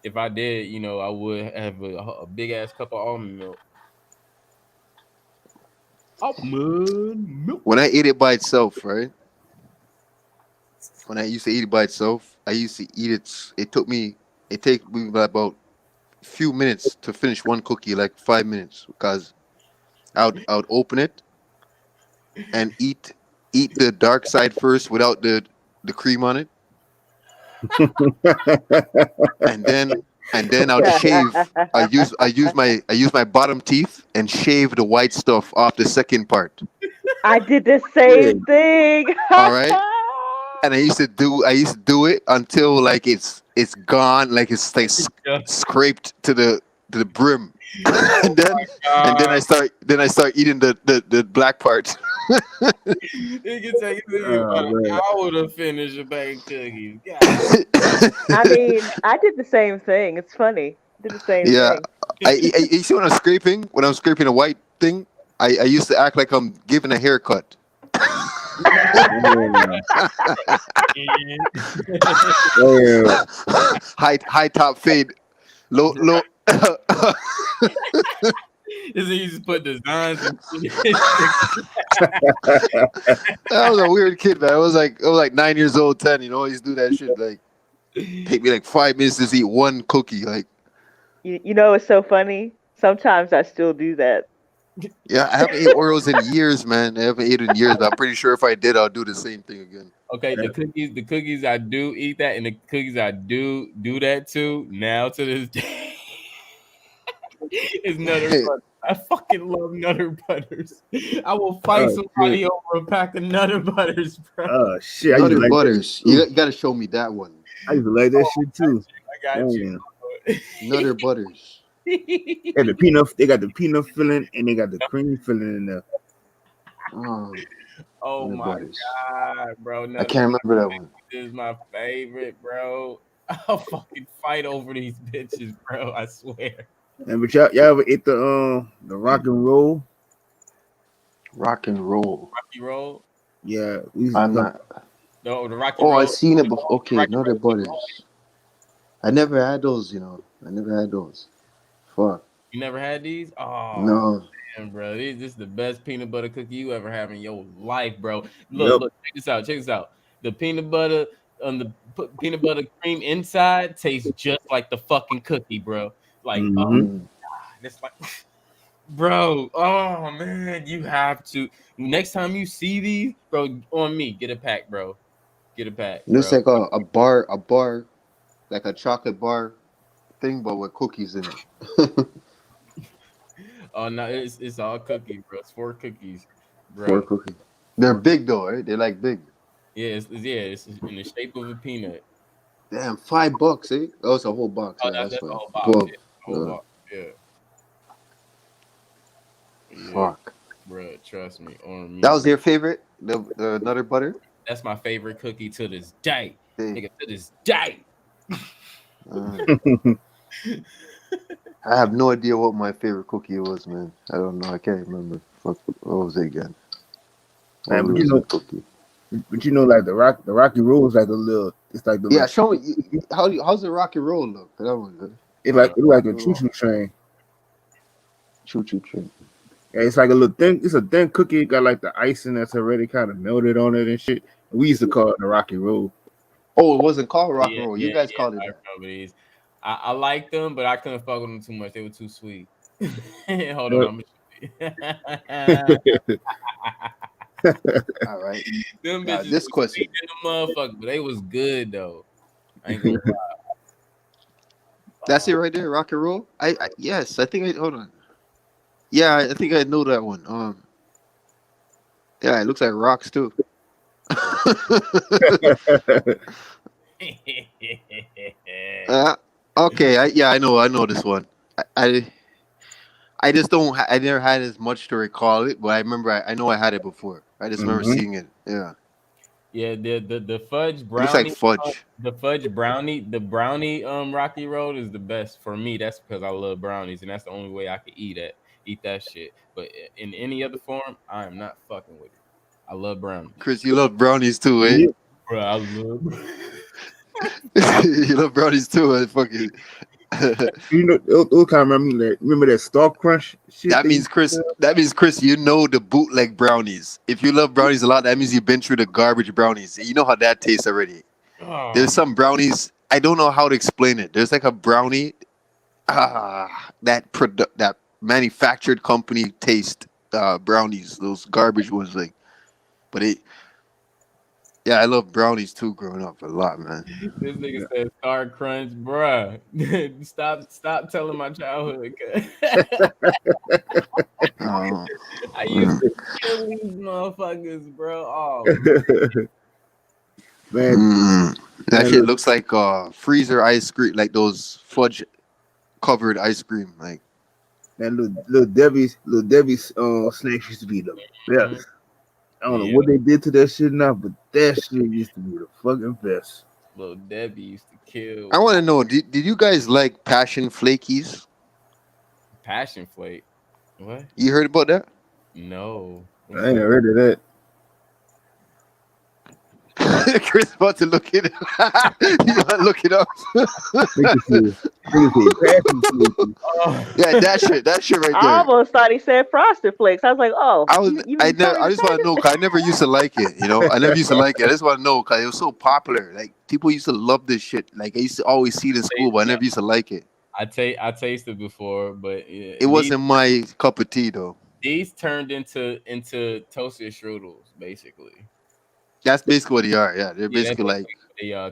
if I did, I would have a big ass cup of almond milk. Almond milk. When I ate it by itself, right? When I used to eat it by itself, I used to eat it. It take me about a few minutes to finish one cookie, like 5 minutes, because I would open it and eat the dark side first without the cream on it, and then I would shave. I use my bottom teeth and shave the white stuff off the second part. I did the same thing. All right. And I used to do it until like it's gone, like it's like scraped to the brim, and then I start eating the black part. It can take about an hour to finish a bag of cookies. I mean, I did the same thing. It's funny. I did the same thing. You see when I'm scraping a white thing, I used to act like I'm giving a haircut. High top fade, low. Is he just put designs? I was a weird kid, man. I was like 9 years old, 10. I used to do that shit. Like, take me like 5 minutes to eat one cookie. Like, it's so funny. Sometimes I still do that. Yeah, I haven't ate Oreos in years, man. I haven't eaten in years, but I'm pretty sure if I did, I'll do the same thing again. Okay, the cookies I do eat that, and the cookies I do that too. Now to this day, is Nutter Butters. I fucking love Nutter Butters. I will fight somebody over a pack of Nutter Butters, bro. Oh shit, Nutter Butters. You gotta show me that one. I used to like that shit too. I got you. Nutter Butters. They got the peanut filling and they got the cream filling in there. Oh my god, bro! I can't remember that one. This is my favorite, bro. I'll fucking fight over these bitches, bro. I swear. And but y'all ever ate the rock and roll? Rock and roll. Rocky roll? Yeah, I'm not. No, the Rocky. Oh, I seen it before. Okay, Nutter Butters. I never had those. I never had those. Fuck. You never had these? Oh no, man, bro. This is the best peanut butter cookie you ever have in your life, bro. Look, check this out. Check this out. The peanut butter the peanut butter cream inside tastes just like the fucking cookie, bro. Like, it's like, bro. Oh man, you have to. Next time you see these, bro, on me, get a pack, bro. Get a pack. It looks like a bar, like a chocolate bar thing, but with cookies in it. Oh no, it's all cookies, bro. It's 4 cookies, bro. 4 cookies. They're big though, right? They're like big. It's in the shape of a peanut. Damn, $5, eh? Oh, it's a whole box. Oh, Yeah, that's that's the fine. whole box. 12. Yeah, the whole box. Yeah. Yeah, Fuck. bro. Trust me. On That me. was your favorite? The Nutter Butter? That's my favorite cookie to this day. Hey. Nigga, to this day. I have no idea what my favorite cookie was, man. I don't know. I can't remember. Fuck, what was it again? Man, What was the cookie? But you know, like the Rocky Road is like a little. It's like the Yeah, show me. How's the Rocky Roll look? That one good. It's like a choo choo train. Choo choo train. Yeah, it's like a little thin. It's a thin cookie. It got like the icing that's already kind of melted on it and shit. We used to call it the Rocky Road. Oh, it wasn't called Rocky Roll. You guys called it I that. remember these. I liked them, but I couldn't fuck with them too much. They were too sweet. Hold on, I'm All right. Them Now, bitches this was question. sweet in the motherfucker, but they was good though. I ain't gonna lie. That's it right there, Rocky Roll. Yes, I think I hold on. Yeah, I think I know that one. Yeah, it looks like rocks too. Okay, I know this one. I just don't. I never had as much to recall it, but I remember. I know I had it before. I just remember seeing it. Yeah. Yeah, the fudge brownie. It looks like fudge. The fudge brownie, the brownie Rocky Road is the best for me. That's because I love brownies, and that's the only way I could eat that shit. But in any other form, I am not fucking with it. I love brownies. Chris, you love brownies too, eh? Bro, I love. You love brownies too, eh? Fucking. You know, it kind of remember that Star Crunch shit. That means Chris, you know the bootleg brownies. If you love brownies a lot, that means you've been through the garbage brownies. You know how that tastes already. Oh. There's some brownies, I don't know how to explain it. There's like a brownie that manufactured company taste brownies, those garbage ones, like, but yeah, I love brownies too growing up a lot, man. This nigga said Star Crunch, bruh. Stop telling my childhood. I used to kill these motherfuckers, bro. Oh, man. That shit looks like freezer ice cream, like those fudge covered ice cream, like. And little Debbie's snacks used to be the best. I don't know what they did to that shit now, but that shit used to be the fucking best. Little Debbie used to kill. I want to know, did you guys like Passion Flakies? Passion Flake? What? You heard about that? No. I ain't heard of that. Chris about to look it up. You want to look it up? Yeah, that shit right there. I almost thought he said Frosted Flakes. I was like, oh. I just want to know, because I never used to like it, you know? I never used to like it. I just want to know, because it was so popular. Like, people used to love this shit. Like, I used to always see it in school, but I never used to like it. I tasted before, but it wasn't my cup of tea, though. These turned into toasted strudels, basically. That's basically what they are. Yeah, they're basically like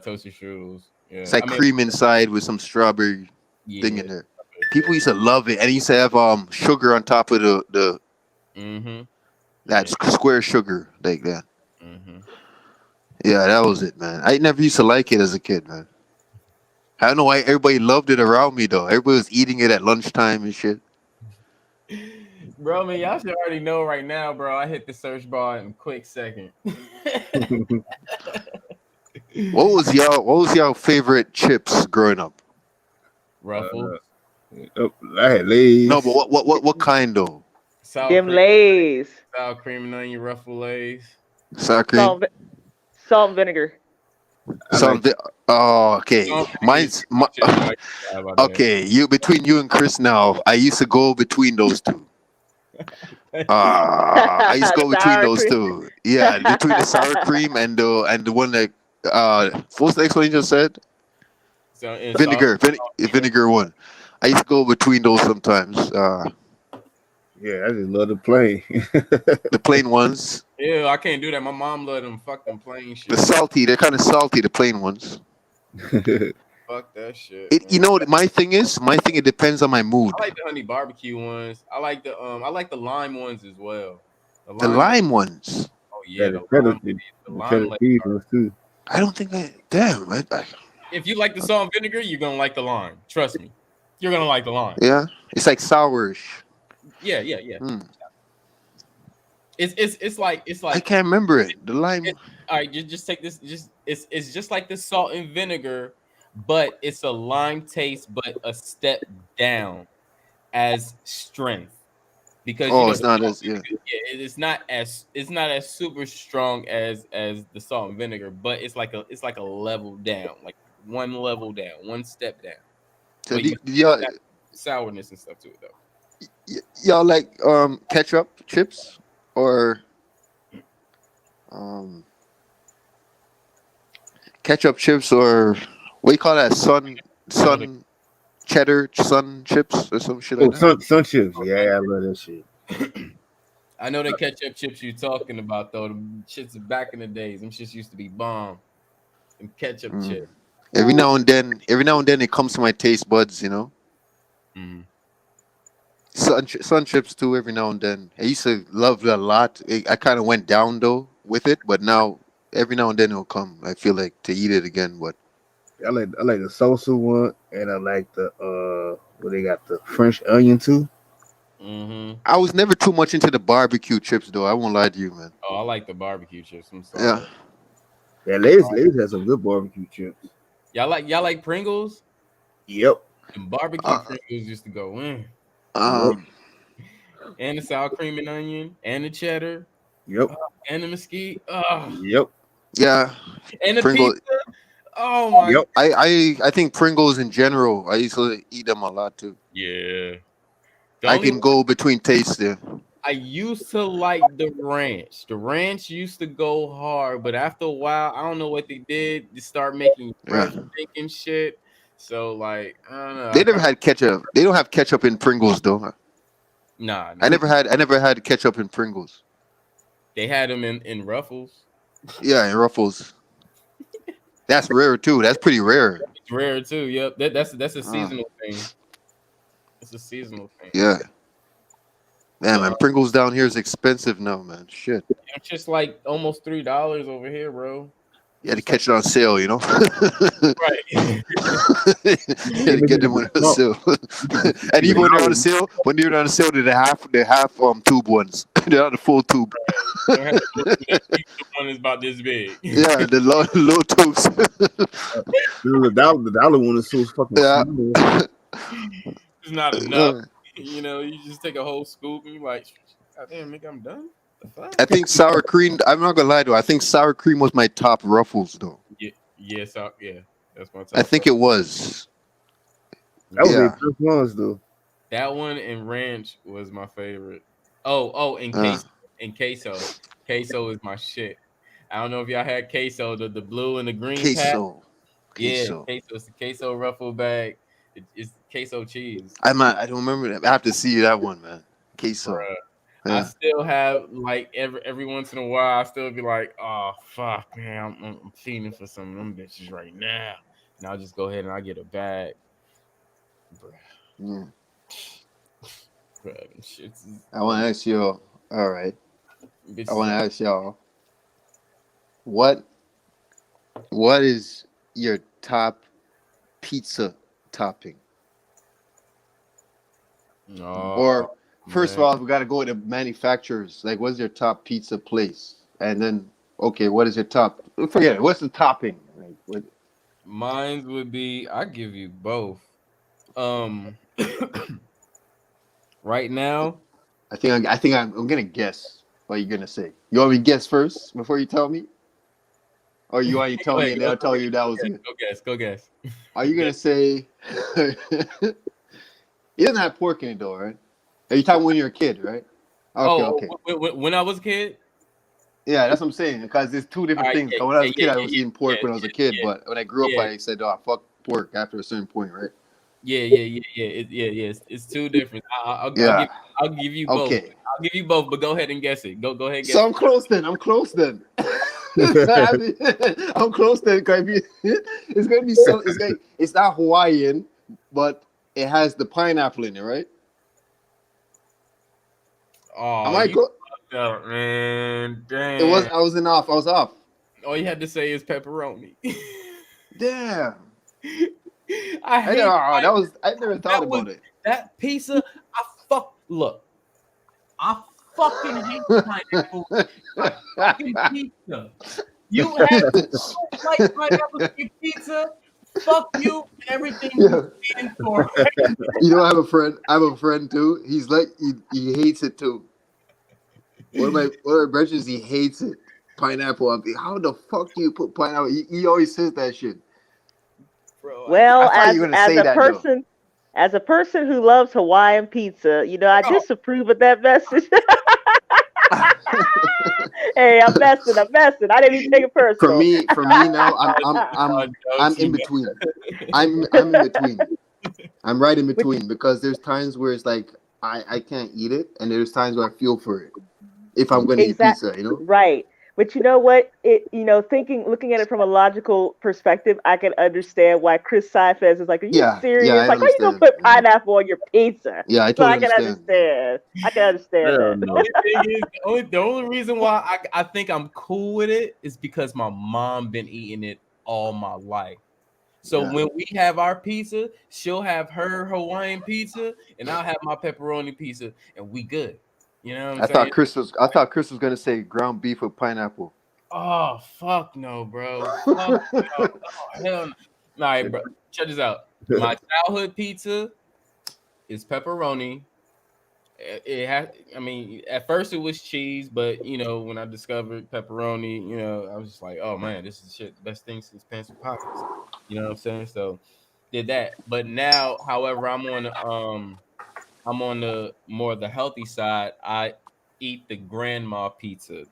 toasted strudels. Yeah. It's like cream inside with some strawberry thing in there. People used to love it, and it used to have sugar on top of the that square sugar like that. Yeah, that was it, man. I never used to like it as a kid, man. I don't know why everybody loved it around me though. Everybody was eating it at lunchtime and shit. Bro, man, y'all should already know right now, bro. I hit the search bar in a quick second. What was y'all favorite chips growing up? Ruffles. I had Lay's. No, but what kind though? Them Lay's. Sour cream and onion Ruffle Lay's. Sour cream. Salt and vinegar. Okay. Mine's okay. Between you and Chris now, I used to go between those two. I used to go between those two. Yeah, between the sour cream and the one that what's the next one you just said? Vinegar one. I used to go between those sometimes. Yeah, I just love the plain. The plain ones. Yeah, I can't do that. My mom loved them fucking plain shit. They're kind of salty, the plain ones. Fuck that shit. You know what my thing is? It depends on my mood. I like the honey barbecue ones. I like the lime ones as well. The lime ones. Oh yeah, the the lime cheddar cheese ones too. I don't think damn. If you like the salt and vinegar, you're gonna like the lime. Trust me, you're gonna like the lime. Yeah, it's like sourish. Yeah. It's like I can't remember it. The lime. All right, just take this. It's just like the salt and vinegar, but it's a lime taste, but a step down as strength. Because It's not as it's not as super strong as the salt and vinegar, but it's like a level down, like one level down, one step down. So But y'all, sourness and stuff to it though. y'all like ketchup chips or ketchup chips or what do you call that? Sun cheddar sun chips or some shit like that. Sun chips. Yeah, I love that shit. I know the ketchup chips you're talking about though. The shits back in the days, them shits used to be bomb. Them ketchup chips. Every now and then it comes to my taste buds, you know. Sun chips too. Every now and then, I used to love it a lot. I kind of went down though with it, but now every now and then it'll come. I feel like to eat it again, but I like the salsa one, and I like the where they got the French onion too. I was never too much into the barbecue chips though. I won't lie to you, man. Oh, I like the barbecue chips. I'm sorry. Yeah, Lay's has some good barbecue chips. Y'all like Pringles? Yep. And barbecue Pringles used to go in. And the sour cream and onion, and the cheddar. Yep. And the mesquite. Yep. Yeah. And the Pringles. pizza. Oh my. Yep. I think Pringles in general. I used to eat them a lot too. Yeah. I can go between tastes there. I used to like the ranch. The ranch used to go hard, but after a while, I don't know what they did. They start making fresh bacon shit. So like, I don't know. They never had ketchup. They don't have ketchup in Pringles though. Nah. I never had ketchup in Pringles. They had them in Ruffles. Yeah, in Ruffles. That's rare too. That's pretty rare. It's rare too. Yep. That's a seasonal thing. It's a seasonal thing. Yeah. Man, Pringles down here is expensive now, man. Shit. It's just like almost $3 over here, bro. You had to catch it on sale, you know? Right. You had to get them on the sale. And even when they're on the sale, they're half tube ones. They're not the full tube. The one is about this big. Yeah, the low tubes. The dollar one is so fucking small. It's not enough. You know, you just take a whole scoop and you're like, God damn, nigga, I'm done. The fuck? I think sour cream, I'm not gonna lie though, I think sour cream was my top Ruffles though. Yeah, that's my top. I think it was. That was the first ones though. That one and ranch was my favorite. And queso. Queso is my shit. I don't know if y'all had queso, the blue and the green queso. Yeah, queso. It's the queso ruffle bag. It's queso cheese. I don't remember that. I have to see that one, man. Queso. Yeah. I still have like every once in a while. I still be like, oh fuck, man, I'm feeding for some of them bitches right now, and I'll just go ahead and I get a bag. Yeah. Bruh, I want to ask you. All right. I want to ask y'all. What is your top pizza topping? Or first of all, we got to go with the manufacturers. Like, what's your top pizza place? And then, okay, what is your top? Forget it. What's the topping? Like, what? Mine would be. I give you both. Right now, I think I'm gonna guess what you're gonna say. You want me to guess first before you tell me, or you want to tell me and then I'll tell you that was you? Go guess. Are you gonna say? It doesn't have pork in it though, right? Are you talking when you're a kid, right? Okay. When I was a kid? Yeah, that's what I'm saying. Because there's two different things. When I was a kid, I was eating pork when I was a kid, but when I grew up, I said, "Oh, fuck pork" after a certain point, right? Yeah. It's two different. I'll give you both. Okay. I'll give you both, but go ahead and guess it. Go ahead. Guess so I'm close then. I'm close then. It's gonna be so. It's not Hawaiian, but it has the pineapple in it, right? Oh, am I Oh man, damn. It was. I wasn't off. I was off. All you had to say is pepperoni. Damn. I hate that was. I never thought about it. That pizza. Look. I fucking hate pineapple. Fucking pizza. You like pineapple pizza? Fuck you and everything you stand for. You know, I have a friend too. He's like he hates it too. One of my brothers, he hates it. Pineapple. I'm like, how the fuck do you put pineapple? He always says that shit. Bro, well, as a person who loves Hawaiian pizza, you know, I disapprove of that message. Hey, I'm messing. I didn't even take it personal. For me now, I'm in between. I'm in between. I'm right in between because there's times where it's like I can't eat it, and there's times where I feel for it. If I'm going to eat pizza, you know. Right. But you know what? Looking at it from a logical perspective, I can understand why Chris Seifez is like, "Are you serious? Like, how are you gonna put pineapple on your pizza?" Yeah, I totally understand. I can understand that. The only reason why I think I'm cool with it is because my mom been eating it all my life. So when we have our pizza, she'll have her Hawaiian pizza, and I'll have my pepperoni pizza, and we good. You know what I'm saying? I thought Chris was gonna say ground beef with pineapple. Oh fuck no, bro. Fuck no. Oh, hell no. All right, bro. Check this out. My childhood pizza is pepperoni. It has. I mean, at first it was cheese, but you know, when I discovered pepperoni, you know, I was just like, oh man, this is shit. Best thing since pants and pockets. You know what I'm saying? So did that. But now, however, I'm on the more the healthy side. I eat the grandma pizza,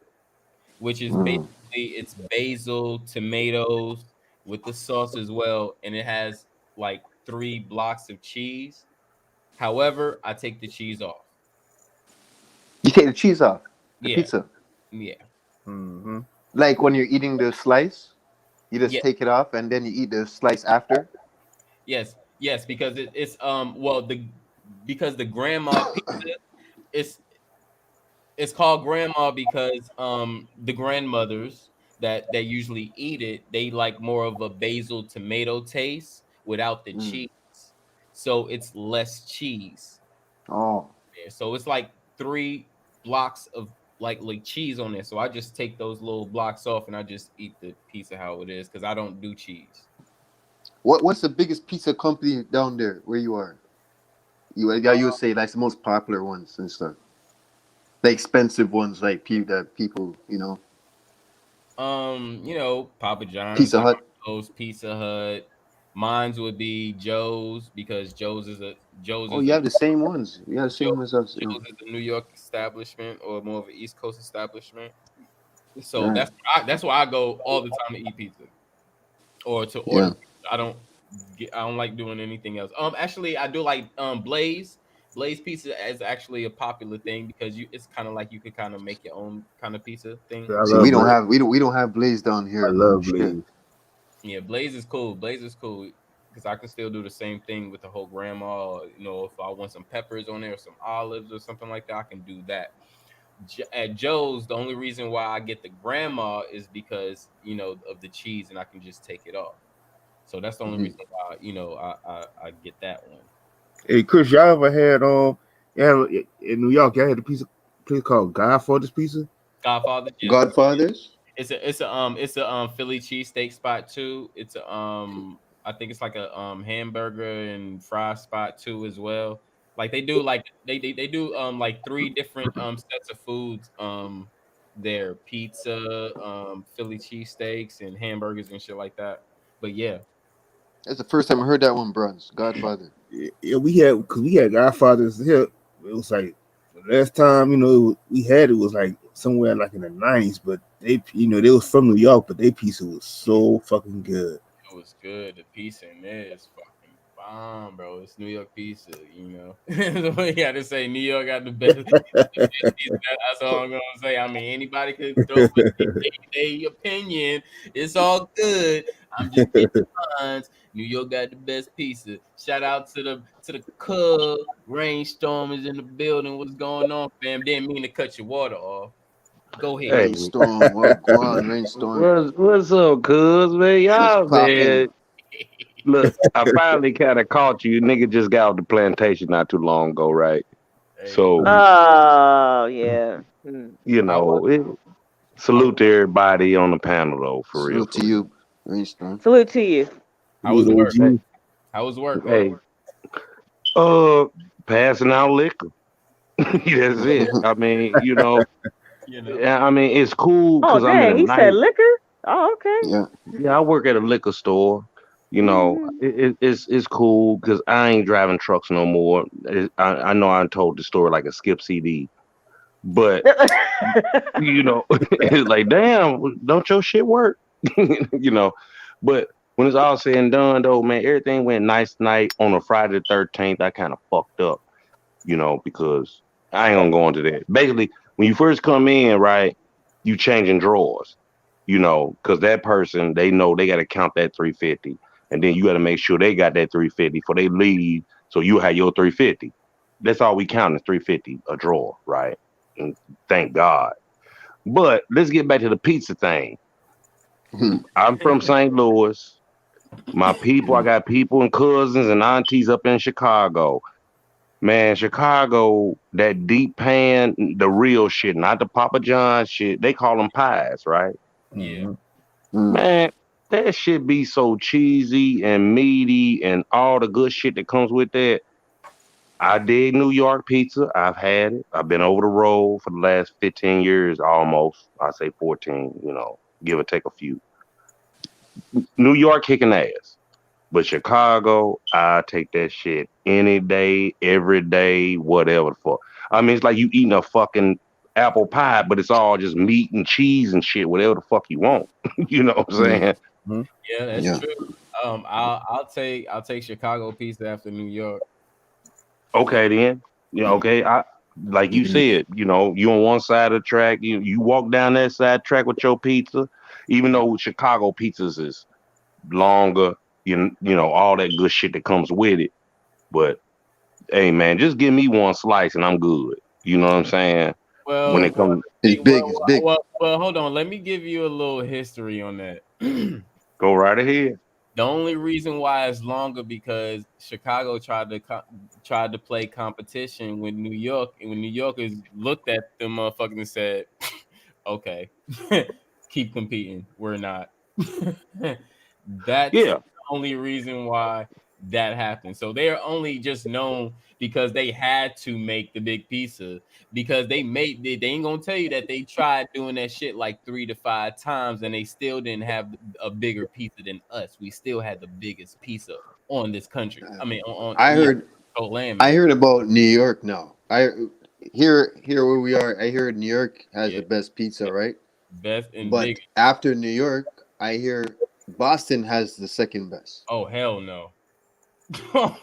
which is basically it's basil, tomatoes with the sauce as well, and it has like 3 blocks of cheese. However, I take the cheese off. You take the cheese off the pizza? Yeah. Mm-hmm. Like when you're eating the slice, you just take it off and then you eat the slice after? Yes, because because the grandma pizza it's called grandma because the grandmothers that usually eat it, they like more of a basil tomato taste without the cheese. So it's less cheese. Oh. Yeah, so it's like 3 blocks of like cheese on there. So I just take those little blocks off and I just eat the pizza how it is because I don't do cheese. What's the biggest pizza company down there where you are? You would say that's the most popular ones and stuff. The expensive ones, like that people, you know. You know, Papa John's, Pizza Hut. Pizza Hut. Mine's would be Joe's because Joe's is you have the same ones. You have the same ones as Joe's is a New York establishment or more of an East Coast establishment. So that's why I go all the time to eat pizza or to order. I don't like doing anything else. Actually, I do like Blaze. Blaze pizza is actually a popular thing because it's kind of like you could kind of make your own kind of pizza thing. See, we don't have Blaze down here. I love Blaze. Yeah, Blaze is cool. Blaze is cool because I can still do the same thing with the whole grandma. Or, you know, if I want some peppers on there or some olives or something like that, I can do that. At Joe's, the only reason why I get the grandma is because, you know, of the cheese and I can just take it off. So that's the only reason why, you know, I get that one. Hey, Chris, y'all ever had in New York? Y'all had a place called Godfather's Pizza. Godfather's. Yeah. Godfather's. It's a Philly cheesesteak spot too. It's a I think it's like a hamburger and fry spot too as well. Like they do like they do like 3 different sets of foods there: pizza, Philly cheesesteaks, and hamburgers and shit like that. But yeah. That's the first time I heard that one, Bruns. Godfather. Yeah, we had Godfathers here. It was like the last time, you know, we had it was like somewhere like in the 90s, but they was from New York, but their pizza was so fucking good. It was good. The pizza in there is fucking bomb, bro. It's New York pizza, you know. You got to say New York got the best pizza. That's all I'm gonna say. I mean, anybody could throw their opinion. It's all good. I'm just getting lines. New York got the best pizza. Shout out to the Cub Rainstorm is in the building. What's going on, fam? Didn't mean to cut your water off. Go ahead. Hey, Rainstorm, what go on, Rainstorm? what's up, cuz, man? What's Y'all, man. poppin'? Look, I finally kind of caught you. Nigga just got off the plantation not too long ago, right? Hey. So, Oh yeah. you know, salute to everybody on the panel, though, for real. Salute to you, Rainstorm. Salute to you. How was Good work? OG. How was work? Hey, passing out liquor. That's it. I mean, You know. I mean, it's cool Oh because I'm in dang, a he said night. liquor. Oh okay. Yeah. Yeah, I work at a liquor store. You know, it's cool because I ain't driving trucks no more. I know I told the story like a skip CD, but you know, it's like, damn, don't your shit work? You know, but when it's all said and done, though, man, everything went nice tonight. On a Friday the 13th, I kind of fucked up, you know, because I ain't gonna go into that. Basically, when you first come in, right, you changing drawers, you know, because that person, they know they got to count that 350, and then you got to make sure they got that 350 before they leave, so you have your 350. That's all we count is 350 a drawer, right? And thank God. But let's get back to the pizza thing. I'm from St. Louis. My people, I got people and cousins and aunties up in Chicago. Man, Chicago, that deep pan, the real shit, not the Papa John shit. They call them pies, right? Yeah. Man, that shit be so cheesy and meaty and all the good shit that comes with that. I dig New York pizza. I've had it. I've been over the road for the last 15 years almost. I say 14, you know, give or take a few. New York kicking ass. But Chicago, I take that shit any day, every day, whatever the fuck. I mean, it's like you eating a fucking apple pie, but it's all just meat and cheese and shit, whatever the fuck you want. You know what I'm saying? Yeah, that's true. I'll take Chicago pizza after New York. Okay, then. Yeah, okay. I like you said, you know, you on one side of the track, you walk down that side track with your pizza, even though Chicago pizzas is longer, you know, all that good shit that comes with it. But hey man, just give me one slice and I'm good. You know what I'm saying? Well, when it comes, it's big, it's big. Well, hold on. Let me give you a little history on that. Go right ahead. The only reason why it's longer because Chicago tried to play competition with New York, and when New Yorkers looked at them motherfuckers and said, "Okay, keep competing. We're not." That's the only reason why that happened. So they are only just known because they had to make the big pizza because they ain't gonna tell you that they tried doing that shit like 3 to 5 times and they still didn't have a bigger pizza than us. We still had the biggest pizza on this country. I mean, I heard about New York now. Here where we are, I heard New York has the best pizza, right? Best and but biggest. After New York, I hear Boston has the second best. Oh hell no.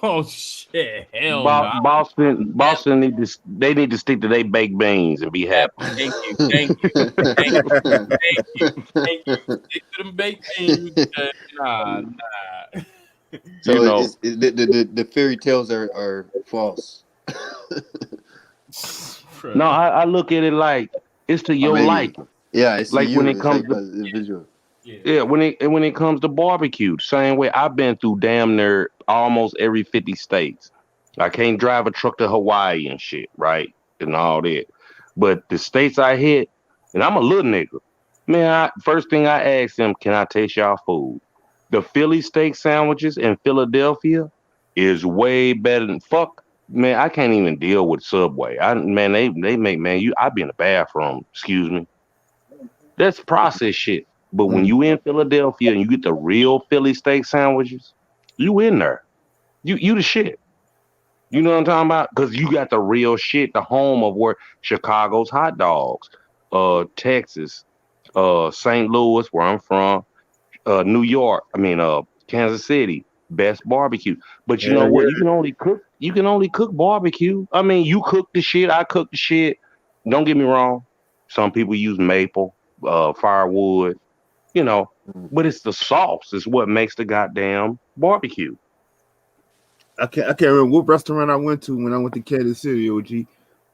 Oh shit! Hell no! Boston need to stick to their baked beans and be happy. Thank you. Stick to them baked beans. Nah. So you know, the fairy tales are false. No, I look at it like it's to your liking. Yeah, it's like to you. When it comes like to individual. Yeah, when it comes to barbecue, same way. I've been through damn near almost every 50 states. I can't drive a truck to Hawaii and shit, right? And all that. But the states I hit, and I'm a little nigga. Man, first thing I asked them, can I taste y'all food? The Philly steak sandwiches in Philadelphia is way better than fuck. Man, I can't even deal with Subway. They make, man, I be in the bathroom, excuse me. That's processed shit. But when you in Philadelphia and you get the real Philly steak sandwiches, you in there. You the shit. You know what I'm talking about? Because you got the real shit, the home of where Chicago's hot dogs, Texas, St. Louis, where I'm from, New York, Kansas City, best barbecue. But you know what? You can only cook barbecue. I mean, you cook the shit, I cook the shit. Don't get me wrong. Some people use maple, firewood. you know, but it's the sauce is what makes the goddamn barbecue. I can't remember what restaurant I went to when I went to Kansas City, OG,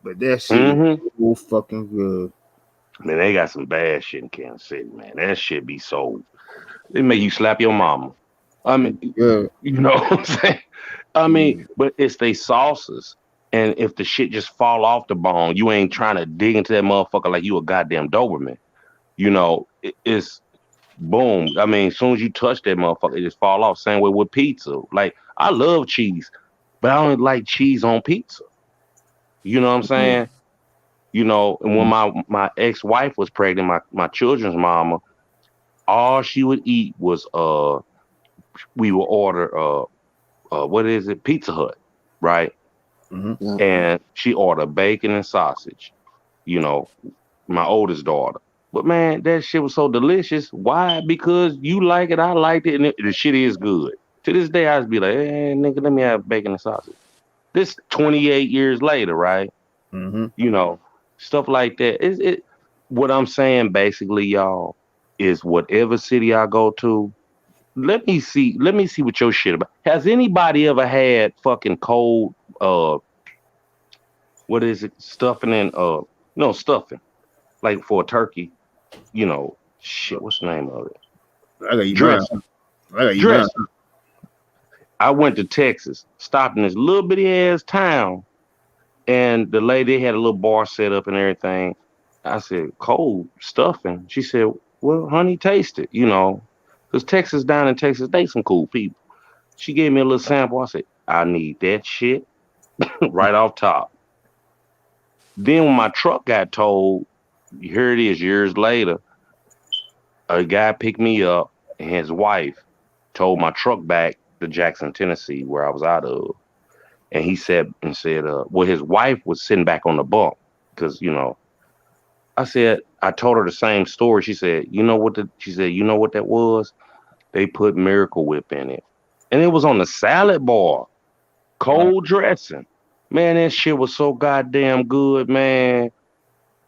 but that shit was so fucking good. Man, they got some bad shit in Kansas City, man. That shit be so. They make you slap your mama. I mean, you know what I'm saying? I mean, but it's they sauces. And if the shit just fall off the bone, you ain't trying to dig into that motherfucker like you a goddamn Doberman. You know, it's boom. I mean, as soon as you touch that motherfucker, it just fall off. Same way with pizza. Like, I love cheese, but I don't like cheese on pizza. You know what I'm saying? You know, and when my ex-wife was pregnant, my children's mama, all she would eat was we would order what is it? Pizza Hut, right? And she ordered bacon and sausage, you know, my oldest daughter. But man, that shit was so delicious. Why? Because you like it, I liked it, and the shit is good. To this day, I just be like, hey, nigga, let me have bacon and sausage. This 28 years later, right? You know, stuff like that. What I'm saying basically, y'all, is whatever city I go to, let me see what your shit about. Has anybody ever had fucking cold what is it? Stuffing and no stuffing. Like for a turkey, you know, shit, what's the name of it? I got you dressing. Dressing. I went to Texas, stopped in this little bitty ass town, and the lady had a little bar set up and everything. I said, cold stuffing. She said, well, honey, taste it, you know, because Texas, down in Texas, they some cool people. She gave me a little sample. I said, I need that shit right off top. Then when my truck got towed, here it is years later, a guy picked me up and his wife towed my truck back to Jackson, Tennessee, where I was out of. And he said, well, his wife was sitting back on the bunk because, you know, I told her the same story. She said, you know what that was? They put Miracle Whip in it. And it was on the salad bar, cold dressing. Man, that shit was so goddamn good, man.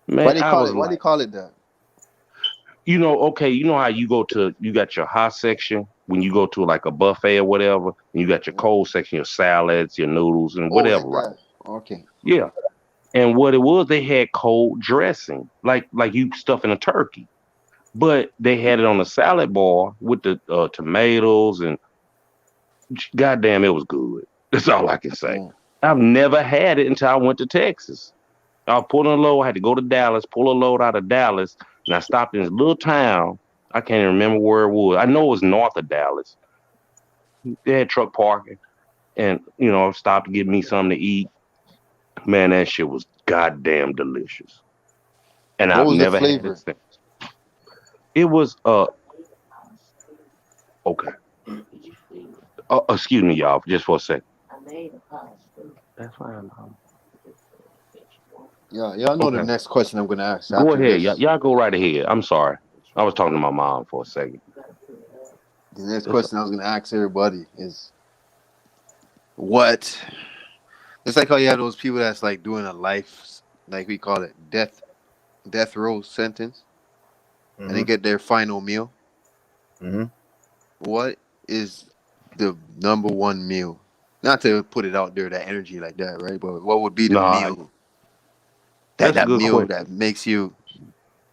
Man, Why do you call it that? You know, okay, you know how you got your hot section when you go to like a buffet or whatever, and you got your cold section, your salads, your noodles, and whatever, like right? Okay. Yeah. And what it was, they had cold dressing, like you stuffing a turkey, but they had it on the salad bar with the tomatoes, and goddamn, it was good. That's all I can say. I've never had it until I went to Texas. I was pulling a load. I had to go to Dallas, pull a load out of Dallas, and I stopped in this little town. I can't even remember where it was. I know it was north of Dallas. They had truck parking, and you know, I stopped to get me something to eat. Man, that shit was goddamn delicious. And I've never had it since. It was okay. Excuse me, y'all, just for a second. That's fine. Yeah, y'all know the next question I'm gonna ask. Go ahead, y'all go right ahead. I'm sorry, I was talking to my mom for a second. The next question I was gonna ask everybody is, what? It's like how you have those people that's like doing a life, like we call it, death row sentence, and they get their final meal. What is the number one meal? Not to put it out there, that energy like that, right? But what would be the meal? That meal that makes you,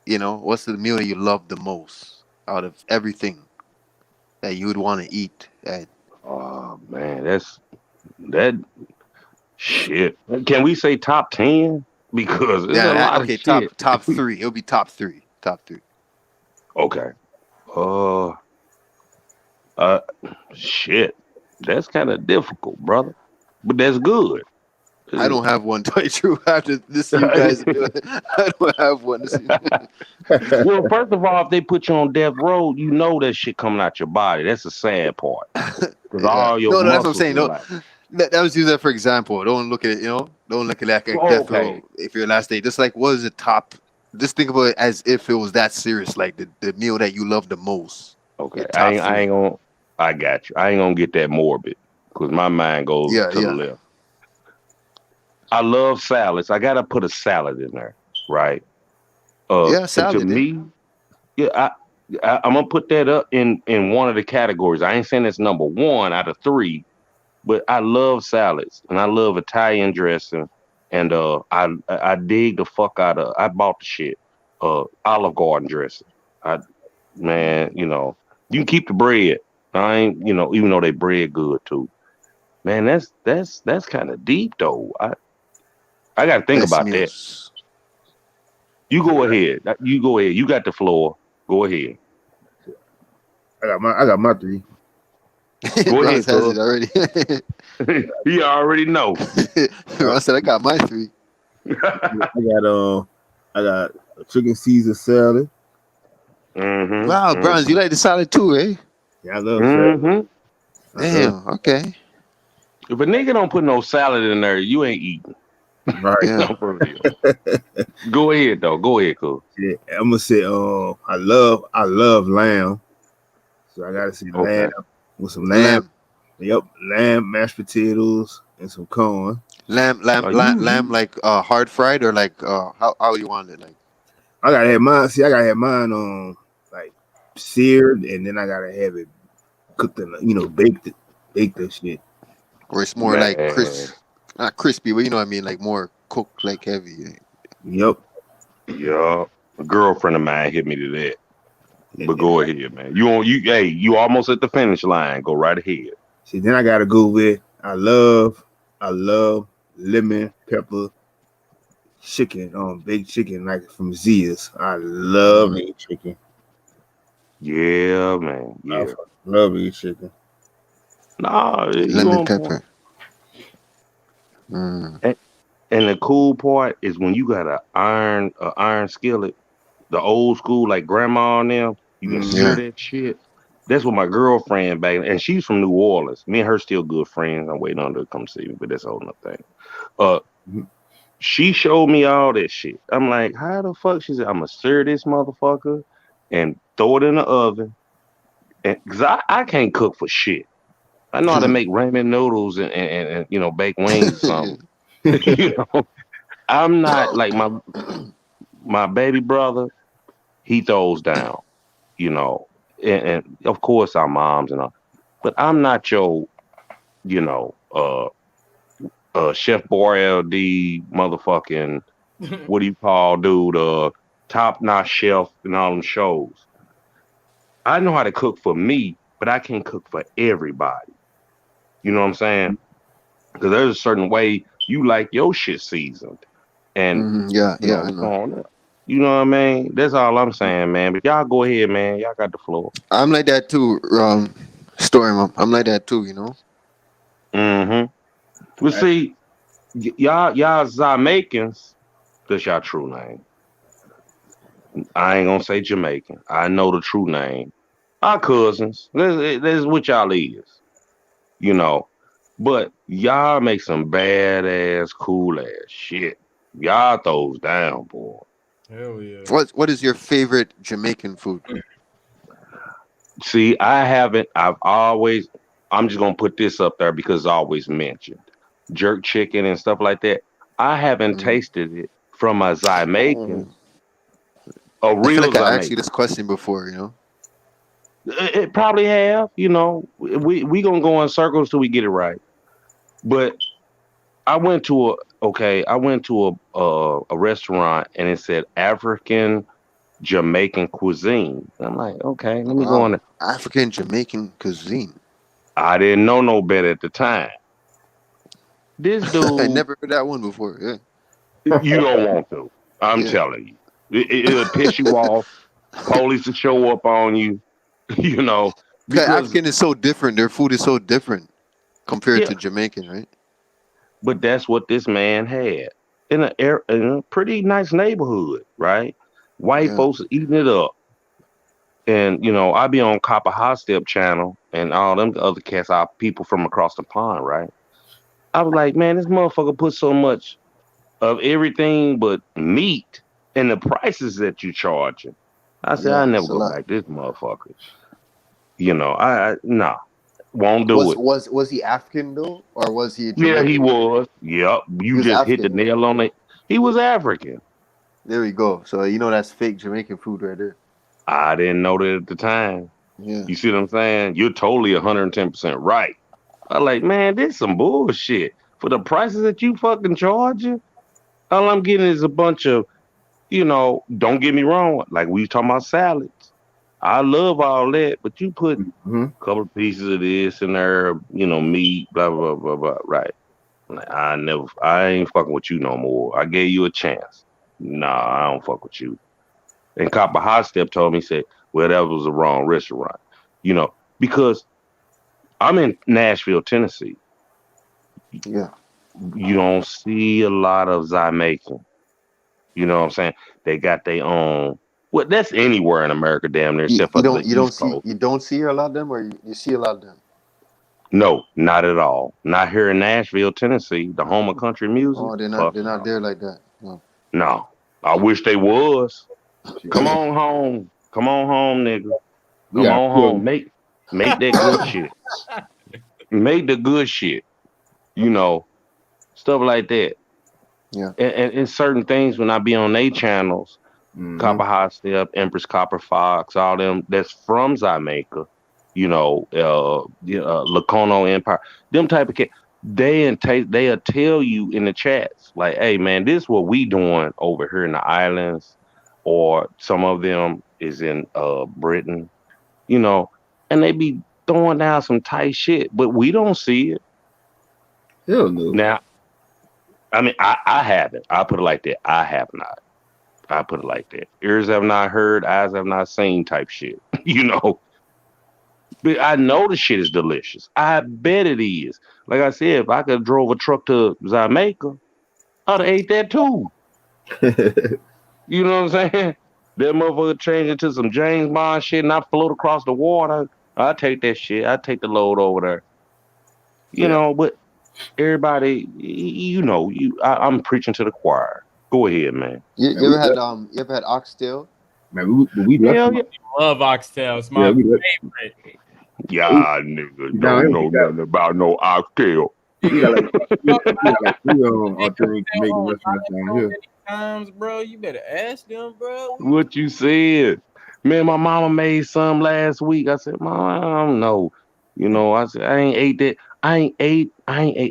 you know, what's the meal that you love the most out of everything that you would want to eat? Oh man, that shit. Can we say top 10? Because there's a lot of shit. Top 3. It'll be top 3. Top 3. Okay. Shit. That's kind of difficult, brother. But that's good. I don't have one, to tell you true. After this, you guys, I don't have one. Well, first of all, if they put you on death row, you know that shit coming out your body. That's the sad part. All your that's what I'm saying. That was used for example. Don't look at it, you know. Don't look at it like a death row. If your last day, just like what is the top? Just think about it as if it was that serious, like the meal that you love the most. Okay, I ain't gonna. I got you. I ain't gonna get that morbid because my mind goes to the left. I love salads. I gotta put a salad in there, right? Salad. To me, I'm gonna put that up in one of the categories. I ain't saying it's number one out of three, but I love salads and I love Italian dressing, and I dig the fuck out of. I bought the shit, Olive Garden dressing. I Man, you can keep the bread. I ain't, even though they bread good too. Man, that's kind of deep though. I got to think Best about that. meals. You go ahead. You go ahead. You got the floor. Go ahead. I got my three. Go Ross ahead, has cuz. it already. He already know. Ross said, "I got my three." I got a chicken Caesar salad. Wow, Browns, you like the salad too, eh? Yeah, I love salad. Damn. Okay. If a nigga don't put no salad in there, you ain't eating. Right. Yeah. No, for real. Go ahead though. Go ahead, cuz. Yeah, I'm gonna say I love lamb. So I gotta say lamb with some lamb. Yep, lamb, mashed potatoes, and some corn. Lamb, like hard fried or like how you want it, like. I gotta have mine. See, I gotta have mine like seared, and then I gotta have it cooked and baked that shit. Or it's more like not crispy, but you know what I mean, like more cooked, like heavy. Yep. Yeah. A girlfriend of mine hit me to that. But go ahead, man. You almost at the finish line. Go right ahead. See, then I gotta go with I love lemon pepper chicken, baked chicken like from Zia's. I love baked chicken. Yeah, man. Yeah. I love baked chicken. Nah, lemon pepper. And the cool part is when you got a iron skillet, the old school like grandma on them, you can sear that shit. That's what my girlfriend back, and she's from New Orleans. Me and her still good friends. I'm waiting on her to come see me, but that's a whole nother thing. She showed me all that shit. I'm like, how the fuck? She said, I'm gonna stir this motherfucker and throw it in the oven. And cause I can't cook for shit. I know how to make ramen noodles and bake wings or something. I'm not like my baby brother. He throws down, and of course our moms and all, but I'm not your, Chef Boyardee motherfucking what do you call dude, top notch chef and all them shows. I know how to cook for me, but I can't cook for everybody. You know what I'm saying? Because there's a certain way you like your shit seasoned, and I know. You know what I mean? That's all I'm saying, man. But y'all go ahead, man. Y'all got the floor. I'm like that too, Storm. I'm like that too, Well, see, y'all Jamaicans. That's y'all true name. I ain't gonna say Jamaican. I know the true name. Our cousins. That's what y'all is. But y'all make some badass, cool ass shit. Y'all throws down, boy. Hell yeah. What is your favorite Jamaican food? See, I'm just gonna put this up there because it's always mentioned. Jerk chicken and stuff like that. I haven't tasted it from a Jamaican. A real I feel like I Jamaican. asked you this question before, It probably have, we gonna go in circles till we get it right. But I went to a restaurant and it said African Jamaican cuisine. I'm like, okay, let me go on there. African Jamaican cuisine. I didn't know no better at the time. This dude, I never heard that one before. Yeah, you don't want to. I'm telling you, it'll piss you off. Police will show up on you. Because African is so different. Their food is so different compared to Jamaican, right? But that's what this man had in a pretty nice neighborhood, right? White folks eating it up. And, I be on Copper Hot Step channel and all them other cats are people from across the pond, right? I was like, man, this motherfucker put so much of everything but meat in the prices that you charging. I said, I never go back to this motherfucker. Nah, won't do it. Was he African though? Or was he Jamaican? Yeah, he was. Yep. You just hit the nail on it. He was African. There we go. So that's fake Jamaican food right there. I didn't know that at the time. Yeah. You see what I'm saying? You're totally 110% right. I'm like, man, this some bullshit. For the prices that you fucking charging, all I'm getting is a bunch of, don't get me wrong, like we was talking about salads. I love all that, but you put a couple of pieces of this in there, meat, blah, blah, blah, blah, right. Like, I ain't fucking with you no more. I gave you a chance. Nah, I don't fuck with you. And Copper Hot Step told me, said, well, that was the wrong restaurant. Because I'm in Nashville, Tennessee. Yeah. You don't see a lot of Jamaican. You know what I'm saying? They got their own. Well, that's anywhere in America, damn near, except for the East Coast. You don't see a lot of them, or you see a lot of them? No, not at all. Not here in Nashville, Tennessee, the home of country music. Oh, they're Fuck not there like that. No. No. I wish they was. Come on home. Come on home, nigga. Come on home. Make that good shit. Make the good shit. Stuff like that. Yeah. And certain things when I be on their channels, Copper Hot Step, Empress Copper Fox, all them that's from Jamaica, Lacono Empire, them type of kids, they'll tell you in the chats, like, hey man, this is what we doing over here in the islands, or some of them is in Britain, and they be throwing down some tight shit, but we don't see it. Hell no. Now, I mean, I haven't. I'll put it like that. I have not. I put it like that. Ears have not heard, eyes have not seen type shit. But I know the shit is delicious. I bet it is. Like I said, if I could have drove a truck to Jamaica, I'd have ate that too. You know what I'm saying? That motherfucker change into some James Bond shit and I float across the water. I'll take that shit. I'll take the load over there. But everybody, I'm preaching to the choir. Go ahead, man. You ever had oxtail? Man, we love love oxtail. It's my favorite. Yeah, nigga, don't know nothing about no oxtail. We got authentic Jamaican restaurants down here. Times, bro, you better ask them, bro. What you said? Man, my mama made some last week. I said, Mom, I don't know. I said, I ain't ate that. I ain't ate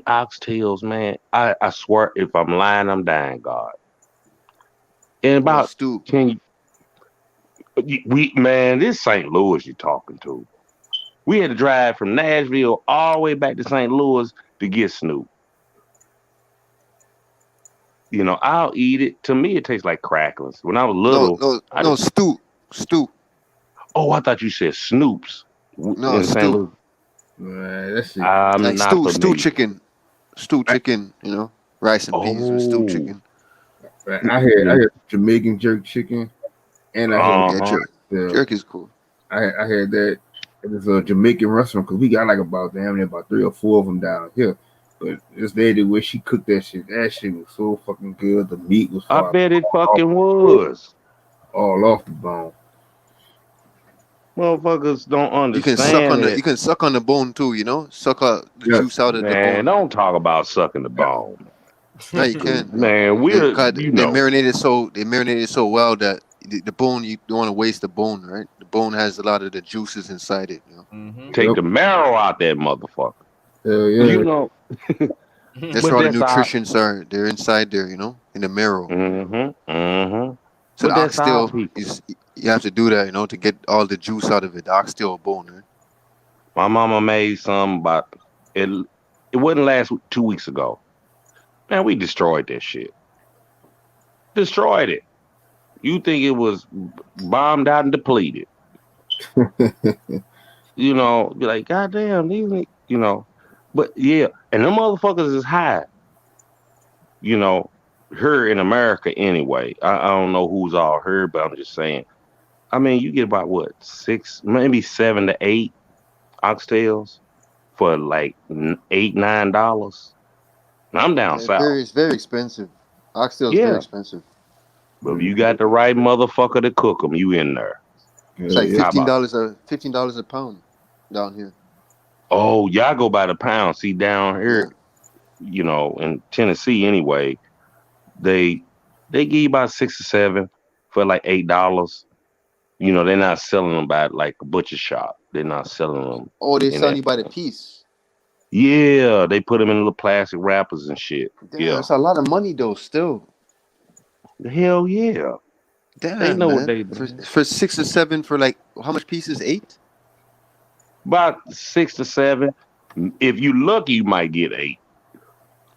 oxtails, man. I swear, if I'm lying, I'm dying, God. And about 10, this St. Louis you're talking to. We had to drive from Nashville all the way back to St. Louis to get Snoop. I'll eat it. To me, it tastes like cracklings. When I was little, stew. Oh, I thought you said Snoops. No, in St. Louis. Man, that's it. I'm like not stew chicken, rice and peas with stew chicken. I had Jamaican jerk chicken, and I had jerk is cool. I had that. It was a Jamaican restaurant because we got like about 3 or 4 of them down here. But this lady, where she cooked that shit was so fucking good. The meat was. I bet it fucking was. All off the bone. Motherfuckers don't understand. You can suck on the bone too. Suck out the juice out of the bone. Man, don't talk about sucking the bone. No, you can't. Man, they marinated so well that the bone, you don't want to waste the bone, right? The bone has a lot of the juices inside it. Take the marrow out that motherfucker. Yeah. That's where all the nutrients are. They're inside there, in the marrow. So the oxtail, you have to do that, to get all the juice out of it. The oxtail bone, right? My mama made some about it. It wasn't last 2 weeks ago. Man, we destroyed that shit. Destroyed it. You think it was bombed out and depleted? Be like, goddamn, these, But yeah, and them motherfuckers is high. Here in America anyway. I don't know who's all here, but I'm just saying. I mean, you get about what, 6, maybe 7 to 8 oxtails for like $8-9. I'm down south. It's very expensive. Oxtail is very expensive. But if you got the right motherfucker to cook them, you in there. It's like $15 a pound down here. Oh, y'all go by the pound. See, down here, in Tennessee anyway, they give you about 6 or 7 for like $8. You know, they're not selling them by like a butcher shop. They're not selling them. Oh, they in selling that. you by the piece. Yeah, they put them in little plastic wrappers and shit. Damn, Yeah. that's a lot of money though. Still, Hell yeah. They damn know what man. they For 6 or 7 for like how much pieces? 8. about 6 to 7. If you lucky, you might get 8.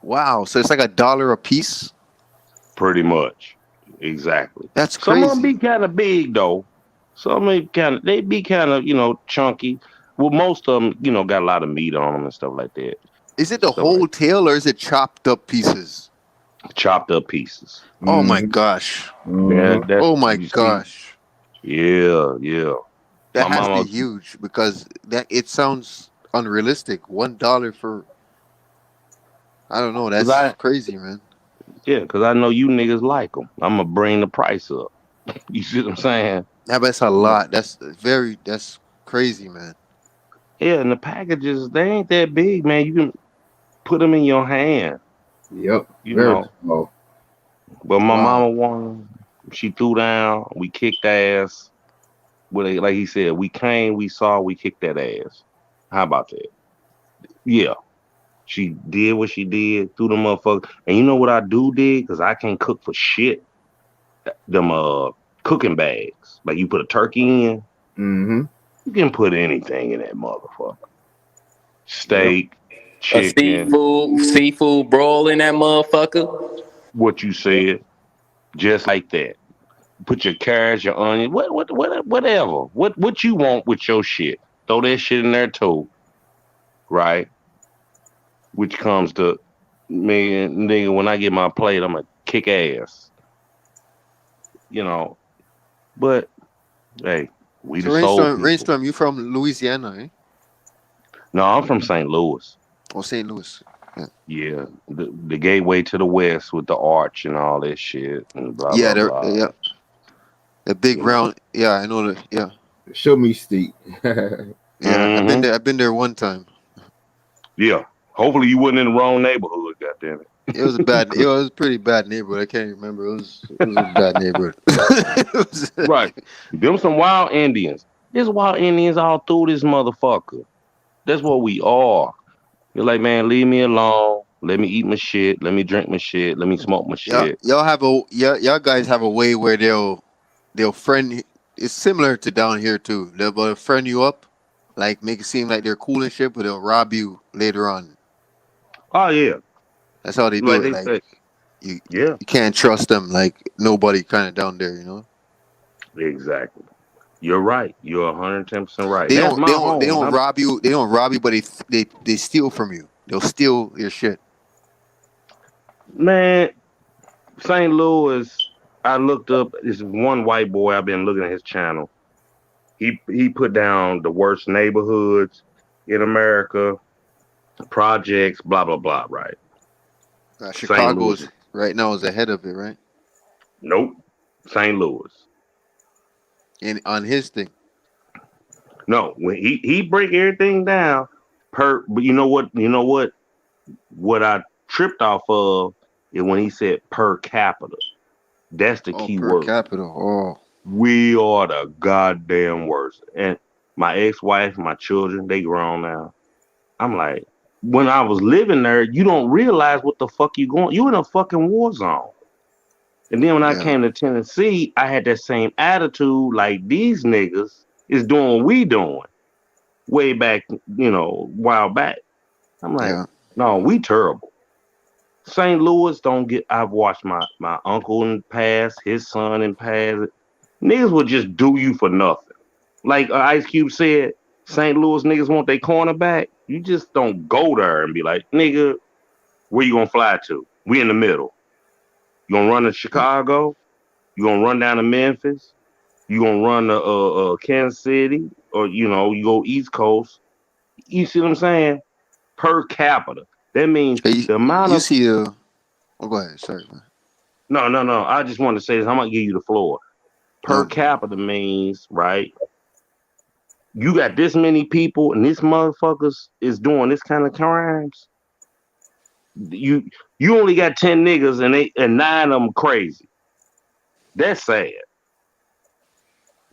Wow. So it's like $1 a piece. Pretty much. Exactly. That's Some of them be crazy. kind of big though. Some they be kind of, chunky. Well, most of them, got a lot of meat on them and stuff like that. Is it the Stuff like whole tail or is it chopped up pieces? chopped up pieces. Oh my gosh. That's Oh my you see. gosh. Yeah, yeah. That My has to mama, be huge because it sounds unrealistic. $1 for, I don't know. cause That's crazy, man. cause I know you niggas like them. I'm gonna bring the price up. You see what I'm saying? Yeah, but that's a lot. That's crazy, man. Yeah, and the packages, they ain't that big, man. You can put them in your hand, Yep. you Very know. small. But my Wow. mama won. She threw down. We kicked ass. Well, like he said, we came, we saw, we kicked that ass. How about that? Yeah. She did what she did, threw the motherfucker. And you know what I did? Because I can't cook for shit. Them cooking bags. Like you put a turkey in, Mm-hmm. you can put anything in that motherfucker. Yep. Steak, A chicken, seafood broil in that motherfucker. what you said, just like that. Put your carrots, your onion, whatever. What you want with your shit. Throw that shit in there too, right? Which comes to me, nigga, when I get my plate, I'm gonna kick ass, you know. But hey, we So the soul people. Rainstorm, you from Louisiana, eh? No, I'm from St. Louis. Or St. Louis? Yeah. Yeah, the gateway to the west with the arch and all that shit and blah Yeah, blah blah. yeah. The big You know. round. Yeah, I know that. Yeah. Show me steak. Yeah, I've been Hmm. there. I've been there one time. Yeah. Hopefully you wasn't in the wrong neighborhood. Goddamn it. It was a bad. It was a pretty bad neighborhood. I can't remember. It was a bad neighborhood. It was- Right. Them some wild Indians. There's wild Indians all through this motherfucker. That's what we are. You're like, man, leave me alone. Let me eat my shit. Let me drink my shit. Let me smoke my shit. y'all guys have a way where they'll friend. It's similar to down here too. They'll friend you up, like make it seem like they're cool and shit, but they'll rob you later on. Oh yeah. That's how they do Like it. they Like say. you Yeah. you can't trust them. Like nobody kind of down there. Exactly. You're right. You're 110% right. They And that's don't. my They don't. They home. don't rob you. They don't rob you, but they steal from you. They'll steal your shit. Man, St. Louis, I looked up this one white boy. I've been looking at his channel. He put down the worst neighborhoods in America, projects, blah blah blah. Right. St. Louis. Chicago's right now is ahead of it, right? Nope. St. Louis. And on his thing. No, when he break everything down but you know what I tripped off of is when he said per capita. That's the Oh, key per word. capita. Oh, We are the goddamn worst. And my ex-wife, my children, they grown now. I'm like, when I was living there, you don't realize what the fuck you going. You in a fucking war zone. And then when I yeah. came to Tennessee, I had that same attitude. Like these niggas is doing what we doing way back, while back. I'm like, Yeah. no, we terrible. St. Louis don't get. I've watched my uncle in pass, his son in pass. Niggas will just do you for nothing. Like Ice Cube said, St. Louis niggas want their cornerback. You just don't go there and be like, nigga, where you gonna fly to? We in the middle. You gonna run to Chicago? You gonna run down to Memphis? You gonna run to Kansas City? Or you go East Coast? You see what I'm saying? Per capita. That means Hey, the amount you of see the. Oh, go ahead. Sorry, man. no. I just want to say this. I'm gonna give you the floor. Per capita means, right? You got this many people and this motherfuckers is doing this kind of crimes. You only got 10 niggas and 9 of them crazy. That's sad.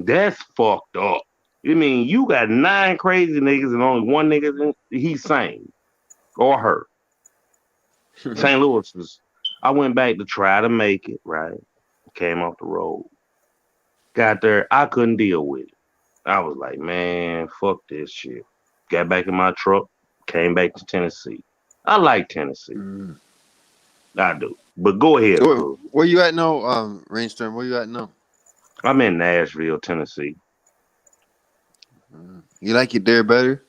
That's fucked up. I mean, you got 9 crazy niggas and only one nigga he's sane or her. St. Louis was. I went back to try to make it. Right, came off the road. Got there, I couldn't deal with it. I was like, man, fuck this shit. Got back in my truck, came back to Tennessee. I like Tennessee. I do. But go ahead, Where you at now, Rainstorm? Where you at now? I'm in Nashville, Tennessee. You like it there better?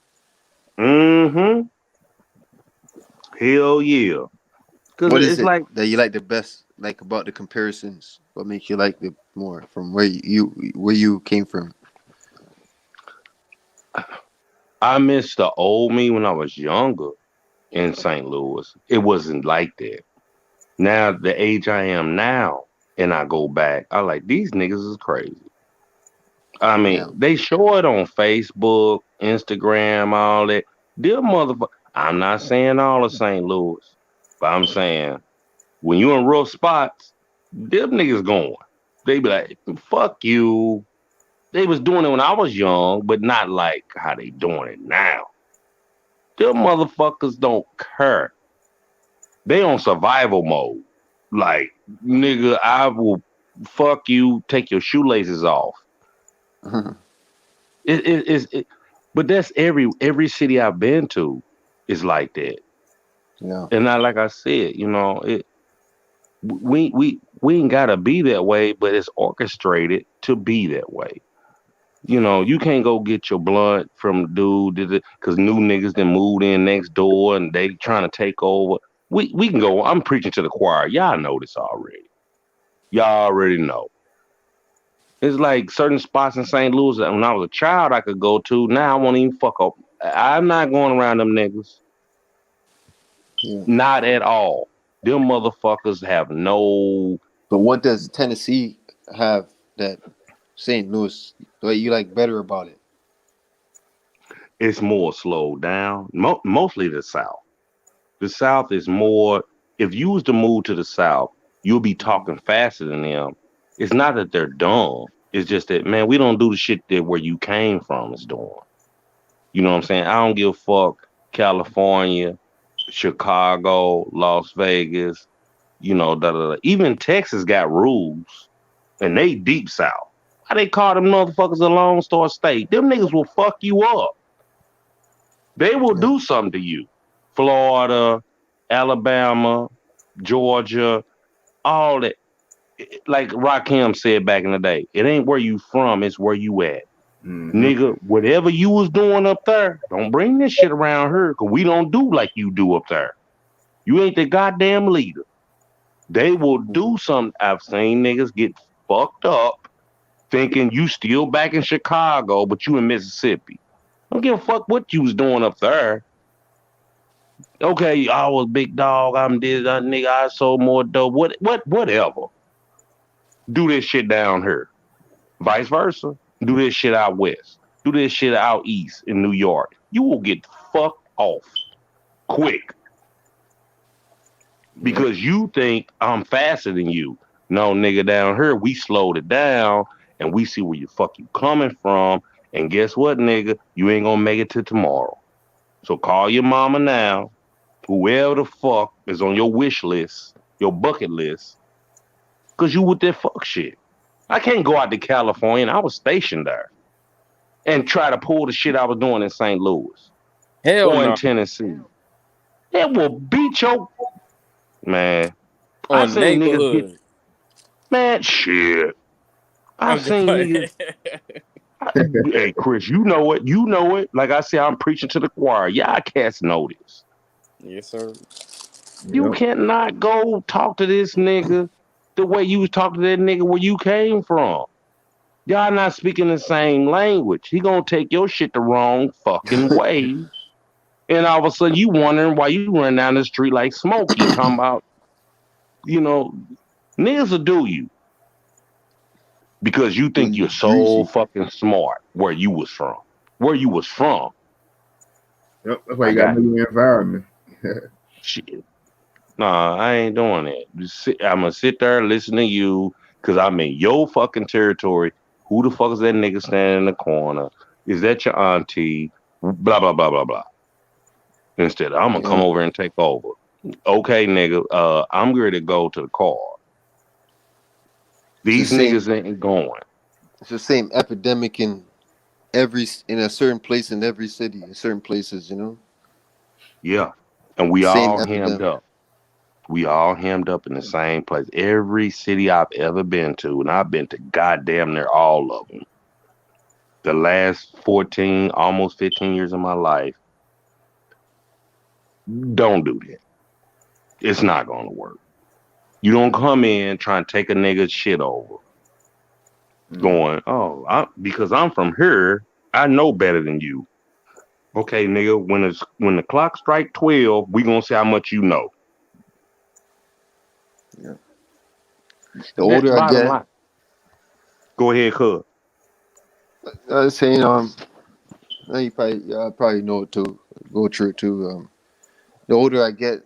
Mm-hmm. Hell yeah. What is it that you like the best, like about the comparisons? What makes you like it more from where you came from? I miss the old me when I was younger in St. Louis. It wasn't like that. Now, the age I am now, and I go back, I like, these niggas is crazy. I mean, they show it on Facebook, Instagram, all that. Them motherfuckers. I'm not saying all of St. Louis, but I'm saying when you in rough spots, them niggas going. They be like, fuck you. They was doing it when I was young, but not like how they doing it now. Them motherfuckers don't care. They on survival mode. Like, nigga, I will fuck you, take your shoelaces off. But that's every city I've been to is like that. Yeah. And like I said, you know, we ain't gotta be that way, but it's orchestrated to be that way. You know, you can't go get your blunt from dude because new niggas then moved in next door and they trying to take over. We can go. I'm preaching to the choir. Y'all know this already. Y'all already know. It's like certain spots in St. Louis that when I was a child I could go to. Now I won't even fuck up. I'm not going around them niggas. Yeah. Not at all. Them motherfuckers have no. But what does Tennessee have that St. Louis, what you like better about it? It's more slowed down. Mostly the South. The South is more. If you was to move to the South, you'll be talking faster than them. It's not that they're dumb. It's just that, man, we don't do the shit that where you came from is doing. You know what I'm saying? I don't give a fuck. California, Chicago, Las Vegas, you know, even Texas got rules, and they deep South. Why they call them motherfuckers a Lone Star State? Them niggas will fuck you up. They will do something to you. Florida, Alabama, Georgia, all that. Like Rakim said back in the day, it ain't where you from, it's where you at. Nigga, whatever you was doing up there, don't bring this shit around here, because we don't do like you do up there. You ain't the goddamn leader. They will do something. I've seen niggas get fucked up thinking you still back in Chicago, but you in Mississippi. Don't give a fuck what you was doing up there. Okay, I was big dog, I'm this, that nigga, I sold more dope. Whatever. Do this shit down here. Vice versa. Do this shit out west. Do this shit out east in New York. You will get fucked off quick. Because you think I'm faster than you. No, nigga, down here, we slowed it down and we see where you coming from. And guess what, nigga? You ain't gonna make it to tomorrow. So call your mama now. Whoever the fuck is on your wish list, your bucket list, because you with that fuck shit. I can't go out to California, and I was stationed there, and try to pull the shit I was doing in St. Louis. Hell or no. in Tennessee. It will beat your... Man. On I seen niggas neighborhood. get... Man, shit. I seen niggas... Hey, Chris, you know it. You know it. Like I said, I'm preaching to the choir. Y'all cats know this. Yes, sir. You cannot go talk to this nigga the way you was talking to that nigga where you came from. Y'all not speaking the same language. He gonna take your shit the wrong fucking way. And all of a sudden you wondering why you run down the street like Smokey talking about, you know, niggas will do you. Because you think you're so fucking smart where you was from. Where you was from. Yep, that's why you gotta know your environment. Shit. Nah, I ain't doing that. I'm gonna sit there and listen to you because I'm in your fucking territory. Who the fuck is that nigga standing in the corner? Is that your auntie? Blah blah blah blah blah. Instead, I'm gonna come over and take over. Okay, nigga. I'm ready to go to the car. These niggas ain't going. It's the same epidemic in a certain place in every city, in certain places, you know. Yeah, and we Same all hemmed epidemic. up. We all hemmed up in the same place. Every city I've ever been to, and I've been to goddamn near all of them. The last 14, almost 15 years of my life. Don't do that. It's not going to work. You don't come in trying to take a nigga's shit over. Going, because I'm from here, I know better than you. Okay, nigga, when the clock strike 12, we gonna see how much you know. Yeah. The older I get, line. Go ahead, cuz. I was saying, you probably know it too. Go through it too. The older I get,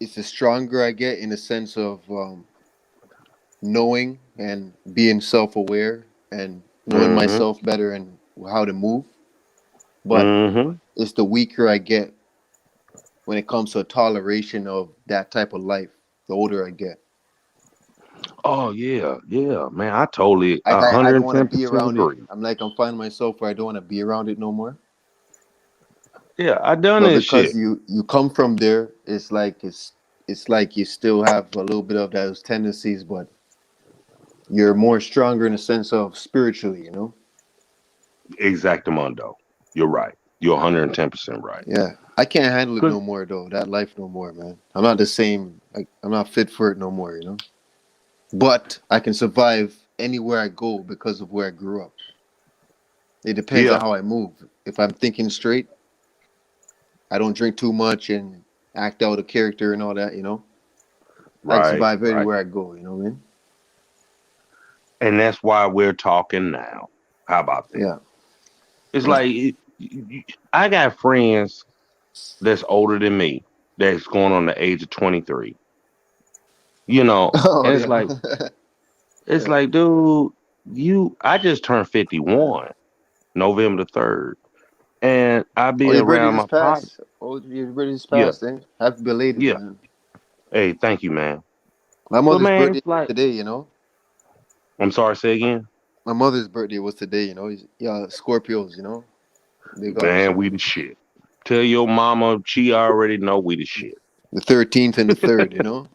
it's the stronger I get in the sense of knowing and being self-aware and knowing myself better and how to move. But it's the weaker I get when it comes to a toleration of that type of life. The older I get. Oh yeah, man. I totally I don't want to be 110% around agree. it. I'm finding myself where I don't want to be around it no more. Yeah, I done But this because shit. you come from there, it's like you still have a little bit of those tendencies, but you're more stronger in the sense of spiritually, you know? Exactamundo. You're right. You're 110% right. Yeah. I can't handle it no more though. That life no more, man. I'm not the same. I'm not fit for it no more, you know? But I can survive anywhere I go because of where I grew up. It depends on how I move. If I'm thinking straight, I don't drink too much and act out a character and all that, you know? I can survive anywhere I go, you know what I mean? And that's why we're talking now. How about that? Yeah. It's like I got friends that's older than me that's going on the age of 23. You know, and it's like like, dude, I just turned 51 November the 3rd. And I be your birthday around my just passed. Your birthday just passed, eh? Happy belated, man. Hey, thank you, man. My mother's birthday today, you know. I'm sorry, say again. My mother's birthday was today, you know. Yeah, Scorpios, you know. Man, we the shit. Tell your mama she already know we the shit. The 13th and the 3rd, you know.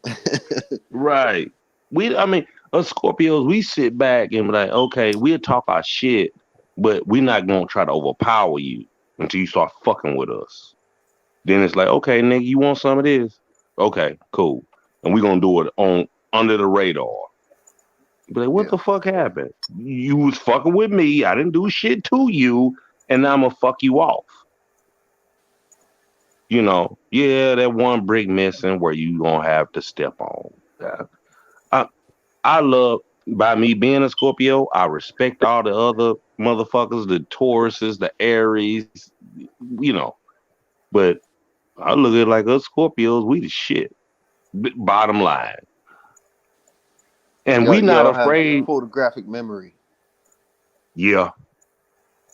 Right. Us Scorpios, we sit back and be like, okay, we'll talk our shit, but we're not gonna try to overpower you until you start fucking with us. Then it's like, okay, nigga, you want some of this? Okay, cool. And we're gonna do it on under the radar. Be like, what the fuck happened? You was fucking with me. I didn't do shit to you, and now I'm gonna fuck you off. You know, that one brick missing where you gonna have to step on. I love, by me being a Scorpio, I respect all the other motherfuckers, the Tauruses, the Aries, you know. But I look at it like us Scorpios, we the shit. Bottom line. And we not afraid. Have photographic memory. Yeah.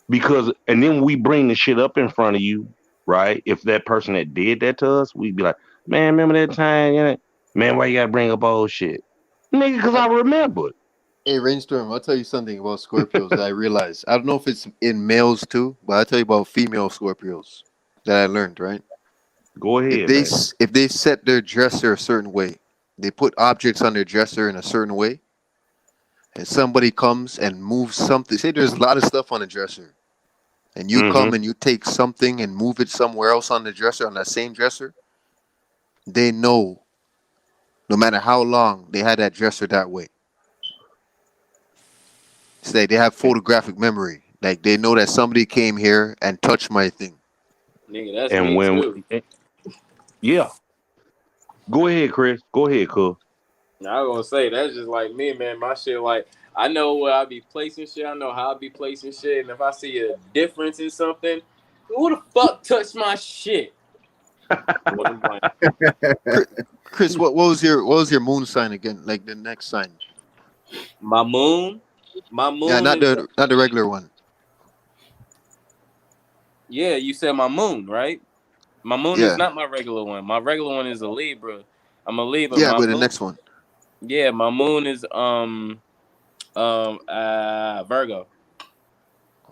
Because, and then we bring the shit up in front of you, right? If that person that did that to us, we'd be like, man, remember that time? Man, why you gotta bring up old shit? Nigga, because I remembered. Hey, Rainstorm, I'll tell you something about Scorpios that I realized. I don't know if it's in males too, but I'll tell you about female Scorpios that I learned, right? Go ahead, if they set their dresser a certain way, they put objects on their dresser in a certain way, and somebody comes and moves something. Say there's a lot of stuff on the dresser, and you come and you take something and move it somewhere else on the dresser, on that same dresser, they know no matter how long they had that dresser that way. It's like they have photographic memory. Like they know that somebody came here and touched my thing. Nigga, that's and me when too. Yeah. Go ahead, Chris. Go ahead, cuz. I was gonna say that's just like me, man. My shit, like I know where I be placing shit. I know how I be placing shit, and if I see a difference in something, who the fuck touched my shit? Chris, what was your moon sign again? Like the next sign? My moon. My moon. Yeah, not the regular one. Yeah, you said my moon, right? My moon is Yeah. not my regular one. My regular one is a Libra. I'm a Libra. Yeah, My but the moon. next one. Yeah, my moon is Virgo.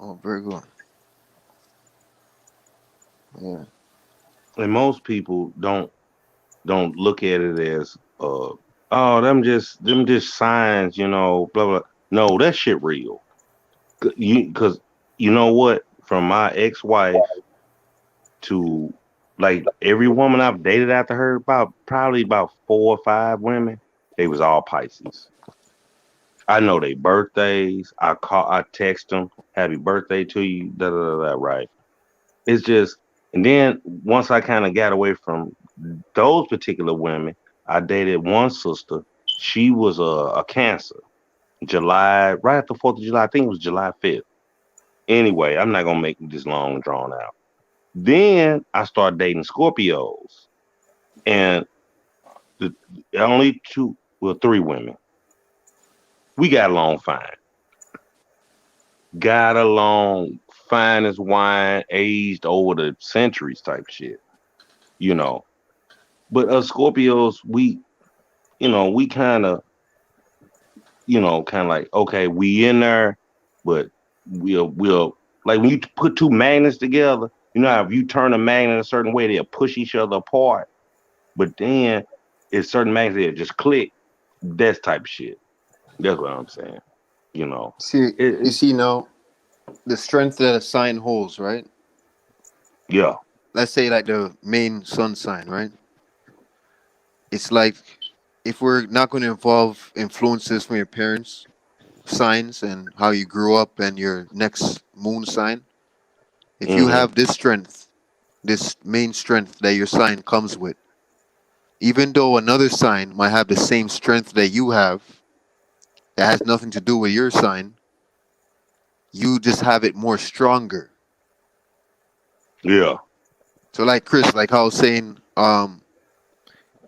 Oh, Virgo. Yeah. And most people don't look at it as oh them just signs, blah blah. No, that shit real. Because you know what? From my ex-wife to like every woman I've dated after her, probably about 4 or 5 women, they was all Pisces. I know their birthdays. I text them, happy birthday to you, da da da da. Right. It's just, and then once I kind of got away from those particular women, I dated one sister. She was a Cancer. July, right after 4th of July, I think it was July 5th. Anyway, I'm not gonna make this long and drawn out. Then I started dating Scorpios, and the only two, well, 3 women. We got along fine. Got along fine as wine, aged over the centuries type shit, you know. But us Scorpios, we kind of like, okay, we in there, but we'll like when you put 2 magnets together, how if you turn a magnet a certain way, they'll push each other apart. But then it's certain magnets that just click. That's type of shit. That's what I'm saying. See, you It see now the strength that a sign holds, right? yeah. Let's say like the main sun sign, right? It's like if we're not going to involve influences from your parents, signs, and how you grew up, and your next moon sign, if you Mm-hmm. have this strength, this main strength that your sign comes with, even though another sign might have the same strength that you have, that has nothing to do with your sign, you just have it more stronger. Yeah. So like Chris, like I was saying,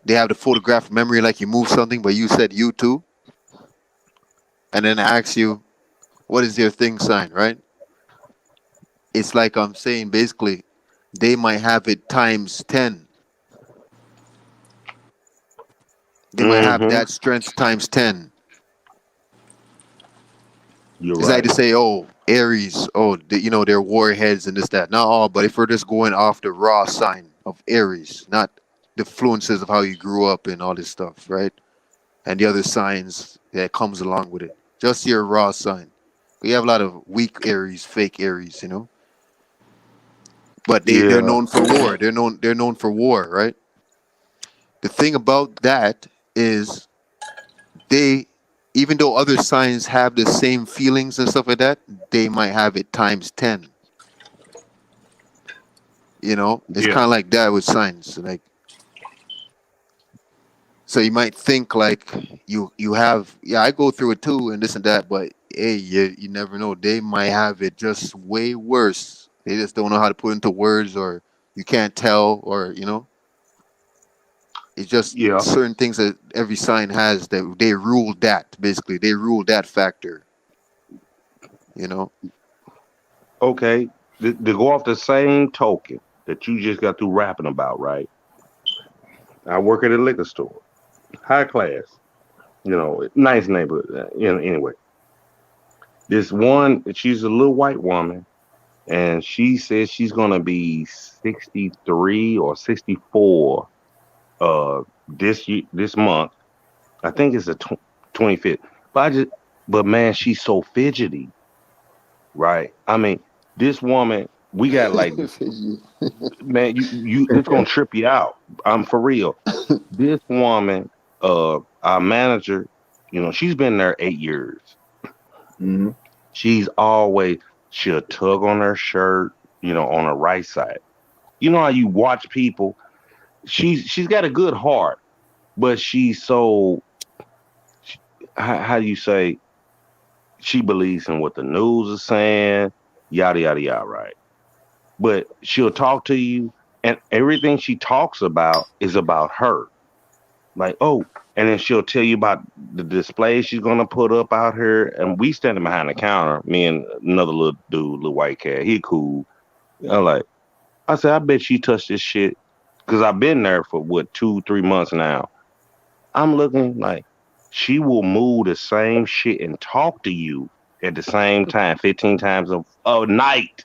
they have the photographic memory, like you move something, but you said you too, and then I ask you, what is your thing sign, right? It's like I'm saying basically, they might have it times 10. They might have Mm-hmm. that strength times 10. You're It's like right. to say, oh, Aries, oh, they're warheads and this, that. Not all, but if we're just going off the raw sign of Aries, not the influences of how you grew up and all this stuff, right? And the other signs that comes along with it. Just your raw sign. We have a lot of weak Aries, fake Aries. But they're Yeah. known for war. They're known for war, right? The thing about that is they, even though other signs have the same feelings and stuff like that, they might have it times 10. It's Yeah. kind of like that with signs. Like, so you might think like you have, yeah, I go through it too and this and that, but hey, you never know. They might have it just way worse. They just don't know how to put into words, or you can't tell, or it's just Yeah. certain things that every sign has that they rule that, basically. They rule that factor, you know? Okay. To go off the same token that you just got through rapping about, right? I work at a liquor store, high class, nice neighborhood. Anyway, this one, she's a little white woman, and she says she's gonna be 63 or 64 this month. I think it's the 25th. But man, she's so fidgety, right? I mean, this woman, we got like, man, it's gonna trip you out. I'm for real. This woman, our manager, she's been there 8 years. Mm-hmm. She's always, she'll tug on her shirt, on her right side. You know how you watch people? She's got a good heart, but she's so, how do you say, she believes in what the news is saying, yada yada yada, right? But she'll talk to you, and everything she talks about is about her. Like, oh, and then she'll tell you about the display she's gonna put up out here. And we standing behind the counter, me and another little dude, little white cat. He cool. I'm like, I said, I bet she touched this shit because I've been there for what 2-3 months now. I'm looking like she will move the same shit and talk to you at the same time, 15 times a night.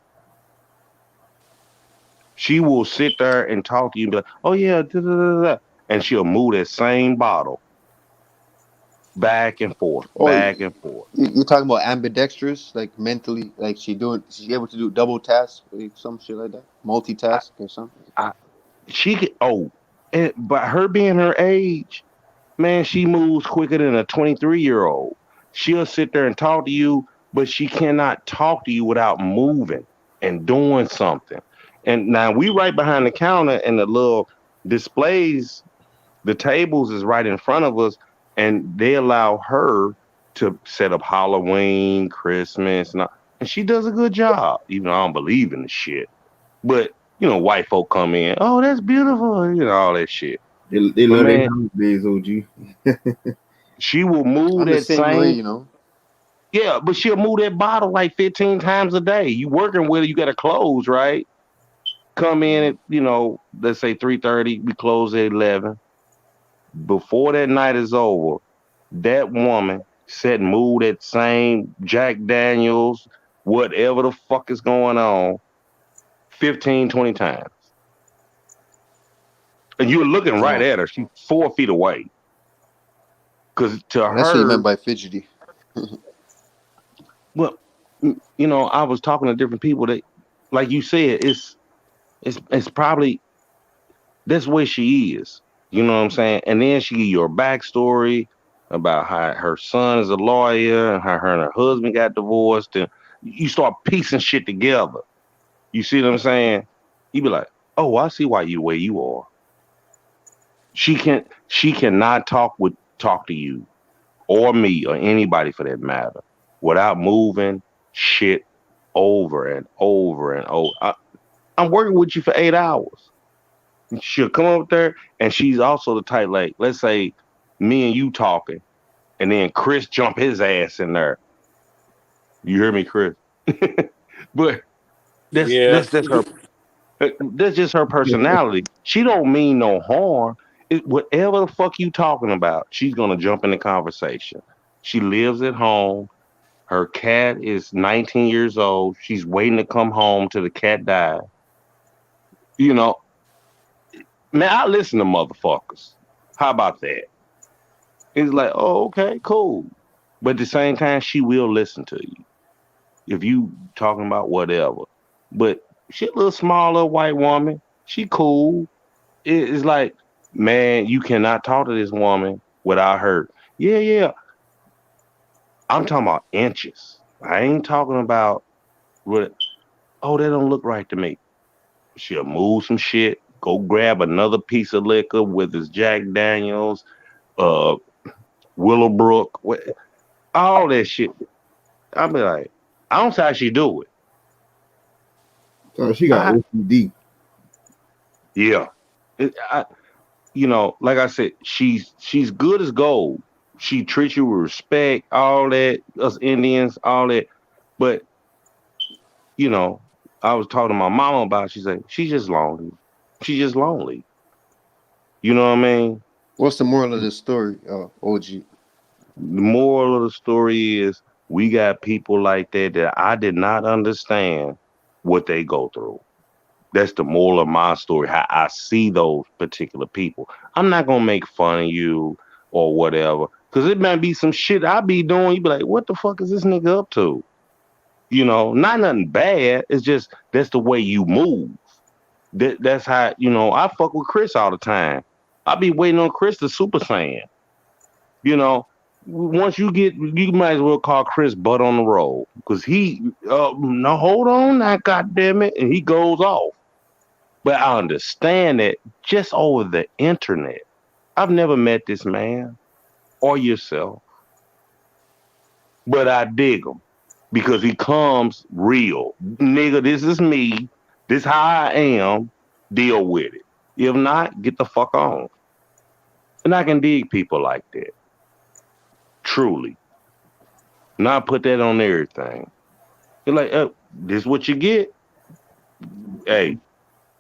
She will sit there and talk to you and be like, oh yeah, da, da, da, da. And she'll move that same bottle back and forth, Oh, back and forth. you're talking about ambidextrous, like mentally, like she's able to do double tasks, like some shit like that, I, multitask or something. she could, but her being her age, man, she moves quicker than a 23-year-old. She'll sit there and talk to you, but she cannot talk to you without moving and doing something. And now we right behind the counter and the little displays, the tables is right in front of us, and they allow her to set up Halloween, Christmas, and she does a good job. Even though I don't believe in the shit. But white folk come in, oh, that's beautiful, all that shit. They But love their man, holidays, OG. she will move I'm the that same way, same. Yeah, but she'll move that bottle like 15 times a day. You working with her, you got to close, right? Come in at, let's say 3:30, we close at 11. Before that night is over, that woman said move that same Jack Daniels, whatever the fuck is going on, 15, 20 times. And you're looking right Oh, at her. She's 4 feet away. Because to that's what you meant her, by fidgety. well, I was talking to different people that, like you said, it's probably that's the way she is. You know what I'm saying? And then she give you her backstory about how her son is a lawyer and how her and her husband got divorced, and you start piecing shit together. You see what I'm saying? You be like, oh, I see why you the way you are. She cannot talk to you or me or anybody for that matter without moving shit over and over and over. I'm working with you for 8 hours. She'll come up there, and she's also the type, like, let's say me and you talking, and then Chris jump his ass in there. You hear me, Chris? But that's Yeah. that's that's her. That's just her personality. She don't mean no harm. Whatever the fuck you talking about, she's gonna jump in the conversation. She lives at home. Her cat is 19 years old. She's waiting to come home till the cat died. You know, man, I listen to motherfuckers. How about that? It's like, oh, okay, cool. But at the same time, she will listen to you if you talking about whatever. But she a little smaller white woman. She cool. It's like, man, you cannot talk to this woman without her. Yeah, yeah. I'm talking about inches. I ain't talking about what. Oh, that don't look right to me. She'll move some shit. Go grab another piece of liquor, whether it's Jack Daniels, uh, Willowbrook, all that shit. I'll be like, I don't see how she do it. Oh, she got OCD. Yeah. Like I said, she's good as gold. She treats you with respect, all that, us Indians, all that. But, I was talking to my mama about it. She said, she's just lonely. She's just lonely. You know what I mean? What's the moral of the story, OG? The moral of the story is we got people like that I did not understand what they go through. That's the moral of my story, how I see those particular people. I'm not going to make fun of you or whatever, because it might be some shit I be doing. You be like, what the fuck is this nigga up to? Not nothing bad. It's just that's the way you move. That's how, I fuck with Chris all the time. I be waiting on Chris to Super Saiyan. Once you might as well call Chris butt on the road, because no, hold on now, goddamn it, and he goes off. But I understand that just over the internet. I've never met this man or yourself, but I dig him because he comes real. Nigga, this is me. This how I am. Deal with it. If not, get the fuck on. And I can dig people like that. Truly. Not put that on everything. You're like, this is what you get. Hey,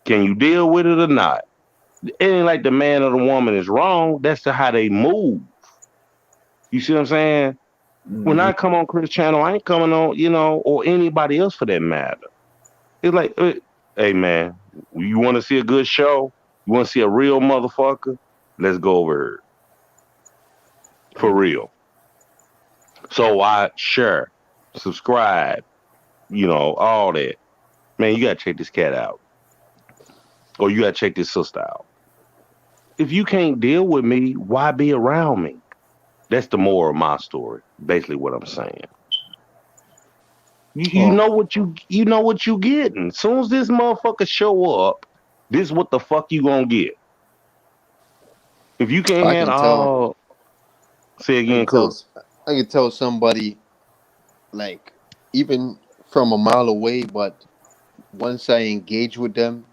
can you deal with it or not? It ain't like the man or the woman is wrong. That's how they move. You see what I'm saying? When I come on Chris channel, I ain't coming on, or anybody else for that matter. It's like, hey man, you want to see a good show? You want to see a real motherfucker? Let's go over here. For real. So I share, subscribe, all that. Man, you gotta check this cat out. Or you gotta check this sister out. If you can't deal with me, why be around me? That's the moral of my story. Basically what I'm saying. You know what you getting. As soon as this motherfucker show up, this what the fuck you gonna get. If you can't handle say again, cool. I can tell somebody, like, even from a mile away, but once I engage with them,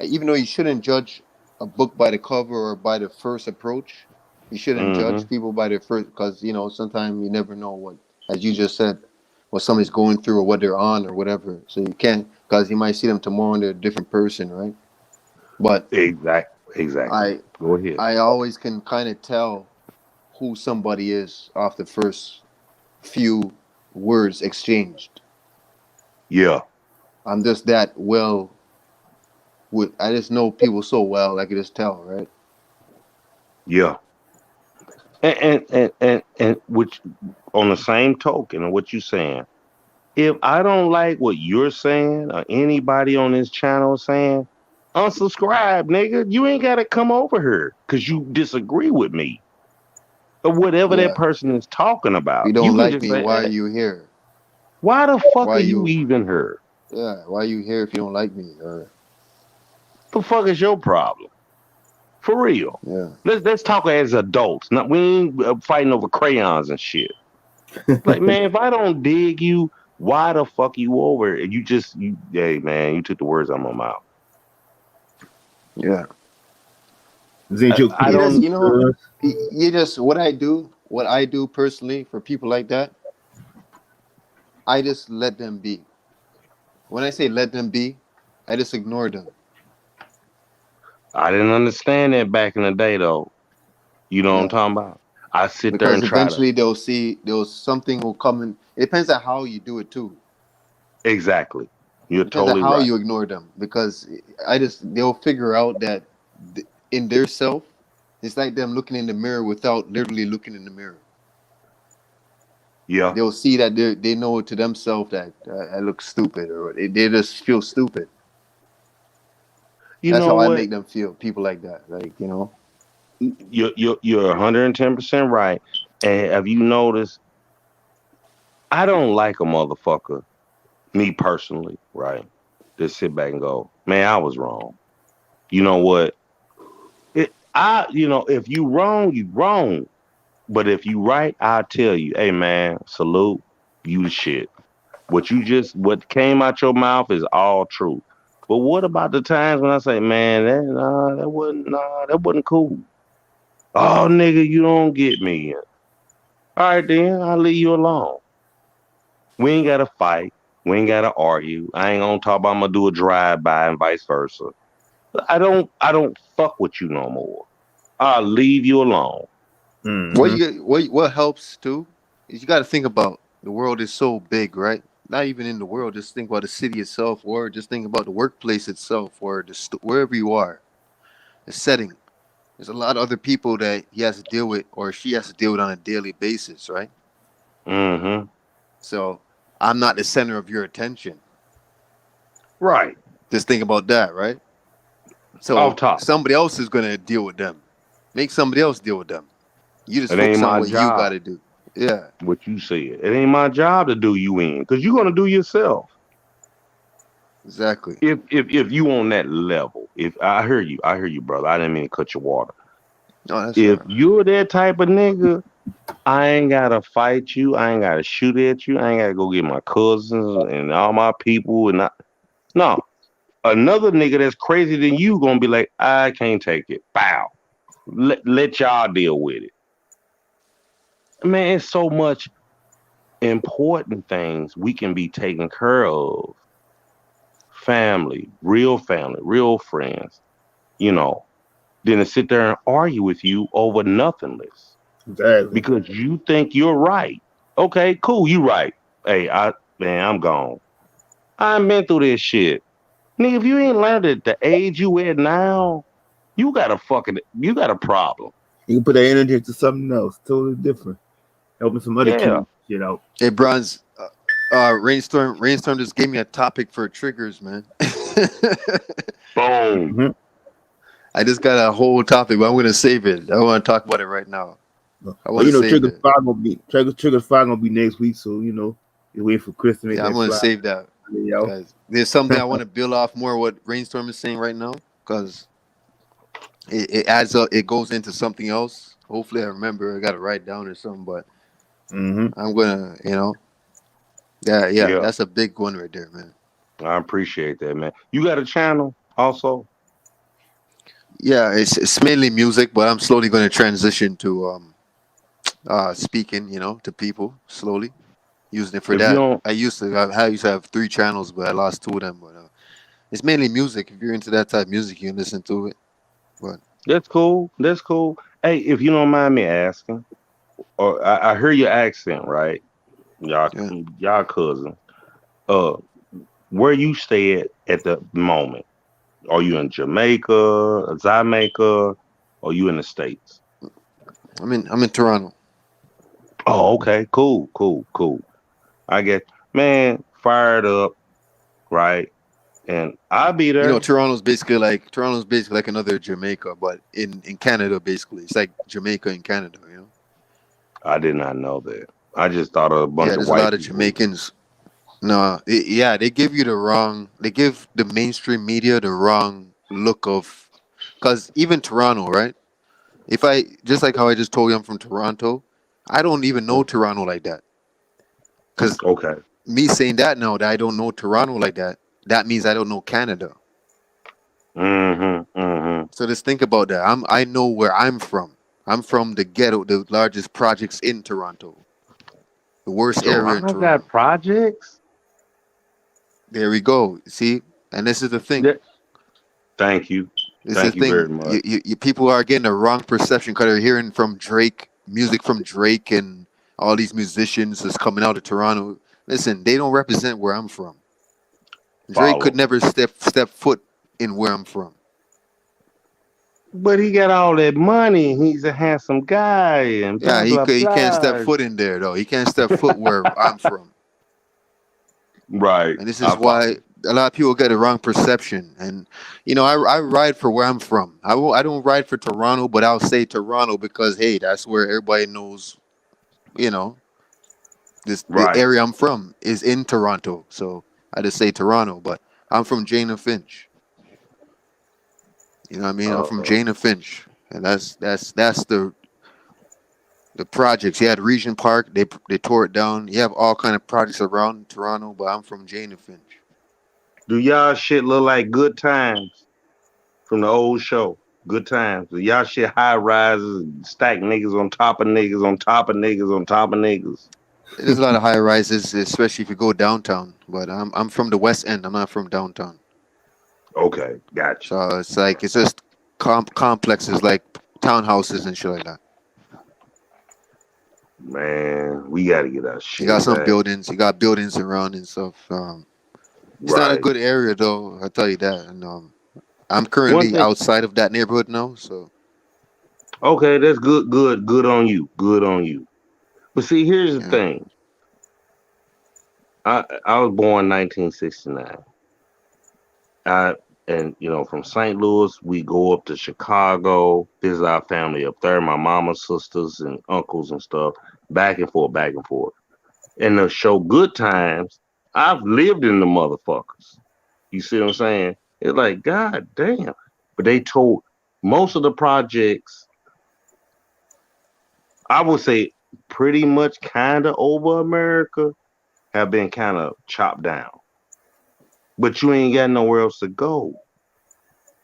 even though you shouldn't judge a book by the cover or by the first approach, you shouldn't judge people by their first, because sometimes you never know what, as you just said, what somebody's going through or what they're on or whatever. So you can't, because you might see them tomorrow and they're a different person, right? But exactly. Go ahead. I always can kind of tell who somebody is off the first few words exchanged. Yeah. I'm just that well. I just know people so well. I can just tell, right? Yeah. And which on the same token of what you're saying, if I don't like what you're saying or anybody on this channel saying, unsubscribe, nigga. You ain't gotta come over here because you disagree with me. Or whatever that person is talking about. If you don't like me, why are you here? Why the fuck are you even here? Yeah, why are you here if you don't like me? Or the fuck is your problem? For real. Yeah. Let's talk as adults. We ain't fighting over crayons and shit. Like, man, if I don't dig you, why the fuck you over? Hey man, you took the words out of my mouth. Yeah. I don't. You just what I do personally for people like that, I just let them be. When I say let them be, I just ignore them. I didn't understand that back in the day, though. You know what I'm talking about? I sit there and try eventually something will come in. It depends on how you do it too. Exactly. You're totally how right. you ignore them, because they'll figure out that in their self, it's like them looking in the mirror without literally looking in the mirror. Yeah. They'll see that they know to themselves that I look stupid, or they just feel stupid. That's how I make them feel. People like that, You're 110% right. And have you noticed? I don't like a motherfucker, me personally, right? Just sit back and go, man, I was wrong. You know what? If you wrong, you wrong. But if you right, I'll tell you, hey man, salute, you the shit. What came out your mouth is all true. But what about the times when I say, man, that wasn't cool. Oh, nigga, you don't get me. All right, then I'll leave you alone. We ain't gotta fight. We ain't gotta argue. I ain't gonna talk about I'm gonna do a drive-by and vice versa. I don't fuck with you no more. I'll leave you alone. What helps too is you got to think about the world is so big, right? Not even in the world. Just think about the city itself, or just think about the workplace itself, or wherever you are, the setting. There's a lot of other people that he has to deal with, or she has to deal with on a daily basis, right? Mm-hmm. So I'm not the center of your attention. Right. Just think about that, right? So somebody else is gonna deal with them. Make somebody else deal with them. You just focus on what you gotta do. Yeah. What you said. It ain't my job to do you in, because you're gonna do yourself. Exactly. If you on that level, if I hear you, brother. I didn't mean to cut your water. No, that's if right. You're that type of nigga, I ain't gotta fight you. I ain't gotta shoot at you. I ain't gotta go get my cousins and all my people no. Another nigga that's crazy than you gonna be like, I can't take it. Bow. Let y'all deal with it. Man, it's so much important things we can be taken care of. Family, real friends, you know, than to sit there and argue with you over nothingness. Exactly. Because you think you're right. Okay, cool, you right. Hey, I'm gone. I ain't been through this shit. Nigga, if you ain't learned at the age you at now, you got a problem. You can put that energy into something else, totally different. Helping some other Yeah. kids get out. Hey, Bronze, Rainstorm just gave me a topic for triggers, man. Boom. Mm-hmm. I just got a whole topic, but I'm gonna save it. I don't want to talk about it right now. I want to save Trigger it. 5 gonna be next week, so you're waiting for Chris to make that. I'm gonna fly. save that. Guys, there's something I want to build off more what Rainstorm is saying right now, because it adds up. It goes into something else. Hopefully, I remember. I got to write down or something, but I'm gonna, Yeah. that's a big one right there, man. I appreciate that, man. You got a channel also? Yeah, it's mainly music, but I'm slowly going to transition to speaking, to people slowly. Using it for If you that. don't, I used to have 3 channels, but I lost 2 of them. But it's mainly music. If you're into that type of music, you can listen to it. But that's cool. That's cool. Hey, if you don't mind me asking, or I hear your accent, right? Y'all cousin. Uh, where you stay at the moment? Are you in Jamaica, Jamaica, or you in the States? I'm in Toronto. Oh, okay, cool. I get, man, fired up, right? And I'll be there. Toronto's basically like another Jamaica, but in Canada, basically, it's like Jamaica in Canada. I did not know that. I just thought of a bunch Yeah, of there's a white lot of people. Jamaicans. No, they give you they give the mainstream media the wrong look of, because even Toronto, right? If I just like how I just told you I'm from Toronto, I don't even know Toronto like that. Because Okay. me saying that now that I don't know Toronto like that, that means I don't know Canada. So just think about that. I know where I'm from. I'm from the ghetto, the largest projects in Toronto, the worst area in Toronto Toronto. got projects. There we go. See, and this is the thing. Yeah. Thank you. This is Thank the you very thing. much. You people are getting the wrong perception because they're hearing from Drake, music from Drake, and all these musicians that's coming out of Toronto. Listen, they don't represent where I'm from. Drake could never step foot in where I'm from. But he got all that money. He's a handsome guy, and Yeah, blah blah he can't step blah. foot in there though. He can't step foot where I'm from. Right. And this is why a lot of people get a wrong perception. And I ride for where I'm from. I don't ride for Toronto, but I'll say Toronto because hey, that's where everybody knows. The area I'm from is in Toronto, so I just say Toronto. But I'm from Jane and Finch. You know what I mean? I'm from Jane and Finch, and that's the projects. You had Regent Park, they tore it down. You have all kind of projects around Toronto, but I'm from Jane and Finch. Do y'all shit look like Good Times from the old show? Good Times. Do y'all shit high rises, stack niggas on top of niggas on top of niggas on top of niggas? There's a lot of high rises, especially if you go downtown. But I'm from the West End. I'm not from downtown. Okay, gotcha. So it's just complexes like townhouses and shit like that. Man, we gotta get our shit. You got some back. buildings. You got buildings around and stuff. It's not a good area though. I'll tell you that. And I'm currently outside of that neighborhood now. So okay, that's good. Good on you. Good on you. But see, here's the thing. I was born 1969. And from St. Louis, we go up to Chicago, visit our family up there, my mama's sisters and uncles and stuff, back and forth, back and forth. And the show Good Times, I've lived in the motherfuckers. You see what I'm saying? It's like, God damn. But they told most of the projects, I would say pretty much kind of over America, have been kind of chopped down. But you ain't got nowhere else to go.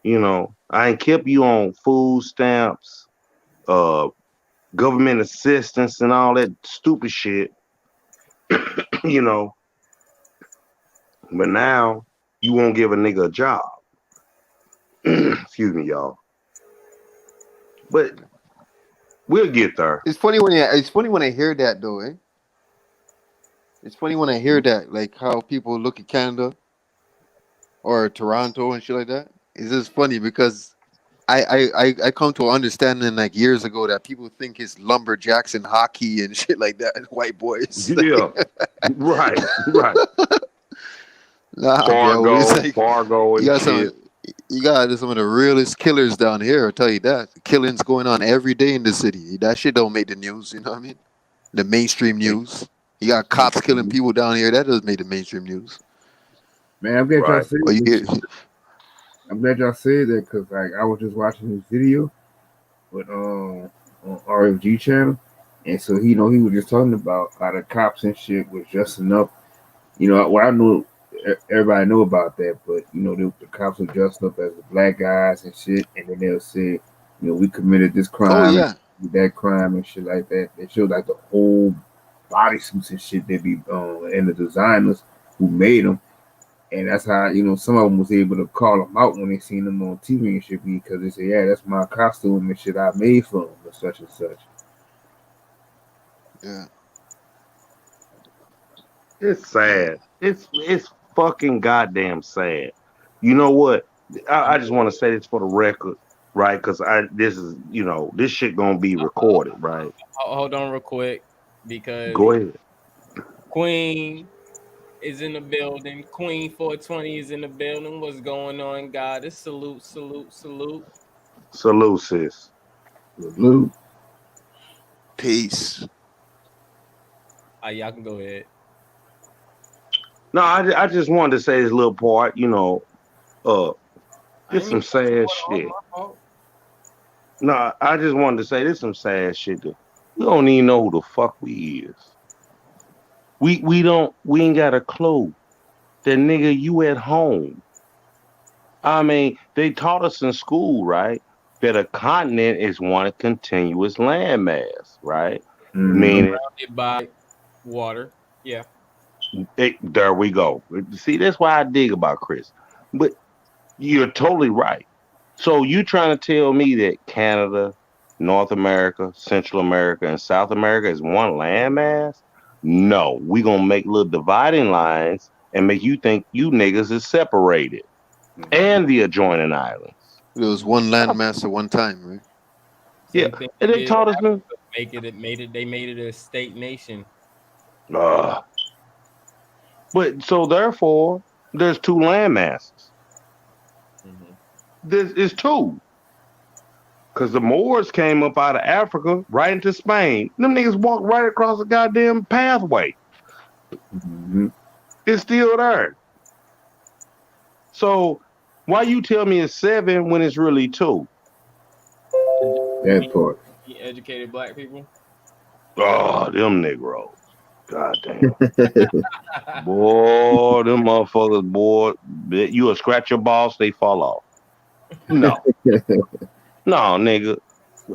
I ain't kept you on food stamps government assistance and all that stupid shit, you know. But now you won't give a nigga a job. Excuse me, y'all. But we'll get there. It's funny when I hear that though, eh? It's funny when I hear that, like how people look at Canada or Toronto and shit like that. It's just funny because I come to an understanding like years ago that people think it's lumberjacks and hockey and shit like that and white boys. Yeah. right. Nah, bro. It's like Fargo and shit. You got some of the realest killers down here, I'll tell you that. Killings going on every day in the city. That shit don't make the news, you know what I mean? The mainstream news. You got cops killing people down here. That doesn't make the mainstream news. Man, I'm glad y'all said Well, I'm glad y'all said that because like I was just watching this video with on RFG channel, and so he was just talking about how the cops and shit was dressing up. You know, what I know everybody know about that, but you know the cops are dressed up as the black guys and shit, and then they'll say, you know, we committed this crime, that crime and shit like that. They show like the whole bodysuits and shit they be and the designers who made them. And that's how, you know, some of them was able to call them out when they seen them on TV and shit because they say, yeah, that's my costume and shit I made for them or such and such. Yeah. It's sad. It's fucking goddamn sad. You know what? I just want to say this for the record, right? Because this is, you know, this shit gonna be recorded, right? Hold on real quick because go ahead. Queen is in the building. Queen 420 is in the building. What's going on, God? Salute. Salute, sis. Salute. Peace. Y'all can go ahead. No, I just wanted to say this little part, you know, it's some sad shit. No, I just wanted to say this some sad shit. We don't even know who the fuck we is. We ain't got a clue. That nigga, you at home. I mean, they taught us in school, right? That a continent is one continuous landmass, right? Meaning surrounded by water. Yeah. There we go. See, that's why I dig about Chris. But you're totally right. So you trying to tell me that Canada, North America, Central America, and South America is one landmass? No, we gonna make little dividing lines and make you think you niggas is separated and the adjoining islands. It was one landmass at one time, right? Yeah, and they taught us. They made it a state nation. But so therefore, there's two land masses. This is two. Because the Moors came up out of Africa right into Spain. Them niggas walked right across the goddamn pathway. It's still there. So why you tell me it's 7 when it's really 2? That part. Educated black people. Oh, them Negroes. God damn. Boy, them motherfuckers, boy. You will scratch your balls, they fall off. No. No, nigga.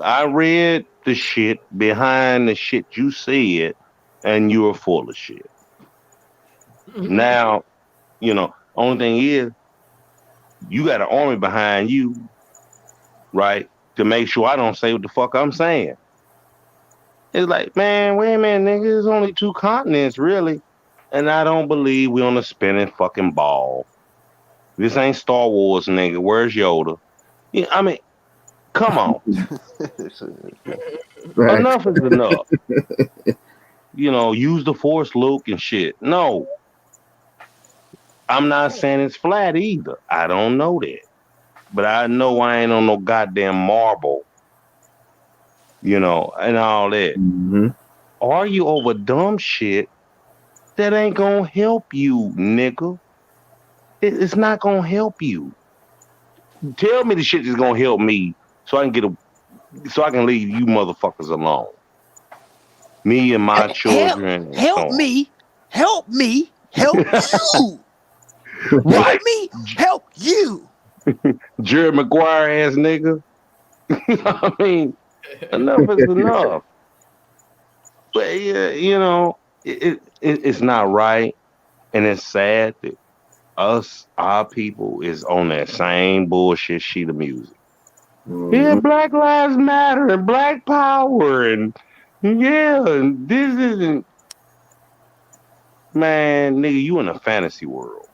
I read the shit behind the shit you said, and you were full of shit. Now, you know, only thing is, you got an army behind you, right, to make sure I don't say what the fuck I'm saying. It's like, man, wait a minute, nigga, there's only 2 continents, really. And I don't believe we on a spinning fucking ball. This ain't Star Wars, nigga. Where's Yoda? Yeah, I mean, come on. Enough is enough. You know, use the Force, Luke, and shit. No. I'm not saying it's flat either. I don't know that. But I know I ain't on no goddamn marble. You know, and all that. Argue over dumb shit that ain't gonna help you, nigga. It's not gonna help you. Tell me the shit that's gonna help me so I can leave you motherfuckers alone. Me and my children. Help me. Help me. Help you. Right. Help me. Help you. Jerry Maguire ass nigga. I mean, Enough is enough. But yeah, it's not right, and it's sad that our people, is on that same bullshit sheet of music. Yeah, Black Lives Matter and Black Power, and yeah, and this isn't. Man, nigga, you in a fantasy world.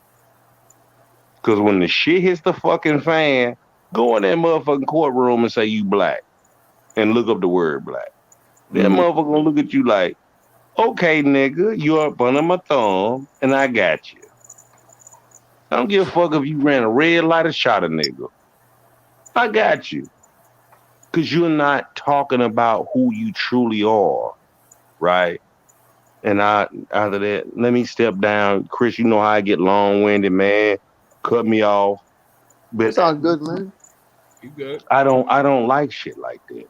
Cause when the shit hits the fucking fan, go in that motherfucking courtroom and say you black, and look up the word black. That motherfucker gonna look at you like, okay, nigga, you up under my thumb, and I got you. I don't give a fuck if you ran a red light or shot a nigga. I got you. Cause you're not talking about who you truly are, right? And after that, let me step down. Chris, you know how I get long-winded, man. Cut me off. But It's all good, man. You good? I don't like shit like that.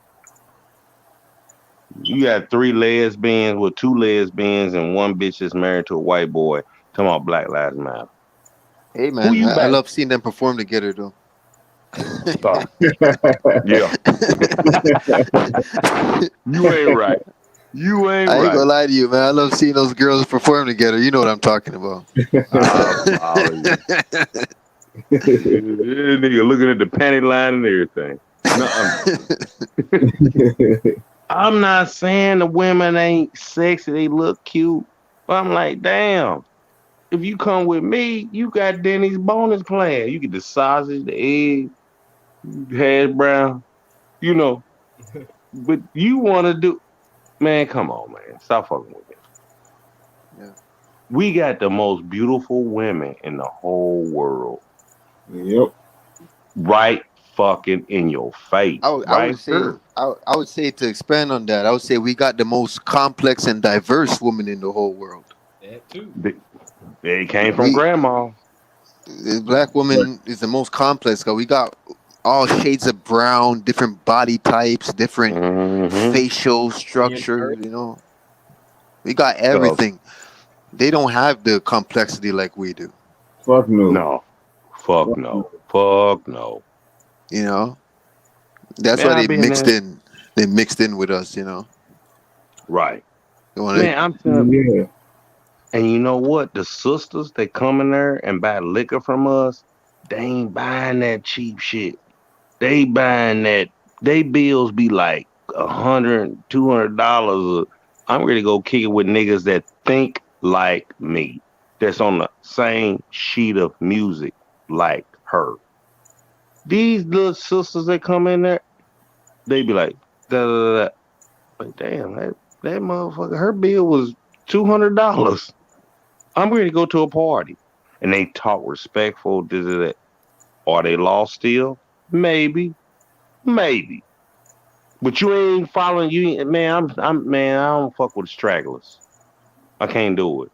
You got 3 lesbians with 2 lesbians and 1 bitch that's married to a white boy. Talking about Black Lives Matter. Hey, Who man, you I back? love seeing them perform together, though. Yeah. You ain't right. You ain't I ain't gonna right. lie to you, man. I love seeing those girls perform together. You know what I'm talking about. I'll follow you. Nigga looking at the panty line and everything. I'm not saying the women ain't sexy, they look cute. But I'm like, damn, if you come with me, you got Denny's bonus plan. You get the sausage, the egg, hash brown, you know. But you want to do, man, come on, man. Stop fucking with me. Yeah. We got the most beautiful women in the whole world. Yep. Right fucking in your face. I Right would say here. I would say, to expand on that, I would say we got the most complex and diverse woman in the whole world. That too. They came from We grandma. The black woman is the most complex because we got all shades of brown, different body types, different Mm-hmm. facial structure. We got So, everything. They don't have the complexity like we do. Fuck no. no. Fuck no. Fuck no. You know, that's Man, why I've they been mixed there. in. They mixed in with us. Right. They want to. Man, I'm telling you. Yeah. And you know what? The sisters that come in there and buy liquor from us, they ain't buying that cheap shit. They buying that. They bills be like $100, $200. I'm ready to go kick it with niggas that think like me. That's on the same sheet of music like her. These little sisters that come in there, they be like, da da da. Da. Like, damn, that motherfucker, her bill was $200. I'm ready to go to a party. And they talk respectful, da da da. Are they lost still? Maybe. Maybe. But you ain't following man, man, I don't fuck with stragglers. I can't do it.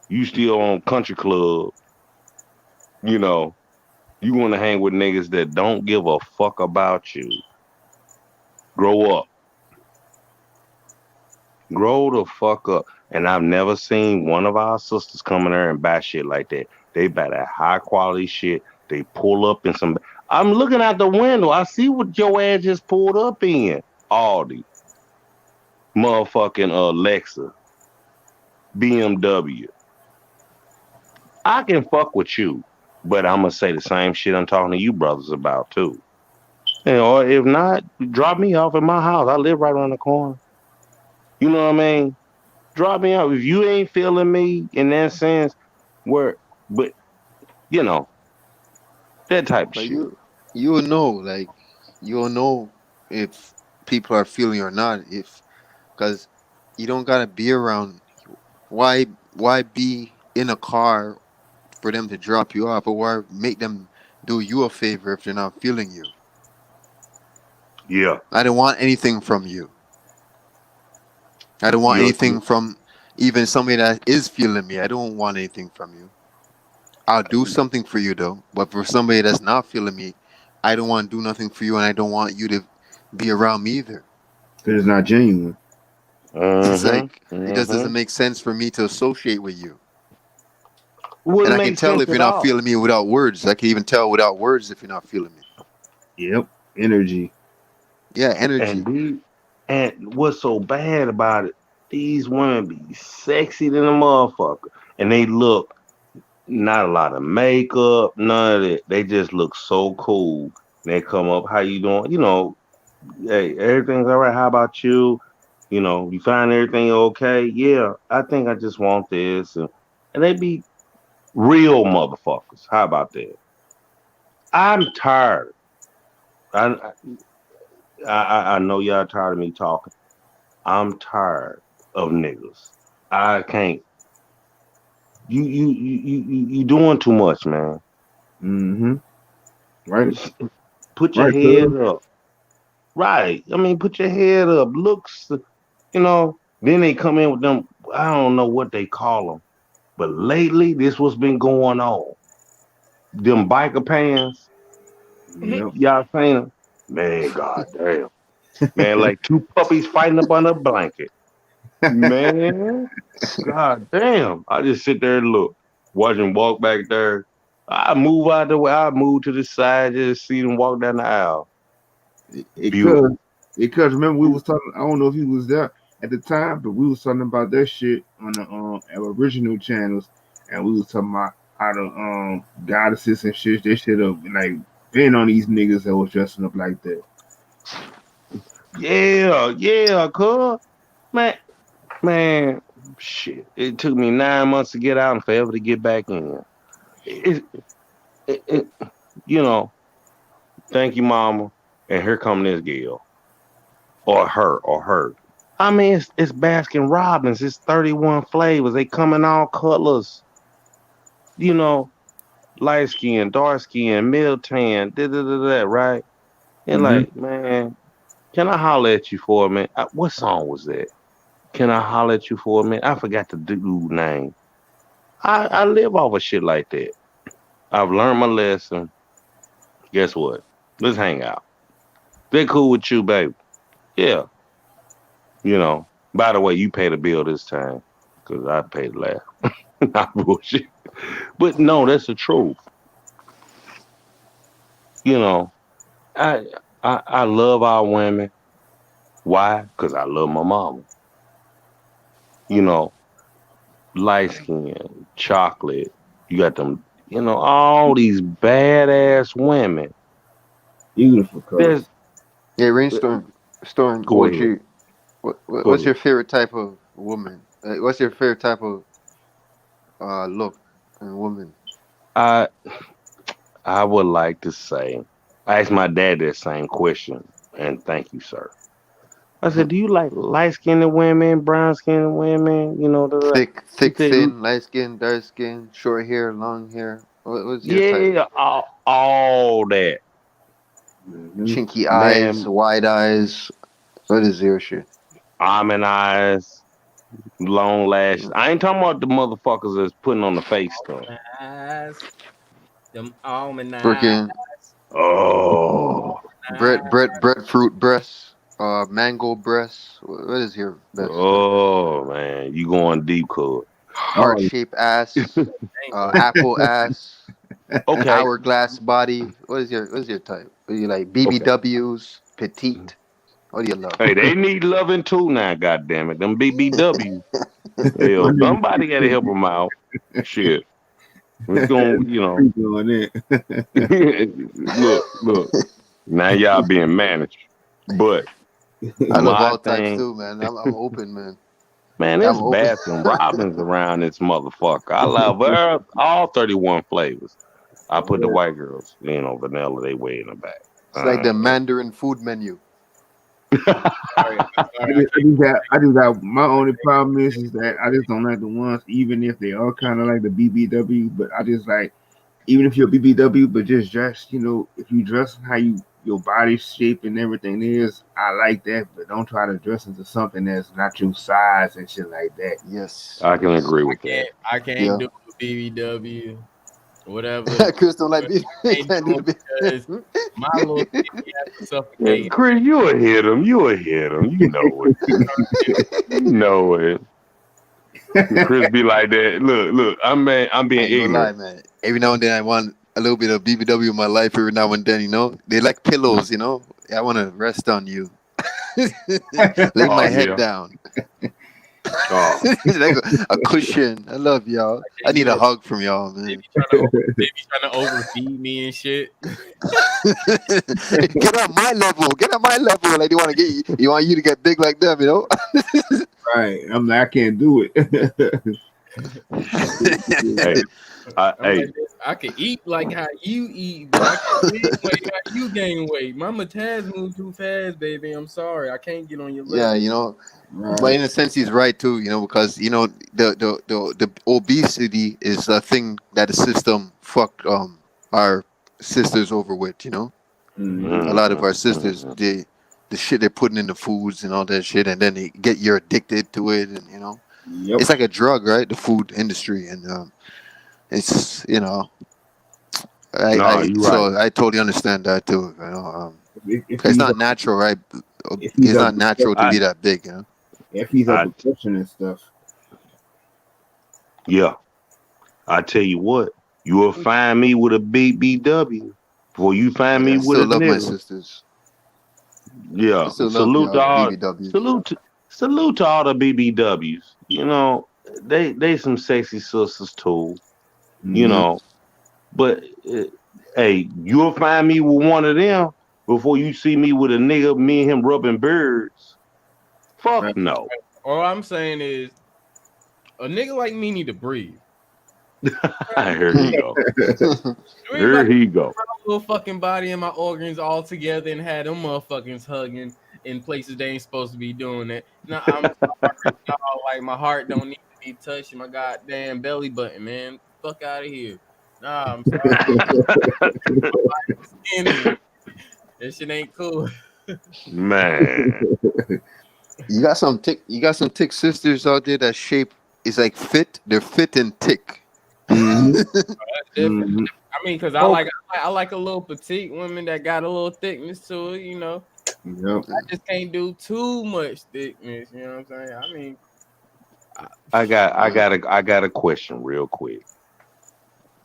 You still on country club, you know. You want to hang with niggas that don't give a fuck about you. Grow up. Grow the fuck up. And I've never seen one of our sisters come in there and buy shit like that. They buy that high quality shit. They pull up in some. I'm looking out the window. I see what your ass just pulled up in. Aldi. Motherfucking Alexa. BMW. I can fuck with you, but I'm gonna say the same shit I'm talking to you brothers about too. Or if not, drop me off at my house. I live right around the corner. You know what I mean? Drop me off. If you ain't feeling me in that sense, but you know, that type of But shit. you'll know, like you'll know if people are feeling or not. If Because you don't gotta be around. Why be in a car for them to drop you off, or why make them do you a favor if they're not feeling you? Yeah. I don't want anything from you. I don't want anything You from even somebody that is feeling me. I don't want anything from you. I'll do something for you though, but for somebody that's not feeling me, I don't want to do nothing for you, and I don't want you to be around me either. Because it's not genuine. It's like Mm-hmm. it just doesn't Mm-hmm. make sense for me to associate with you. And Wouldn't I can make tell sense if you're at not all. feeling me without words. I can even tell without words if you're not feeling me. Yep. Energy. Yeah, energy. And what's so bad about it? These women be sexy than a motherfucker, and they look not a lot of makeup, none of it. They just look so cool. They come up, how you doing? Hey, everything's all right. How about you? You find everything okay? Yeah, I think I just want this, and they be real motherfuckers. How about that? I'm tired. I I know y'all tired of me talking. I'm tired of niggas. I can't. You doing too much, man. Mm-hmm. Right. Put your Right, head cuz. up. Right. I mean, put your head up. Looks, Then they come in with them. I don't know what they call them, but lately this what's been going on. Them biker pants. Yep. Y'all seen them? Man, goddamn. Man, like two puppies fighting up under a blanket. Man, god damn. I just sit there and look, watch them walk back there. I move out the way. I move to the side, just see them walk down the aisle. Beautiful. Because remember we was talking. I don't know if he was there at the time, but we was talking about that shit on the our original channels, and we was talking about how the goddesses and shit. They should have like been on these niggas that was dressing up like that. Yeah, cuz. Man, shit. It took me 9 months to get out and forever to get back in. It, it, you know, thank you, mama. And here come this girl. Or her. I mean, it's Baskin Robbins. It's 31 flavors. They come in all colors. You know, light skin, dark skin, middle tan, da, right? And Mm-hmm. like, man, can I holler at you for a minute? What song was that? Can I holler at you for a minute? I forgot the dude name. I live off of shit like that. I've learned my lesson. Guess what? Let's hang out. They cool with you, baby. Yeah. By the way, you pay the bill this time. Cause I paid last. Not bullshit. But no, that's the truth. You know, I I love our women. Why? Because I love my mama. You know, light skin, chocolate. You got them, all these badass women. Beautiful colors. There's Yeah, Storm Go ahead. OG. Go What's ahead. your favorite type of woman? What's your favorite type of look and woman? I I would like to say, I asked my dad that same question, and thank you, sir. I said, "Do you like light skinned women, brown skinned women?" He Thick, said, thin, light skin, dark skin, short hair, long hair. What's your type? "Yeah, all that, Mm-hmm. Chinky eyes, man. wide eyes. What is your shit? Almond eyes, long lashes. I ain't talking about the motherfuckers that's putting on the face stuff. Eyes, them almond eyes, Freaking Oh, breadfruit breasts, mango breasts. What is your best type? oh man, you going deep, cuz. Heart Oh, shape ass, apple ass, Okay, hourglass body. What is your type? What do you like? okay. BBWs, petite. What do you love? Hey, they need loving too now. God damn it, them BBW. my Hell, nigga somebody got to help them out. Shit, it's going. creepy on it. Look. Now y'all being managed, but I love my all types thing, too, man. I'm open, man. man, I'm there's open. Baskin Robbins around this motherfucker. I love all 31 flavors. I put the white girls, vanilla, they way in the back. It's like the Mandarin food menu. sorry, I just got my only problem is that I just don't like the ones, even if they are kind of like the BBW. But I just like, even if you're a BBW, but just dress, if you dress how your body shape and everything is, I like that. But don't try to dress into something that's not your size and shit like that. Yes, I can yes. agree with that. I can't Yeah. do BBW, whatever. Chris don't like I beef. can't Can't do do the it because beef. my little titty has to suffocate. Chris, you will hit him. You will hit him. You know it. You know it. Chris be like that. Look. I'm being I ain't gonna lie, ignorant. man. Every now and then I want a little bit of BBW in my life. Every now and then, they like pillows, I want to rest on you. Lay my head down. Like a cushion. I love y'all. I need a hug from y'all, man. They be trying to overfeed me and shit. Get on my level. Get on my level. Like they want to get you. You want you to get big like them, you know? Right. I'm like, I can't do it. Hey, I can eat like how you eat, but I can't gain weight how you gain weight. My metabolism move too fast, baby. I'm sorry, I can't get on your level. Yeah, you know, but in a sense, he's right too. You know, because you know the obesity is a thing that the system fucked our sisters over with. You know, a lot of our sisters, the shit they're putting in the foods and all that shit, and then they get you're addicted to it, and you know, it's like a drug, right? The food industry, and it's you know, so I totally understand that too. You know, it's not natural, right? It's not natural to be that big, you know. If he's up with pushing and stuff. Yeah, I tell you what, you will find me with a BBW before you find me with a love nigga. my sisters. Yeah, salute to all BBWs. Salute to all the BBWs. You know, they some sexy sisters too. You know, but hey, you'll find me with one of them before you see me with a nigga. Me and him rubbing birds. Fuck no. All I'm saying is, a nigga like me need to breathe. Here he go. Here he go. My little fucking body and my organs all together and had them motherfuckers hugging in places they ain't supposed to be doing it. No, I'm sorry. No, like my heart don't need to be touching my goddamn belly button, man. Fuck out of here. Nah, I'm sorry. That shit ain't cool. Man. You got some thick sisters out there that shape is like fit. They're fit and thick. I mean, because I like a little petite woman that got a little thickness to it, you know. Yep. I just can't do too much thickness, you know what I'm saying? I mean, I got a question real quick.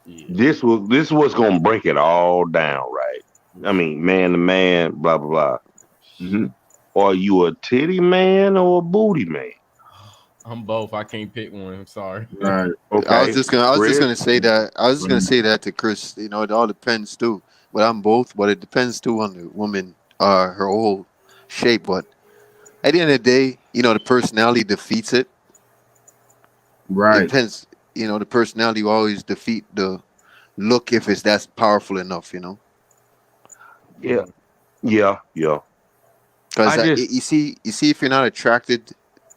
Yeah. This is what's gonna break it all down, right? I mean, man to man, blah blah blah. Are you a titty man or a booty man? I'm both. I can't pick one. I'm sorry. Right. Okay. I was just gonna say that. I was just gonna say that to Chris. You know, it all depends too. But I'm both. But it depends too on the woman, her whole shape. But at the end of the day, you know, the personality defeats it. Right. It depends. You know, the personality will always defeat the look if it's that's powerful enough. You know. Yeah. Because you see, if you're not attracted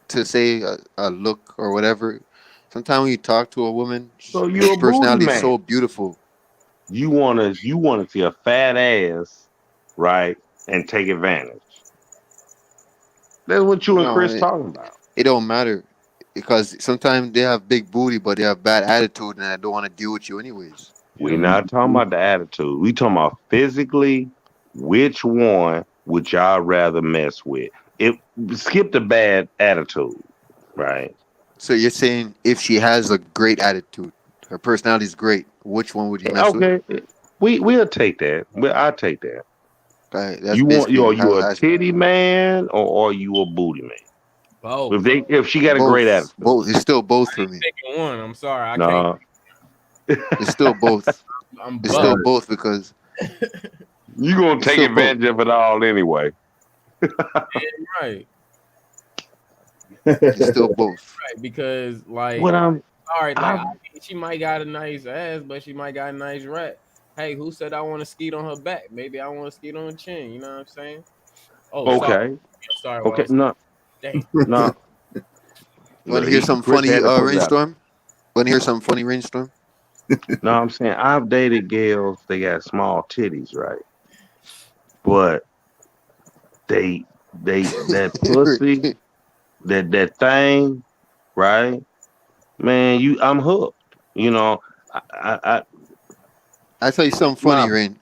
to say a look or whatever, sometimes when you talk to a woman, so your personality is so beautiful. You wanna see a fat ass, right, and take advantage. That's what you and Chris talking about. It don't matter because sometimes they have big booty, but they have bad attitude, and I don't want to deal with you anyways. We're not talking about the attitude. We talking about physically. Which one would y'all rather mess with? Skip the bad attitude, right? So you're saying if she has a great attitude, her personality is great, which one would you mess with? Okay, we'll take that. I'll take that. Right, are you a titty man or are you a booty man? Both. If she got a great attitude, both. It's still both for me. Taking one. I'm sorry. I can't. It's still both. It's still both because you're gonna take advantage of it all anyway. Right. It's still both. Right, because like she might got a nice ass, but she might got a nice rat. Hey, who said I want to skeet on her back? Maybe I want to skeet on her chin. You know what I'm saying? Oh, okay. Sorry. Okay. No. Dang. No. Want to hear some funny rainstorm? Want to hear some funny rainstorm? No, I'm saying I've dated girls. They got small titties, right? But that pussy, that thing, right? Man, I'm hooked. You know, I tell you something funny, Rain.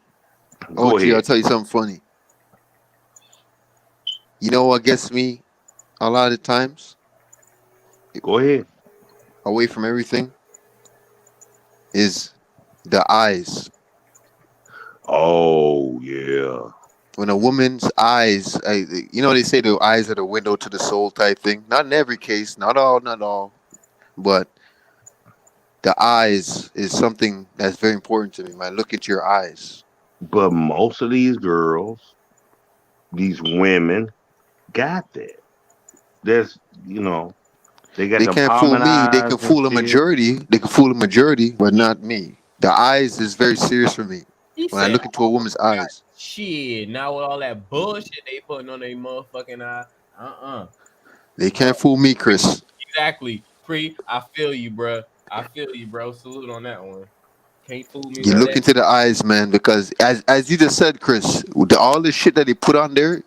Go ahead. I'll tell you something funny. You know what gets me a lot of times? Go ahead. Away from everything is the eyes. Oh yeah. when a woman's eyes, they say the eyes are the window to the soul type thing. Not in every case, not all, but the eyes is something that's very important to me, man. Look at your eyes. But most of these girls, these women, got that. There's, they got They them can't fool almond me. They eyes can and fool a shit. majority. They can fool a majority, but not me. The eyes is very serious for me. He When I said, look into a woman's eyes, shit, now with all that bullshit they putting on their motherfucking eye, they can't fool me, Chris. Exactly. Free, I feel you, bro. Salute on that one. Can't fool me You with look that. into the eyes, man, because as you just said, Chris, with all the shit that they put on there,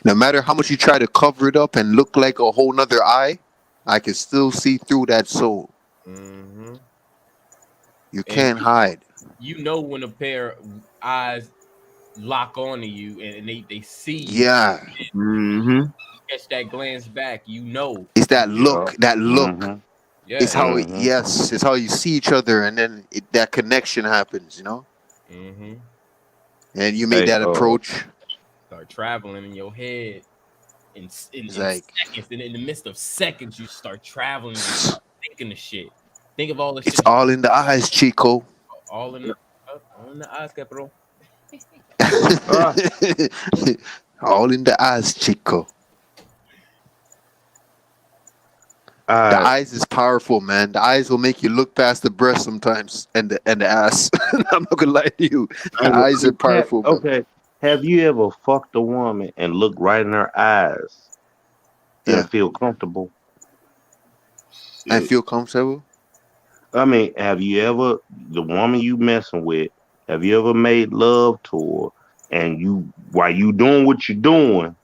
no matter how much you try to cover it up and look like a whole nother eye, I can still see through that soul. Mm-hmm. You And can't hide. you know when a pair of eyes lock onto you and they see you. Yeah. Mm-hmm. Catch that glance back, you know. It's that Yeah. look. That look. Mm-hmm. Yeah. It's how Mm-hmm. it's how you see each other, and then that connection happens, Mm-hmm. and you make Hey, that approach. Start traveling in your head in It's like seconds. And in the midst of seconds, you start traveling. You start thinking of shit. Think of all the shit. it's all in the eyes, Chico. All in the eyes, capital. All in the eyes, Chico. The eyes is powerful, man. The eyes will make you look past the breast sometimes, and the ass. I'm not gonna lie to you. The eyes are powerful, man. Okay. Have you ever fucked a woman and looked right in her eyes Yeah. and feel comfortable? I feel comfortable. I mean, have you ever, the woman you messing with, have you ever made love to her and while you doing what you're doing,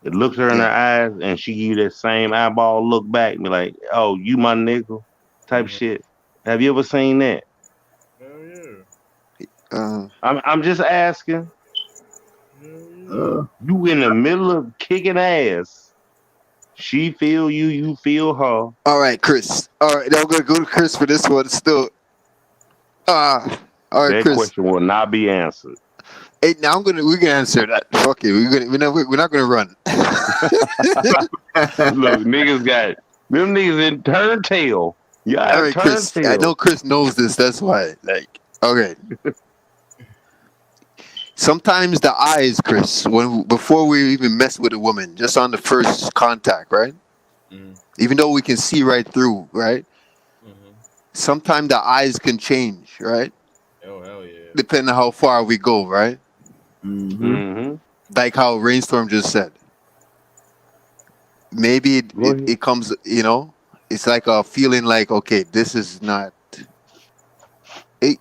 it looks her in her eyes and she give you that same eyeball look back and be like, oh, you my nigga type shit. Have you ever seen that? Hell yeah. I'm just asking. You in the middle of kicking ass. She feel you, you feel her. All right, Chris. All right, now I'm gonna go to Chris for this one. Still, all right, That Chris. question will not be answered. Hey, now we're gonna answer that. Fuck it, we're not gonna run. Look, niggas got them niggas in turn tail. Yeah, all right, Chris. I know Chris knows this. That's why. Like, okay. Sometimes the eyes, Chris, before we even mess with a woman, just on the first contact, right? Even though we can see right through, right? Sometimes the eyes can change, right? Oh hell yeah! Depending on how far we go, right? Mm-hmm. Like how Rainstorm just said. Maybe it comes, it's like a feeling like, okay, this is not. Hey,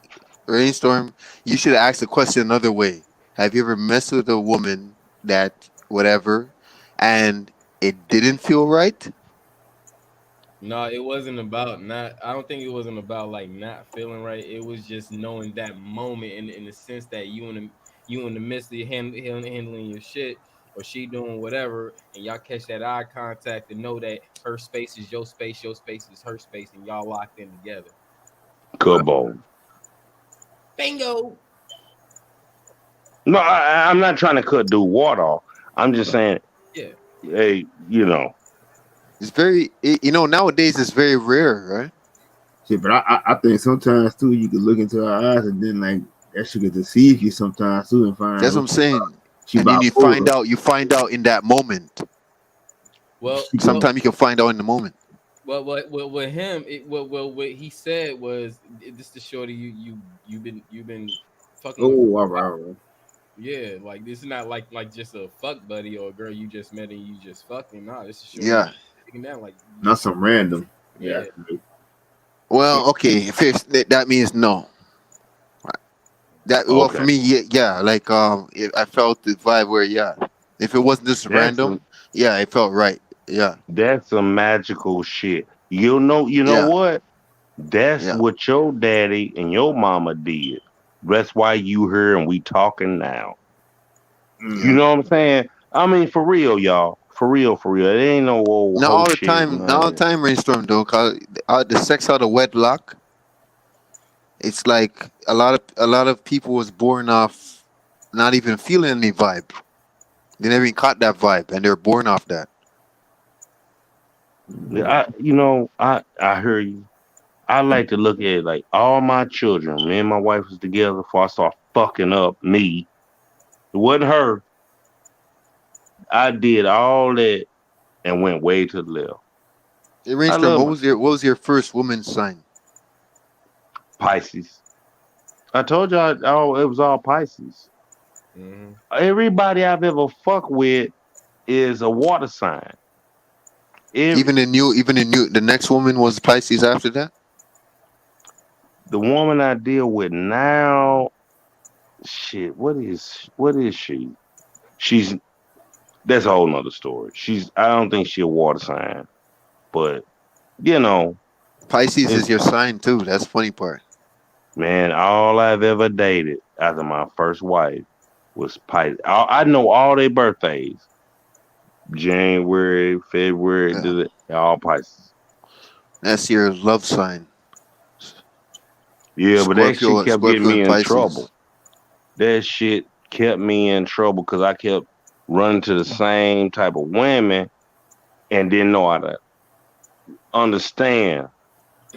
Rainstorm, you should ask the question another way. Have you ever messed with a woman that whatever, and it didn't feel right? No, it wasn't about not. I don't think it wasn't about like not feeling right. It was just knowing that moment in the sense that you in the midst of handling your shit or she doing whatever, and y'all catch that eye contact and know that her space is your space is her space, and y'all locked in together. Kaboom. Bingo. No, I'm not trying to cut dude water off. I'm just saying, yeah. Hey, it's very, nowadays it's very rare, right? Yeah, but I think sometimes too you can look into her eyes and then like that shit can deceive you sometimes too and find. That's what I'm saying. And then you find out in that moment. Well, sometimes you can find out in the moment. Well, with him, what he said was, "This the shorty you've been fucking." Oh, all right. Yeah, like this is not like just a fuck buddy or a girl you just met and you just fucking. Nah, this is shorty. Yeah. Taking down like not some random. Yeah. Well, okay. If that means no. Well, for me, yeah. Like I felt the vibe where if it wasn't just random, it felt right. Yeah. That's some magical shit. You know what? That's what your daddy and your mama did. That's why you here and we talking now. Mm-hmm. You know what I'm saying? I mean, for real, y'all. For real. It ain't no old. Not all the time. Not all the time, Rainstorm though. Cause the sex out of wedlock. It's like a lot of people was born off not even feeling any vibe. They never even caught that vibe, and they're born off that. I hear you. I like to look at it like all my children. Me and my wife was together before I start fucking up me. It wasn't her. I did all that and went way to the left. Hey, I Rainstorm, love what my was your first woman's sign? Pisces. I told you, it was all Pisces. Mhm. Everybody I've ever fucked with is a water sign. Every, The next woman was Pisces after that. the woman I deal with now, shit, what is she? She's That's a whole nother story. I don't think she's a water sign, but you know, Pisces it's is your sign too. That's the funny part. man, all I've ever dated after my first wife was Pisces. I know all their birthdays. January, February, Yeah. all Pisces. That's your love sign. Yeah, but that shit kept getting Scorpio me and in trouble. Pisces. That shit kept me in trouble because I kept running to the same type of women and didn't know how to understand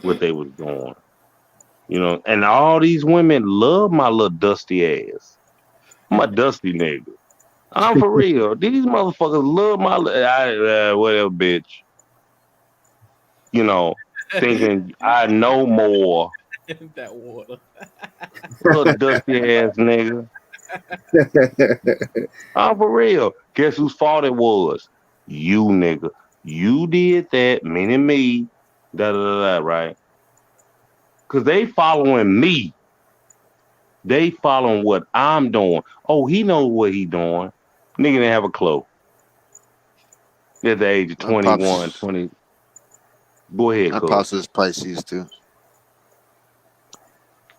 what they was doing. And all these women love my little dusty ass. I'm a dusty nigga. I'm for real. These motherfuckers love whatever, bitch. You know, Thinking I know more. That water. Little dusty ass nigga. I'm for real. Guess whose fault it was? You, nigga. You did that, meaning me. Da da da da. Right? Cause they following me. They following what I'm doing. Oh, he knows what he doing. Nigga didn't have a clue. At the age of My 21, pops, 20. Go ahead, my cuz. pops is Pisces too.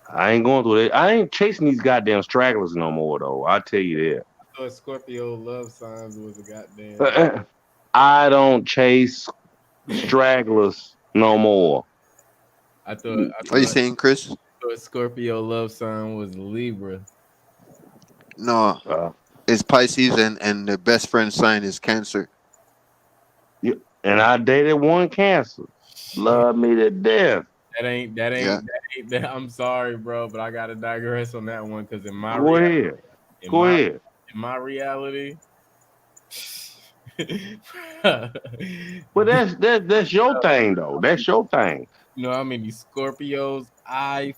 I ain't going through that. I ain't chasing these goddamn stragglers no more, though. I tell you I thought Scorpio love signs was a goddamn. that. I don't chase stragglers no more. I thought I What are you thought, saying, Chris? thought Scorpio love sign was Libra. No, Uh, it's Pisces, and the best friend sign is Cancer. and I dated one Cancer. Love me to death. Yeah. That ain't that. I'm sorry, bro, but I gotta digress on that one because Go ahead. in Go my ahead. in my reality, But that's your thing though. That's your thing. you know how many Scorpios I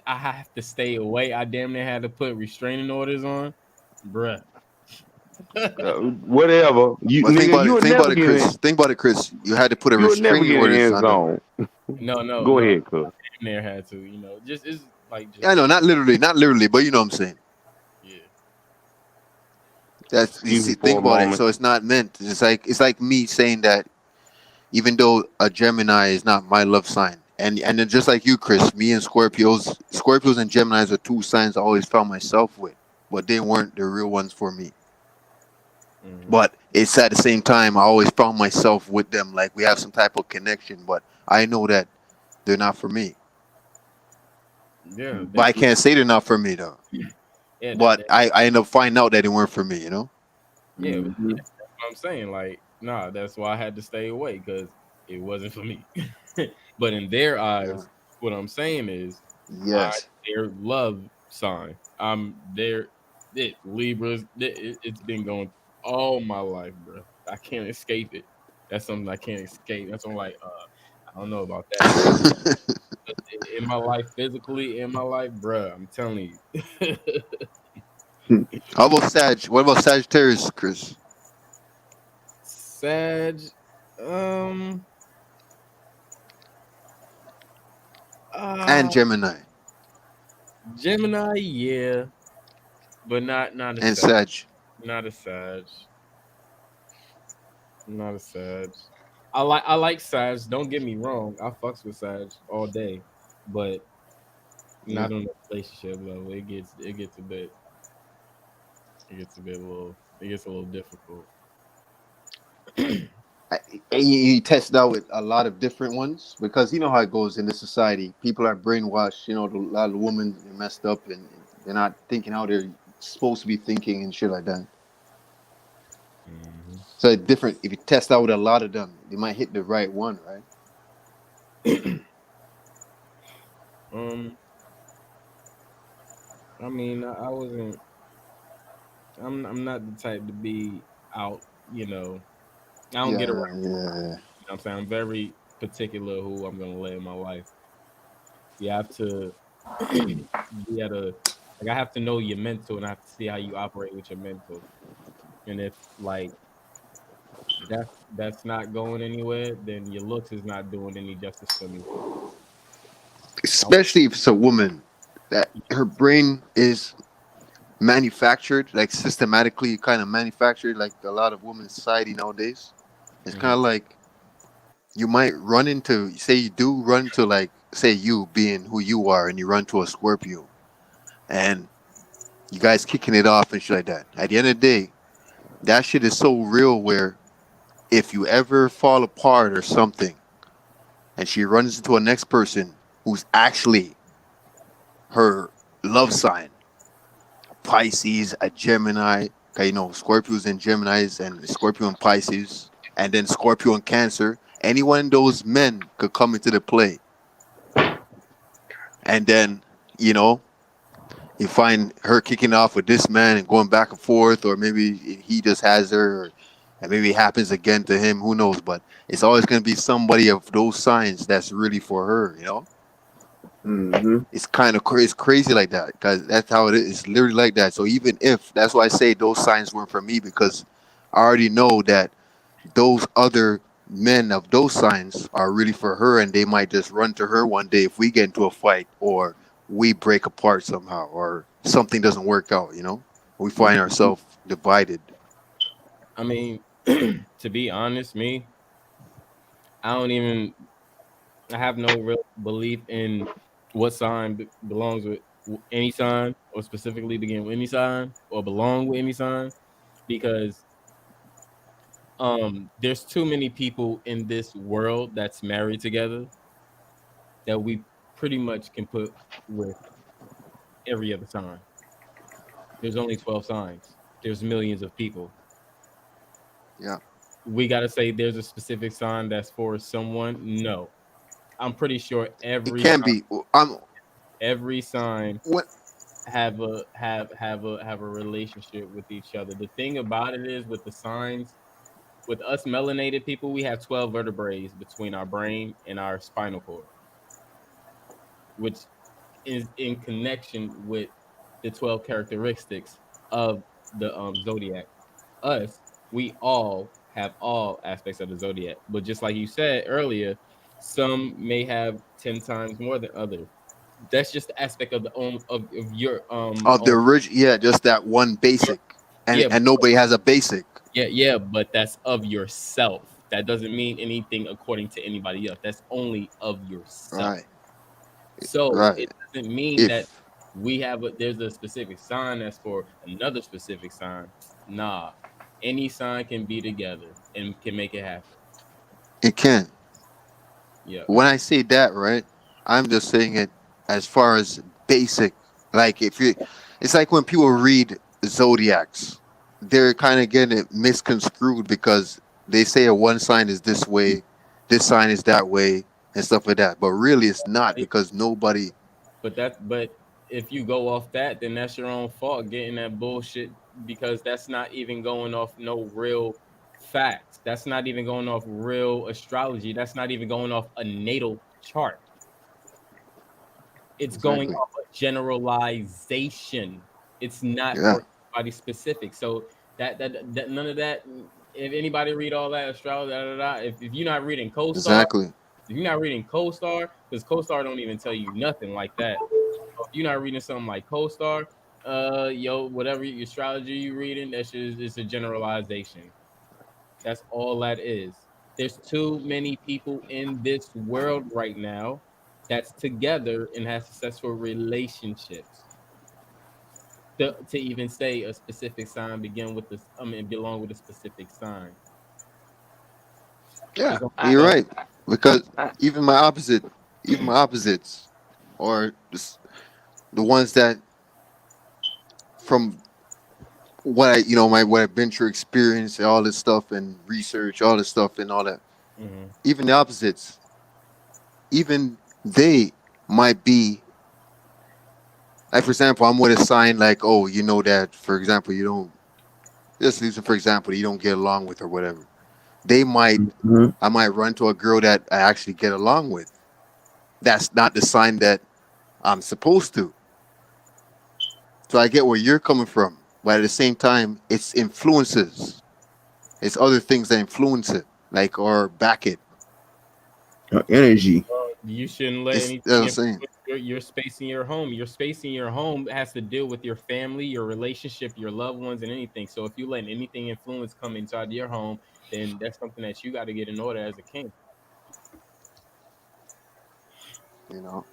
have to stay away. I damn near had to put restraining orders on, bruh. Whatever. You But nigga, you would think about never it, get in. Chris. Think about it, Chris. You had to put a You would never restraining get in the orders end on them. zone. No, Go no. ahead, cuz. Damn near had to, you know. Just it's like just Yeah, I know, not literally, but you know what I'm saying. yeah. That's you Excuse me see. for Think a about it. moment. So it's not meant. It's like me saying that even though a Gemini is not my love sign, and then just like you, Chris, me and Scorpios and Geminis are two signs I always found myself with, but they weren't the real ones for me. Mhm. But it's at the same time I always found myself with them, like we have some type of connection, but I know that they're not for me. Yeah, But I can't say they're not for me though. yeah, But I end up finding out that they weren't for me. yeah, Mhm. that's what I'm saying. Like, nah, that's why I had to stay away because it wasn't for me. But in their Yeah. eyes, what I'm saying is, I Yes. their love sign. I'm their Libras. It's been going all my life, bro. I can't escape it. That's something I can't escape. That's something like I don't know about that. In my life, physically, in my life, bro. I'm telling you. How about Sag? What about Sagittarius, Chris? Sag, um, And uh, Gemini Gemini, yeah, but not a and Sag, Sag. not a Sag, not a Sag. I like Sag. Don't get me wrong. I fucks with Sag all day, but Yeah. not on the relationship level. It gets a little difficult. And you test it out with a lot of different ones because you know how it goes in this society. People are brainwashed. A lot of women are messed up and they're not thinking how they're supposed to be thinking and shit like that. So different. If you test out with a lot of them, you might hit the right one, right? I mean, I wasn't. I'm not the type to be out. I don't get around. Yeah, yeah. I'm saying I'm very particular who I'm gonna let in my life. You have to be at a like I have to know your mental and I have to see how you operate with your mental. And if like that's not going anywhere, then your looks is not doing any justice for me. I, Especially if it's a woman that her brain is manufactured, like systematically kind of manufactured, like a lot of women's society nowadays. It's kind Mhm. of like you might run into, say, you do run to, like, say, you being who you are, and you run to a Scorpio, and you guys kicking it off and shit like that. At the end of the day, that shit is so real where if you ever fall apart or something, and she runs into a next person who's actually her love sign, Pisces, a Gemini, 'cause Scorpios and Geminis, and Scorpio and Pisces, and then Scorpio and Cancer. Any one of those men could come into the play, and then you know you find her kicking off with this man and going back and forth, or maybe he just has her, and maybe it happens again to him. Who knows? But it's always going to be somebody of those signs that's really for her. Mm-hmm. It's kind of it's crazy like that because that's how it is. It's literally like that. So even if that's why I say those signs weren't for me, because I already know that those other men of those signs are really for her, and they might just run to her one day if we get into a fight, or we break apart somehow, or something doesn't work out. We find ourselves divided. I mean, to be honest, I don't even I have no real belief in what sign belongs with any sign, or specifically begin with any sign, or belong with any sign, because there's too many people in this world that's married together that we pretty much can put with every other sign. There's only 12 signs. There's millions of people. Yeah, We got to say there's a specific sign that's for someone. No, I'm pretty sure it can be. every sign What? have a relationship with each other. The thing about it is with the signs, with us melanated people, we have 12 vertebrae between our brain and our spinal cord, which is in connection with the 12 characteristics of the zodiac. Us, we all have all aspects of the zodiac, but just like you said earlier, some may have 10 times more than others. That's just the aspect of the own of your Of the own. original, yeah, just that one basic, and Yeah, and nobody has a basic. yeah, but that's of yourself. That doesn't mean anything according to anybody else. That's only of yourself. Right, So it right. doesn't mean that If there's a specific sign that's for another specific sign. Nah, any sign can be together and can make it happen. it can. Yeah. When I say that, right, I'm just saying it as far as basic. Like if you, it's like when people read zodiacs, they're kind of getting it misconstrued because they say a one sign is this way, this sign is that way, and stuff like that. But really, it's not because nobody. But if you go off that, then that's your own fault getting that bullshit, because that's not even going off no real facts. That's not even going off real astrology. That's not even going off a natal chart. It's going Exactly. off a generalization. It's not Yeah. for anybody specific. So that none of that. If anybody read all that astrology, if you're not reading CoStar, Exactly. if you're not reading CoStar, because CoStar don't even tell you nothing like that. So if you're not reading something like CoStar, whatever astrology you reading, that's just it's a generalization. That's all that is. There's too many people in this world right now that's together and has successful relationships to even say a specific sign begin with this. I mean, belong with a specific sign. Yeah, There's only you're 12. right. Because even my opposite, even my opposites, or the ones that from what I, you know, what I've been through, experience, and all this stuff, and research, all this stuff, and all that. Mm-hmm. Even the opposites, even they might be like, for example, I'm with a sign like, oh, you know that, for example, you don't just using for example, you don't get along with or whatever. They might, Mhm. I might run to a girl that I actually get along with. That's not the sign that I'm supposed to. So I get where you're coming from, but at the same time, it's influences. It's other things that influence it, like or back it. Energy. You shouldn't let It's that's what anything I'm saying. influence your space in your home. Your space in your home has to deal with your family, your relationship, your loved ones, and anything. So if you let anything influence come inside your home, then that's something that you got to get in order as a king. You know,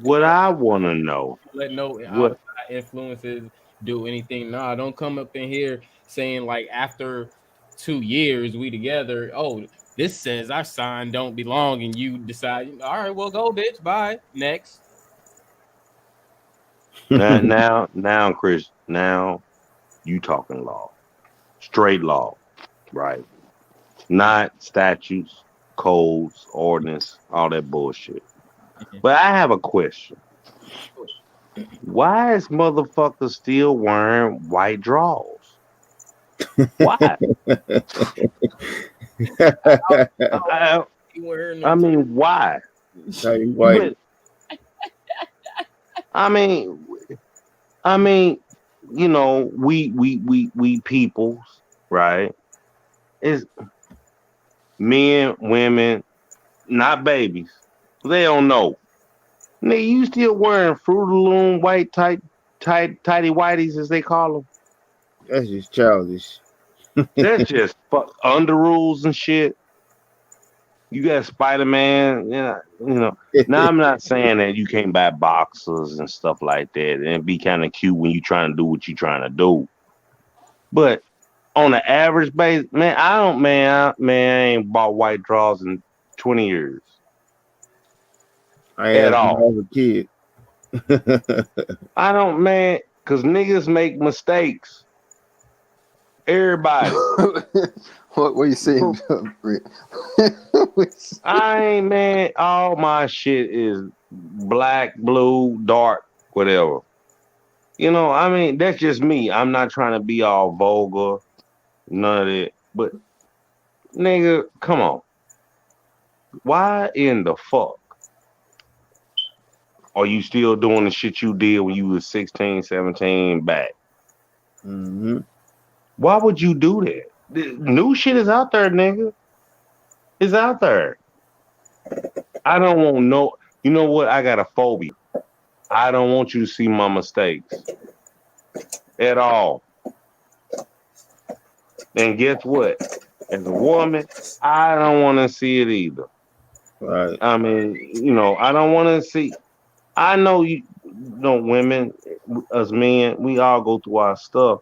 What I want to know, Let no what outside influences do anything. Nah, don't come up in here saying like after 2 years we together. Oh, this says our sign don't belong, and you decide. All right, well go, bitch. Bye. Next. now, Chris, now you talking law, straight law, right? Not statutes, codes, ordinance, all that bullshit. But I have a question. Why is motherfuckers still wearing white drawers? Why? I, You wearing I them? mean, why? Tidy white. But I mean, I mean, we peoples, right? It's men, women, not babies. They don't know. Nigga, you still wearing Fruit of the Loom white tidy whities as they call them? That's just childish. That's just under rules and shit. You got Spider Man, yeah, you know. Now I'm not saying that you can't buy boxers and stuff like that, and it'd be kind of cute when you trying to do what you trying to do. But on the average base, man, I ain't bought white drawers in 20 years I at asked when I all. was a kid. I don't, man, cause niggas make mistakes. Everybody. what are you saying? I ain't, man. All my shit is black, blue, dark, whatever. I mean, that's just me. I'm not trying to be all vulgar, none of that. But nigga, come on. Why in the fuck are you still doing the shit you did when you was 16, 17 back? Mm-hmm. Why would you do that? The new shit is out there, nigga. It's out there. I don't want no. You know what? I got a phobia. I don't want you to see my mistakes at all. And guess what? As a woman, I don't want to see it either. Right. I mean, I don't want to see. I know women, us men, we all go through our stuff,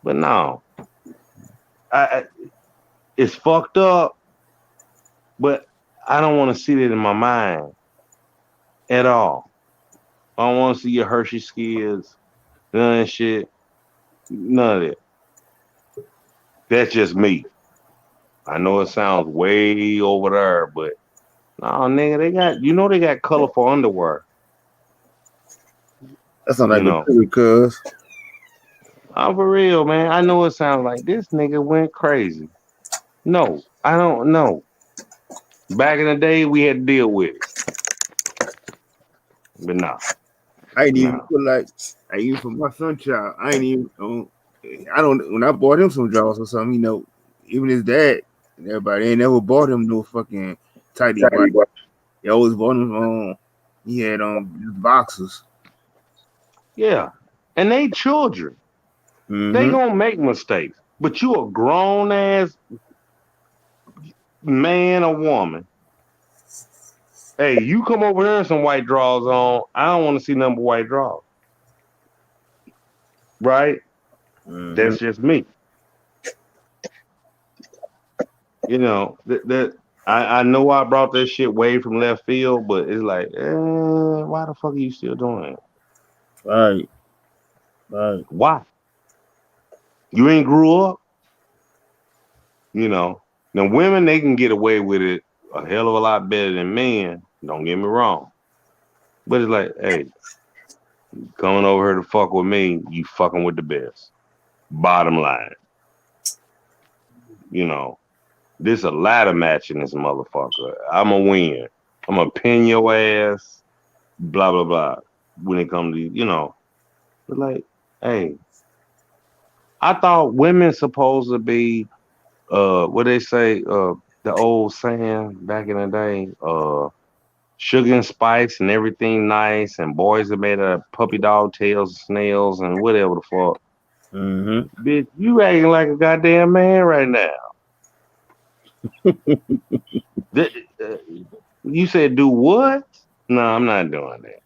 but no, I it's fucked up. But I don't want to see that in my mind at all. I don't want to see your Hershey skills, none of that shit, none of that. That's just me. I know it sounds way over there, but no, nigga, they got colorful underwear. That's not You like a know, trigger, cuz. I'm for real, man. I know it sounds like this nigga went crazy. No, I don't know. Back in the day, we had to deal with it, but nah, I ain't even nah. feel like even for my son child, I ain't even I don't when I bought him some drawers or something, even his dad and everybody ain't never bought him no fucking tidy white. They always bought him he had boxers. Yeah, and they children. They Mm-hmm. gonna make mistakes, but you a grown ass man or woman. Hey, you come over here in some white drawers on. I don't want to see nothing but white drawers, right? Mm-hmm. That's just me. That I know I brought that shit way from left field, but it's like, why the fuck are you still doing it? Right. Right. Why? You ain't grew up. You know. Now women, they can get away with it a hell of a lot better than men. Don't get me wrong. But it's like, hey, coming over here to fuck with me, you fucking with the best. Bottom line. You know. This a ladder match in this motherfucker. I'm a win. I'm a pin your ass. Blah blah blah. When it comes to but like, hey, I thought women supposed to be what they say the old saying back in the day sugar and spice and everything nice and boys are made of puppy dog tails, snails and whatever the fuck. Mm-hmm. Bitch, you acting like a goddamn man right now. You said do what? No, I'm not doing that.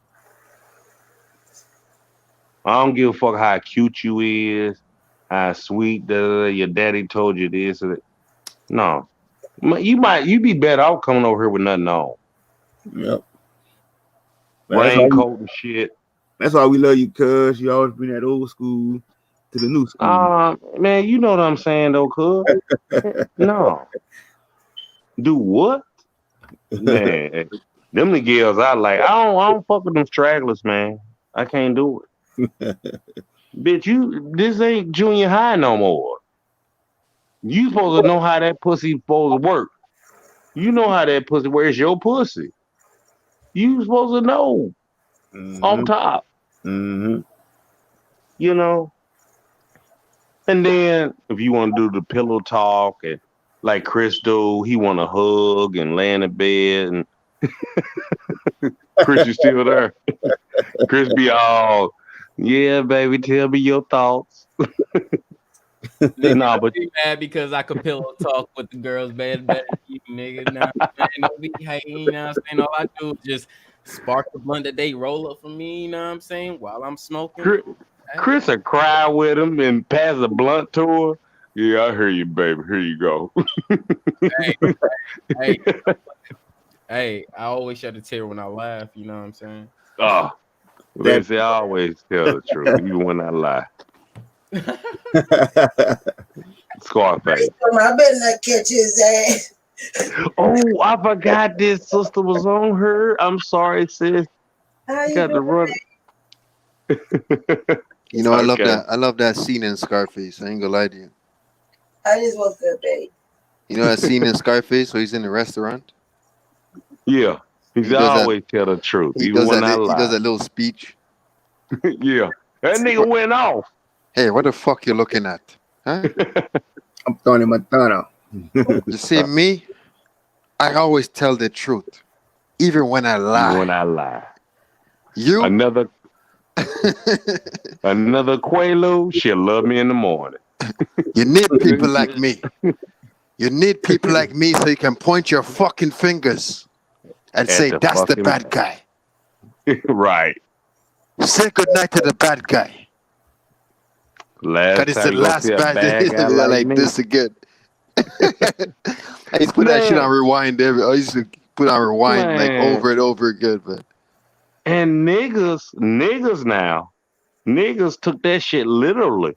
I don't give a fuck how cute you is, how sweet your daddy told you this. Or that. No, you be better off coming over here with nothing on. Yep. Raincoat and shit. That's why we love you, cuz you always bring that old school to the new school. Man, you know what I'm saying though, cuz. No. Do what? Man, them the girls I like. I don't fuck with them stragglers, man. I can't do it. Bitch, this ain't junior high no more. You supposed to know how that pussy supposed to work. You know how that pussy works. Your pussy. You supposed to know. On top. Mm-hmm. You know? And then if you want to do the pillow talk and like Chris do, he want to hug and lay in the bed and Chris, you still there? Chris be all, yeah, baby, tell me your thoughts. Nigga, but be mad because I could pillow talk with the girls better than you, nigga. Nah, don't be hating, you know what I'm saying? All I do is just spark the blunt that they roll up for me, you know what I'm saying? While I'm smoking. Chris will cry with him and pass a blunt to her. Yeah, I hear you, baby. Here you go. Hey, I always shed a tear when I laugh, you know what I'm saying? They say I always tell the truth, even when I lie. Scarface. I better not catch his ass. Oh, I forgot this sister was on her. I'm sorry, sis. Got to run. You know, I love that scene in Scarface. I ain't gonna lie to you. I just woke up, babe. You know that scene in Scarface where he's in the restaurant? Yeah. He always tell the truth, even when I lie. He does that little speech. Yeah. That nigga went off. Hey, what the fuck you looking at? Huh? I'm Tony Montana. You see me? I always tell the truth. Even when I lie. Even when I lie. You? Another Quaalude, she'll love me in the morning. You need people like me. You need people like me so you can point your fucking fingers and say, that's the bad guy. Right. Say goodnight to the bad guy. Because it's the last bad guy like this again. I used to put that shit on rewind. I used to put on rewind like over and over again. But. And niggas now, niggas took that shit literally.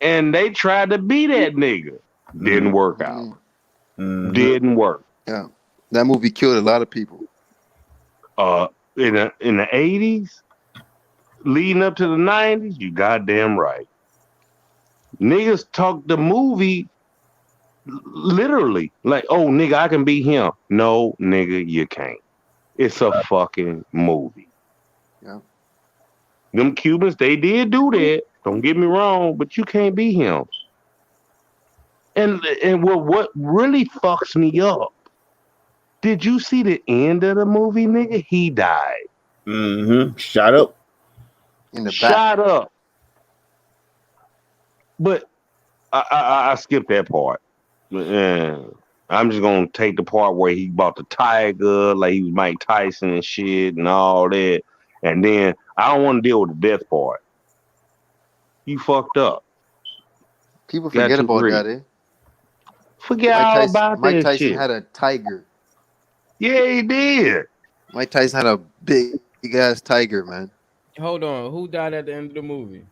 And they tried to be that nigga. Didn't work out. Didn't work. Yeah. That movie killed a lot of people. In the 80s, leading up to the 90s, you goddamn right. Niggas talk the movie literally. Like, oh, nigga, I can be him. No, nigga, you can't. It's a fucking movie. Yeah. Them Cubans, they did do that. Don't get me wrong, but you can't be him. And what really fucks me up, did you see the end of the movie, nigga? He died. Mm-hmm. Shot up. In the back. Shot up. But I skipped that part. I'm just gonna take the part where he bought the tiger, like he was Mike Tyson and shit and all that. And then I don't want to deal with the death part. You fucked up. People forget about that, eh? Forget all about that shit. Mike Tyson had a tiger. Yeah, he did. Mike Tyson had a big ass tiger, man. Hold on. Who died at the end of the movie?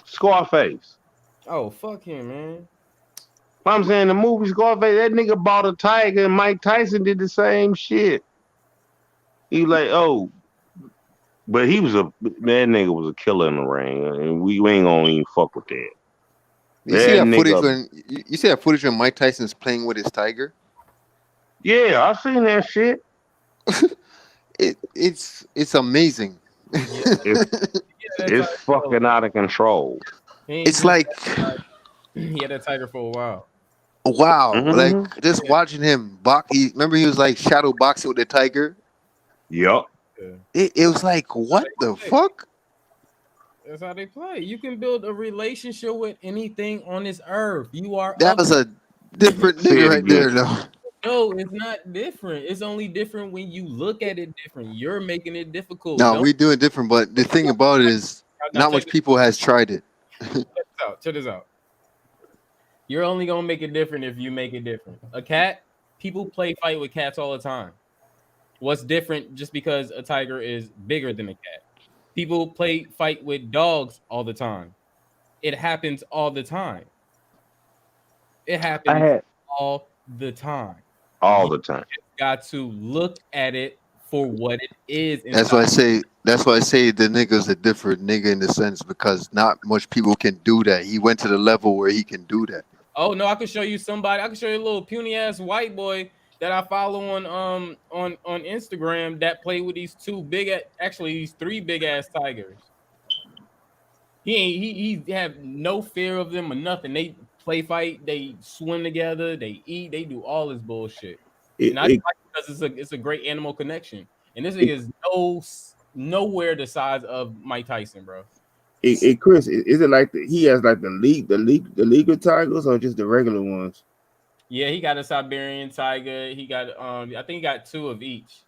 Scarface. Oh, fuck him, man. I'm saying the movie Scarface, that nigga bought a tiger and Mike Tyson did the same shit. He like, oh, but that nigga was a killer in the ring, and we ain't gonna even fuck with that. You see that footage when you see that footage when Mike Tyson's playing with his tiger? Yeah, I've seen that shit. It's amazing. It's fucking out of control. It's like he had that tiger for a while. Wow, Mm-hmm. like just watching him box. Remember he was like shadow boxing with the tiger. Yup. It was like, what the fuck? That's how they play. You can build a relationship with anything on this earth. You are. That was a different nigga right there, though. No, it's not different. It's only different when you look at it different. You're making it difficult. No, we do it different. But the thing about it is, not much people has tried it. Check this out. You're only gonna make it different if you make it different. A cat, people play fight with cats all the time. What's different just because a tiger is bigger than a cat? People play fight with dogs all the time. It happens all the time. It happens all the time. All the time. You got to look at it for what it is. That's why I say the nigga's a different nigga in the sense because not much people can do that. He went to the level where he can do that. Oh no, I can show you somebody. I can show you a little puny ass white boy that I follow on Instagram that play with these these three big ass tigers. He have no fear of them or nothing. They play fight, they swim together, they eat, they do all this bullshit. And I like it because it's a great animal connection. And this nigga is nowhere the size of Mike Tyson, bro. Hey, Chris, is it like he has like the legal tigers or just the regular ones? Yeah, he got a Siberian tiger. He got I think he got two of each.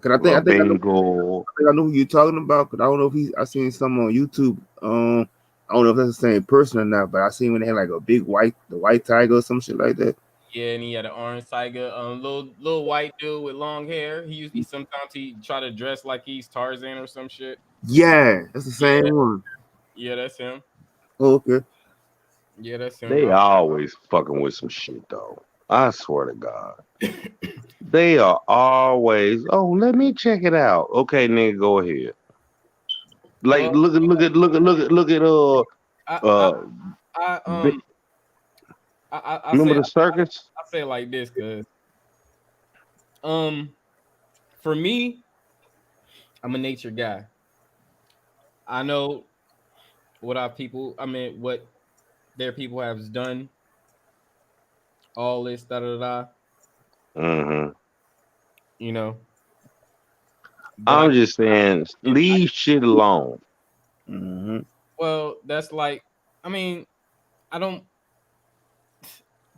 Cause I think I know who you're talking about. Cause I don't know if I seen some on YouTube. I don't know if that's the same person or not, but I seen when they had like a big white tiger or some shit like that. Yeah, and he had an orange tiger, little white dude with long hair. Sometimes he try to dress like he's Tarzan or some shit. Yeah, that's the same one. Yeah, that's him. Oh, okay. Yeah, that's him. They always fucking with some shit though. I swear to God. They are always, oh, let me check it out. Okay, nigga, go ahead. Like look at remember the circus? I say it like this because for me, I'm a nature guy. I know what their people have done. All this Mm-hmm. You know. I'm just saying, leave shit alone. Mm-hmm. Well, that's like,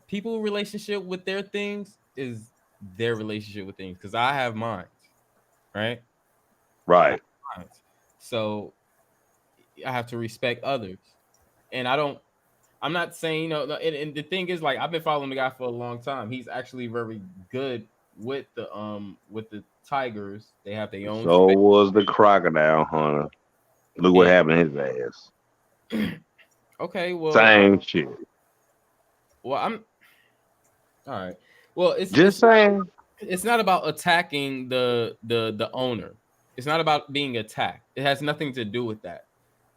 people relationship with their things is their relationship with things because I have mine, right? Right. So I have to respect others, and I'm not saying and the thing is, like, I've been following the guy for a long time. He's actually very good with the tigers. They have their own. So was the crocodile hunter. Look what happened to his ass. Okay, well, same shit. Well, I'm all right. Well, it's saying it's not about attacking the owner. It's not about being attacked. It has nothing to do with that.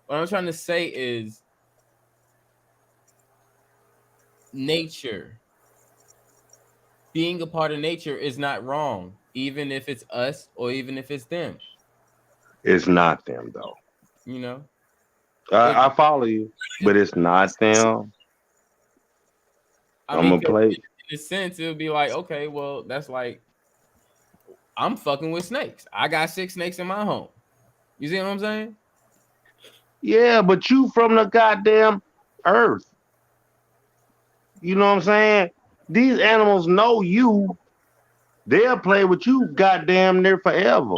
What I'm trying to say is nature. Being a part of nature is not wrong, even if it's us or even if it's them. It's not them though. You know? I follow you, but it's not them. I'm gonna play. In a sense, it would be like, okay, well, that's like I'm fucking with snakes. I got 6 snakes in my home. You see what I'm saying? Yeah, but you from the goddamn earth. You know what I'm saying? These animals know you. They'll play with you goddamn near forever.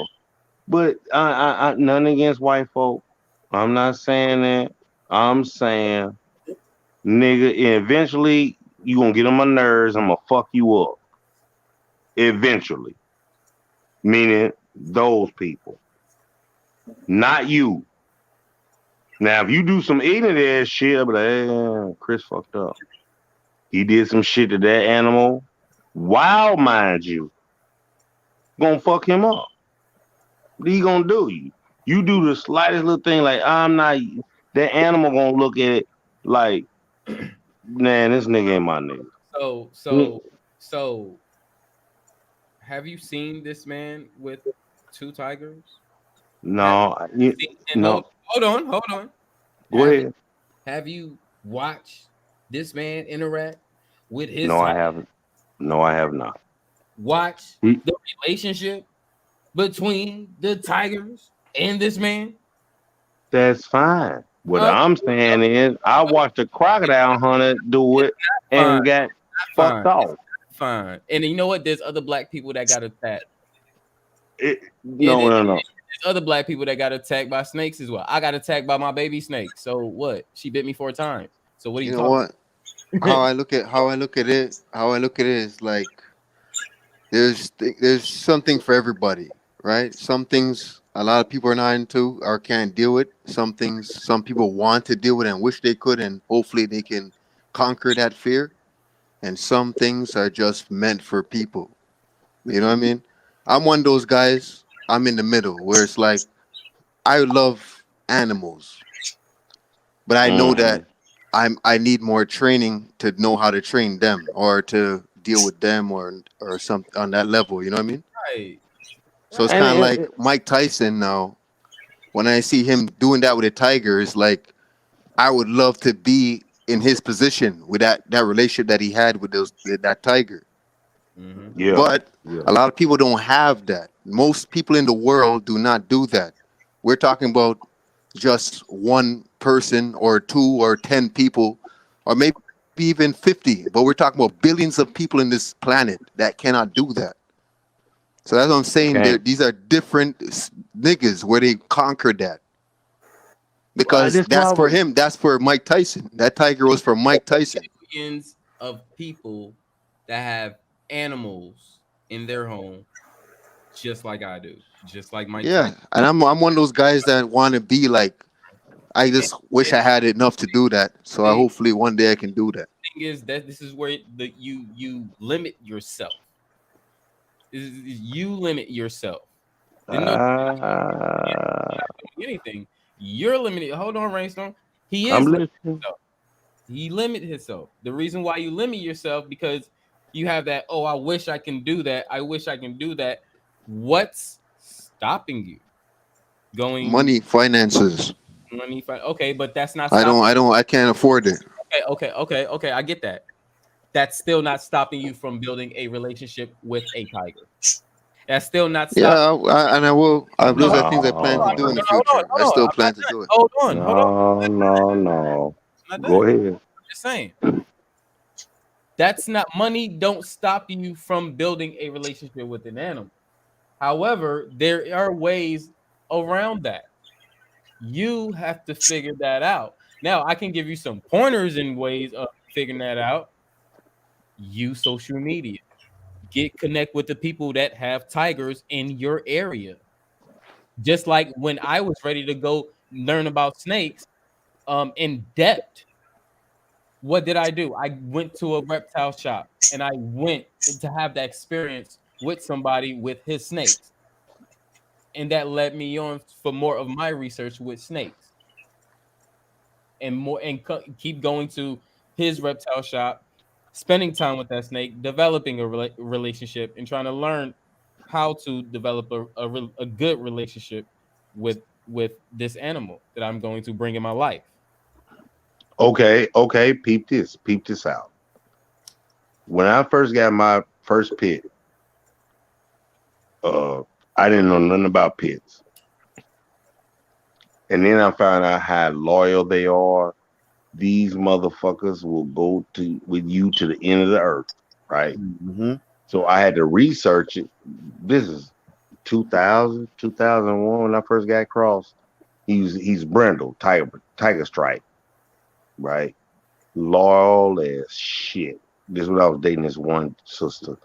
But I nothing against white folk. I'm not saying that. I'm saying, nigga, eventually you gonna get on my nerves. I'm gonna fuck you up. Eventually. Meaning those people. Not you. Now, if you do some ignorant ass shit, I'll be like, hey, Chris fucked up. He did some shit to that animal. Wild, mind you, gonna fuck him up. What he gonna do? You do the slightest little thing, like I'm not. That animal gonna look at it like, man, this nigga ain't my nigga. So, have you seen this man with 2 tigers? No, no. Hold on. Go ahead. Have you watched this man interact with his? No, I haven't. No, I have not. Watch the relationship between the tigers and this man. That's fine. What I'm saying is, I watched a crocodile hunter do it and got fucked off. Fine. And you know what? There's other black people that got attacked. No. There's other black people that got attacked by snakes as well. I got attacked by my baby snake. So what? She bit me 4 times. So what are you know talking what? How I look at it is like there's something for everybody, right? Some things a lot of people are not into or can't deal with. Some things some people want to deal with and wish they could, and hopefully they can conquer that fear. And some things are just meant for people. You know what I mean? I'm one of those guys. I'm in the middle where it's like I love animals, but I know that I need more training to know how to train them or to deal with them or something on that level. You know what I mean? Right. So it's kind of like Mike Tyson now. When I see him doing that with a tiger, it's like I would love to be in his position with that relationship that he had with that tiger. Mm-hmm. Yeah. But a lot of people don't have that. Most people in the world do not do that. We're talking about just one person or 2 or 10 people or maybe even 50. But we're talking about billions of people in this planet that cannot do that. So that's what I'm saying. These are different niggas where they conquered that. Because that's for him. That's for Mike Tyson. That tiger was for Mike Tyson. Millions of people that have animals in their home, just like I do, just like Mike. Yeah, Tyson. And I'm one of those guys that want to be like. I just wish I had enough to do that. So hopefully one day I can do that. The thing is that this is where you limit yourself. You limit yourself. Anything. You're limited. Hold on, Rainstorm. He is limited himself. He limited himself. The reason why you limit yourself because you have that, oh, I wish I can do that. I wish I can do that. What's stopping you? Going money, finances. Money, okay, but that's not I can't afford it. Okay. I get that. That's still not stopping you from building a relationship with a tiger. That's still not stopping. Yeah, and I will. Those are things I plan to do in the future. I still plan to do it. Hold on. No. Go ahead. I'm just saying. That's not money. Don't stop you from building a relationship with an animal. However, there are ways around that. You have to figure that out. Now, I can give you some pointers and ways of figuring that out. Use social media. Connect with the people that have tigers in your area. Just like when I was ready to go learn about snakes in depth, what did I do? I went to a reptile shop and I went to have that experience with somebody with his snakes. And that led me on for more of my research with snakes. And keep going to his reptile shop, spending time with that snake, developing a relationship, and trying to learn how to develop a good relationship with this animal that I'm going to bring in my life. Okay. Peep this out. When I first got my first pit, I didn't know nothing about pits. And then I found out how loyal they are. These motherfuckers will go with you to the end of the earth, right? Mm-hmm. So I had to research it. This is 2000, 2001 when I first got crossed. He's brindle, tiger stripe, right? Loyal as shit. This is when I was dating this one sister.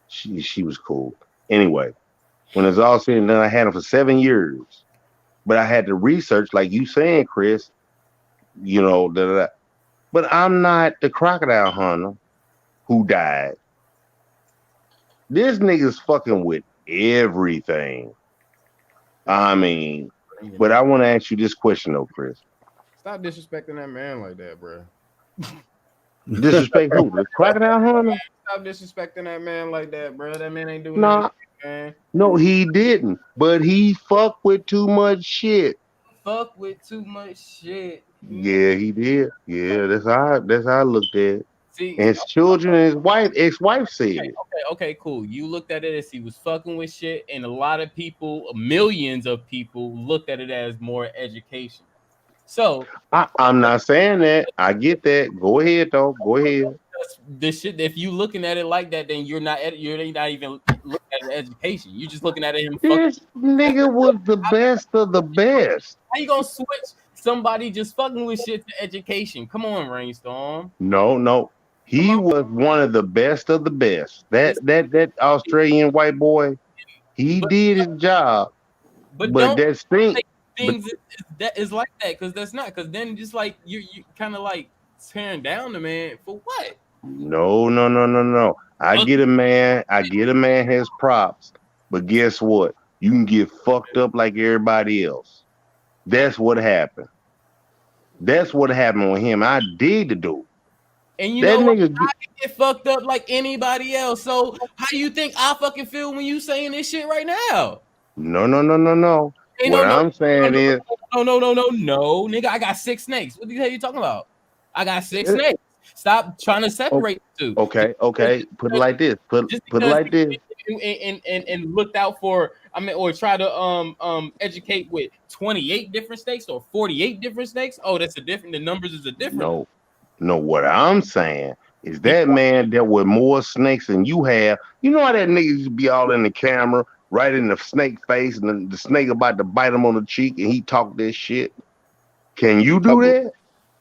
She was cool. Anyway, when it's all said and done, I had him for 7 years. But I had to research, like you saying, Chris, you know, but I'm not the crocodile hunter who died. This nigga's fucking with everything. I mean, but I want to ask you this question though, Chris. Stop disrespecting that man like that, bro. Disrespect who? The crocodile hunter? Stop disrespecting that man like that, bro. That man ain't doing Nah, anything, man. no, he didn't. But he fucked with too much shit. Fuck with too much shit. Yeah, he did. Yeah, that's how I looked at it. See, And his children and his ex-wife said it. Okay, cool. You looked at it as he was fucking with shit, and a lot of people, millions of people, looked at it as more education. So I'm not saying that. I get that. Go ahead, though. Go ahead. This shit. If you looking at it like that, then you're not even looking at education. You're just looking at him. This nigga was the best of the best. How you gonna switch somebody just fucking with shit to education? Come on, Rainstorm. No. He was one of the best of the best. That Australian white boy, he did his job. But that stink. Things that is like that, because that's not, because then just like you kind of like tearing down the man for what? No. I get a man has props, but guess what? You can get fucked up like everybody else. That's what happened. That's what happened with him. I did the dude. And you know what? I can get fucked up like anybody else. So how you think I fucking feel when you saying this shit right now? No. What I'm saying is no, nigga. I got 6 snakes. What the hell you talking about? I got 6 snakes. Stop trying to separate the two. Okay. Put it like this. Put it like this. And looked out for, or try to educate with 28 different snakes or 48 different snakes. Oh, that's a different. The numbers is a different. No. What I'm saying is that man dealt with more snakes than you have. You know how that nigga used to be all in the camera, right in the snake face, and then the snake about to bite him on the cheek, and he talk this shit. Can you do that?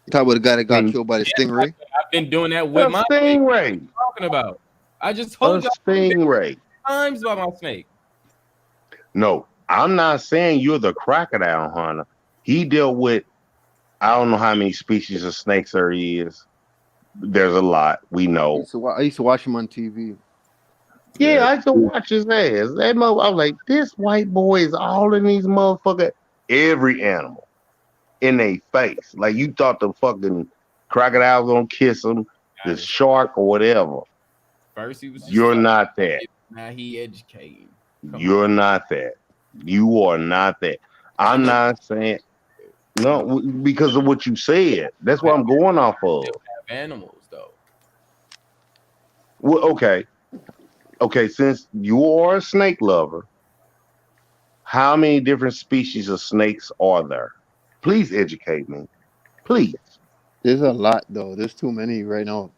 You talk about the guy that got killed by the stingray? I've been doing that with my stingray. Talking about. I just told you stingray times about my snake. No, I'm not saying you're the crocodile hunter. He dealt with, I don't know how many species of snakes there is. There's a lot. We know. I used to watch him on TV. Yeah, I used to watch his ass. I was like, this white boy is all in these motherfuckers. Every animal in their face. Like you thought the fucking crocodile was gonna kiss him, the shark or whatever. First he was. You're not that. Now he educated. You're not that. You are not that. I'm not saying no because of what you said. That's what I'm going off of. Animals though. Well, okay. Since you are a snake lover, how many different species of snakes are there? Please educate me. Please. There's a lot though. There's too many right now.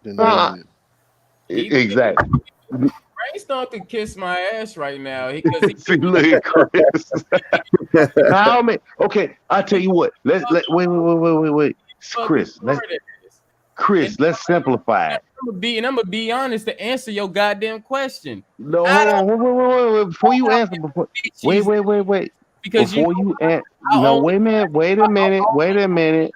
Exactly. Brainstorm could kiss my ass right now. Because See, look at Chris. How many? Okay, I'll tell you what. Wait. Chris, let's simplify it. I'm gonna be honest to answer your goddamn question. No, hold on. Wait. Before you answer, wait. Because before you answer, no, wait a minute.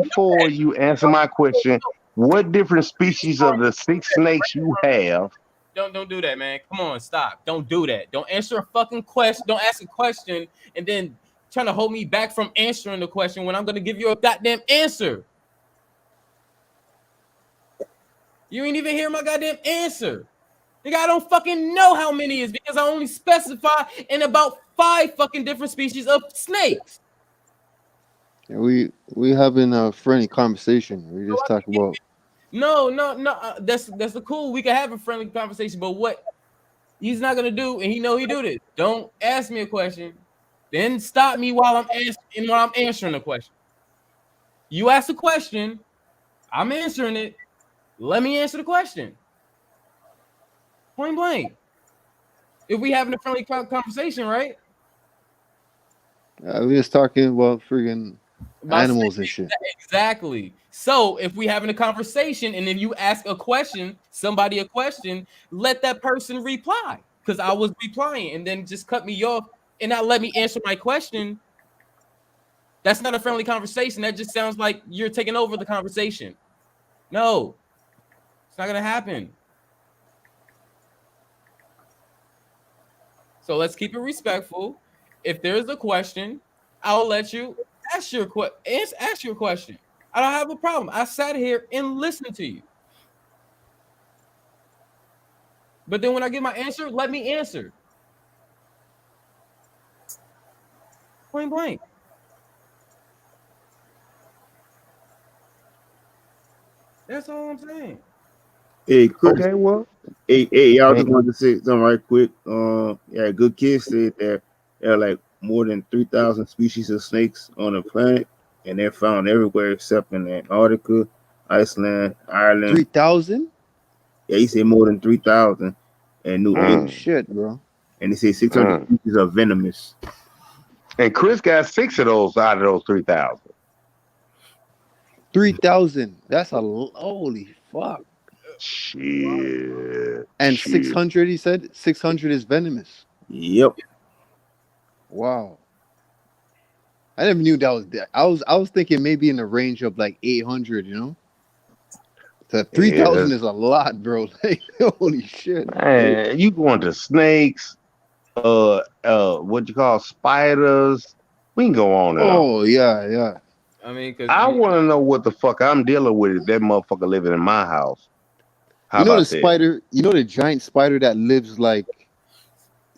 Before you answer my question, what different species of the 6 snakes you have? Don't do that, man. Come on, stop. Don't do that. Don't answer a fucking question. Don't ask a question and then trying to hold me back from answering the question when I'm gonna give you a goddamn answer. You ain't even hear my goddamn answer. Nigga, I don't fucking know how many is because I only specify in about 5 fucking different species of snakes. We having a friendly conversation. We just talk about. No. That's the cool. We can have a friendly conversation, but what he's not gonna do, and he do this. Don't ask me a question, then stop me while I'm answering the question. You ask a question, I'm answering it. Let me answer the question. Point blank. If we having a friendly conversation, right? We just talking about freaking animals and shit. Exactly. So if we having a conversation and then you ask somebody a question, let that person reply. Because I was replying and then just cut me off and not let me answer my question, that's not a friendly conversation. That just sounds like you're taking over the conversation. No, it's not gonna happen. So let's keep it respectful. If there's a question, I'll let you ask your question. I don't have a problem. I sat here and listened to you. But then when I get my answer, let me answer. Point blank. That's all I'm saying. Hey, Chris. Okay, well. Hey, y'all just wanted to say something right quick. Yeah, Good Kids said that there are like more than 3,000 species of snakes on the planet, and they're found everywhere except in Antarctica, Iceland, Ireland. 3,000? Yeah, he said more than 3,000, and Holy shit, bro. And they say 600 species are venomous. And Chris got 6 of those out of those 3,000. 3,000. That's a holy fuck. Shit. And 600, he said 600 is venomous. Yep. Wow. I never knew that was there. I was thinking maybe in the range of like 800, you know? So 3,000 is a lot, bro. Like, holy shit. Man, you going to snakes, what you call spiders. We can go on and on. Oh, yeah. I mean, I want to know what the fuck I'm dealing with if that motherfucker living in my house. How you know about the that? spider, you know the giant spider that lives like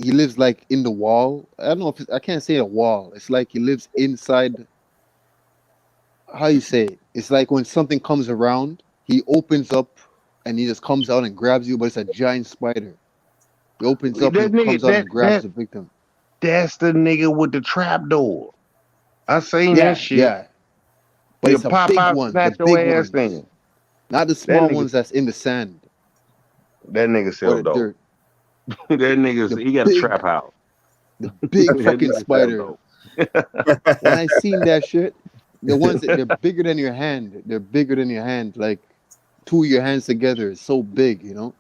in the wall? I don't know if I can't say a wall. It's like he lives inside. How you say it? It's like when something comes around, he opens up and he just comes out and grabs you, but it's a giant spider. He opens up That and nigga, comes out and grabs the victim. That's the nigga with the trap door. I seen that shit. Yeah. But He'll it's a pop big out, one, the snatch your big ass ones. in. Not the small ones that's in the sand. That nigga sell Or the dope. dirt. That nigga, he got a trap house. The big That fucking nigga sell spider. dope. When I seen that shit, the ones that they're bigger than your hand. They're bigger than your hand. Like 2 of your hands together. It's so big, you know?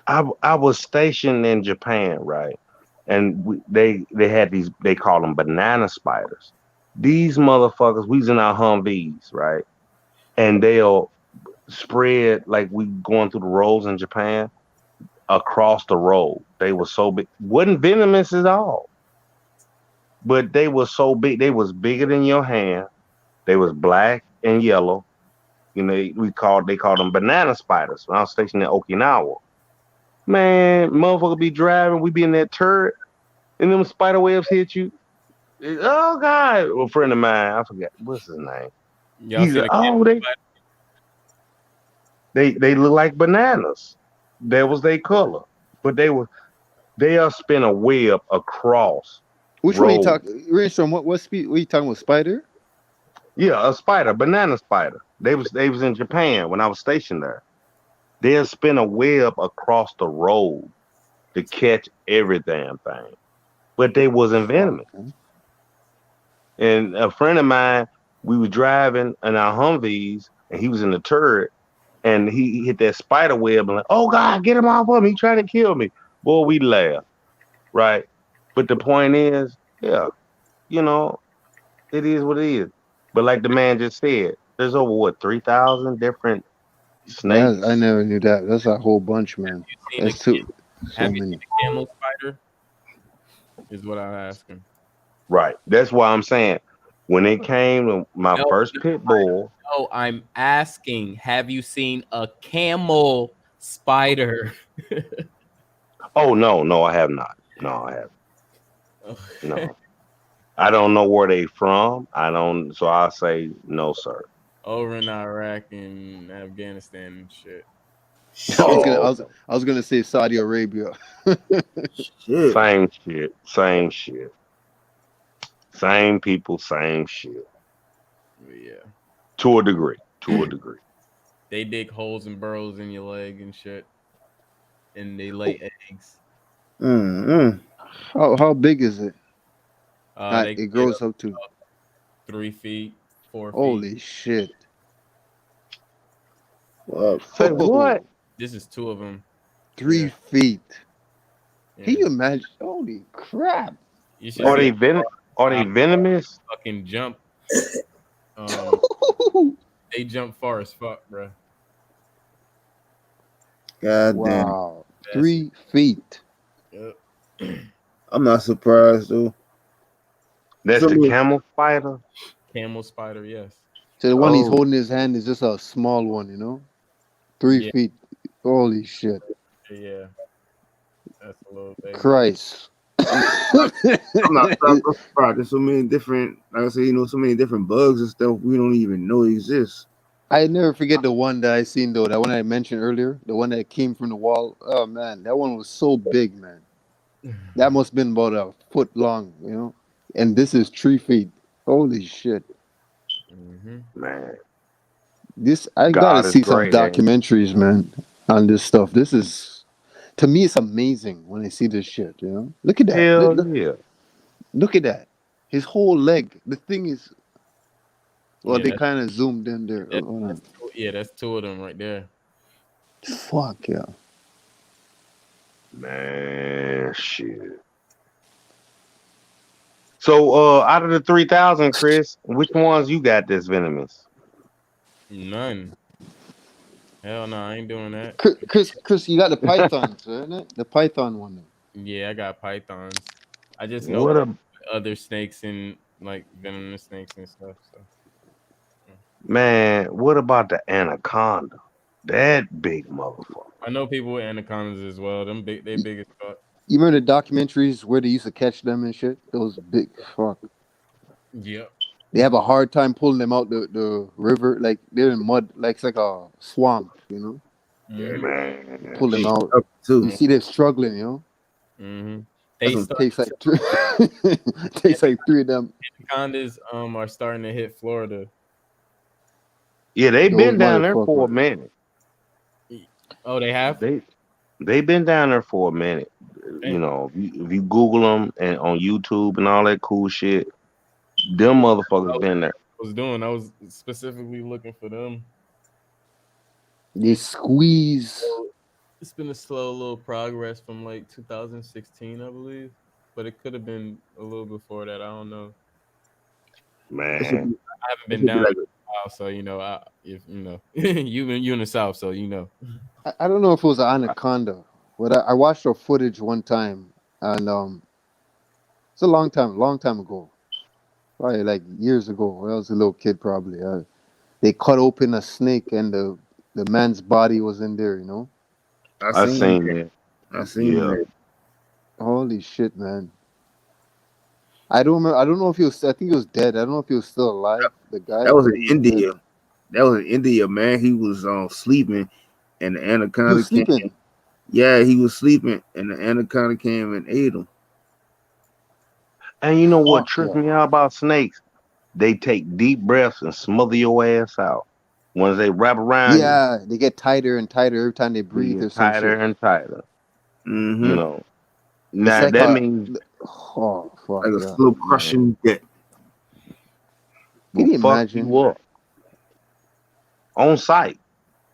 I was stationed in Japan, right? And they had these, they call them banana spiders. These motherfuckers, we was in our Humvees, right? And they'll spread like we going through the roads in Japan across the road. They were so big, wasn't venomous at all, but they were so big. They was bigger than your hand. They was black and yellow. You know, they called them banana spiders. When I was stationed in Okinawa, man, motherfucker be driving, we be in that turret, and them spider webs hit you. Oh God, a friend of mine, I forget what's his name. Y'all see they look like bananas. That was their color, but they'll spin a web across. Which one you talking? Rainstorm, what you talking about? Spider? Yeah, a spider, banana spider. They was in Japan when I was stationed there. They'll spin a web across the road to catch every damn thing, but they wasn't venomous. And a friend of mine, we were driving in our Humvees, and he was in the turret, and he hit that spider web, and like, oh God, get him off of me! He trying to kill me. Boy, we laugh, right? But the point is, yeah, you know, it is what it is. But like the man just said, there's over 3,000 different snakes. Yeah, I never knew that. That's a whole bunch, man. That's so Have you many. seen a camel spider? Is what I'm asking. Right. That's why I'm saying when it came to my first pit bull. No, I'm asking, have you seen a camel spider? Oh no, I have not. No, I haven't. No. I don't know where they from. So I'll say no, sir. Over in Iraq and Afghanistan and shit. I was gonna say Saudi Arabia. Same shit. Same people, same shit. Yeah. To a degree. They dig holes and burrows in your leg and shit. And they lay eggs. How big is it? It grows up to 3 feet, 4 feet. Holy shit. Say what? This is 2 of them. 3 feet. Can you imagine? Holy crap. You should Are see they venomous? fucking jump. They jump far as fuck, bro. God damn. Wow. 3 feet. Yep. I'm not surprised though. That's So the many- camel spider. Camel spider, yes. So the one he's Oh, holding in his hand is just a small one, you know? 3 Yeah, feet. Holy shit. yeah. That's a little baby. Christ. I'm not surprised. There's so many different, like I say, so many different bugs and stuff we don't even know exist. I never forget the one that I seen though, that one I mentioned earlier, the one that came from the wall. Oh man, that one was so big, man. That must have been about a foot long, you know? And this is 3 feet. Holy shit. Mm-hmm. man. This I gotta God is see some great, ain't documentaries, man, on this stuff. This is to me it's amazing when I see this shit, you know? Look at he? that. Hell yeah. Look at that. His whole leg. The thing is, well, Yeah, they kind of zoomed in there. that's two of them right there. Fuck yeah. Man, shit. So, out of the 3,000, Chris, which ones you got that's venomous? None. Hell no, I ain't doing that. Chris, you got the pythons, isn't it? The python one. Yeah, I got pythons. I just know What a other snakes and like venomous snakes and stuff. So man. What about the anaconda? That big motherfucker. I know people with anacondas as well. They big as fuck. You remember the documentaries where they used to catch them and shit? Those big fuck. Yep. They have a hard time pulling them out the river. Like they're in mud. Like it's like a swamp, you know. Mm-hmm. Man, Pull them out. Too. You see they're struggling, you know. Mm-hmm. Takes like three. Takes like 3 of them. Anacondas are starting to hit Florida. yeah, they've Those been down there for a motherfuckers. minute. Oh, they have. They've been down there for a minute. Damn. You know, if you Google them and on YouTube and all that cool shit, them motherfuckers been there. I was specifically looking for them. They squeeze. It's been a slow little progress from like 2016, I believe, but it could have been a little before that. I don't know. Man, I haven't been down there in a while, so you know, if you know, you in the South, so you know. I don't know if it was an anaconda, but I watched her footage one time, and it's a long time ago, probably like years ago. When I was a little kid, probably. They cut open a snake, and the man's body was in there. You know. I seen it. I seen it. Holy shit, man! I don't remember. I don't know if he was. I think he was dead. I don't know if he was still alive. The guy. That was in He India. dead. That was in India, man. He was sleeping, and the He anaconda was came. sleeping. Yeah, he was sleeping, and the anaconda came and ate him. And you know what Fuck trips yeah. me out about snakes? They take deep breaths and smother your ass out. Once they wrap around Yeah, they get tighter and tighter every time they you, breathe they or get some tighter shit. and tighter. Mm-hmm. You know. It's Now like that means oh fuck Like a yeah. slow crushing death. Can will you fuck imagine? you up on sight.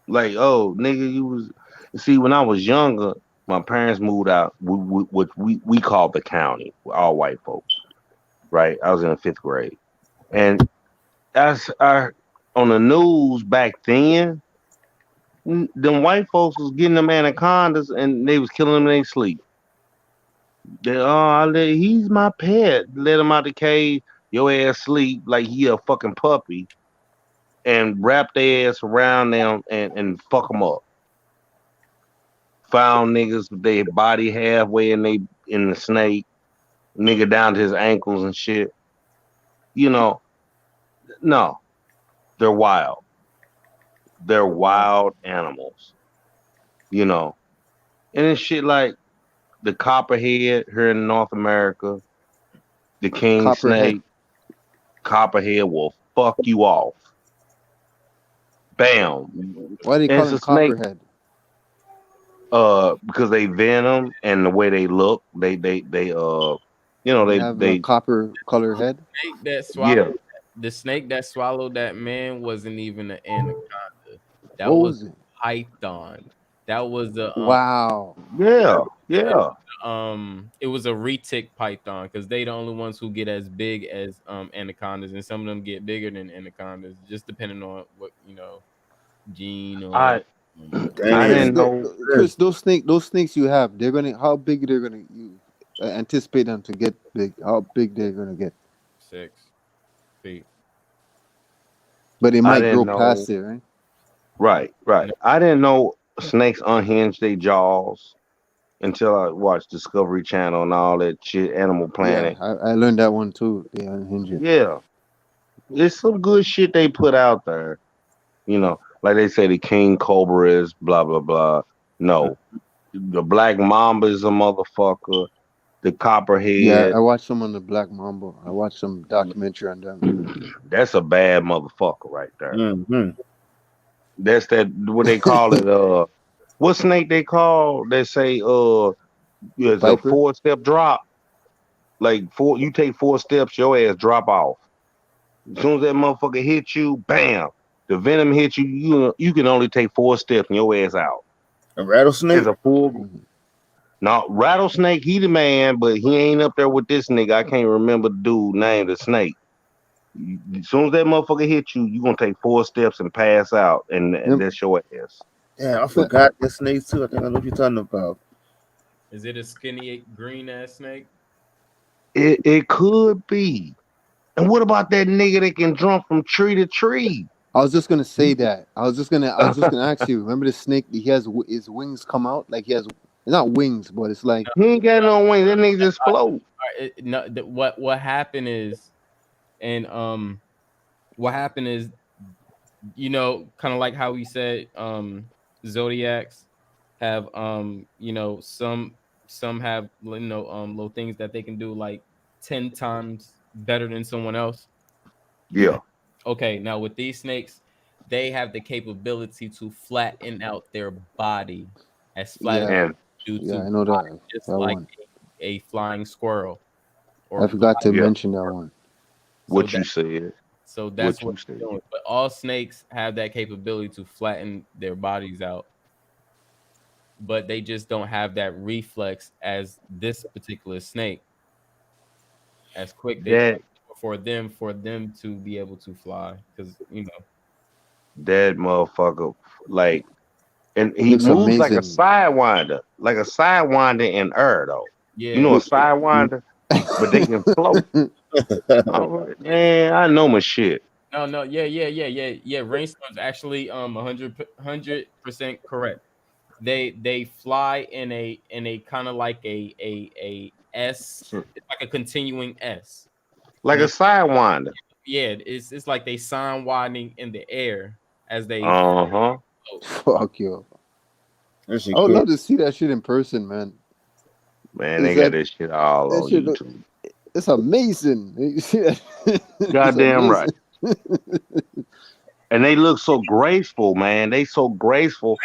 Like, oh, nigga, you was. See, when I was younger, my parents moved out, which we called the county, all white folks, right? I was in the 5th grade, and as on the news back then, them white folks was getting them anacondas and they was killing them in their sleep. He's my pet. Let him out the cage. Your ass sleep like he a fucking puppy, and wrap their ass around them and fuck them up. Found niggas with their body halfway in the snake, nigga down to his ankles and shit. You know, no, they're wild. They're wild animals. You know, and it's shit like the copperhead here in North America, the king Copperhead. snake. Copperhead will fuck you off. Bam. Why do they And call it's him a snake. Copperhead? Because they venom and the way they look, they They have a copper color head. Snake that swallowed the snake that swallowed that man wasn't even an anaconda. That What was was it? python. That was the Wow. Yeah. it was a retic python because they the only ones who get as big as anacondas, and some of them get bigger than anacondas, just depending on what gene or. I Chris, didn't know. Chris, those snakes you have, they're gonna how big they're gonna you anticipate them to get big? How big they're gonna get? 6 feet. But they I might didn't grow know. past it, right? Right. I didn't know snakes unhinge their jaws until I watched Discovery Channel and all that shit, Animal Yeah, Planet. I learned that one too. They unhinge it. Yeah, it's some good shit they put out there. Like they say the king cobra is blah blah blah. No, the black mamba is a motherfucker. The Yeah, copperhead, I watched some on the Black Mamba. I watched some documentary on them. that's a bad motherfucker right there. Mm-hmm. That's that what they call it. What snake they call? They say it's a Viper. 4-step drop. Like you take 4 steps, your ass drop off. As soon as that motherfucker hit you, bam, the venom hit you. You can only take 4 steps and your ass out. A rattlesnake. It's a full. Now rattlesnake, he the man, but he ain't up there with this nigga. I can't remember the dude named the snake. As soon as that motherfucker hit you, you gonna take 4 steps and pass out, and Yep. that's your ass. Yeah, I forgot that snake too. I think I know what you're talking about. Is it a skinny green ass snake? It could be. And what about that nigga that can jump from tree to tree? I was just gonna say that. I was just gonna ask you. Remember the snake? He has his wings come out like he has not wings, but it's like He ain't got no wings. That nigga just float. No, what happened is, and what happened is, kind of like how we said, zodiacs have some have little things that they can do like 10 times better than someone else. Yeah. Okay, now with these snakes, they have the capability to flatten out their body as flat yeah, as due to I know that just that like one. a flying squirrel. I forgot to Yeah. mention that one. What you said. So that's What you what said. they're doing. But all snakes have that capability to flatten their bodies out. But they just don't have that reflex as this particular snake. As quick for them to be able to fly, because That motherfucker, like, and he Looks moves like a amazing. sidewinder in air though. yeah, You know a sidewinder, but they can float. Oh, man, I know my shit. no, yeah. Rainstorms actually 100% correct. They fly in a kind of like a S. It's like a continuing S. Like a sidewinder. Yeah, it's like they sign widening in the air as they. Uh-huh. Fuck you. That shit I would cool. love to see that shit in person, man. Man, they Is got that this shit all that on shit? YouTube. It's amazing. You see that? It's Goddamn right. amazing. And they look so graceful, man. They so graceful.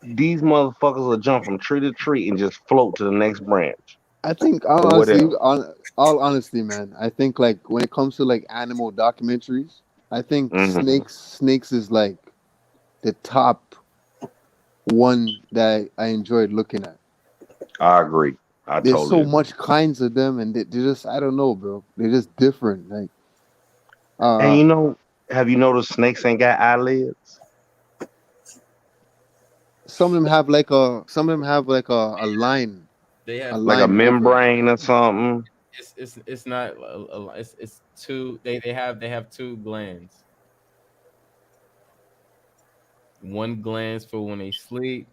These motherfuckers will jump from tree to tree and just float to the next branch I think or whatever. all honesty, man. I think like when it comes to like animal documentaries, I think Mhm. snakes is like the top one that I enjoyed looking at. I agree. I There's totally so agree. much kinds of them, and they're just I don't know, bro. They're just different. Like And have you noticed snakes ain't got eyelids? some of them have like a line, They a have Like a line over it. membrane or something? it's not it's two they have two glands. One gland's for when they sleep,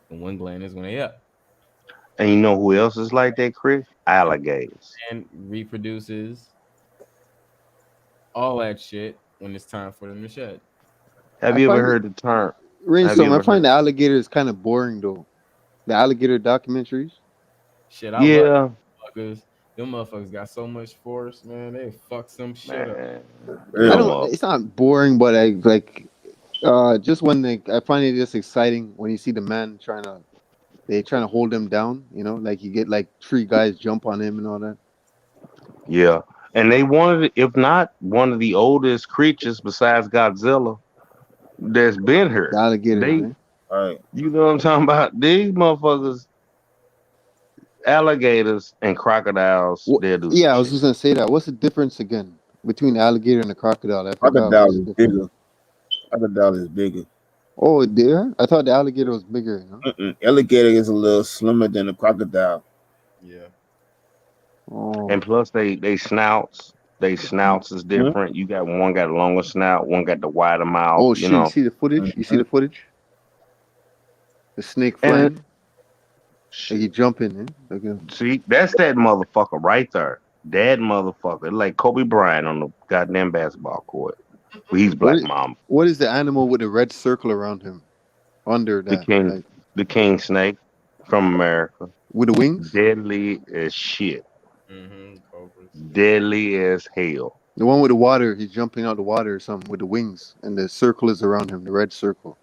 and one gland is when they up. And you know who else is like that, Chris? Alligators. And reproduces all that shit when it's time for them to shed. Have I you ever find it heard the term? Have you rainstorm. I ever find heard? the alligators kind of boring though. The alligator documentaries. Shit, I love Yeah, motherfuckers. Them motherfuckers got so much force, man. They fuck some shit up. man. I Them Yeah. don't. up. It's not boring, but I like. Just when I find it just exciting when you see the man trying to hold him down. Like you get like three guys jump on him and all that. Yeah. And they wanted, if not one of the oldest creatures besides Godzilla. that's been The here. alligators, They, right? Right. you know what I'm talking about? These motherfuckers, alligators and crocodiles, they'll do some Yeah, I was shit. just gonna say that. What's the difference again between the alligator and the crocodile? I forgot Crocodile what's is the difference. bigger. Crocodile is bigger. Oh, there? I thought the alligator was bigger. You know? Alligator is a little slimmer than a crocodile. Yeah. Oh, And plus, they snouts is different. You got one got a longer snout, one got the wider mouth. oh You shit! You know, see the footage? You see the footage? The snake and flying, like he jumping. Eh? Like, see, that's that motherfucker right there. That motherfucker, like Kobe Bryant on the goddamn basketball court. Well, he's what? Black Mamba, What is the animal with the red circle around him? Under the that, king, like the king snake from America. with the wings? Deadly as shit. Cobras. Deadly as hell. The one with the water, he's jumping out the water or something with the wings, and the circle is around him, the red circle.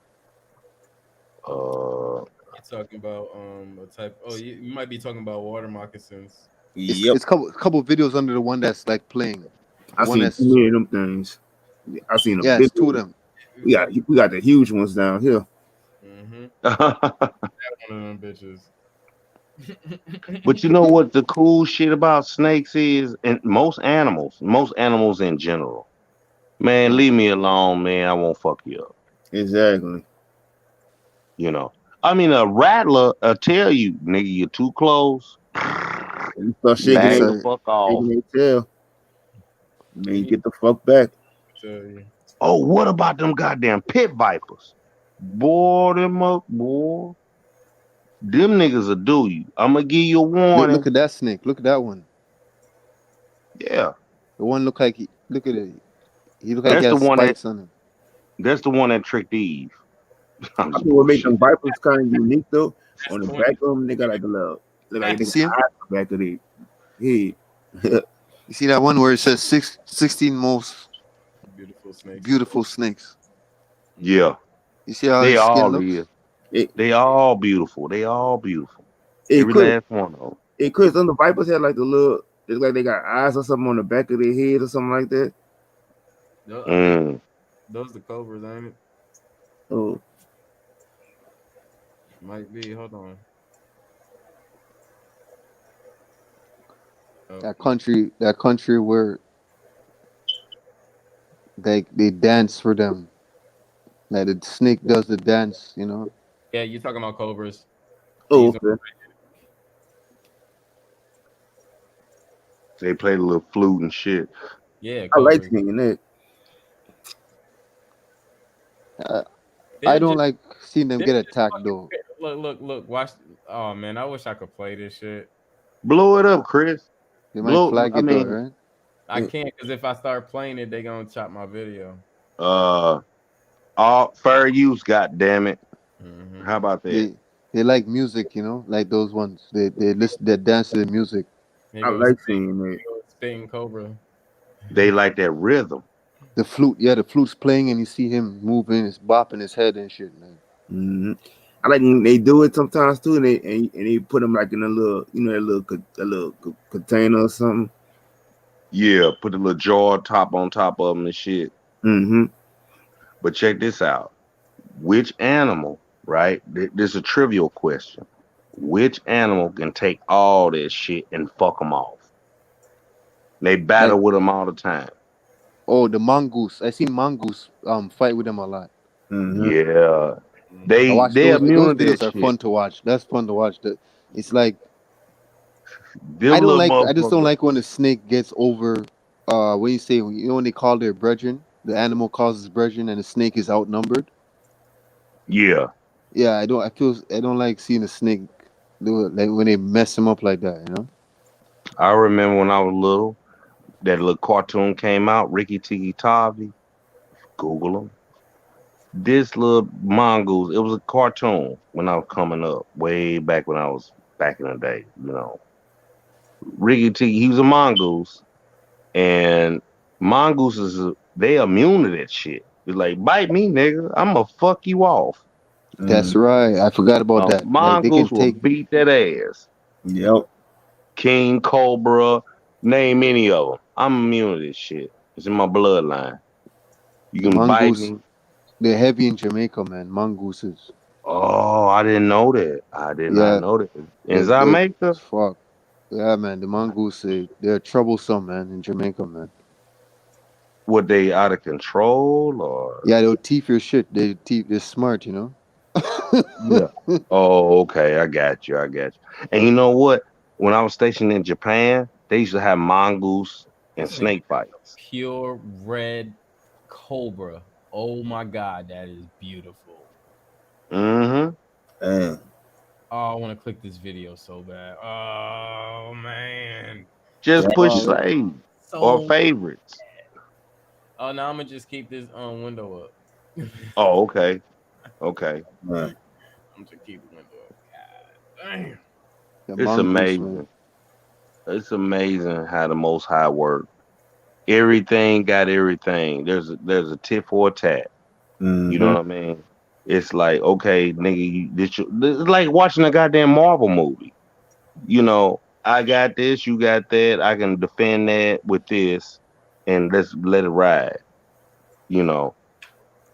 Uh, You're talking about a type. Oh, you might be talking about water moccasins. It's couple videos under the one that's like playing. I One seen that's too many of them things. I seen a yeah, big it's two of one. them. We got the huge ones down here. That one of them bitches. But you know what the cool shit about snakes is, and most animals in general. Man, leave me alone, man. I won't fuck you up. Exactly. You know. I mean, a rattler, tell you, nigga, you're too close. You start shaking Back it, the fuck off. shaking their tail. Man, get the fuck back. Oh, what about them goddamn pit vipers? Boy, them up, boy. Them niggas will do you. I'm gonna give you a warning. Look at that snake. Look at that one. Yeah. The one look like look at it. He look like he That's the has one that spikes on him. that's the one that tricked Eve. I think what makes them vipers kind of unique though. On the back of them, they got like a little, look like they See got him? eyes on the back of their head. You see that one where it says 16 most beautiful snakes. Yeah. You see how They his skin all looks? they all beautiful. They all beautiful. Hey, Every Chris, last one of them. hey, Chris, don't the vipers have like the little, it's like they got eyes or something on the back of their head or something like that? Those the cobras, ain't it? Oh. Might be. Hold on. That country where they dance for them. Like the snake does the dance, you know. Yeah, you're talking about cobras. Oh, okay. They play the little flute and shit. Yeah, I like seeing that. I don't like seeing them get attacked though. Look. Watch. Oh man, I wish I could play this shit. Blow it up, Chris. They might flag it though, right? I can't because if I start playing it, they gonna chop my video. All fair use, god damn it. How about that? They like music, you know, like those ones. They listen, they dance to the music. I like seeing that. Spitting cobra. They like that rhythm. The flute, yeah, the flute's playing, and you see him moving, his bopping his head and shit, man. Mm-hmm. I like when they do it sometimes too, and they put them like in a little, you know, a little container or something. Yeah, put a little jar top on top of them and shit. Mm-hmm. But check this out. Which animal, right? This is a trivial question. Which animal can take all this shit and fuck them off? They battle with them all the time. Oh, the mongoose. I seen mongoose fight with them a lot. Mm-hmm. Yeah. They those videos are fun to watch. That's fun to watch. It's like I just don't like when the snake gets over when you say, you know, when they call their brethren, the animal calls his brethren and the snake is outnumbered. Yeah. Yeah, I don't like seeing a snake do it, like when they mess him up like that, you know? I remember when I was little, that little cartoon came out, Ricky Tiki Tavi. Google him. This little mongoose, it was a cartoon when I was coming up, way back when I was back in the day, you know. Ricky Tiki, he was a mongoose, and mongooses, they immune to that shit. It's like, bite me, nigga, I'm gonna fuck you off. That's right. I forgot about that. Mongoose will beat that ass. Yep. King Cobra, name any of them. I'm immune to this shit. It's in my bloodline. You can bite me. They're heavy in Jamaica, man. Mongooses. Oh, I didn't know that. I did not Yeah, know that. In they're Jamaica, fuck. Yeah, man. The mongoose, they're troublesome, man. In Jamaica, man. were they out of control or? Yeah, they'll teeth your shit. They're smart, you know. Yeah. Oh, okay. I got you. I got you. And you know what? When I was stationed in Japan, they used to have mongoose and This nigga snake fights. pure red cobra. Oh my god, that is beautiful. Mm-hmm. Damn. Oh, I want to click this video so bad. Oh man. Just push Wow. save or So favorites. oh now I'm gonna just keep this window up. Oh, okay. Okay. Man. I'm just keep the window up. God damn. The It's mongoose, man. amazing. It's amazing how the Most High work. Everything got everything. There's a tit for a tat. You know Mm-hmm. what I mean? It's like, okay, nigga, it's like watching a goddamn Marvel movie. You know, I got this, you got that. I can defend that with this, and let's let it ride. You know,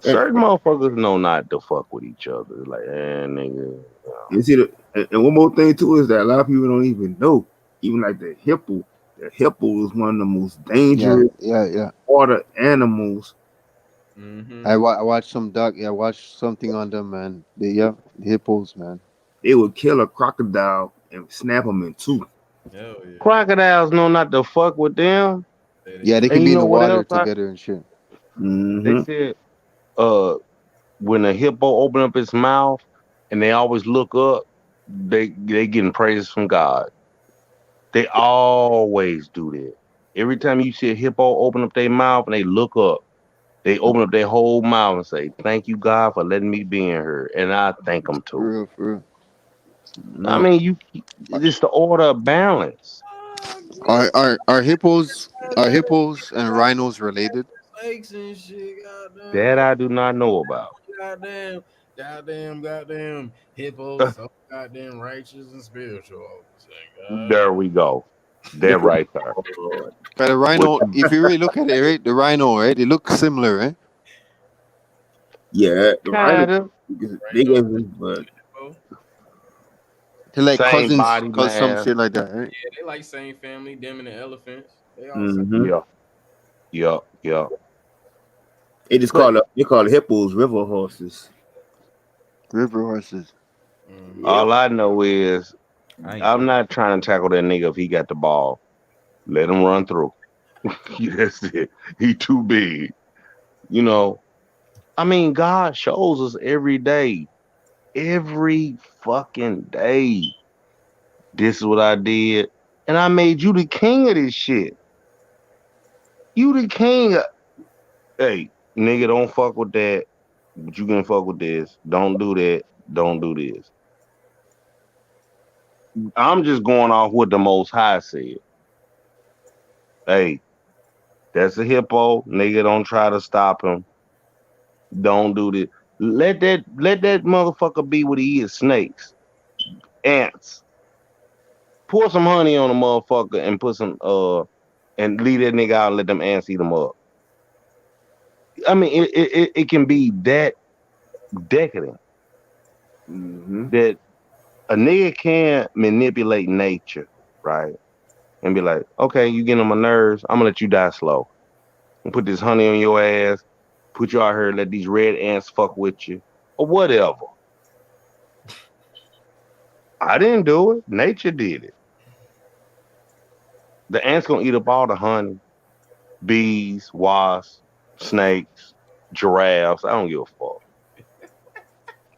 And, certain motherfuckers know not to fuck with each other. Like, nigga. you see, and one more thing too is that a lot of people don't even know. Even like the hippo. The hippo is one of the most Yeah, dangerous yeah. water animals. Mm-hmm. I watched some duck. Yeah, I watched something on them, man. The hippos, man. They would kill a crocodile and snap them in two. Hell yeah. Crocodiles know not to fuck with them. Yeah, they And could you be in know the what water else? together and shit. They Mm-hmm. said, when a hippo open up its mouth and they always look up, they getting praises from God. They always do that. Every time you see a hippo open up their mouth and they look up, they open up their whole mouth and say, "Thank you, God, for letting me be in here," and I thank them For too. real, for real. I mean, it's the order of balance. Are hippos and rhinos related? Snakes and shit, goddamn. That I do not know about. Goddamn hippos, so goddamn righteous and spiritual. All of a sudden, God. There we go. That right there. But the What rhino, if you really look at it, right, the rhino, right, they look similar, right? Yeah, the rhino kind of is bigger, but They're like same cousins, body cause some mass? shit like that, right? Yeah, they like same family, them and the elephants. They all same. mm-hmm. Yeah, yeah, yeah. They just But call hippos river horses. River horses. all I know is I ain't I'm not trying to tackle that nigga if he got the ball. Let him run through. That's it. He too big. You know, I mean, God shows us every fucking day. This is what I did, and I made you the king of this shit. You the king. Hey, nigga, don't fuck with that. But you can fuck with this. Don't do that. Don't do this. I'm just going off what the Most High said. Hey, that's a hippo. Nigga, don't try to stop him. Don't do this. Let that motherfucker be what he is. Snakes, ants. Pour some honey on a motherfucker and put some and leave that nigga out and let them ants eat him up. I mean, it can be that decadent Mm-hmm. that a nigga can manipulate nature, right? And be like, okay, you getting on my nerves. I'm gonna let you die slow. And put this honey on your ass. Put you out here. Let these red ants fuck with you or whatever. I didn't do it. Nature did it. The ants gonna eat up all the honey, bees, wasps, snakes, giraffes. I don't give a fuck.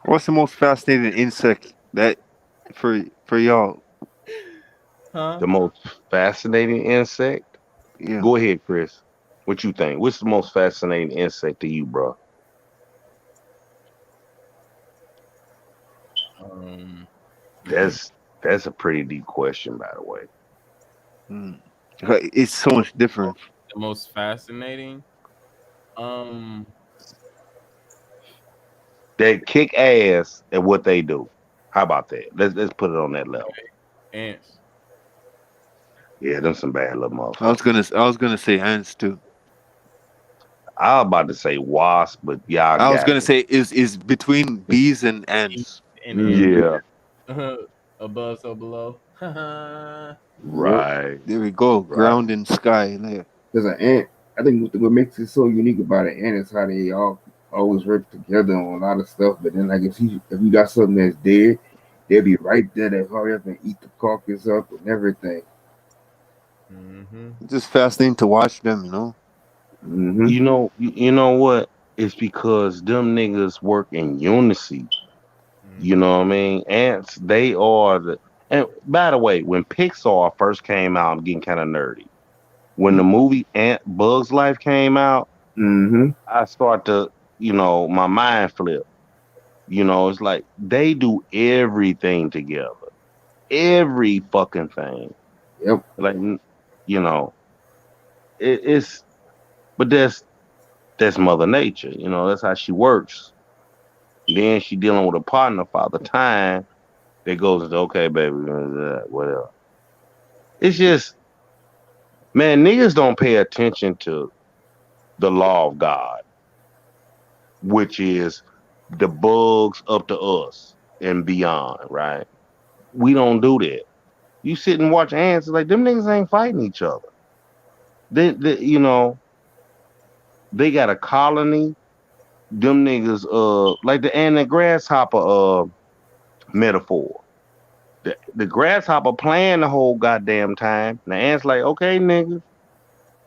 What's the most fascinating insect that for y'all? Huh? The most fascinating insect? Yeah. Go ahead, Chris. What you think? What's the most fascinating insect to you, bro? Um, That's a pretty deep question, by the way. It's so much different. the most fascinating. Um, They kick ass at what they do. How about that? Let's put it on that level. ants. Yeah, them some bad little I motherfuckers. was gonna say ants too. I was about to say wasp, but y'all I was got gonna me. say is between bees and ants. And Yeah, above so below. Yep. right, There we go. right. Ground and sky. Like, Because an ant, I think what makes it so unique about an ant is how they all always work together on a lot of stuff. But then, like if you got something that's dead, they'll be right there to hurry up and eat the carcass up and everything. Mm-hmm. it's just fascinating to watch them. You know. Mm-hmm. You know what? It's because them niggas work in unity. You Mm-hmm. know what I mean? Ants, they are the. And by the way, when Pixar first came out, I'm getting kind of nerdy. When the movie Ant Bug's Life came out, Mm-hmm. I start to, my mind flip. It's like they do everything together, every fucking thing. Yep. Like, you know, it's, but that's Mother Nature. That's how she works. Then she dealing with a partner for the time that goes into okay, baby, whatever. It's just, man, niggas don't pay attention to the law of God, which is the bugs up to us and beyond, right? We don't do that. You sit and watch ants, it's like them niggas ain't fighting each other. They got a colony. Them niggas, like the ant and grasshopper, metaphor. The grasshopper playing the whole goddamn time. The ants like, okay, niggas.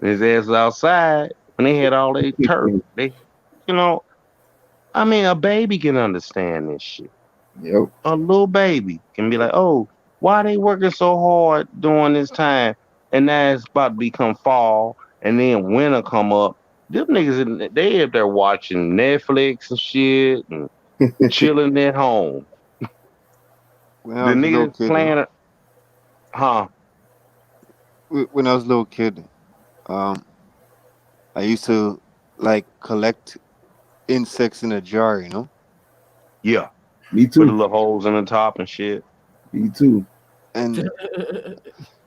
His ass was outside when they had all their turf. You know, I mean, a baby can understand this shit. Yep. A little baby can be like, oh, why they working so hard during this time? And now it's about to become fall, and then winter come up. Them niggas, they up there watching Netflix and shit and chilling at home. When I The was a little niggas kid, playing, huh? when I was a little kid, um, I used to like collect insects in a jar. You know, Yeah, Me put the too. little holes in the top and shit. Me too. and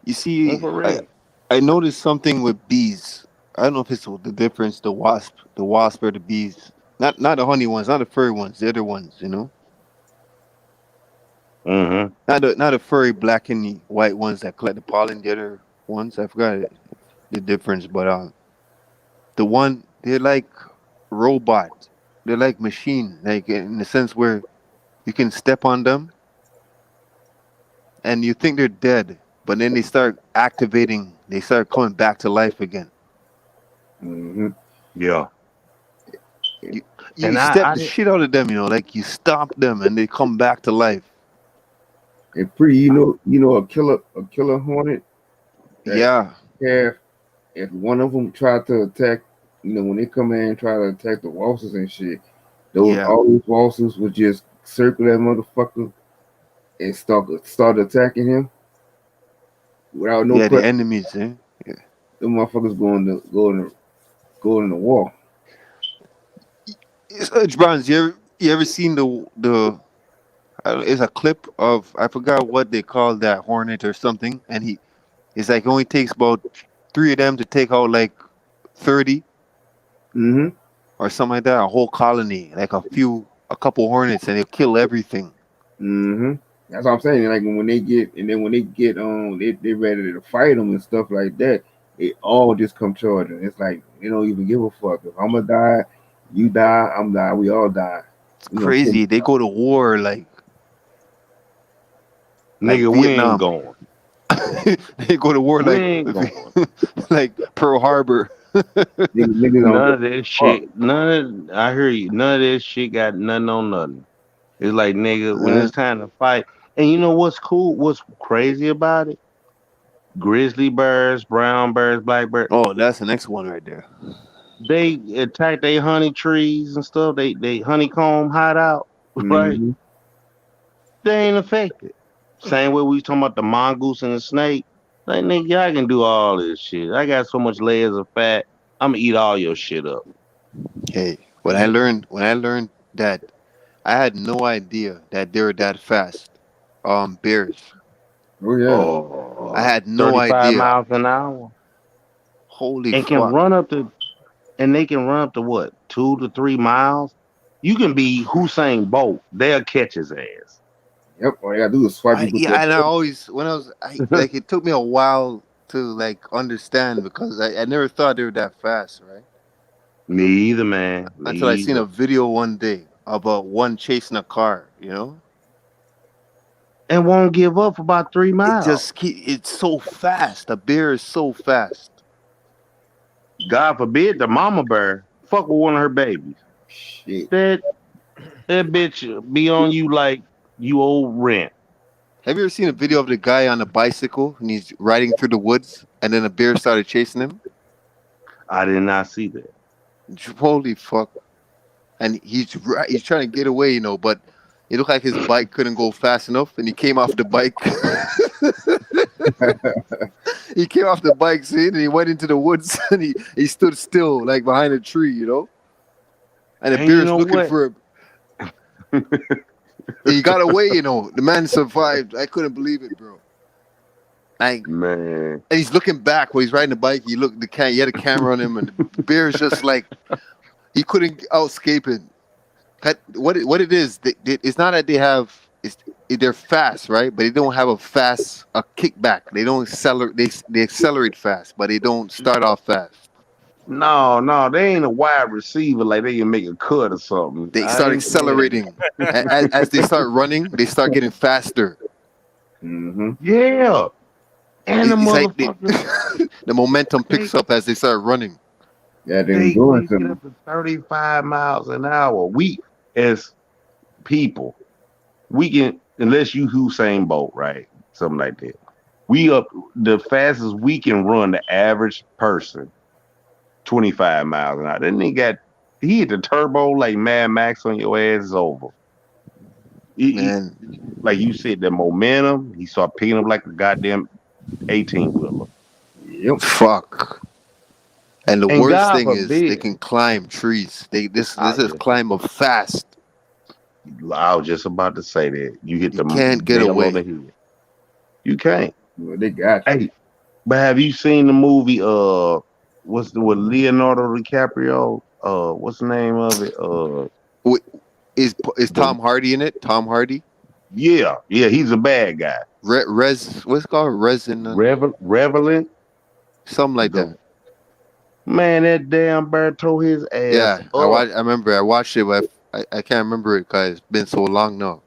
you And see, for I real. I noticed something with bees. I don't know if it's the difference, the wasp or the bees. Not the honey ones, not the furry ones, the other ones. You know, Mm-hmm. not the furry black and white ones that collect the pollen. The other ones, I forgot the difference, but the one they're like robot. They're like machine, like in the sense where you can step on them and you think they're dead, but then they start activating. They start coming back to life again. Mm-hmm. Yeah. You you And step I the didn't. shit out of them, like you stomp them and they come back to life. And a killer hornet that Yeah, have if one of them tried to attack, when they come in and try to attack the waltzes and shit, those yeah, all those waltzes would just circle that motherfucker and start attacking him without no yeah. The question. enemies, eh? Yeah. Them motherfuckers go in the wall. Bronze, you ever seen the? It's a clip of I forgot what they call that hornet or something, and it's like it only takes about three of them to take out like 30 Mm-hmm. or something like that, a whole colony, like a couple hornets, and they'll kill everything. Mm-hmm. That's what I'm saying. Like when they get they ready to fight them and stuff like that. They all just come charging. It's like they don't even give a fuck. If I'm gonna die, you die, I'm die, we all die. It's You know, crazy. They go to war like Nigga, we ain't Vietnam. going. They go to war We ain't going. like Pearl Harbor. niggas don't None give of that a fuck. shit. I hear you. None of that shit got nothing on nothing. It's like, nigga, when Uh, it's time to fight. And you know what's cool? What's crazy about it? Grizzly bears, brown bears, black bears. oh, that's the next one right there. They attack their honey trees and stuff. They honeycomb hideout, right? Mm-hmm. They ain't affected. Same way we was talking about the mongoose and the snake. Like, nigga, y'all can do all this shit. I got so much layers of fat. I'm gonna eat all your shit up. Hey, when I learned that, I had no idea that they were that fast. Bears. Oh yeah. I Oh, had no 35 idea. miles an hour. Holy And can fuck. run up to and they can run up to what 2 to 3 miles. You can be Hussein Bolt. They'll catch his ass. Yep, all you gotta do is swipe you with Yeah, that. and I always when I was like it took me a while to like understand because I never thought they were that fast, right? Me either, man. Me Until I seen either. a video one day about one chasing a car, you know? And won't give up for about 3 miles. It's so fast. The bear is so fast. God forbid the mama bear fuck with one of her babies. Shit. That bitch be on you like you owe rent. Have you ever seen a video of the guy on a bicycle and he's riding through the woods and then a bear started chasing him? I did not see that. Holy fuck. And he's trying to get away, you know, but it looked like his bike couldn't go fast enough and he came off the bike. He came off the bike, see, and he went into the woods and he stood still, like behind a tree, you know? And the bear's looking for him. He got away, you know. The man survived. I couldn't believe it, bro. Man. And he's looking back when he's riding the bike. He had a camera on him, and the bear's just like he couldn't escape it. What it is? It's not that they're fast, right? But they don't have a kickback. They don't accelerate. They accelerate fast, but they don't start off fast. No, they ain't a wide receiver like they can make a cut or something. They start accelerating. As they start running, they start getting faster. Mm-hmm. Yeah. And the motherfuckers. Like the momentum picks up as they start running. Yeah, they get up to 35 miles an hour. We, as people, we can, unless you Usain Bolt, right? Something like that. We up the fastest we can run the average person. 25 miles an hour. Then he hit the turbo like Mad Max on your ass is over. Man. Like you said, the momentum, he started picking up like a goddamn 18-wheeler. Yep. Fuck. And the worst thing is they can climb trees. This is climb up fast. I was just about to say that. You hit the can't get away. On the head. You can't. Well, they got you. Hey, but have you seen the movie with Leonardo DiCaprio? What's the name of it? Is Tom Hardy in it? Tom Hardy? Yeah, he's a bad guy. What's it called? Revelant? Something like that. Man, that damn bird tore his ass. Yeah, I remember I watched it, but I can't remember it because it's been so long now.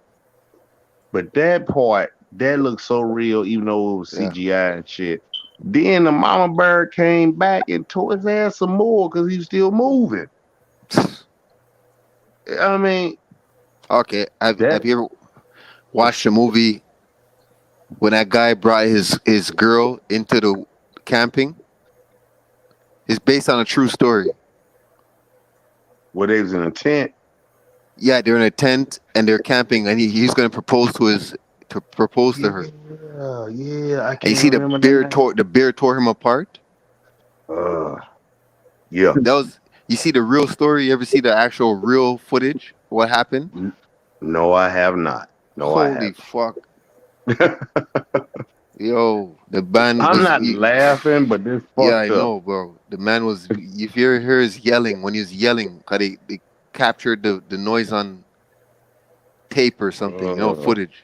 But that part, that looked so real, even though it was CGI and shit. Then the mama bird came back and tore his ass some more because he was still moving. I mean, okay. Have you ever watched a movie when that guy brought his girl into the camping? It's based on a true story. Where they was in a tent? Yeah, they're in a tent and they're camping, and he's going to propose to her. Yeah, I can't. And you see the bear tore him apart. Yeah. You see the real story. You ever see the actual real footage? What happened? No, I have not. No, Holy fuck. Yo, the band. I'm not laughing, but this fucked Yeah, I up. know, bro. The man was. If you hear his yelling when he was yelling, cause they captured the noise on tape or something, footage.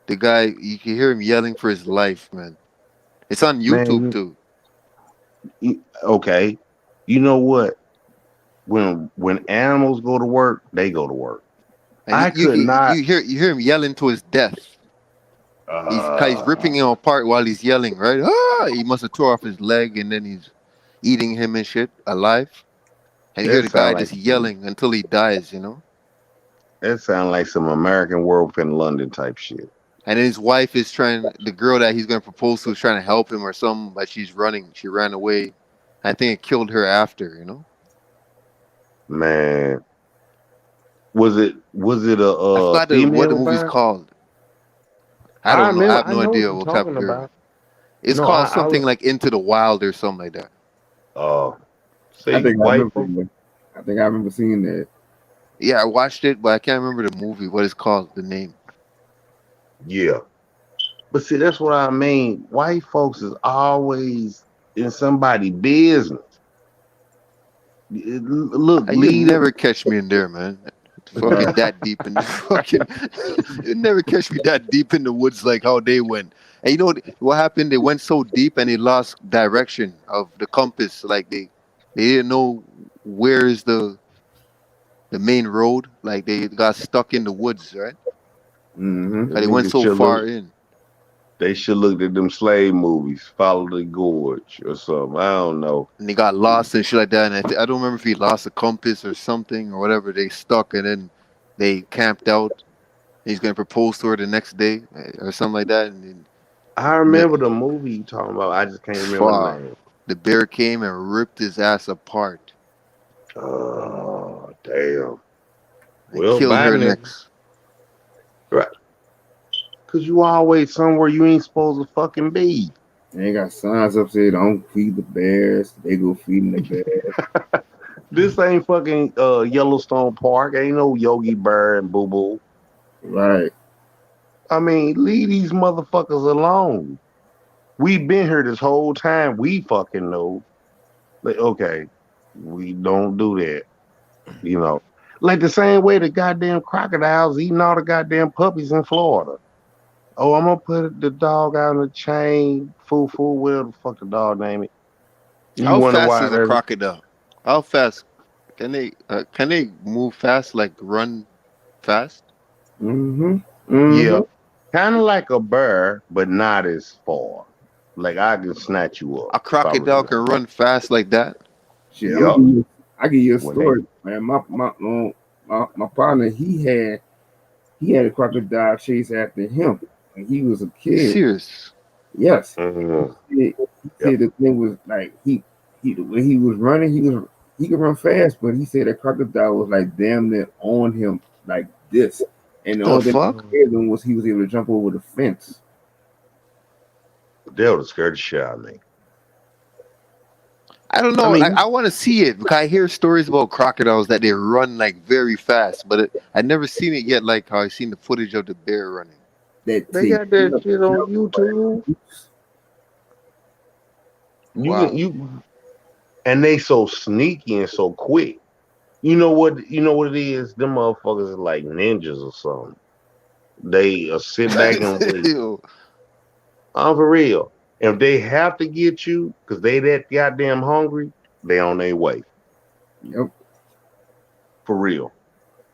The guy, you can hear him yelling for his life, man. It's on YouTube too. Okay, you know what? When animals go to work, they go to work. And you hear him yelling to his death. He's ripping him apart while he's yelling, right? He must have tore off his leg and then he's eating him and shit alive. And you hear the guy just yelling until he dies, you know? That sounds like some American Werewolf in London type shit. And then his wife is the girl that he's going to propose to is trying to help him or something, but she's running. She ran away. I think it killed her after, you know? Man. Was it a I forgot what the movie's called. I don't know. I have no idea what type of girl. It's called something like Into the Wild or something like that. Oh. I think I remember seeing that. Yeah, I watched it, but I can't remember the movie. What it's called, the name. Yeah. But see, that's what I mean. White folks is always in somebody's business. Look, You never catch me in there, man. Fucking that deep in the fucking. You never catch me that deep in the woods like how they went. And you know what happened? They went so deep and they lost direction of the compass. Like they didn't know where is the main road. Like they got stuck in the woods, right? Mm-hmm. They went so far in. They should look at them slave movies, Follow the Gorge or something. I don't know. And they got lost and shit like that. And I don't remember if he lost a compass or something or whatever. They stuck and then they camped out. He's gonna propose to her the next day or something like that. And then, I remember the movie you talking about. I just can't remember the name. The bear came and ripped his ass apart. Oh, damn. Well, killed her next. Right. Because you always somewhere you ain't supposed to fucking be. They got signs up saying don't feed the bears. They go feeding the bears. This ain't fucking Yellowstone Park. Ain't no Yogi Bear and Boo Boo. Right. I mean, leave these motherfuckers alone. We've been here this whole time. We fucking know. Like, okay, we don't do that. You know, like the same way the goddamn crocodiles eating all the goddamn puppies in Florida. Oh, I'm gonna put the dog out on the chain, foo, whatever the fuck the dog name it. How fast is a crocodile? How fast can they move fast? Like run fast? Mm-hmm. Yeah, kind of like a bear, but not as far. Like I can snatch you up. A crocodile can run fast like that? Shit, I give you a story, man. My partner, he had a crocodile chase after him, and he was a kid. Serious? Yes. Mm-hmm. He said the thing was like he when he was running, he could run fast, but he said that crocodile was like damn near on him like this, and the only thing was he was able to jump over the fence. They would have scared the shit out of me. I don't know. I want to see it because I hear stories about crocodiles that they run like very fast, but I never seen it yet. Like how I seen the footage of the bear running. They got that shit on YouTube. You and they so sneaky and so quick. You know what it is? Them motherfuckers are like ninjas or something. They sit back and wait. I'm for real. If they have to get you because they that goddamn hungry, they on their way. Yep. For real.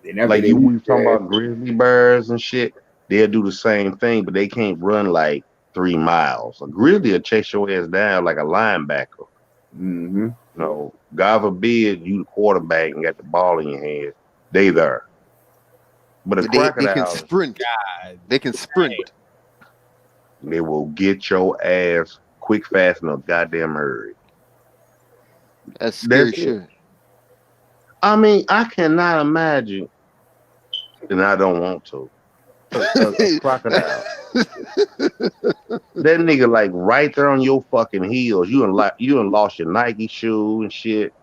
Like we was talking about grizzly bears and shit. They'll do the same thing, but they can't run like 3 miles. A grizzly will chase your ass down like a linebacker. Mm-hmm. No, God forbid you the quarterback and got the ball in your hand. They there. But a crocodile, they can sprint. They can sprint. They will get your ass quick, fast, in a goddamn hurry. That's scary shit. I mean, I cannot imagine, and I don't want to. A crocodile. That nigga like right there on your fucking heels. You done lost your Nike shoe and shit,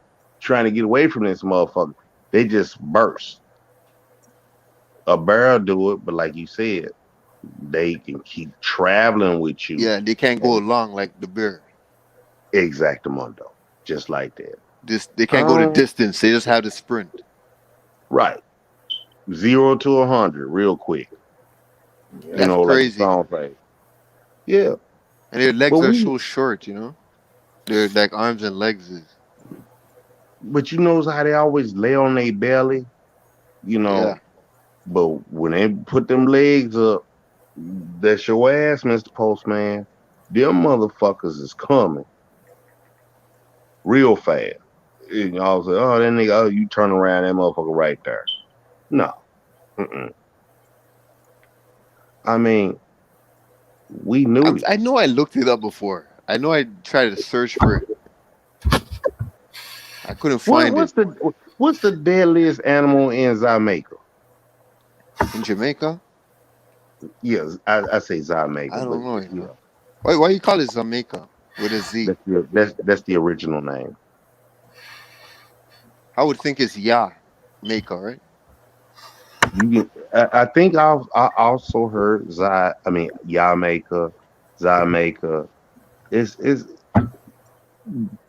trying to get away from this motherfucker. They just burst. A bear do it, but like you said, they can keep traveling with you. Yeah, they can't go along like the bear. Exactamundo. Just like that. They can't go the distance. They just have to sprint. Right. 0 to 100 real quick. Yeah, that's crazy. Like yeah. And their legs are so short, you know? They're like arms and legs is. But you know how they always lay on their belly? You know? Yeah. But when they put them legs up, that's your ass, Mr. Postman. Them motherfuckers is coming real fast. And y'all say, oh, that nigga, oh, you turn around, that motherfucker right there. No. I mean, we knew I know I looked it up before. I know I tried to search for it. I couldn't find it. What's the deadliest animal in Jamaica? In Jamaica? Yes, I say Jamaica. I don't know. Yeah. Why you call it Jamaica with a Z? That's the original name. I would think it's Jamaica, right? I think I also heard Jamaica. It's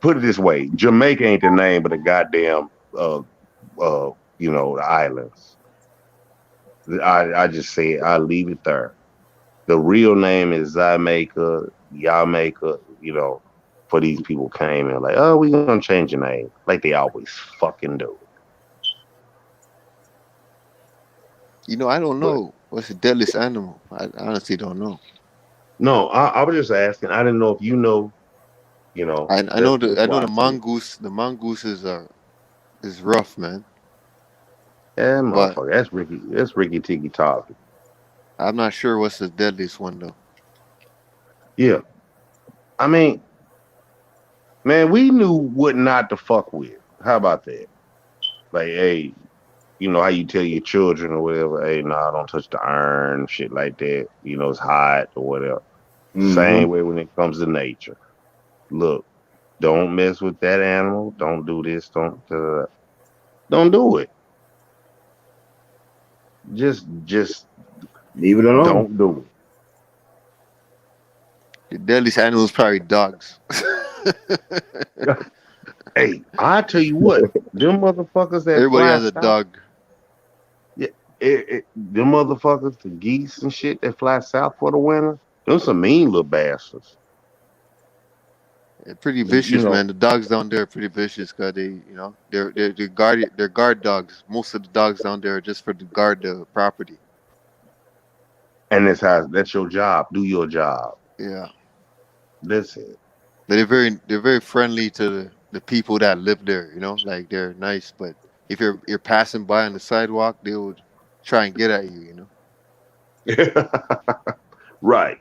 put it this way: Jamaica ain't the name of the goddamn the islands. I just say I leave it there. The real name is Jamaica, Jamaica. For these people came and like, oh, we gonna change your name, like they always fucking do. I don't But know what's the deadliest animal. I honestly don't know. no, I was just asking. I didn't know if you know. I know That's the why I said, mongoose. The mongoose is rough, man. yeah, But motherfucker, that's Ricky. That's Ricky Tiki Taafaki. I'm not sure what's the deadliest one though. Yeah, I mean, man, we knew what not to fuck with. How about that? Like, hey, how you tell your children or whatever, hey, nah, don't touch the iron, shit like that. It's hot or whatever. Mm-hmm. Same way when it comes to nature. Look, don't mess with that animal. Don't do this. Don't do it. Just Leave it alone. don't do The deadliest animal is probably dogs. it. Hey, I tell you what, them motherfuckers that Everybody fly has a south, dog. yeah, them motherfuckers, the geese and shit that fly south for the winter, them some mean little bastards. They're pretty You vicious, know, man. The dogs down there are pretty vicious because they're guard dogs. Most of the dogs down there are just for to guard the property. and that's your job. Do your job. Yeah, That's it. but they're very friendly to the people that live there. Like they're nice. But if you're passing by on the sidewalk, they would try and get at you. Right.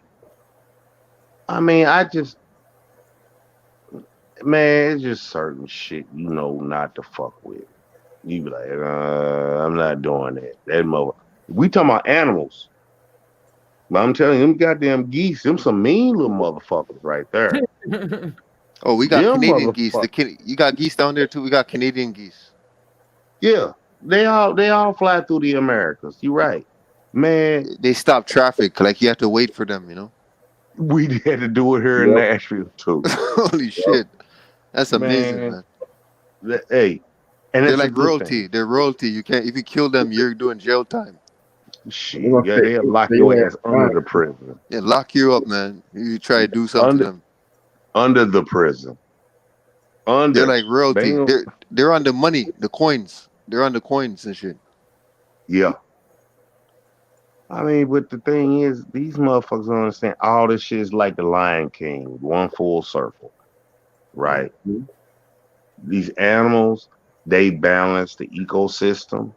I mean, man, it's just certain shit not to fuck with. You be like, I'm not doing that. That mother. We talking about animals. But I'm telling you, them goddamn geese, them some mean little motherfuckers right there. Oh, we got Them Canadian geese. motherfuckers. You got geese down there too. We got Canadian geese. Yeah. They all fly through the Americas. You right. Man, They stop traffic. Like you have to wait for them. we had to do it here in Yep. Nashville too. Holy Yep. shit, that's amazing, Man, man. hey, and They're that's a like good royalty. thing. They're royalty. You can't if you kill them, you're doing jail time. They're Shit, gonna yeah, stay, they'll lock stay your your ass ass under fine. the prison. Yeah, lock you up, man. You try to do something to Under them. under the prison. They're Under. like They royalty. don't- They're on the money, the coins. They're on the coins and shit. yeah. I mean, but the thing is, these motherfuckers don't understand all this shit is like the Lion King, one full circle, right? Mhm. These animals, they balance the ecosystem,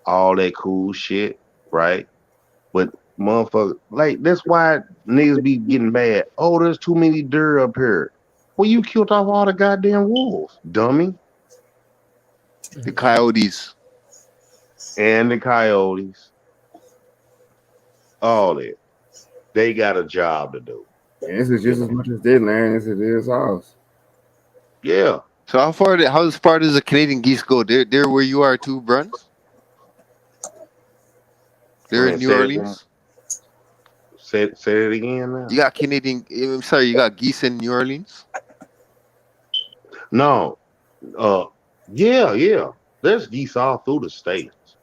all that cool shit, right? But motherfucker, like that's why niggas be getting mad. Oh, there's too many deer up here. Well, you killed off all the goddamn wolves, dummy, The coyotes. and the coyotes, all that. They got a job to do, And this is you just as know. much as their land as it is ours. Yeah. So how far does the Canadian geese go? They're where you are too, Bruns? They're in Man, New Orleans. say it again now. You got Canadian. I'm sorry, you got geese in New Orleans. No, uh, yeah. There's geese all through the states,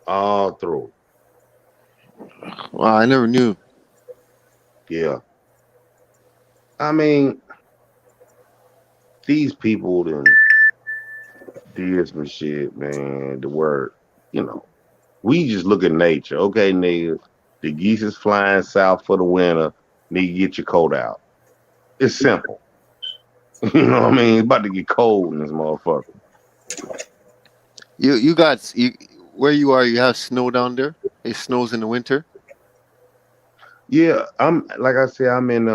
all through. Wow, I never knew. Yeah, I mean, these people then did some shit, man. The word, we just look at nature. Okay, nigga, the geese is flying south for the winter. Nigga, get your coat out. It's simple. You know what I mean? It's about to get cold in this motherfucker. You got you where you are. You have snow down there. It snows in the winter. Yeah, I'm like I said, I'm in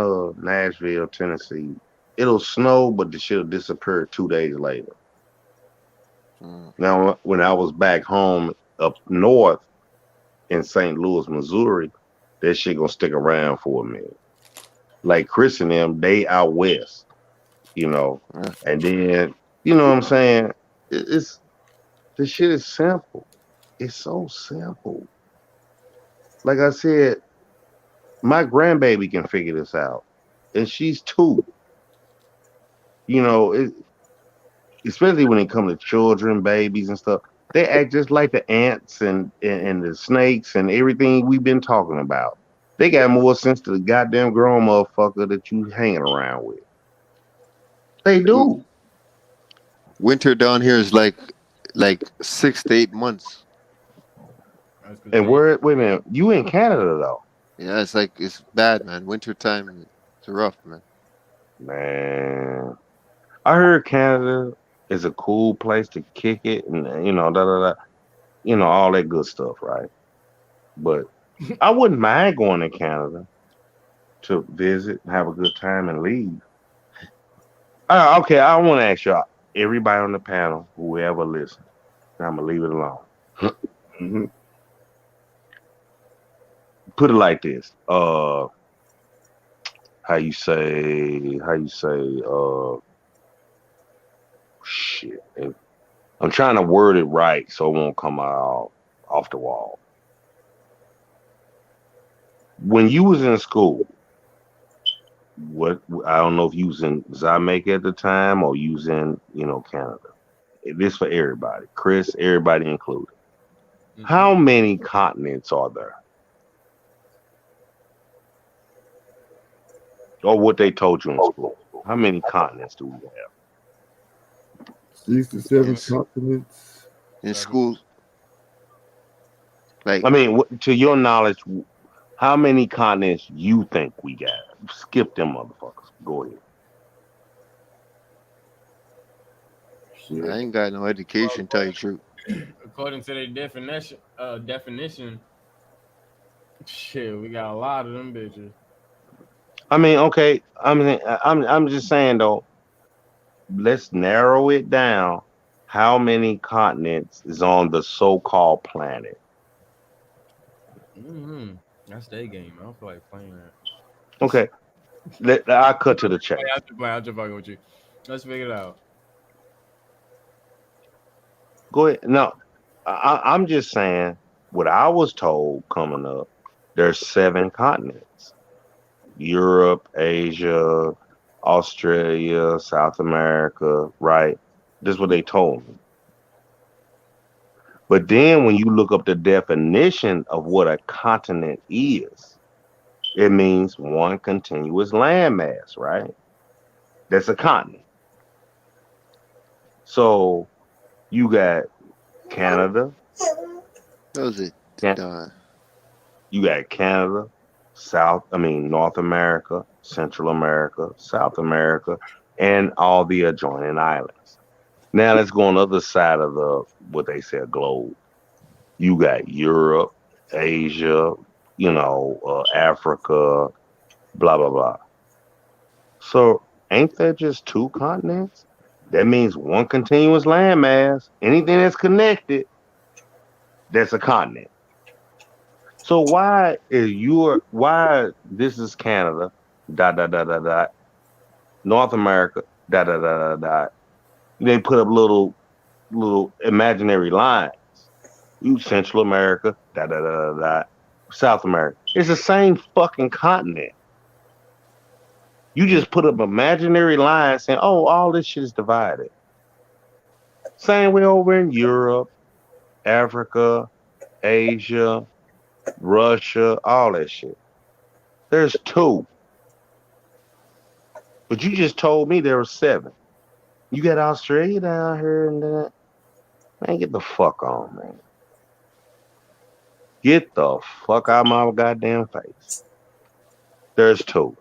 Nashville, Tennessee. It'll snow, but the shit'll disappear 2 days later. Mm. Now, when I was back home up north in St. Louis, Missouri, that shit gonna stick around for a minute. Like Chris and them, they out west, Yeah. and then you know what I'm saying. It's the shit is simple. It's so simple. Like I said, my grandbaby can figure this out, and she's 2. You know, especially when it comes to children, babies, and stuff. They act just like the ants and the snakes and everything we've been talking about. They got more sense to the goddamn grown motherfucker that you hanging around with. They do. Winter down here is like 6 to 8 months. And wait a minute, you in Canada though? Yeah, it's bad, man. Winter time, it's rough, man. Man, I heard Canada is a cool place to kick it, and da da da, all that good stuff, right? But I wouldn't mind going to Canada to visit, have a good time, and leave. Okay, I want to ask y'all, everybody on the panel, whoever listens, I'm gonna leave it alone. Mm-hmm. Put it like this. How you say, shit. I'm trying to word it right so it won't come out off the wall. When you was in school, I don't know if you was in Jamaica at the time or you was in, Canada. This for everybody. Chris, everybody included. How many continents are there? Or what they told you in school. How many continents do we have? 6 to 7 continents. In school. Like, I mean, to your knowledge, how many continents you think we got? Skip them motherfuckers. Go ahead. I ain't got no education, tell you the truth. According to their definition, shit, we got a lot of them bitches. I mean, okay. I'm just saying though. Let's narrow it down. How many continents is on the so-called planet? That's their game. I don't feel like playing that. Okay. I'll cut to the chase. I'll just fucking with you. Let's figure it out. Go ahead. No, I'm just saying what I was told coming up. There's 7 continents: Europe, Asia, Australia, South America. Right? This is what they told me. But then when you look up the definition of what a continent is, it means one continuous landmass, right? That's a continent. So you got Canada. Does it? You got Canada, North America, Central America, South America, and all the adjoining islands. Now let's go on the other side of what they say globe. You got Europe, Asia, Africa, blah blah blah. So ain't that just 2 continents? That means one continuous landmass. Anything that's connected, that's a continent. So why this is Canada, ... North America, ... They put up little imaginary lines. You Central America, ... South America. It's the same fucking continent. You just put up imaginary lines saying, oh, all this shit is divided. Same way over in Europe, Africa, Asia, Russia, all that shit. There's 2. But you just told me there were 7. You got Australia down here and that. Man, get the fuck on, man. Get the fuck out of my goddamn face. There's 2.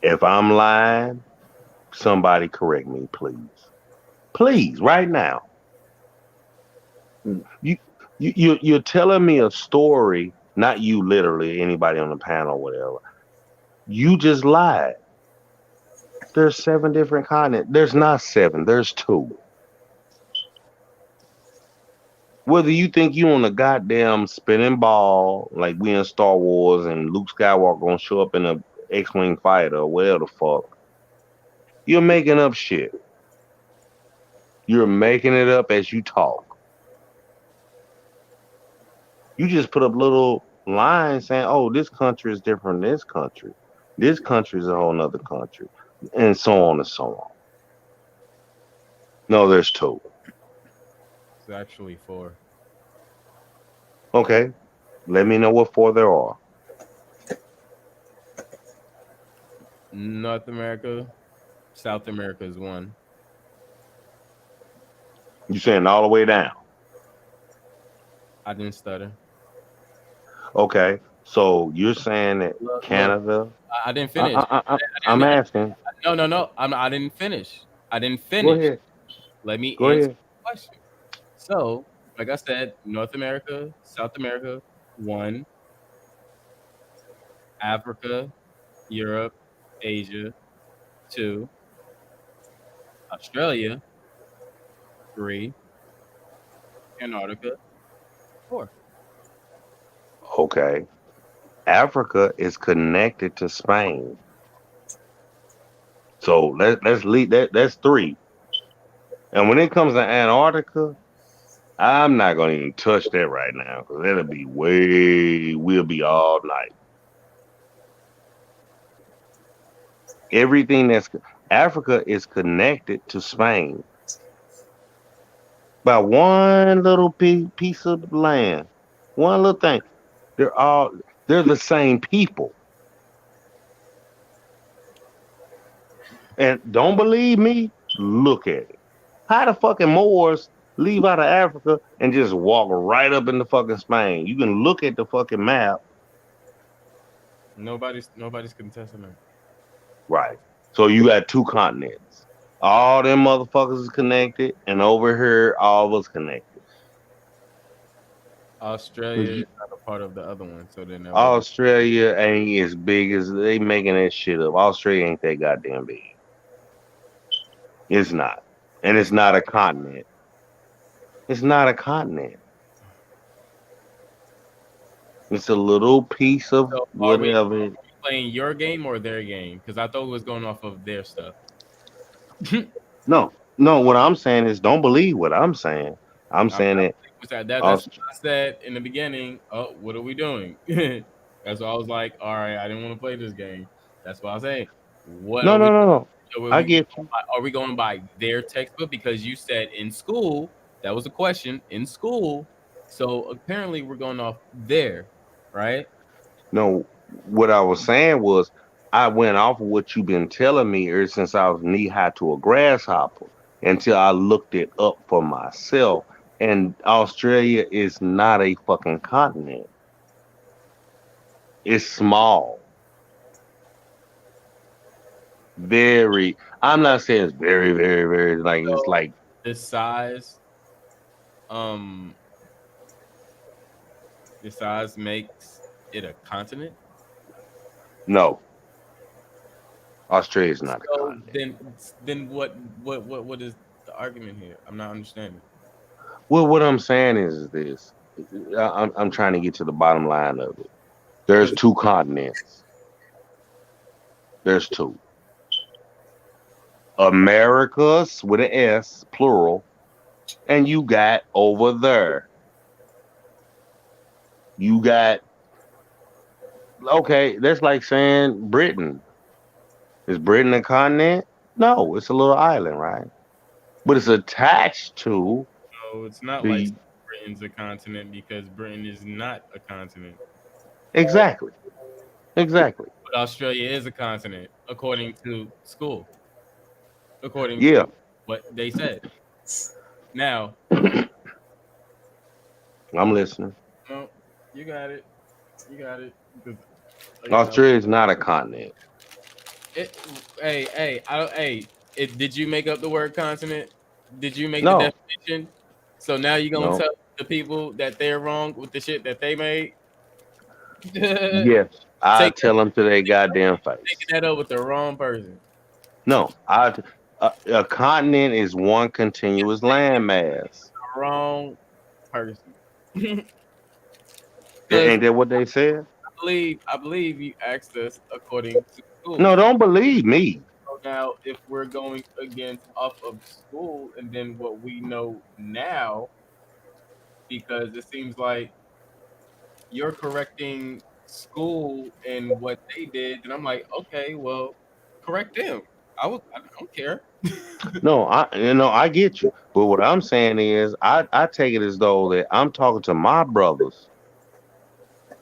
If I'm lying, somebody correct me, please. Please, right now. You're telling me a story, not you literally, anybody on the panel or whatever. You just lied. There's 7 different continents. There's not 7, there's 2. Whether you think you on a goddamn spinning ball, like we in Star Wars and Luke Skywalker gonna show up in a X-Wing fighter or whatever the fuck, you're making up shit. You're making it up as you talk. You just put up little line saying, "Oh, this country is different than this country. This country is a whole nother country," and so on and so on. No, there's two. It's actually 4. Okay, let me know what four there are. North America, South America is 1. You saying all the way down? I didn't stutter. Okay, so you're saying that Look, Canada? I didn't finish. I'm asking. No. I didn't finish. I didn't Go finish. ahead. Let me Go answer ahead. the question. So, like I said, North America, South America, 1, Africa, Europe, Asia, 2, Australia, 3, Antarctica, 4. Okay, Africa is connected to Spain. So let's leave that. That's 3. And when it comes to Antarctica, I'm not gonna even touch that right now because that'll be way. We'll be all night. Everything that's Africa is connected to Spain by one little piece of land, one little thing. They're the same people. And don't believe me? Look at it. How the fucking Moors leave out of Africa and just walk right up into fucking Spain? You can look at the fucking map. Nobody's contesting that. Right. So you got 2 continents. All them motherfuckers is connected, and over here, all of us connected. Australia is not a part of the other one, so then that wouldn't. Australia ain't as big as they making that shit up. Australia ain't that goddamn big. It's not. And it's not a continent. It's not a continent. It's a little piece of So are we whatever. playing your game or their game? Because I thought it was going off of their stuff. No, no. What I'm saying is, don't believe what I'm saying. I'm saying that. That's what I said in the beginning. Oh, what are we doing? That's why I was like, all right, I didn't want to play this game. That's why I was saying, what No, are we? no, no, no. So I get you. are we going by their textbook? Because you said in school, that was a question in school. So apparently we're going off there, right? No, what I was saying was, I went off of what you've been telling me ever since I was knee high to a grasshopper until I looked it up for myself. And Australia is not a fucking continent. It's small. Very. I'm not saying it's very, very, very like So it's like the size, um, the size makes it a continent. no. Australia is not a So continent. then what is the argument here? I'm not understanding. Well, what I'm saying is this. I'm trying to get to the bottom line of it. There's 2 continents. There's 2. Americas with an S, plural, and you got over there. You got okay. That's like saying Britain. Is Britain a continent? No, it's a little island, right? But it's attached to So it's not like the Britain's a continent because Britain is not a continent. exactly, exactly. But Australia is a continent, according to school, according Yeah. to what they said. Now, I'm listening. no, you got it. You got it. Because Australia is not a continent. Did you make up the word continent? Did you make the No, definition? So now you're gonna no. tell the people that they're wrong with the shit that they made? Yes, I Take tell them to their goddamn face. taking that up with the wrong person. No, a continent is one continuous landmass. Wrong person. Ain't that what they said? I believe you asked us according to school. No, don't believe me. So now, if we're going against off of school and then what we know now, because it seems like you're correcting school and what they did, and I'm like, okay, well, correct them. I don't care. No, I get you. But what I'm saying is, I take it as though that I'm talking to my brothers,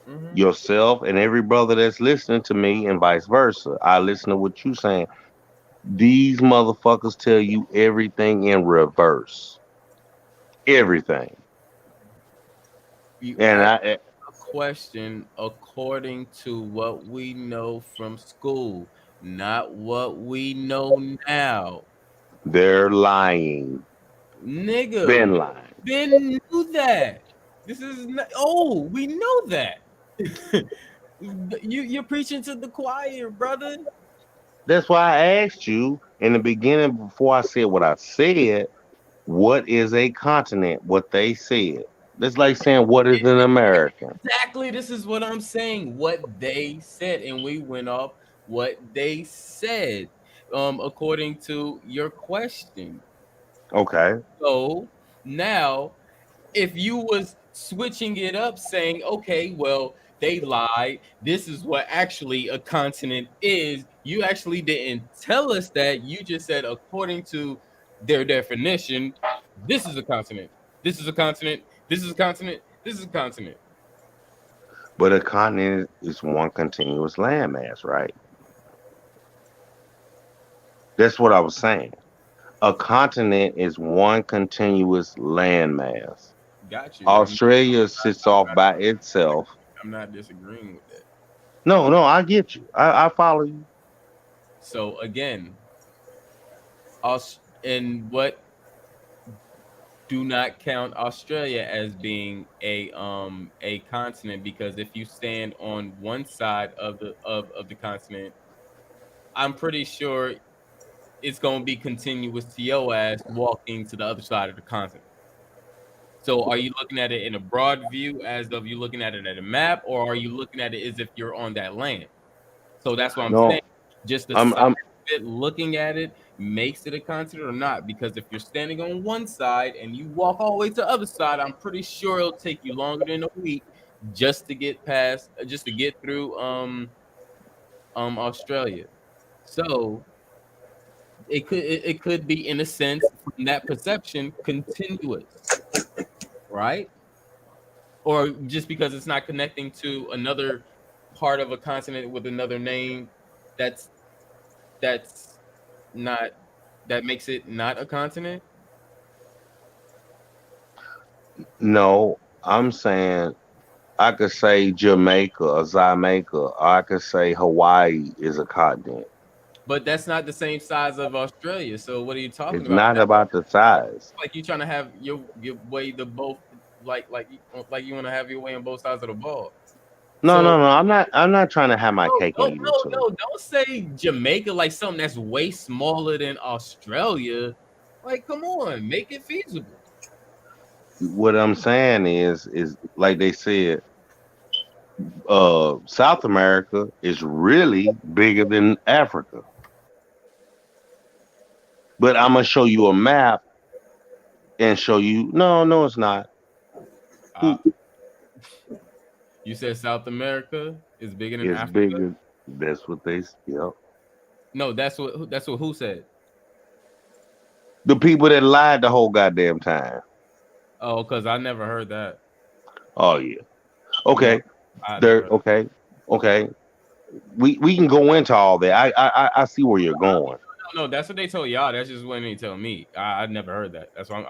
Mm-hmm. yourself, and every brother that's listening to me, and vice versa. I listen to what you saying. These motherfuckers tell you everything in reverse, everything. You And ask I, a question according to what we know from school, not what we know now. they're lying, Nigga, been lying. Ben knew that. This is not, oh, we know that. You're preaching to the choir, brother. That's why I asked you in the beginning before I said what I said. What is a continent? What they said. That's like saying what is an American. Exactly. This is what I'm saying. What they said, and we went off what they said. According to your question. Okay. So now, if you was switching it up, saying, okay, well, they lied. This is what actually a continent is. You actually didn't tell us that. You just said, according to their definition, this is a continent. This is a continent. This is a continent. This is a continent. But a continent is one continuous landmass, right? That's what I was saying. A continent is one continuous landmass. Got you. Australia sits off by itself. I'm not disagreeing with that. No, I get you. I follow you. So again, us and what do not count Australia as being a continent, because if you stand on one side of the continent, I'm pretty sure it's gonna be continuous to your ass walking to the other side of the continent. So are you looking at it in a broad view as of you looking at it at a map, or are you looking at it as if you're on that land? So that's what I'm saying. No, Just the I'm size I'm of it, looking at it makes it a continent or not. Because if you're standing on one side and you walk all the way to the other side, I'm pretty sure it'll take you longer than a week just to get past, just to get through Australia. So it could be, in a sense, from that perception, continuous, right? Or just because it's not connecting to another part of a continent with another name, that's that's not, that makes it not a continent. no, I'm saying I could say Jamaica or Jamaica, or I could say Hawaii is a continent. But that's not the same size of Australia. So what are you talking It's about? not That's about the size. like you trying to have your way the both, like you want to have your way on both sides of the ball. No, So no, no. I'm not trying to have my no, cake and no, eat it no, too. no, don't say Jamaica like something that's way smaller than Australia. Like, come on, make it feasible. What I'm saying is like they said, South America is really bigger than Africa. But I'm gonna show you a map and show you no, it's not. Uh, you said South America is bigger than It's Africa. bigger. That's what they yep. No, that's what who said. The people that lied the whole goddamn time. Oh, because I never heard that. Oh yeah. No, Okay. I never There heard. okay. Okay. We can go into all that. I see where you're going. No, that's what they told y'all. That's just what they tell me. I never heard that. That's why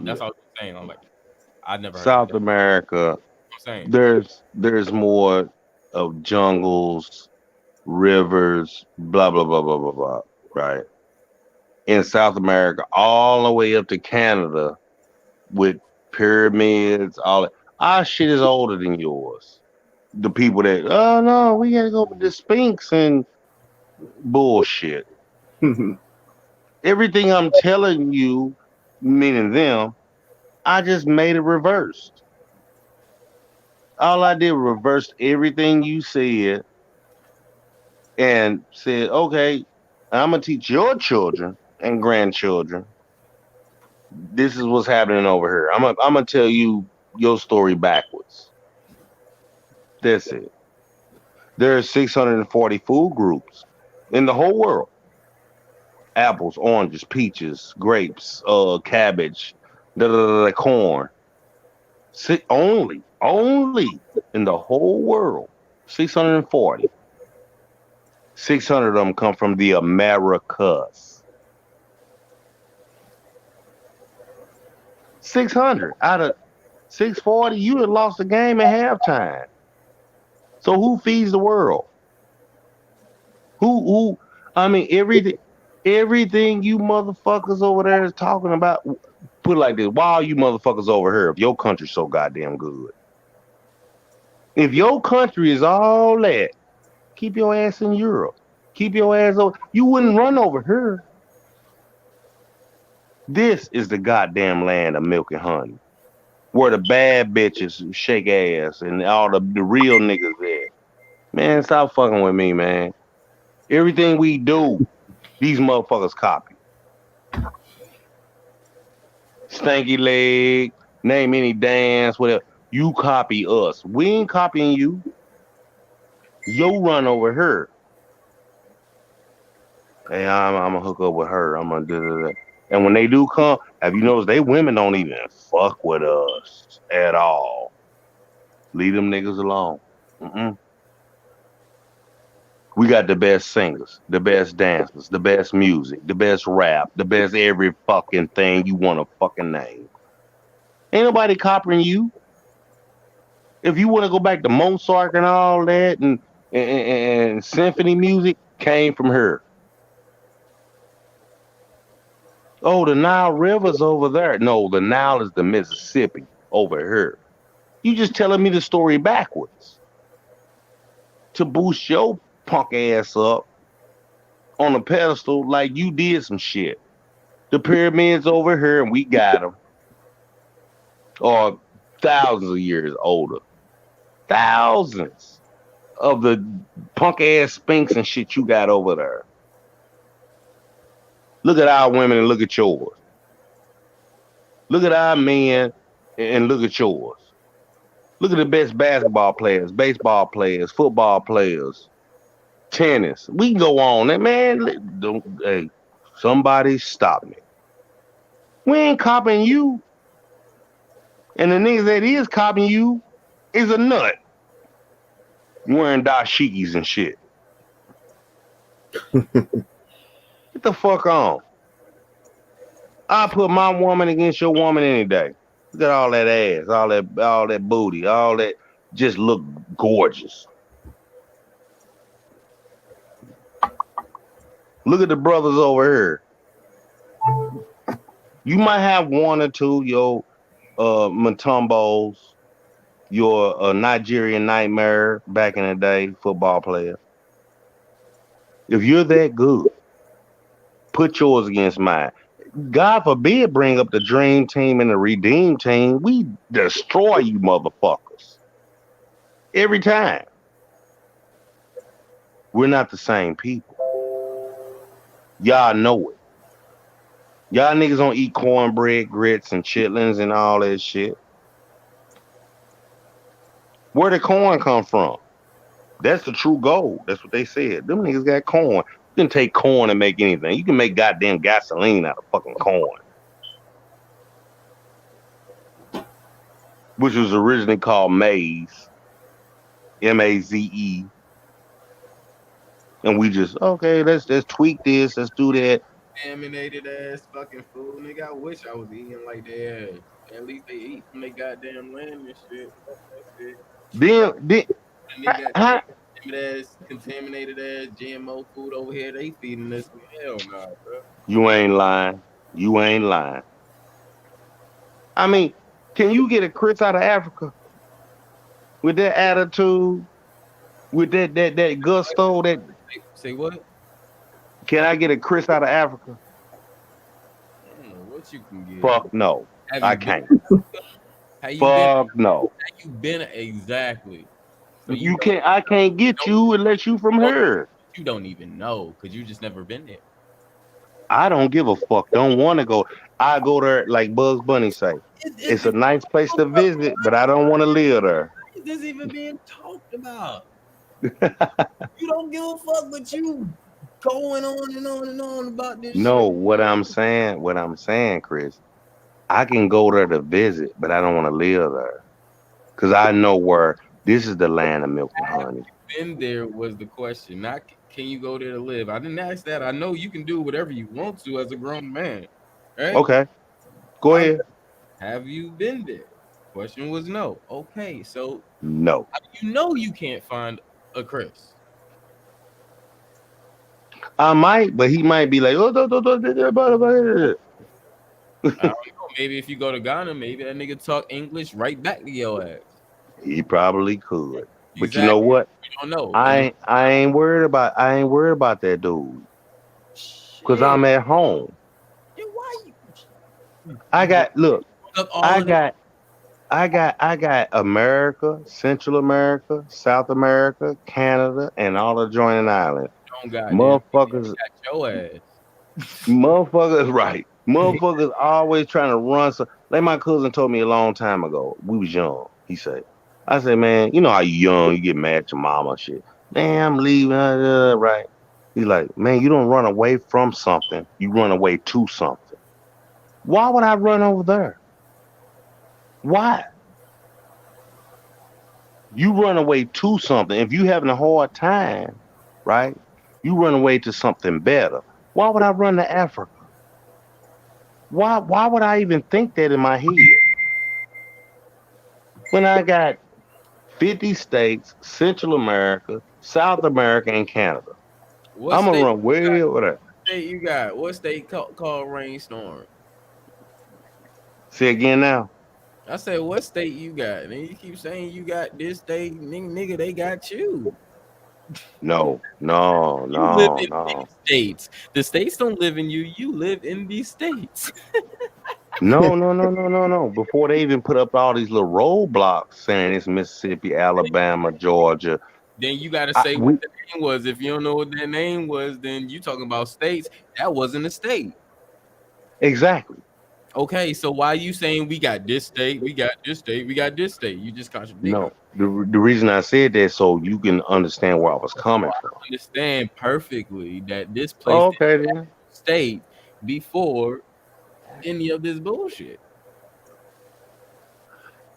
that's all I'm saying. I'm like, I never heard that. South America, I'm saying. there's more of jungles, rivers, blah blah blah blah blah blah. Right in South America, all the way up to Canada with pyramids, all that. Our shit is older than yours. The people that oh no, we gotta go with the Sphinx and bullshit. Everything I'm telling you, meaning them, I just made it reversed. All I did was reversed everything you said and said, okay, I'm gonna teach your children and grandchildren. This is what's happening over here. I'm gonna tell you your story backwards. That's it. There are 640 food groups in the whole world. Apples, oranges, peaches, grapes, cabbage, corn. Only in the whole world, 640. 600 of them come from the Americas. 600 out of 640, you had lost the game at halftime. So who feeds the world? Who? I mean, everything you motherfuckers over there is talking about. Put it like this: why are you motherfuckers over here if your country's so goddamn good? If your country is all that, keep your ass in Europe. Keep your ass over. You wouldn't run over here. This is the goddamn land of milk and honey, where the bad bitches shake ass and all the real niggas there. Man, stop fucking with me, man. Everything we do, these motherfuckers copy. Stanky leg, name any dance, whatever. You copy us. We ain't copying you. You run over her. Hey, I'm gonna hook up with her. I'm gonna do that. And when they do come, have you noticed they women don't even fuck with us at all? Leave them niggas alone. Mm-mm. We got the best singers, the best dancers, the best music, the best rap, the best every fucking thing you want to fucking name. Ain't nobody copying you. If you want to go back to Mozart and all that and symphony music came from her. Oh, the Nile River's over there. No, the Nile is the Mississippi over here. You just telling me the story backwards to boost your punk ass up on a pedestal like you did some shit. The pyramids over here and we got them. Or thousands of years older. Thousands of the punk ass Sphinx and shit you got over there. Look at our women and look at yours. Look at our men and look at yours. Look at the best basketball players, baseball players, football players, tennis. We can go on. Man, hey, somebody stop me. We ain't copying you. And the niggas that is copying you is a nut. Wearing dashikis and shit. Get the fuck on. I put my woman against your woman any day. Look at all that ass, all that booty, all that just look gorgeous. Look at the brothers over here. You might have one or two, your Mutombos, your Nigerian Nightmare back in the day, football player. If you're that good, put yours against mine. God forbid bring up the dream team and the redeem team. We destroy you motherfuckers. Every time. We're not the same people. Y'all know it. Y'all niggas don't eat cornbread, grits, and chitlins and all that shit. Where did corn come from? That's the true gold. That's what they said. Them niggas got corn. You can take corn and make anything. You can make goddamn gasoline out of fucking corn. Which was originally called maize. M-A-Z-E. And we just, okay, let's tweak this. Let's do that. Contaminated ass fucking food, nigga. I wish I was eating like that. At least they eat from their goddamn land and shit. Contaminated ass GMO food over here, they feeding us. Hell nah, bro. You ain't lying. You ain't lying. I mean, can you get a Chris out of Africa with that attitude, with that gusto? That say what? Can I get a Chris out of Africa? I don't know what you can get. Fuck no, I can't. Fuck no. How you been exactly? So you can't. I can't get you unless you from here. You don't even know because you just never been there. I don't give a fuck. Don't want to go. I go there like Bugs Bunny say. It's a nice place to visit, but I don't want to live there. this even being talked about? You don't give a fuck, but you going on and on and on about this No, shit. what I'm saying, Chris, I can go there to visit, but I don't want to live there because I know where this is the land of milk and honey. Been there was the question. Not can you go there to live? I didn't ask that. I know you can do whatever you want to as a grown man, right? Okay, go ahead. Have you been there? Question was no. Okay, so No, you know you can't find a Chris. I might, but he might be like, oh, I don't know. Maybe if you go to Ghana, maybe that nigga talk English right back to your ass. he probably could. But you know Exactly. what? You don't know. I ain't worried about that dude because Shit. I'm at home. Then why I got look. up all I of that? got America, Central America, South America, Canada, and all the joining islands. Don't goddamn Motherfuckers, got your ass. motherfuckers, right? Motherfuckers always trying to run. So, like my cousin told me a long time ago. We was young. He said, "I said, man, you know how you young, you get mad at your mama and shit. Man, I'm leaving. Right?" He's like, "Man, you don't run away from something. You run away to something. Why would I run over there? Why? You run away to something. If you having a hard time, right? You run away to something better. Why would I run to Africa? Why would I even think that in my head? When I got 50 states, Central America, South America, and Canada. What I'm gonna state run way over there. state you got? What state called rainstorm? Say again now. I said, what state you got? And then you keep saying you got this state, nigga, they got you. No. You live in these states. The states don't live in you. You live in these states. No. Before they even put up all these little roadblocks saying it's Mississippi, Alabama, Georgia. Then you got to say what the name was. If you don't know what that name was, then you talking about states. That wasn't a state. Exactly. Okay, so why are you saying we got this state, we got this state, we got this state? You just contradict. No. The reason I said that so you can understand where I was coming from. I understand perfectly that this place Okay, then. state before any of this bullshit.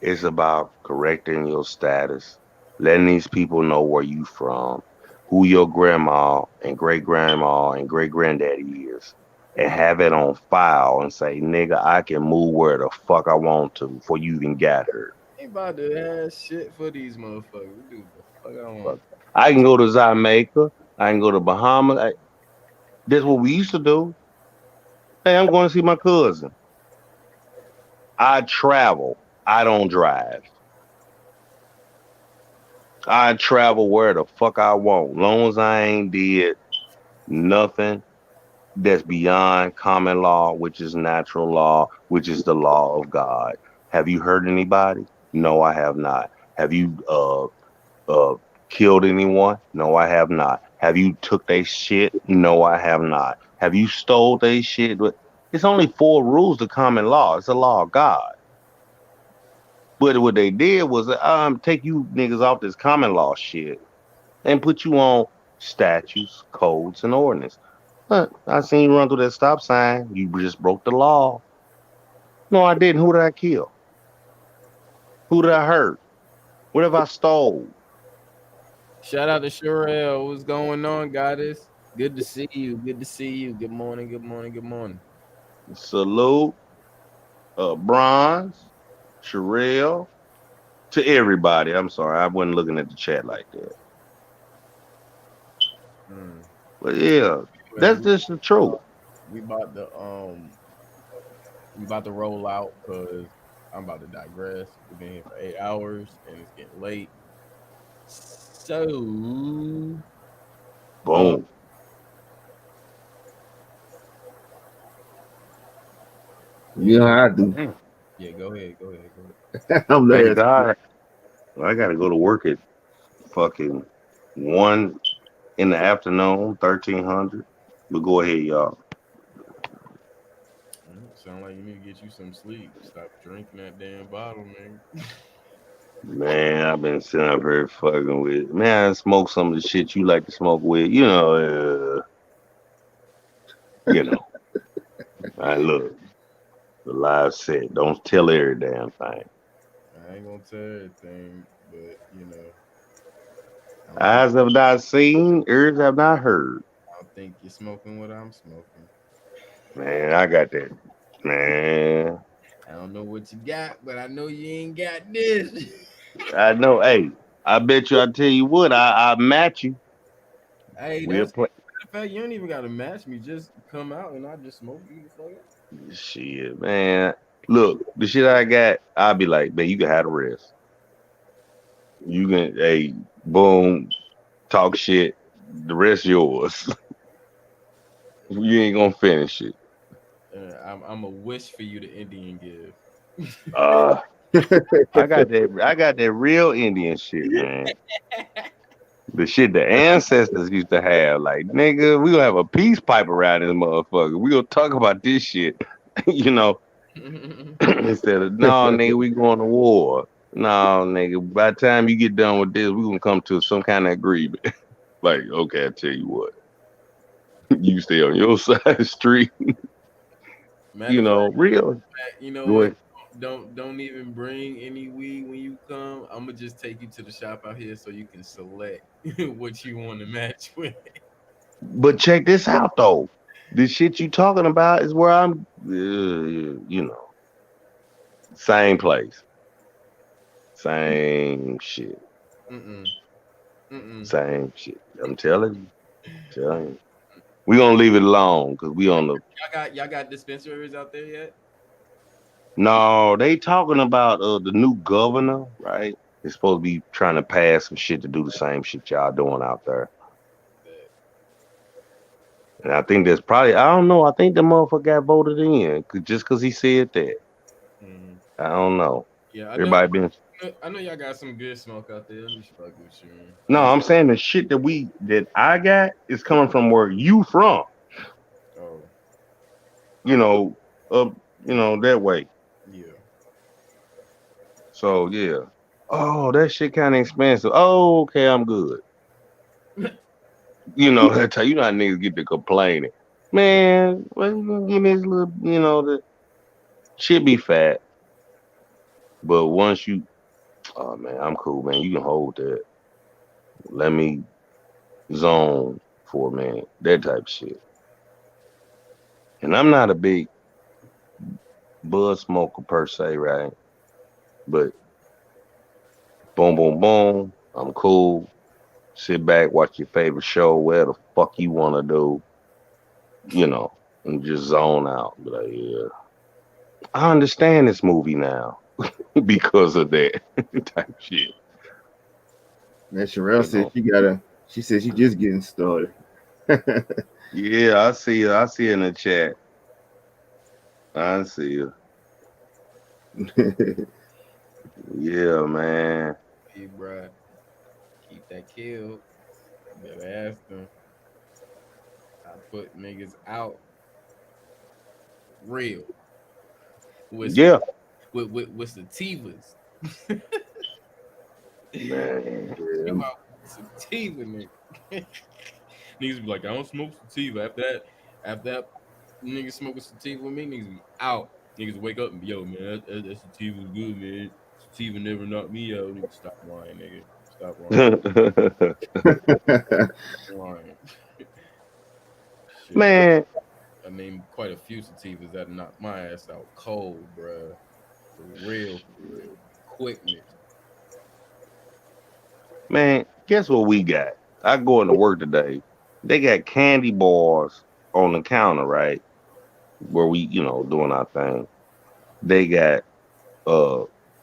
It's about correcting your status, letting these people know where you from, who your grandma and great grandma and great granddaddy is, and have it on file and say, nigga, I can move where the fuck I want to before you even got here. Ain't about to have shit for these motherfuckers. We do the fuck I want. I can go to Jamaica. I can go to Bahamas. That's what we used to do. Hey, I'm going to see my cousin. I travel. I don't drive. I travel where the fuck I want. Long as I ain't did nothing that's beyond common law, which is natural law, which is the law of God. Have you hurt anybody? No, I have not. Have you killed anyone? No, I have not. Have you took their shit? No, I have not. Have you stole their shit? It's only 4 rules to common law. It's the law of God. But what they did was take you niggas off this common law shit and put you on statutes, codes, and ordinance. But I seen you run through that stop sign. You just broke the law. No, I didn't. Who did I kill? Who did I hurt? What have I stole? Shout out to Sherelle. What's going on, goddess? Good to see you. Good to see you. Good morning. Good morning. Good morning. Salute, Bronze, Sherelle, to everybody. I'm sorry, I wasn't looking at the chat like that. But yeah, that's just the truth. We about to roll out because I'm about to digress. We've been here for 8 hours and it's getting late. So boom. You know how I do. Yeah, go ahead. I'm Thank last. God. I gotta go to work at fucking 1 in the afternoon, 1300. But go ahead, y'all. Sound like you need to get you some sleep. Stop drinking that damn bottle, man. Man, I've been sitting up here fucking with. Man, I smoke some of the shit you like to smoke with. You know. I look the live set. Don't tell every damn thing. I ain't gonna tell everything, but Eyes have not seen, ears have not heard. I don't think you're smoking what I'm smoking. Man, I got that. Man, I don't know what you got, but I know you ain't got this. I know. Hey, I bet you. I tell you what. I match you. Hey, We'll that's play. in fact, you don't even gotta match me. Just come out and I just smoke you the fuck out. Shit, man. Look, the shit I got. I'll be like, man, you can have the rest. You can, hey, boom, talk shit. The rest yours. You ain't gonna finish it. I'm a wish for you the Indian give. Uh, I got that. I got that real Indian shit, man. The shit the ancestors used to have. Like, nigga, we gonna have a peace pipe around this motherfucker. We gonna talk about this shit, you know, instead of, no, nigga, we going to war. No, nigga, by the time you get done with this, we gonna come to some kind of agreement. Like, okay, I tell you what, you stay on your side of the street. Matter of Real. fact, you know Go what? ahead. Don't even bring any weed when you come. I'm gonna just take you to the shop out here so you can select what you want to match with. But check this out though. The shit you talking about is where I'm, same place, same shit, Mm-mm. Mm-mm. same shit. I'm telling you. We gonna leave it alone because we on the. Y'all got dispensaries out there yet? No, they talking about the new governor, right? They're supposed to be trying to pass some shit to do the same shit y'all doing out there. And I think that's probably, I don't know. I think the motherfucker got voted in just because he said that. Mm-hmm. I don't know. Yeah, Everybody been. I know y'all got some good smoke out there. Let me fuck with you. No, I'm saying the shit that I got is coming from where you from. Oh. That way. Yeah. So yeah. Oh, that shit kind of expensive. Oh, okay, I'm good. That's how how niggas get to complaining. Man, well, give me this little, the shit be fat. But once oh man, I'm cool, man. You can hold that. Let me zone for a minute. That type of shit. And I'm not a big bud smoker per se, right? But boom, boom, boom. I'm cool. Sit back, watch your favorite show, where the fuck you want to do, and just zone out. Be like, yeah, I understand this movie now because of that type shit. That Sherelle said she said she just getting started. Yeah, I see her. I see her in the chat. I see her. Yeah, man. Hey, bro, keep that kill. Better ask them. I put niggas out real. With with sativas. Man, You out sativa, nigga. Niggas be like, I don't smoke sativa. After that, niggas smoking sativa with me, niggas be out. Niggas wake up and be, yo, man, that sativa's good, man. Sativa never knocked me out. Nigga, stop lying, nigga. Stop lying. Shit, man. I named quite a few sativas that knocked my ass out cold, bruh. For real. Quickness. Man, guess what we got? I go into work today. They got candy bars on the counter, right? Where we, doing our thing. They got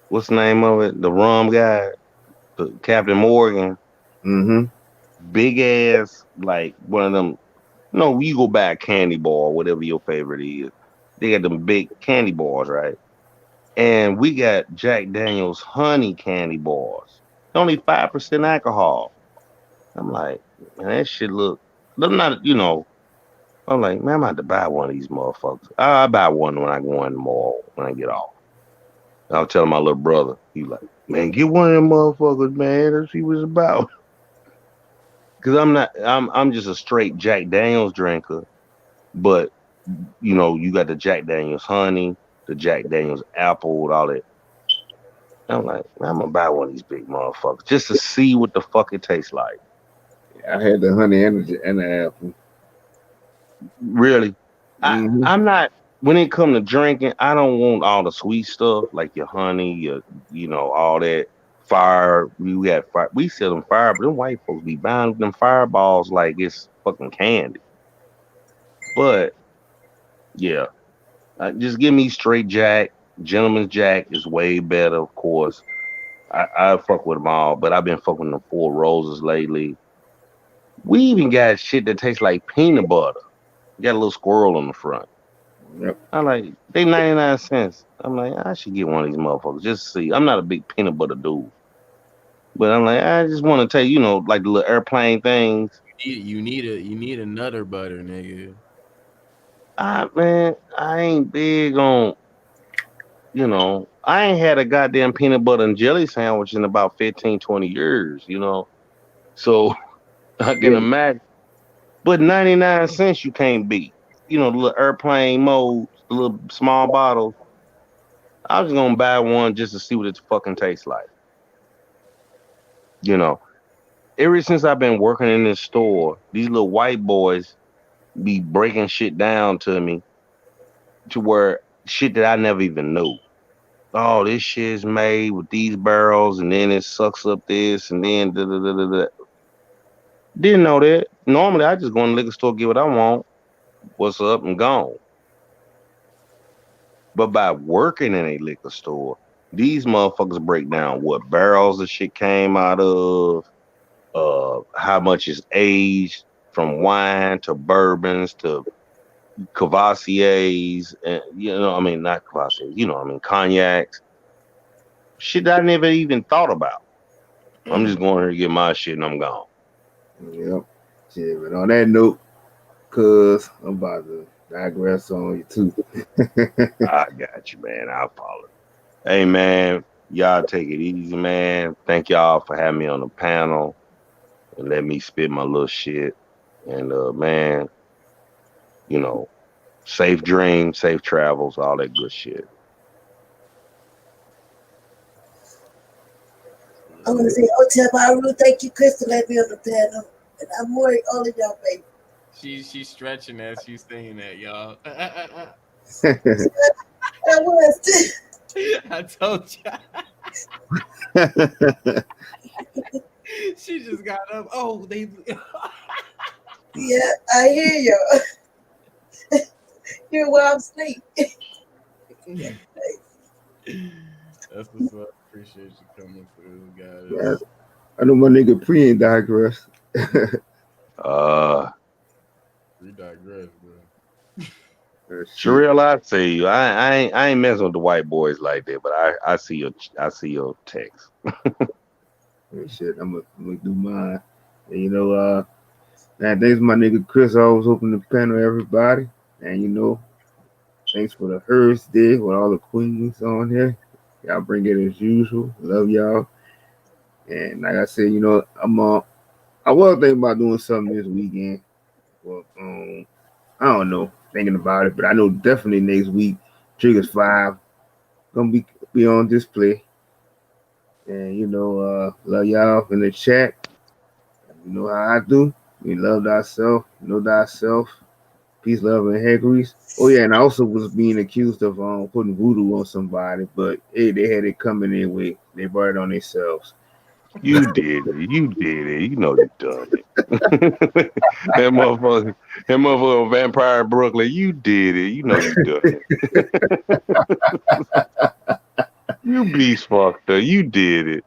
what's the name of it? The rum guy, the Captain Morgan. Mm-hmm. Big ass, like one of them. No, you go buy a candy bar, whatever your favorite is. They got them big candy bars, right? And we got Jack Daniel's honey candy bars. Only 5% alcohol. I'm like, man, that shit look. I'm not, I'm like, man, I'm about to buy one of these motherfuckers. I'll buy one when I go in the mall when I get off. And I'll tell my little brother. He like, Man, get one of them motherfuckers, man. Let's see what it's about. Cause I'm just a straight Jack Daniels drinker. But you got the Jack Daniels honey, the Jack Daniels apple, all that. I'm like, I'm gonna buy one of these big motherfuckers just to see what the fuck it tastes like. I had the honey and the apple. Really, Mm-hmm. I'm not. When it come to drinking, I don't want all the sweet stuff like your honey, all that fire. We had fire. We sell them fire, but them white folks be buying them fireballs like it's fucking candy. But yeah, just give me straight Jack. Gentleman's Jack is way better, of course. I fuck with them all, but I've been fucking the Four Roses lately. We even got shit that tastes like peanut butter. Got a little squirrel on the front. Yep. I'm like, they 99 cents. I'm like, I should get one of these motherfuckers just to see. I'm not a big peanut butter dude. But I'm like, I just want to tell you, like the little airplane things. You need a nutter butter, nigga. Man, I ain't big on, I ain't had a goddamn peanut butter and jelly sandwich in about 15, 20 years. So I can Yeah. imagine. But 99 cents you can't beat. The little airplane modes, the little small bottles. I was gonna buy one just to see what it fucking tastes like. You know, ever since I've been working in this store, these little white boys be breaking shit down to me to where shit that I never even knew. Oh, this shit is made with these barrels, and then it sucks up this, and then da da da da da. Didn't know that. Normally, I just go in the liquor store, get what I want, what's up, and gone. But by working in a liquor store, these motherfuckers break down what barrels the shit came out of, how much is aged from wine to bourbons to Cavassiers, and I mean not Cavassiers, cognacs, shit that I never even thought about. I'm just going here to get my shit and I'm gone. Yep. Shit, but on that note, cuz I'm about to digress on you too. I got you, man. I'll follow. Hey, man, y'all take it easy, man. Thank y'all for having me on the panel and let me spit my little shit. And man, you know, safe dreams, safe travels, all that good shit. I want to say, Hotel Baru, thank you, Chris, for letting me on the panel. And I'm more all of y'all, baby. She's stretching as she's saying that, y'all. I was. I told you. She just got up. Oh, they. Yeah, I hear you. Hear while I'm asleep. That's what's up. Appreciate you coming through, guys. Yeah, I know my nigga Pre ain't digress. We digress, bro. Sherelle, I see you. I ain't messing with the white boys like that, but I see your text. Shit, I'm gonna do mine. And man, thanks my nigga Chris. Always open the panel, everybody. And thanks for the Hearst Day with all the queens on here. Y'all bring it as usual. Love y'all. And like I said, I was thinking about doing something this weekend. Well, I don't know, thinking about it, but I know definitely next week, Triggers 5 gonna be on display. And love y'all in the chat. You know how I do. We love thyself, know thyself. Peace, love, and hair grease. Oh yeah, and I also was being accused of putting voodoo on somebody, but hey, they had it coming anyway. They brought it on themselves. You did it. You did it. You know you done it. that motherfucker vampire Brooklyn. You did it. You know you done it. You beast fucker. You did it.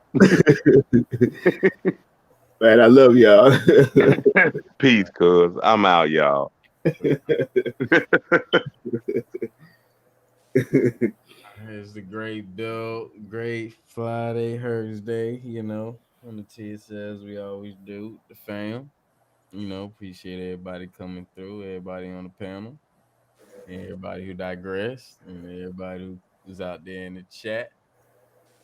Man, I love y'all. Peace, cuz. I'm out, y'all. It's the great Bill, great Flyday-Hursday, on the TSS as we always do, the fam. Appreciate everybody coming through, everybody on the panel, and everybody who digressed, and everybody who's out there in the chat.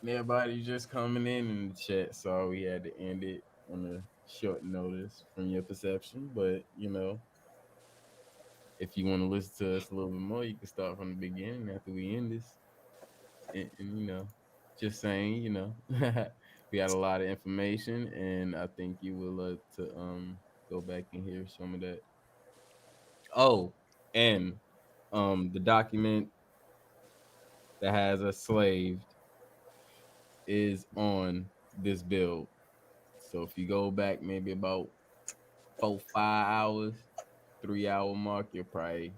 Everybody just coming in the chat, so we had to end it on a short notice from your perception. But if you want to listen to us a little bit more, you can start from the beginning after we end this. And just saying, we had a lot of information, and I think you will love to go back and hear some of that. Oh, and the document that has us slaved is on this build. So if you go back maybe about 4-5 hours, 3 hour mark, you'll probably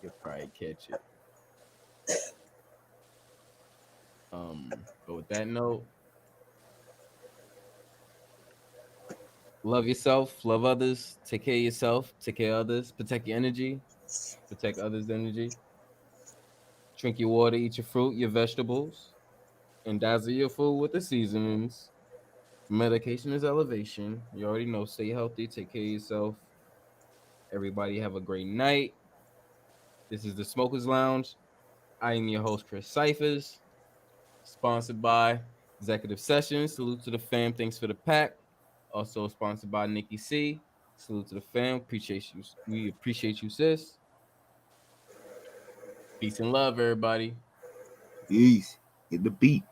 catch it. But with that note, love yourself, love others, take care of yourself, take care of others, protect your energy, protect others' energy. Drink your water, eat your fruit, your vegetables, and dazzle your food with the seasonings. Medication is elevation. You already know. Stay healthy, take care of yourself. Everybody have a great night. This is the Smokers Lounge. I am your host, Chris Cyphers, sponsored by Executive Sessions. Salute to the fam. Thanks for the pack. Also sponsored by NickiC. Salute to the fam. Appreciate you. We appreciate you, sis. Peace and love, everybody. Peace. Hit the beat.